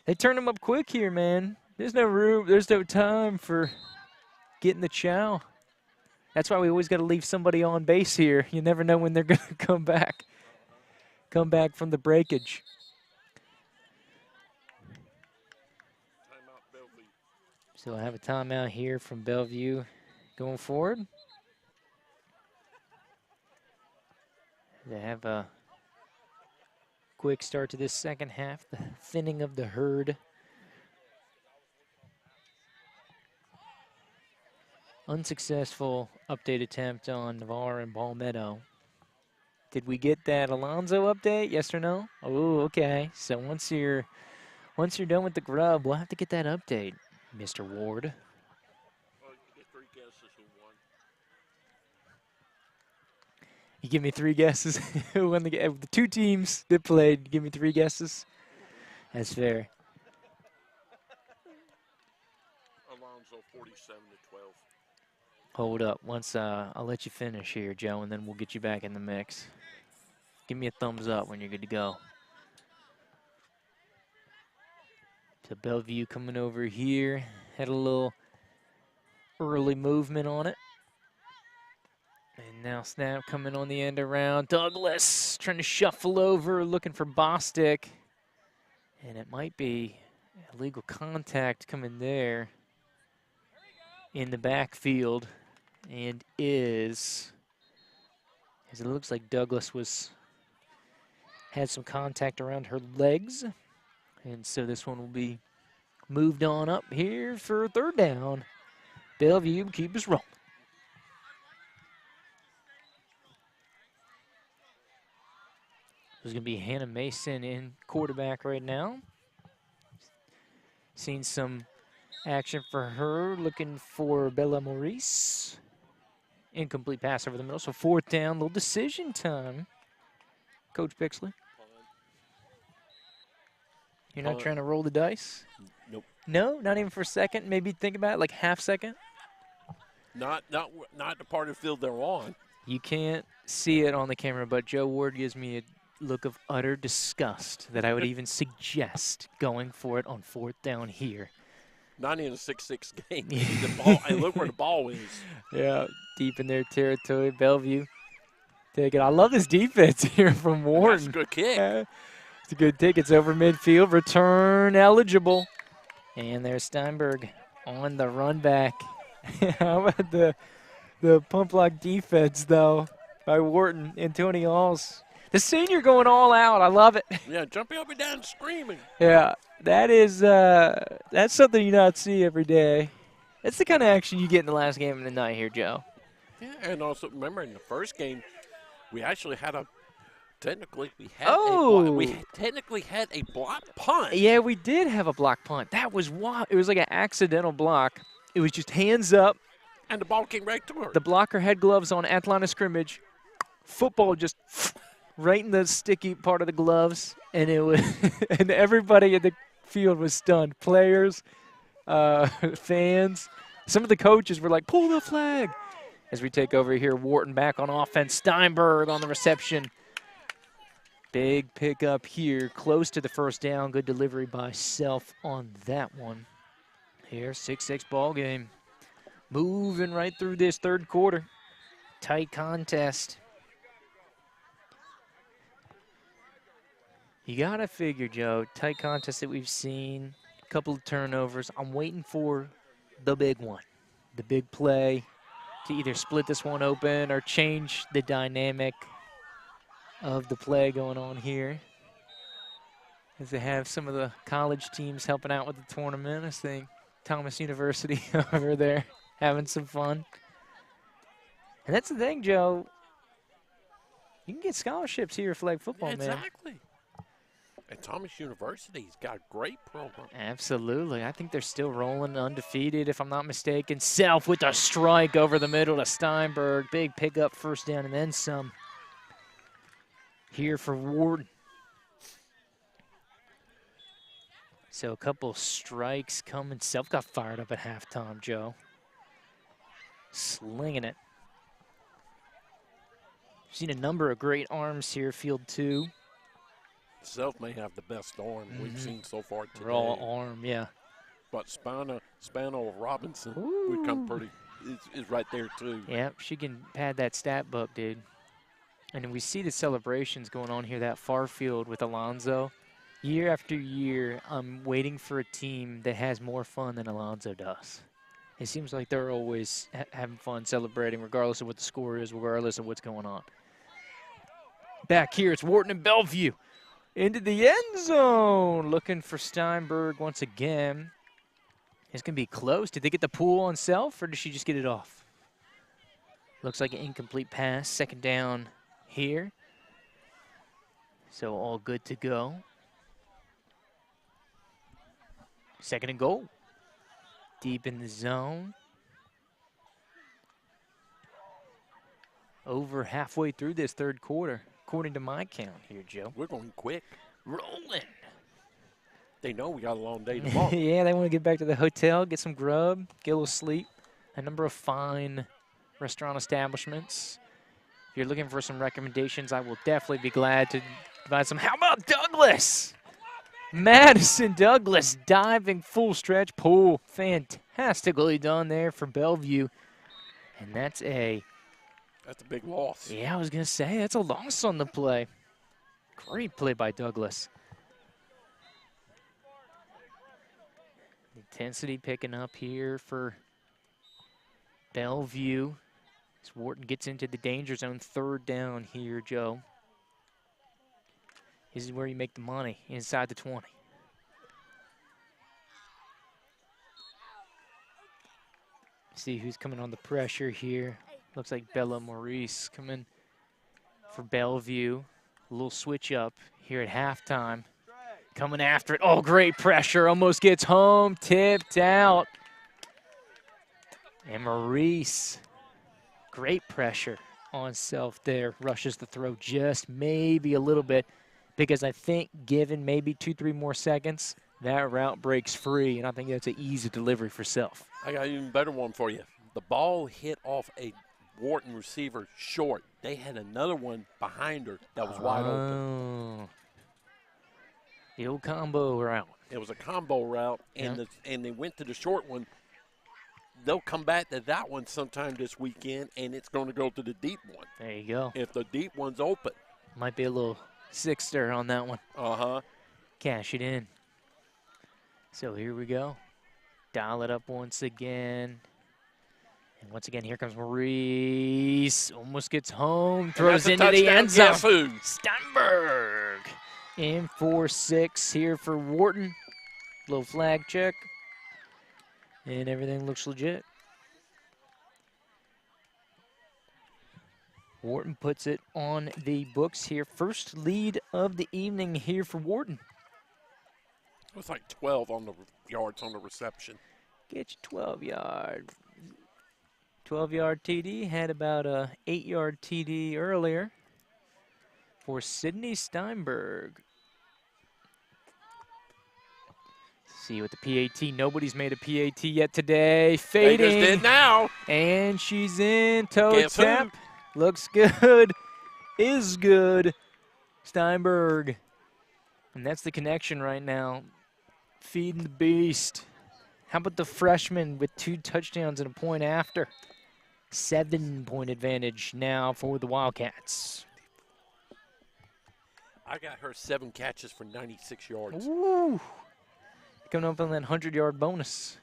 S1: They turn him up quick here, man. There's no room, there's no time for getting the chow. That's why we always got to leave somebody on base here. You never know when they're going to come back. Come back from the breakage. So I have a timeout here from Bellevue going forward. They have a quick start to this second half, the thinning of the herd. Unsuccessful update attempt on Navarre and Palmetto. Did we get that Alonzo update? Yes or no? Oh, okay. So once you're done with the grub, we'll have to get that update, Mr. Ward.
S2: Well, you get 3 guesses who won.
S1: You give me 3 guesses who won the 2 teams that played. Give me 3 guesses. That's fair.
S2: Alonzo 47-12.
S1: Hold up. Once I'll let you finish here, Joe, and then we'll get you back in the mix. Give me a thumbs up when you're good to go. So Bellevue coming over here. Had a little early movement on it. And now snap coming on the end around. Douglas trying to shuffle over, looking for Bostic. And it might be illegal contact coming there in the backfield. And as it looks like Douglas had some contact around her legs. And so this one will be moved on up here for 3rd down. Bellevue, keep us rolling. There's going to be Hannah Mason in quarterback right now. Seen some action for her, looking for Bella Maurice. Incomplete pass over the middle, so 4th down, little decision time. Coach Pixley. You're not trying to roll the dice?
S2: Nope.
S1: No, not even for a second. Maybe think about it, like half second.
S2: Not the part of the field they're on.
S1: You can't see it on the camera, but Joe Ward gives me a look of utter disgust that I would even suggest going for it on 4th down here.
S2: Not in a 6-6 game. The ball, and look where the ball is.
S1: Yeah, deep in their territory. Bellevue take it. I love this defense here from Wharton.
S2: That's a good kick.
S1: It's a good kick. It's over midfield. Return eligible. And there's Steinberg on the run back. How about the pump block defense, though, by Wharton and Tony Halls. The senior going all out. I love it.
S2: Yeah, jumping up and down and screaming.
S1: Yeah, that is that's something you not see every day. That's the kind of action you get in the last game of the night here, Joe.
S2: Yeah, and also remember in the first game, we actually had a technically we had a block punt.
S1: Yeah, we did have a block punt. That was wild. It was like an accidental block. It was just hands up.
S2: And the ball came right to her.
S1: The blocker had gloves on at line of scrimmage. Football just right in the sticky part of the gloves, and it was and everybody in the field was stunned. Players, fans, some of the coaches were like, "Pull the flag!" As we take over here, Wharton back on offense. Steinberg on the reception. Big pickup here, close to the first down. Good delivery by Self on that one. Here, 6-6 ball game. Moving right through this third quarter. Tight contest. You got to figure, Joe, tight contest that we've seen, a couple of turnovers. I'm waiting for the big one, the big play to either split this one open or change the dynamic of the play going on here. As they have some of the college teams helping out with the tournament. I think Thomas University over there having some fun. And that's the thing, Joe. You can get scholarships here for flag football, man.
S2: Exactly. And Thomas University's got a great program.
S1: Absolutely. I think they're still rolling undefeated, if I'm not mistaken. Self with a strike over the middle to Steinberg. Big pickup, first down, and then some. Here for Wharton. So a couple strikes coming. Self got fired up at halftime, Joe. Slinging it. Seen a number of great arms here, field two.
S2: Self may have the best arm we've seen so far today.
S1: Raw arm, yeah.
S2: But Spano Robinson would come pretty, is right there too.
S1: Yeah, she can pad that stat book, dude. And we see the celebrations going on here, that far field with Alonzo. Year after year, I'm waiting for a team that has more fun than Alonzo does. It seems like they're always having fun celebrating, regardless of what the score is, regardless of what's going on. Back here, it's Wharton and Belleview. Into the end zone, looking for Steinberg once again. It's going to be close. Did they get the pull on Self, or did she just get it off? Looks like an incomplete pass. Second down here. So all good to go. Second and goal. Deep in the zone. Over halfway through this third quarter, according to my count here, Joe.
S2: We're going quick.
S1: Rolling.
S2: They know we got a long day tomorrow.
S1: Yeah, they want to get back to the hotel, get some grub, get a little sleep. A number of fine restaurant establishments. If you're looking for some recommendations, I will definitely be glad to provide some. How about Douglas? Madison Douglas diving full stretch pull. Fantastically done there for Bellevue. And that's a
S2: big loss.
S1: Yeah, I was going to say, that's a loss on the play. Great play by Douglas. Intensity picking up here for Bellevue. As Wharton gets into the danger zone, third down here, Joe. This is where you make the money, inside the 20. See who's coming on the pressure here. Looks like Bella Maurice coming for Bellevue. A little switch up here at halftime. Coming after it. Oh, great pressure. Almost gets home. Tipped out. And Maurice, great pressure on Self there. Rushes the throw just maybe a little bit, because I think given maybe 2-3 more seconds, that route breaks free, and I think that's an easy delivery for Self.
S2: I got an even better one for you. The ball hit off a Wharton receiver short. They had another one behind her that was wide open.
S1: The old combo route.
S2: It was a combo route, and and they went to the short one. They'll come back to that one sometime this weekend, and it's going to go to the deep one.
S1: There you go.
S2: If the deep one's open.
S1: Might be a little sixter on that one.
S2: Uh-huh.
S1: Cash it in. So here we go. Dial it up once again. And once again, here comes Maurice. Almost gets home. Throws into the end zone.
S2: Guess who?
S1: Steinberg. In 4-6 here for Wharton. Little flag check. And everything looks legit. Wharton puts it on the books here. First lead of the evening here for Wharton.
S2: It was like 12 on the yards on the reception.
S1: Get you 12 yard. 12-yard TD. Had about a 8-yard TD earlier for Sydney Steinberg. See with the PAT. Nobody's made a PAT yet today. Fading.
S2: They just did now.
S1: And she's in. Toe
S2: Guess
S1: tap.
S2: who?
S1: Looks good. Is good. Steinberg. And that's the connection right now. Feeding the beast. How about the freshman with 2 touchdowns and a point after? 7-point advantage now for the Wildcats.
S2: I got her 7 catches for 96 yards.
S1: Ooh. Coming up on that 100-yard bonus.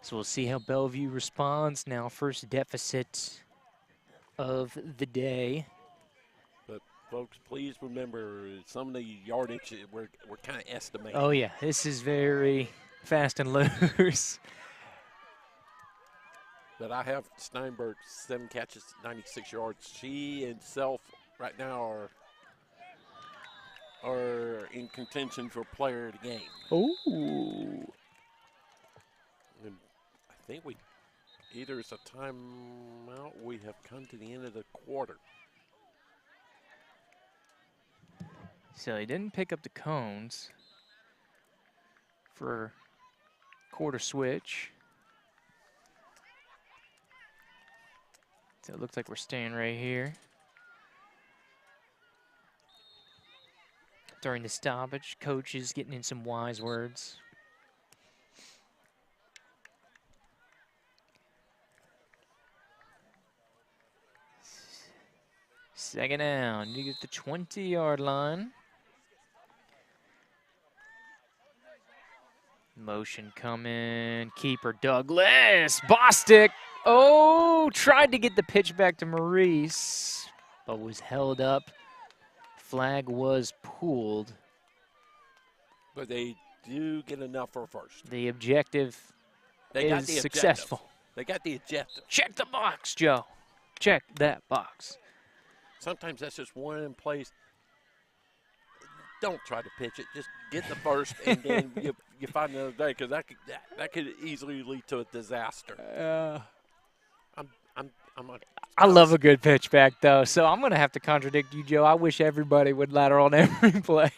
S1: So we'll see how Bellevue responds now. First deficit of the day.
S2: But folks, please remember some of the yardage we're kind of estimating.
S1: Oh yeah, this is very fast and loose.
S2: But I have Steinberg 7 catches, 96 yards. She and Self right now are in contention for player of the game.
S1: Ooh.
S2: And I think either it's a timeout. We have come to the end of the quarter.
S1: So he didn't pick up the cones for quarter switch. So it looks like we're staying right here. During the stoppage, coach is getting in some wise words. Second down, you get the 20-yard line. Motion coming, keeper Douglas, Bostic. Oh, tried to get the pitch back to Maurice, but was held up. Flag was pulled.
S2: But they do get enough for first.
S1: The objective is successful.
S2: They got the objective.
S1: Check the box, Joe. Check that box.
S2: Sometimes that's just one in place. Don't try to pitch it. Just get the first, and then you find another day, because that could easily lead to a disaster.
S1: I love a good pitch back, though, so I'm going to have to contradict you, Joe. I wish everybody would lateral on every play.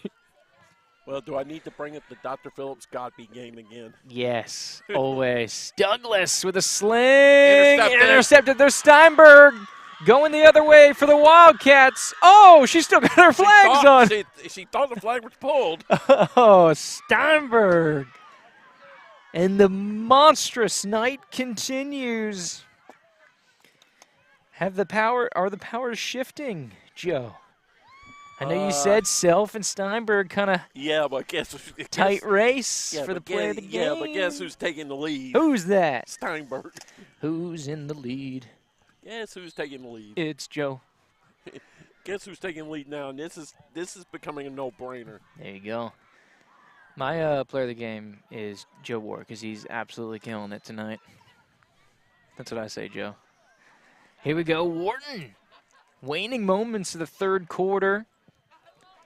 S2: Well, do I need to bring up the Dr. Phillips Godby game again?
S1: Yes, always. Douglas with a sling.
S2: Intercepted.
S1: There's Steinberg going the other way for the Wildcats. Oh, she still got her flags on.
S2: She thought the flag was pulled.
S1: Oh, Steinberg. And the monstrous night continues. Are the powers shifting, Joe? I know you said Self and Steinberg kind of tight race for the play of the game.
S2: Yeah, but guess who's taking the lead?
S1: Who's that?
S2: Steinberg.
S1: Who's in the lead?
S2: Guess who's taking the lead?
S1: It's Joe.
S2: Guess who's taking the lead now? And this is becoming a no-brainer.
S1: There you go. My player of the game is Joe Ward because he's absolutely killing it tonight. That's what I say, Joe. Here we go, Wharton. Waning moments of the third quarter.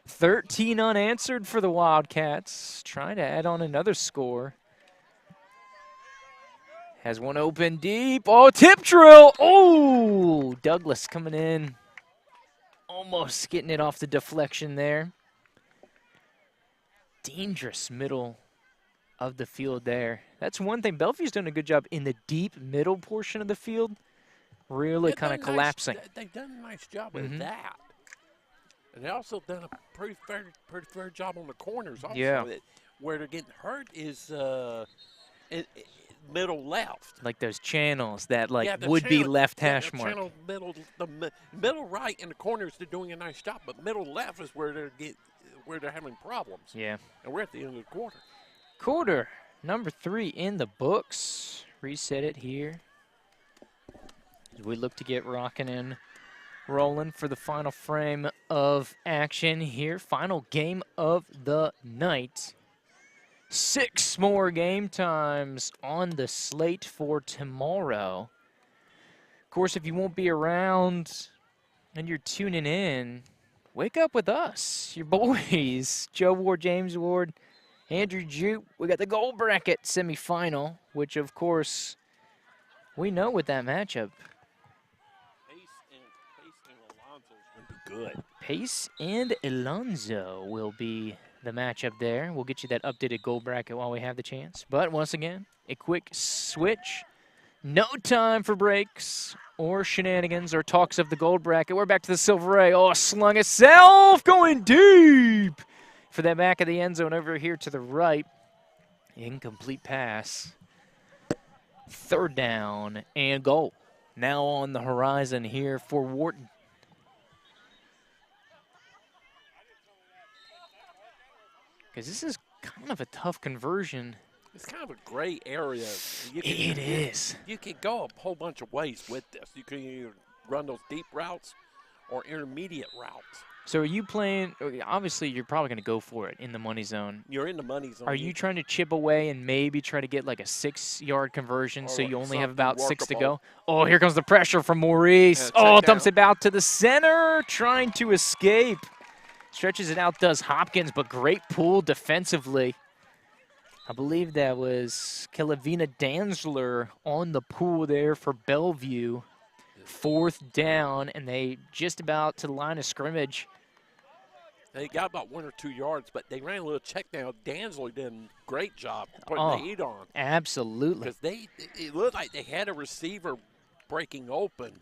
S1: 13 unanswered for the Wildcats. Trying to add on another score. Has one open deep. Oh, tip drill. Oh, Douglas coming in. Almost getting it off the deflection there. Dangerous middle of the field there. That's one thing. Bellevue's done a good job in the deep middle portion of the field. Really kind of collapsing.
S2: They've done a nice job with that. And they also done a pretty fair job on the corners also.
S1: Yeah.
S2: Where they're getting hurt is middle left.
S1: Like those channels that would be left hash mark.
S2: Channel middle right and the corners they're doing a nice job, but middle left is where they're having problems.
S1: Yeah.
S2: And we're at the end of the quarter.
S1: Quarter number 3 in the books. Reset it here. As we look to get rocking and rolling for the final frame of action here. Final game of the night. 6 more game times on the slate for tomorrow. Of course, if you won't be around and you're tuning in, wake up with us, your boys. Joe Ward, James Ward, Andrew Joop. We got the gold bracket semifinal, which, of course, we know with that matchup.
S2: Good.
S1: Pace and Alonzo will be the matchup there. We'll get you that updated gold bracket while we have the chance. But once again, a quick switch No time for breaks or shenanigans or talks of the gold bracket. We're back to the silver A. Oh, slung itself, going deep for that back of the end zone over here to the right. Incomplete pass. 3rd down and goal. Now on the horizon here for Wharton. Because this is kind of a tough conversion.
S2: It's kind of a gray area.
S1: It is.
S2: You can go a whole bunch of ways with this. You can either run those deep routes or intermediate routes.
S1: So are you playing, obviously you're probably going to go for it in the money zone.
S2: You're in the money zone.
S1: Are you trying to chip away and maybe try to get like a 6-yard conversion so you only have about 6 to go? Oh, here comes the pressure from Maurice. Oh, dumps it out to the center, trying to escape. Stretches it out, does Hopkins, but great pull defensively. I believe that was Kelevina Danzler on the pool there for Bellevue. 4th down, and they just about to the line of scrimmage.
S2: They got about 1 or 2 yards, but they ran a little check down. Danzler did a great job putting the heat on.
S1: Absolutely.
S2: Because it looked like they had a receiver breaking open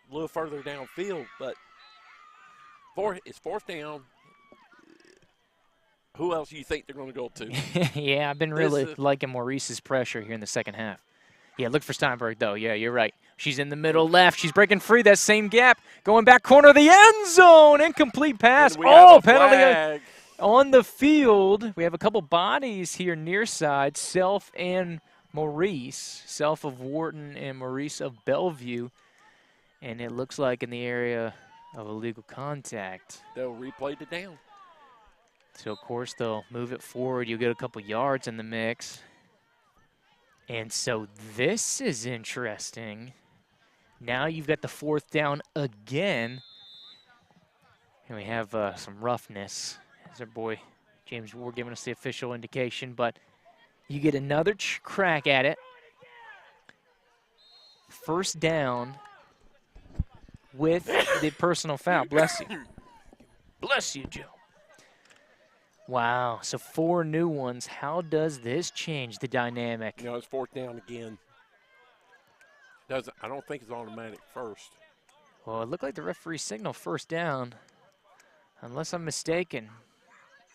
S2: a little further downfield, but it's 4th down. Who else do you think they're going to go to?
S1: Yeah, I've been really liking Maurice's pressure here in the 2nd half. Yeah, look for Steinberg, though. Yeah, you're right. She's in the middle left. She's breaking free. That same gap. Going back corner of the end zone. Incomplete pass. Oh, penalty on the field. We have a couple bodies here near side. Self and Maurice. Self of Wharton and Maurice of Bellevue. And it looks like in the area of illegal contact.
S2: They'll replay the down.
S1: So, of course, they'll move it forward. You'll get a couple yards in the mix. And so this is interesting. Now you've got the 4th down again. And we have some roughness. As our boy James Ward giving us the official indication. But you get another crack at it. 1st down with the personal foul. Bless you. Bless you, Joe. Wow, so 4 new ones. How does this change the dynamic?
S2: You know, it's 4th down again. I don't think it's automatic first.
S1: Well, it looked like the referee signaled 1st down, unless I'm mistaken.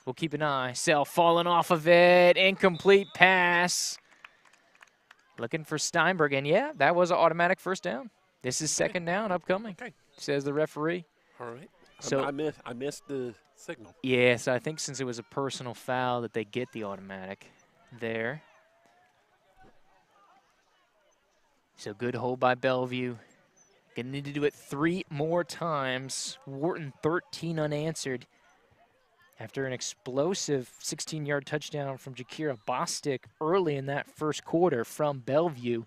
S1: We'll keep an eye. Self falling off of it. Incomplete pass. Looking for Steinberg, and yeah, that was an automatic 1st down. This is 2nd down upcoming, says the referee.
S2: All right.
S1: So
S2: I missed the signal.
S1: Yeah, so I think since it was a personal foul that they get the automatic there. So good hold by Bellevue. Gonna need to do it 3 more times. Wharton 13 unanswered after an explosive 16-yard touchdown from Jakira Bostic early in that 1st quarter from Bellevue.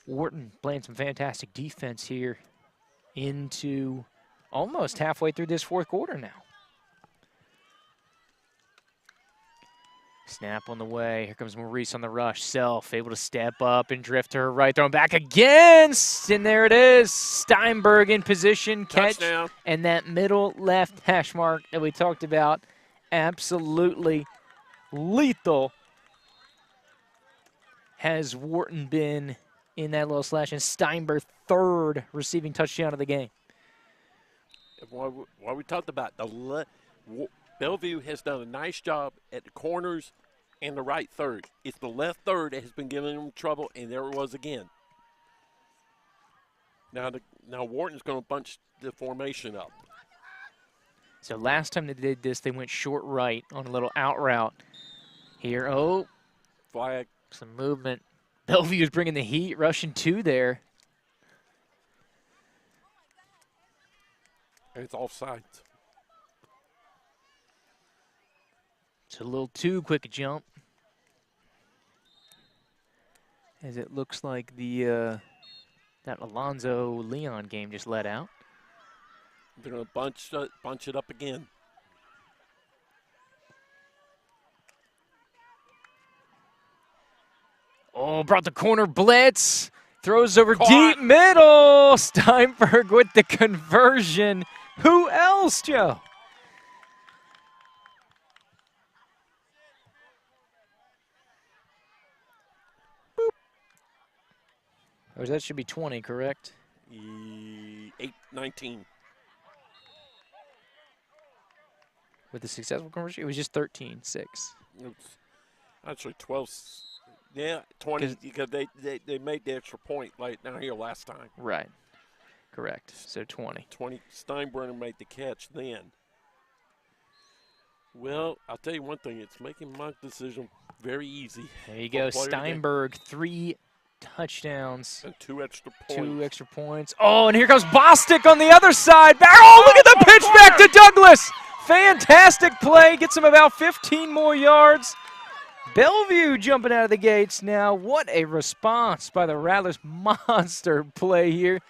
S1: Wharton playing some fantastic defense here into almost halfway through this 4th quarter now. Snap on the way. Here comes Maurice on the rush. Self able to step up and drift to her right. Thrown back again. And there it is. Steinberg in position. Catch.
S2: Touchdown.
S1: And that middle left hash mark that we talked about. Absolutely lethal. Has Wharton been in that little slash. And Steinberg 3rd receiving touchdown of the game.
S2: What we talked about, Bellevue has done a nice job at the corners and the right third. It's the left third that has been giving them trouble, and there it was again. Now Wharton's going to bunch the formation up.
S1: So last time they did this, they went short right on a little out route. Here,
S2: flag.
S1: Some movement. Bellevue is bringing the heat, rushing 2 there.
S2: And it's offsides.
S1: It's a little too quick a jump. As it looks like the that Alonzo Leon game just let out.
S2: They're going to bunch it up again.
S1: Oh, brought the corner blitz. Throws over deep middle. Steinberg with the conversion. Who else, Joe? Or that should be 20, correct?
S2: 19.
S1: With the successful conversion, it was just 13-6.
S2: It's actually 12. Yeah, 20 because they made the extra point late down here last time.
S1: Right. Correct. So 20.
S2: 20. Steinbrenner made the catch then. Well, I'll tell you one thing. It's making my decision very easy.
S1: There you go. Steinberg, 3 touchdowns.
S2: And 2 extra points.
S1: 2 extra points. Oh, and here comes Bostic on the other side. Oh, look at the pitch back to Douglas. Fantastic play. Gets him about 15 more yards. Bellevue jumping out of the gates now. What a response by the Rattlers. Monster play here.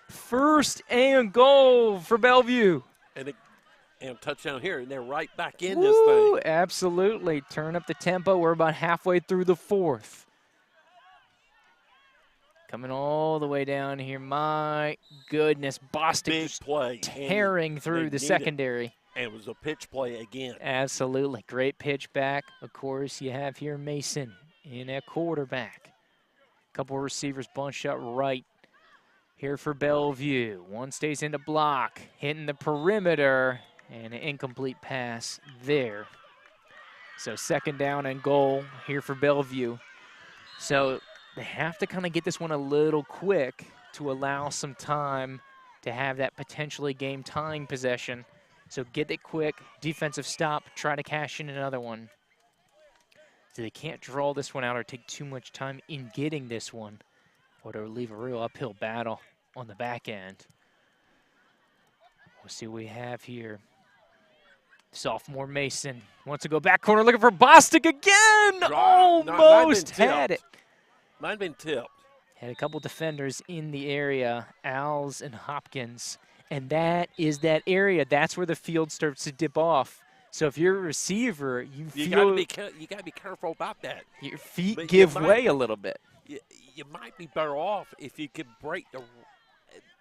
S1: 1st and goal for Bellevue.
S2: And touchdown here, and they're right back in
S1: Woo,
S2: this thing.
S1: Absolutely. Turn up the tempo. We're about halfway through the 4th. Coming all the way down here. My goodness. Bostic
S2: Big
S1: just
S2: play.
S1: tearing through the secondary.
S2: And it was a pitch play again.
S1: Absolutely. Great pitch back. Of course, you have here Mason in at quarterback. Couple receivers bunched up right here for Bellevue. One stays in the block, hitting the perimeter, and an incomplete pass there. So 2nd down and goal here for Bellevue. So they have to kind of get this one a little quick to allow some time to have that potentially game-tying possession. So get it quick, defensive stop, try to cash in another one. So they can't draw this one out or take too much time in getting this one, or to leave a real uphill battle on the back end. We'll see what we have here. Sophomore Mason wants to go back corner, looking for Bostic again. Almost had it.
S2: Might have been tipped.
S1: Had a couple defenders in the area, Als and Hopkins. And that is that area. That's where the field starts to dip off. So if you're a receiver, you
S2: gotta be careful about that.
S1: Your feet give way a little bit.
S2: You might be better off if you could break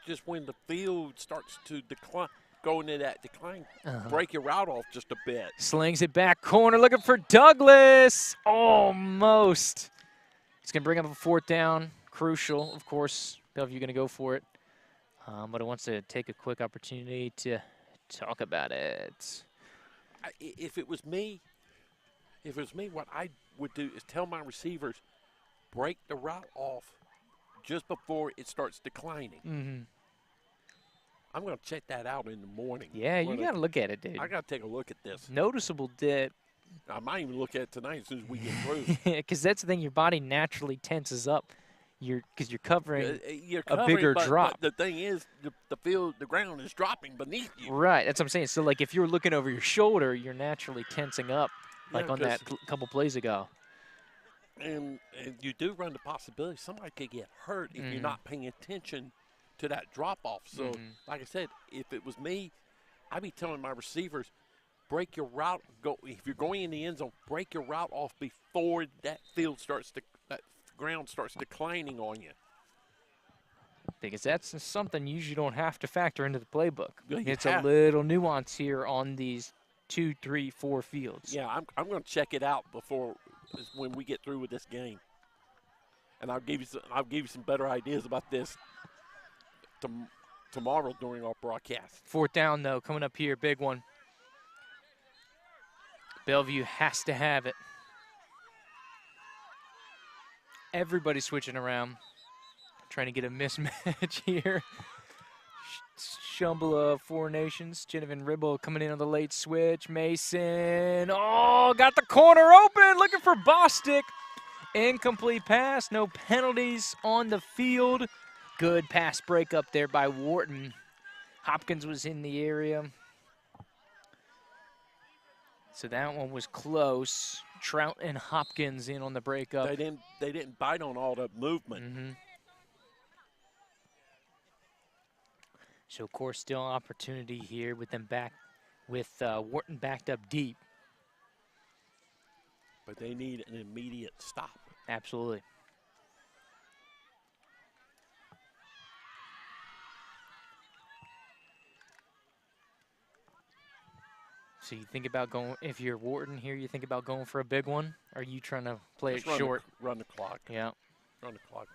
S2: just when the field starts to decline, go into that decline, break your route off just a bit.
S1: Slings it back corner, looking for Douglas. Almost. It's gonna bring up a 4th down. Crucial, of course. Bellevue gonna go for it. But it wants to take a quick opportunity to talk about it.
S2: If it was me, what I would do is tell my receivers, break the route off just before it starts declining.
S1: Mm-hmm.
S2: I'm going to check that out in the morning.
S1: Yeah, you got to look at it, dude.
S2: I got to take a look at this.
S1: Noticeable dip.
S2: I might even look at it tonight as soon as we get through.
S1: Because that's the thing, your body naturally tenses up. Because you're covering a bigger drop.
S2: But the thing is, the ground is dropping beneath you.
S1: Right, that's what I'm saying. So, like, if you're looking over your shoulder, you're naturally tensing up, like on that couple plays ago.
S2: And you do run the possibility somebody could get hurt if you're not paying attention to that drop-off. So, like I said, if it was me, I'd be telling my receivers, break your route. If you're going in the end zone, break your route off before that ground starts declining on you.
S1: Because that's something you usually don't have to factor into the playbook.
S2: Yeah,
S1: it's a little nuance here on these 2, 3, 4 fields.
S2: Yeah, I'm going to check it out when we get through with this game, and I'll give you some better ideas about this tomorrow during our broadcast.
S1: 4th down though, coming up here, big one. Bellevue has to have it. Everybody switching around, trying to get a mismatch here. Shumbala, Four Nations, Genevieve Ribble coming in on the late switch. Mason, got the corner open, looking for Bostic. Incomplete pass, no penalties on the field. Good pass break up there by Wharton. Hopkins was in the area. So that one was close. Trout and Hopkins in on the breakup.
S2: They didn't bite on all the movement.
S1: Mm-hmm. So of course, still opportunity here with them back, with Wharton backed up deep.
S2: But they need an immediate stop.
S1: Absolutely. So you think about going, if you're Wharton here, you think about going for a big one? Or are you trying to play it short?
S2: Run the clock.
S1: Yeah.
S2: Run the clock.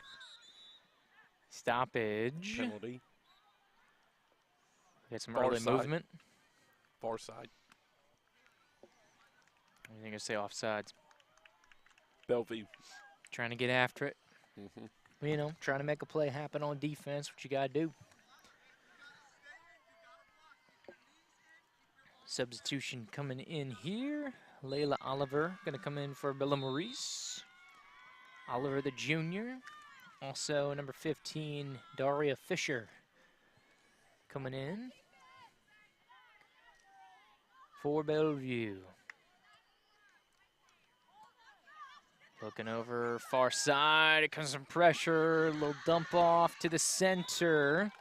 S1: Stoppage.
S2: penalty.
S1: Get some
S2: Far
S1: early
S2: side.
S1: movement.
S2: Far side.
S1: I think I say offsides.
S2: Bellevue.
S1: Trying to get after it.
S2: Mhm.
S1: You know, trying to make a play happen on defense, what you got to do. Substitution coming in here. Layla Oliver going to come in for Bella Maurice. Oliver the junior. Also number 15, Daria Fisher coming in for Bellevue. Looking over far side, it comes some pressure, a little dump off to the center.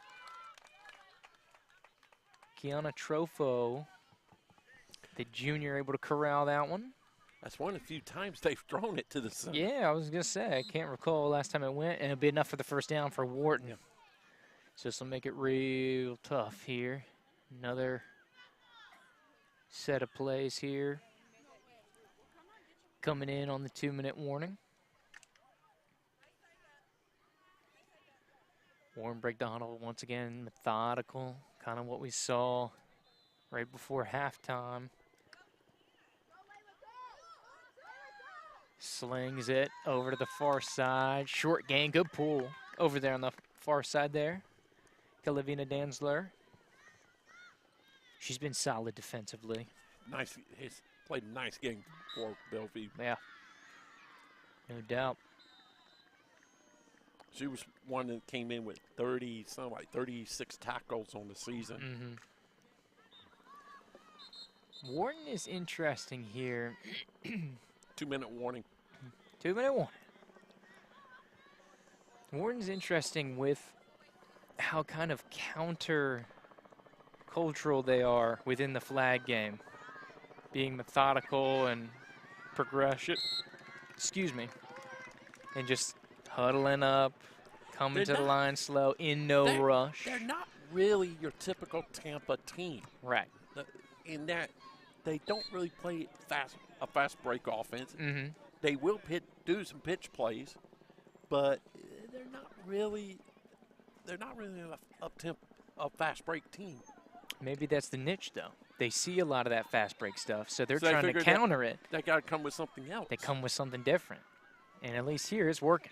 S1: Kiana Trofo, the junior, able to corral that one.
S2: That's one of the few times they've thrown it to the center.
S1: Yeah, I was going to say, I can't recall last time it went, and it'll be enough for the first down for Wharton.
S2: Yeah.
S1: So this will make it real tough here. Another set of plays here. Coming in on the 2-minute warning. Warren Brigdonald once again methodical, kind of what we saw right before halftime. Slings it over to the far side. Short gain, good pull over there on the far side there. Kalavina Danzler. She's been solid defensively.
S2: Nice. He's played a nice game for Bellevue.
S1: Yeah, no doubt.
S2: She was one that came in with 36 tackles on the season.
S1: Wharton is interesting here.
S2: 2-minute warning.
S1: 2-minute warning. Wharton's interesting with how kind of counter-cultural they are within the flag game. Being methodical and progression, and just huddling up, coming to the line slow, in no rush.
S2: They're not really your typical Tampa team.
S1: Right.
S2: In that they don't really play a fast break offense.
S1: Mm-hmm.
S2: They will do some pitch plays, but they're not really a fast break team.
S1: Maybe that's the niche, though. They see a lot of that fast break stuff, so they're
S2: So they
S1: trying to
S2: figured
S1: counter it.
S2: They got to come with something else.
S1: They come with something different. And at least here it's working.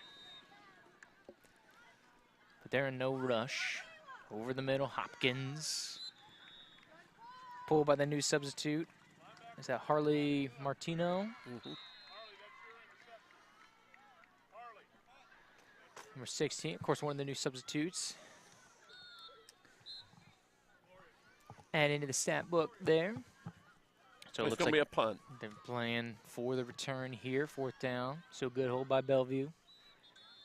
S1: But they're in no rush. Over the middle, Hopkins. Pulled by the new substitute. Is that Harley Martino?
S2: Mhm.
S1: Number 16, of course, one of the new substitutes. Add into the stat book there. So it
S2: It's
S1: looks
S2: going to
S1: like
S2: be a punt.
S1: they're playing for the return here, 4th down. So good hold by Bellevue.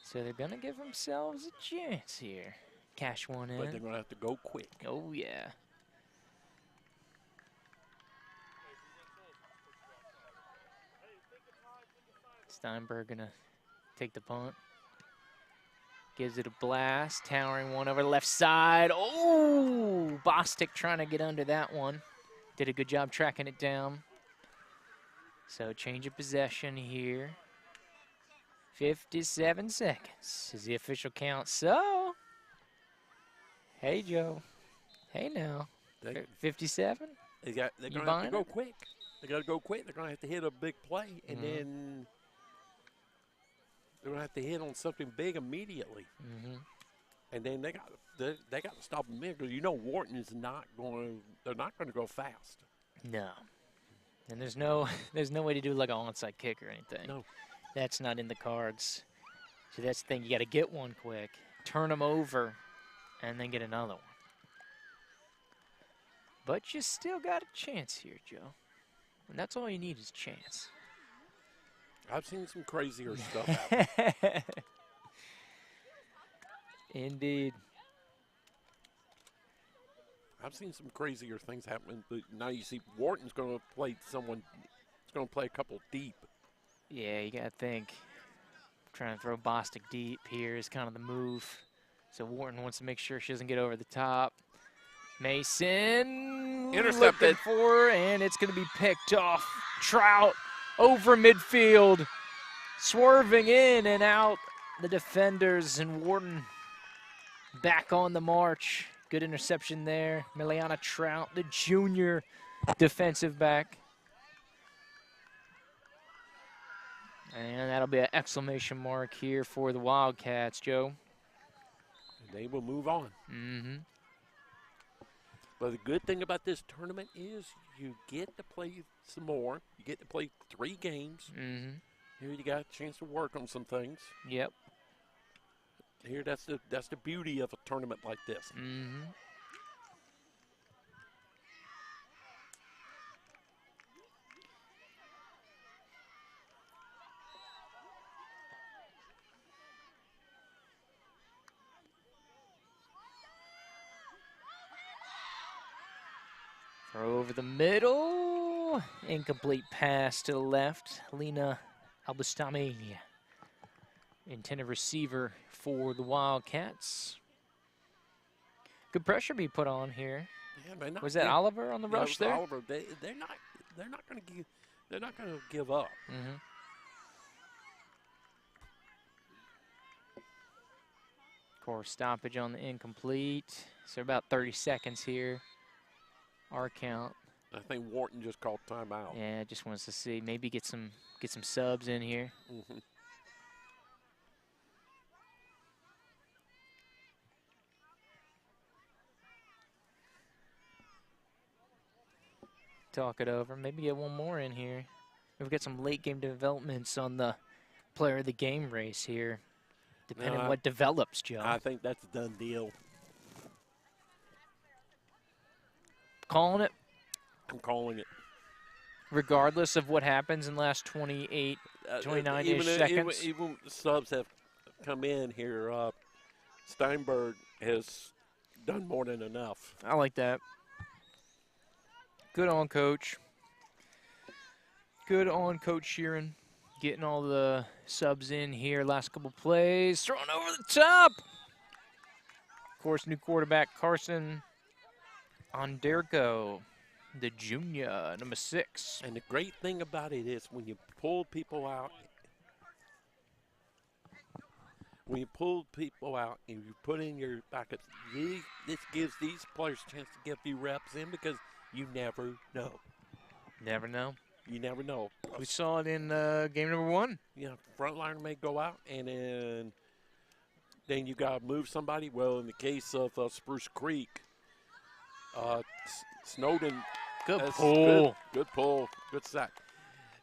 S1: So they're going to give themselves a chance here. Cash one in.
S2: But they're going to have to go quick.
S1: Oh, yeah. Steinberg going to take the punt. Gives it a blast. Towering one over the left side. Oh, Bostic trying to get under that one. Did a good job tracking it down. So change of possession here. 57 seconds is the official count. So, hey, Joe. Hey, now. 57?
S2: They're going to have to go quick. They got to go quick. They're going to have to hit a big play, and then they're going to have to hit on something big immediately. And then they got to stop them because Wharton is not going. They're not going to go fast.
S1: No. And there's no way to do like an onside kick or anything.
S2: No.
S1: That's not in the cards. So that's the thing. You got to get one quick, turn them over, and then get another one. But you still got a chance here, Joe. And that's all you need is chance.
S2: I've seen some crazier stuff.
S1: Indeed.
S2: I've seen some crazier things happen, but now you see Wharton's going to play someone. It's going to play a couple deep.
S1: Yeah, you got to think. Trying to throw Bostic deep here is kind of the move. So Wharton wants to make sure she doesn't get over the top. Mason
S2: Intercepted.
S1: looking for her, and it's going to be picked off. Trout over midfield, swerving in and out the defenders, and Wharton back on the march. Good interception there. Miliana Trout, the junior defensive back. And that'll be an exclamation mark here for the Wildcats, Joe.
S2: They will move on.
S1: Mm-hmm.
S2: But the good thing about this tournament is you get to play some more. You get to play 3 games.
S1: Mm-hmm.
S2: Here you got a chance to work on some things.
S1: Yep.
S2: Here, that's the beauty of a tournament like this.
S1: Mm-hmm. Throw over the middle. Incomplete pass to the left. Lena Albustami, intended receiver for the Wildcats. Good pressure be put on here.
S2: Yeah, man,
S1: Was that Oliver on the rush
S2: it was
S1: there?
S2: Oliver. They're not going to give up.
S1: Mm-hmm. Of course, stoppage on the incomplete. So about 30 seconds here. Our count.
S2: I think Wharton just called timeout.
S1: Yeah, just wants to see, maybe get some subs in here.
S2: Mm-hmm.
S1: Talk it over. Maybe get one more in here. We've got some late game developments on the player of the game race here. Depending on what develops, Joe.
S2: I think that's a done deal.
S1: Calling it.
S2: I'm calling it.
S1: Regardless of what happens in the last 29-ish seconds.
S2: Even subs have come in here. Steinberg has done more than enough.
S1: I like that. Good on, Coach. Good on, Coach Sheeran. Getting all the subs in here. Last couple plays. Thrown over the top. Of course, new quarterback Carson Onderco, the junior, number 6.
S2: And the great thing about it is when you pull people out, and you put in your backups, this gives these players a chance to get a few reps in because you never know.
S1: Never know.
S2: You never know.
S1: We saw it in game number 1.
S2: You know, frontliner may go out, and then you got to move somebody. Well, in the case of Spruce Creek, Snowden.
S1: Good pull.
S2: Good pull. Good sack.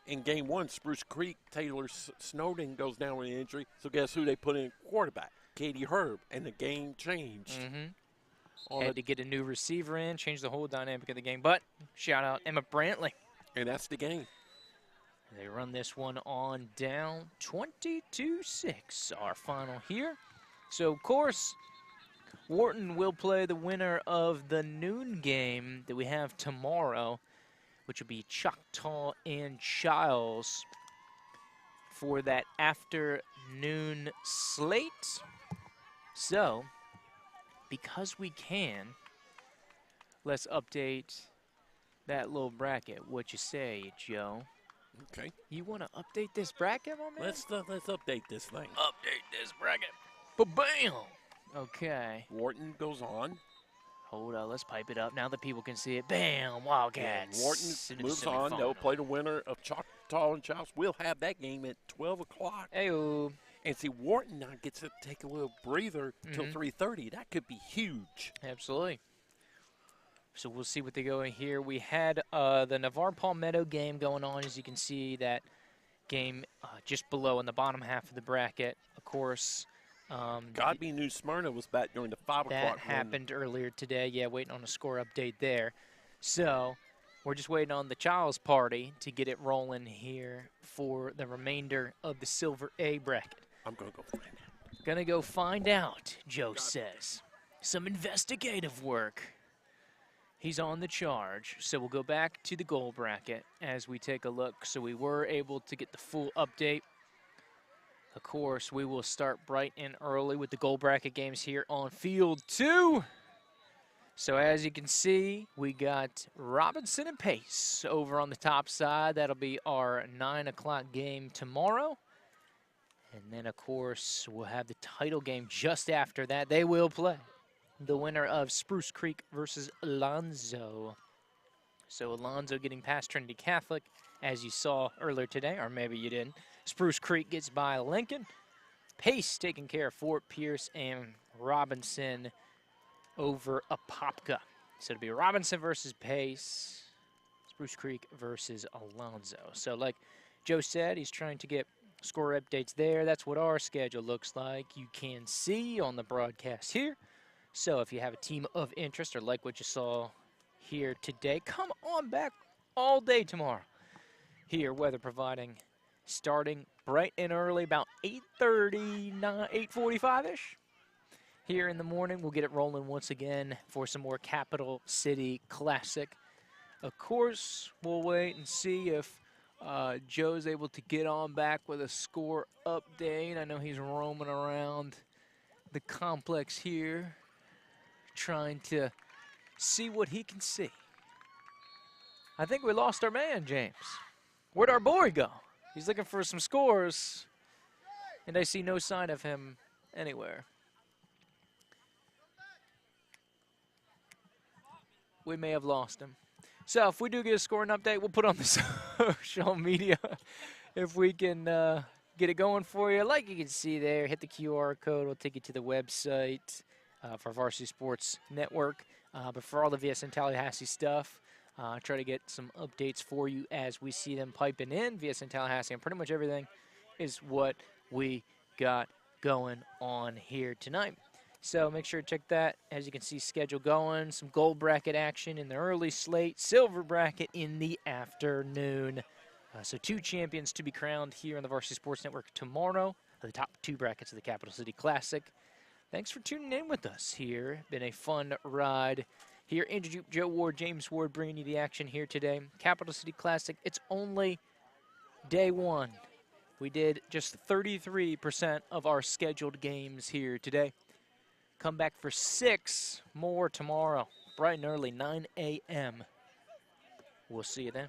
S2: In game 1, Spruce Creek, Taylor Snowden goes down with an injury. So guess who they put in quarterback? Katie Herb, and the game changed.
S1: Mm-hmm. Had to get a new receiver in, change the whole dynamic of the game. But shout out Emma Brantley.
S2: And that's the game.
S1: They run this one on down 22-6, our final here. So, of course, Wharton will play the winner of the noon game that we have tomorrow, which will be Choctaw and Chiles for that afternoon slate. So, because we can, let's update that little bracket. What you say, Joe?
S2: Okay.
S1: You want to update this bracket, my man?
S2: Let's update this thing.
S1: Update this bracket. Ba-bam! Okay.
S2: Wharton goes on.
S1: Hold on, let's pipe it up. Now that people can see it. Bam! Wildcats.
S2: Wharton moves on. They'll play the winner of Choctaw and Chiles. We'll have that game at 12 o'clock.
S1: Hey-o.
S2: And see, Wharton now gets to take a little breather till 3:30. That could be huge.
S1: Absolutely. So we'll see what they go in here. We had the Navarre Palmetto game going on. As you can see, that game just below in the bottom half of the bracket. Of course,
S2: Godby New Smyrna was back during the 5 o'clock.
S1: That happened earlier today. Yeah, waiting on a score update there. So we're just waiting on the Child's Party to get it rolling here for the remainder of the Silver A bracket.
S2: I'm going to go find out.
S1: Gonna go find out, Joe says. Some investigative work. He's on the charge. So we'll go back to the goal bracket as we take a look. So we were able to get the full update. Of course, we will start bright and early with the goal bracket games here on Field 2. So as you can see, we got Robinson and Pace over on the top side. That'll be our 9 o'clock game tomorrow. And then, of course, we'll have the title game just after that. They will play the winner of Spruce Creek versus Alonzo. So Alonzo getting past Trinity Catholic, as you saw earlier today, or maybe you didn't. Spruce Creek gets by Lincoln. Pace taking care of Fort Pierce, and Robinson over Apopka. So it'll be Robinson versus Pace, Spruce Creek versus Alonzo. So like Joe said, he's trying to get score updates there. That's what our schedule looks like. You can see on the broadcast here. So if you have a team of interest or like what you saw here today, come on back all day tomorrow. Here, weather providing, starting bright and early, about 8:30, 8:45-ish. Here in the morning, we'll get it rolling once again for some more Capital City Classic. Of course, we'll wait and see if Joe's able to get on back with a score update. I know he's roaming around the complex here, trying to see what he can see. I think we lost our man, James. Where'd our boy go? He's looking for some scores, and I see no sign of him anywhere. We may have lost him. So if we do get a scoring update, we'll put on the social media if we can get it going for you. Like you can see there, hit the QR code. We'll take you to the website for Varsity Sports Network. But for all the VSN Tallahassee stuff, try to get some updates for you as we see them piping in. VSN Tallahassee and pretty much everything is what we got going on here tonight. So make sure to check that. As you can see, schedule going. Some gold bracket action in the early slate. Silver bracket in the afternoon. So 2 champions to be crowned here on the Varsity Sports Network tomorrow. The top 2 brackets of the Capital City Classic. Thanks for tuning in with us here. Been a fun ride here. Andrew Joop, Joe Ward, James Ward bringing you the action here today. Capital City Classic, it's only day 1. We did just 33% of our scheduled games here today. Come back for 6 more tomorrow, bright and early, 9 a.m. We'll see you then.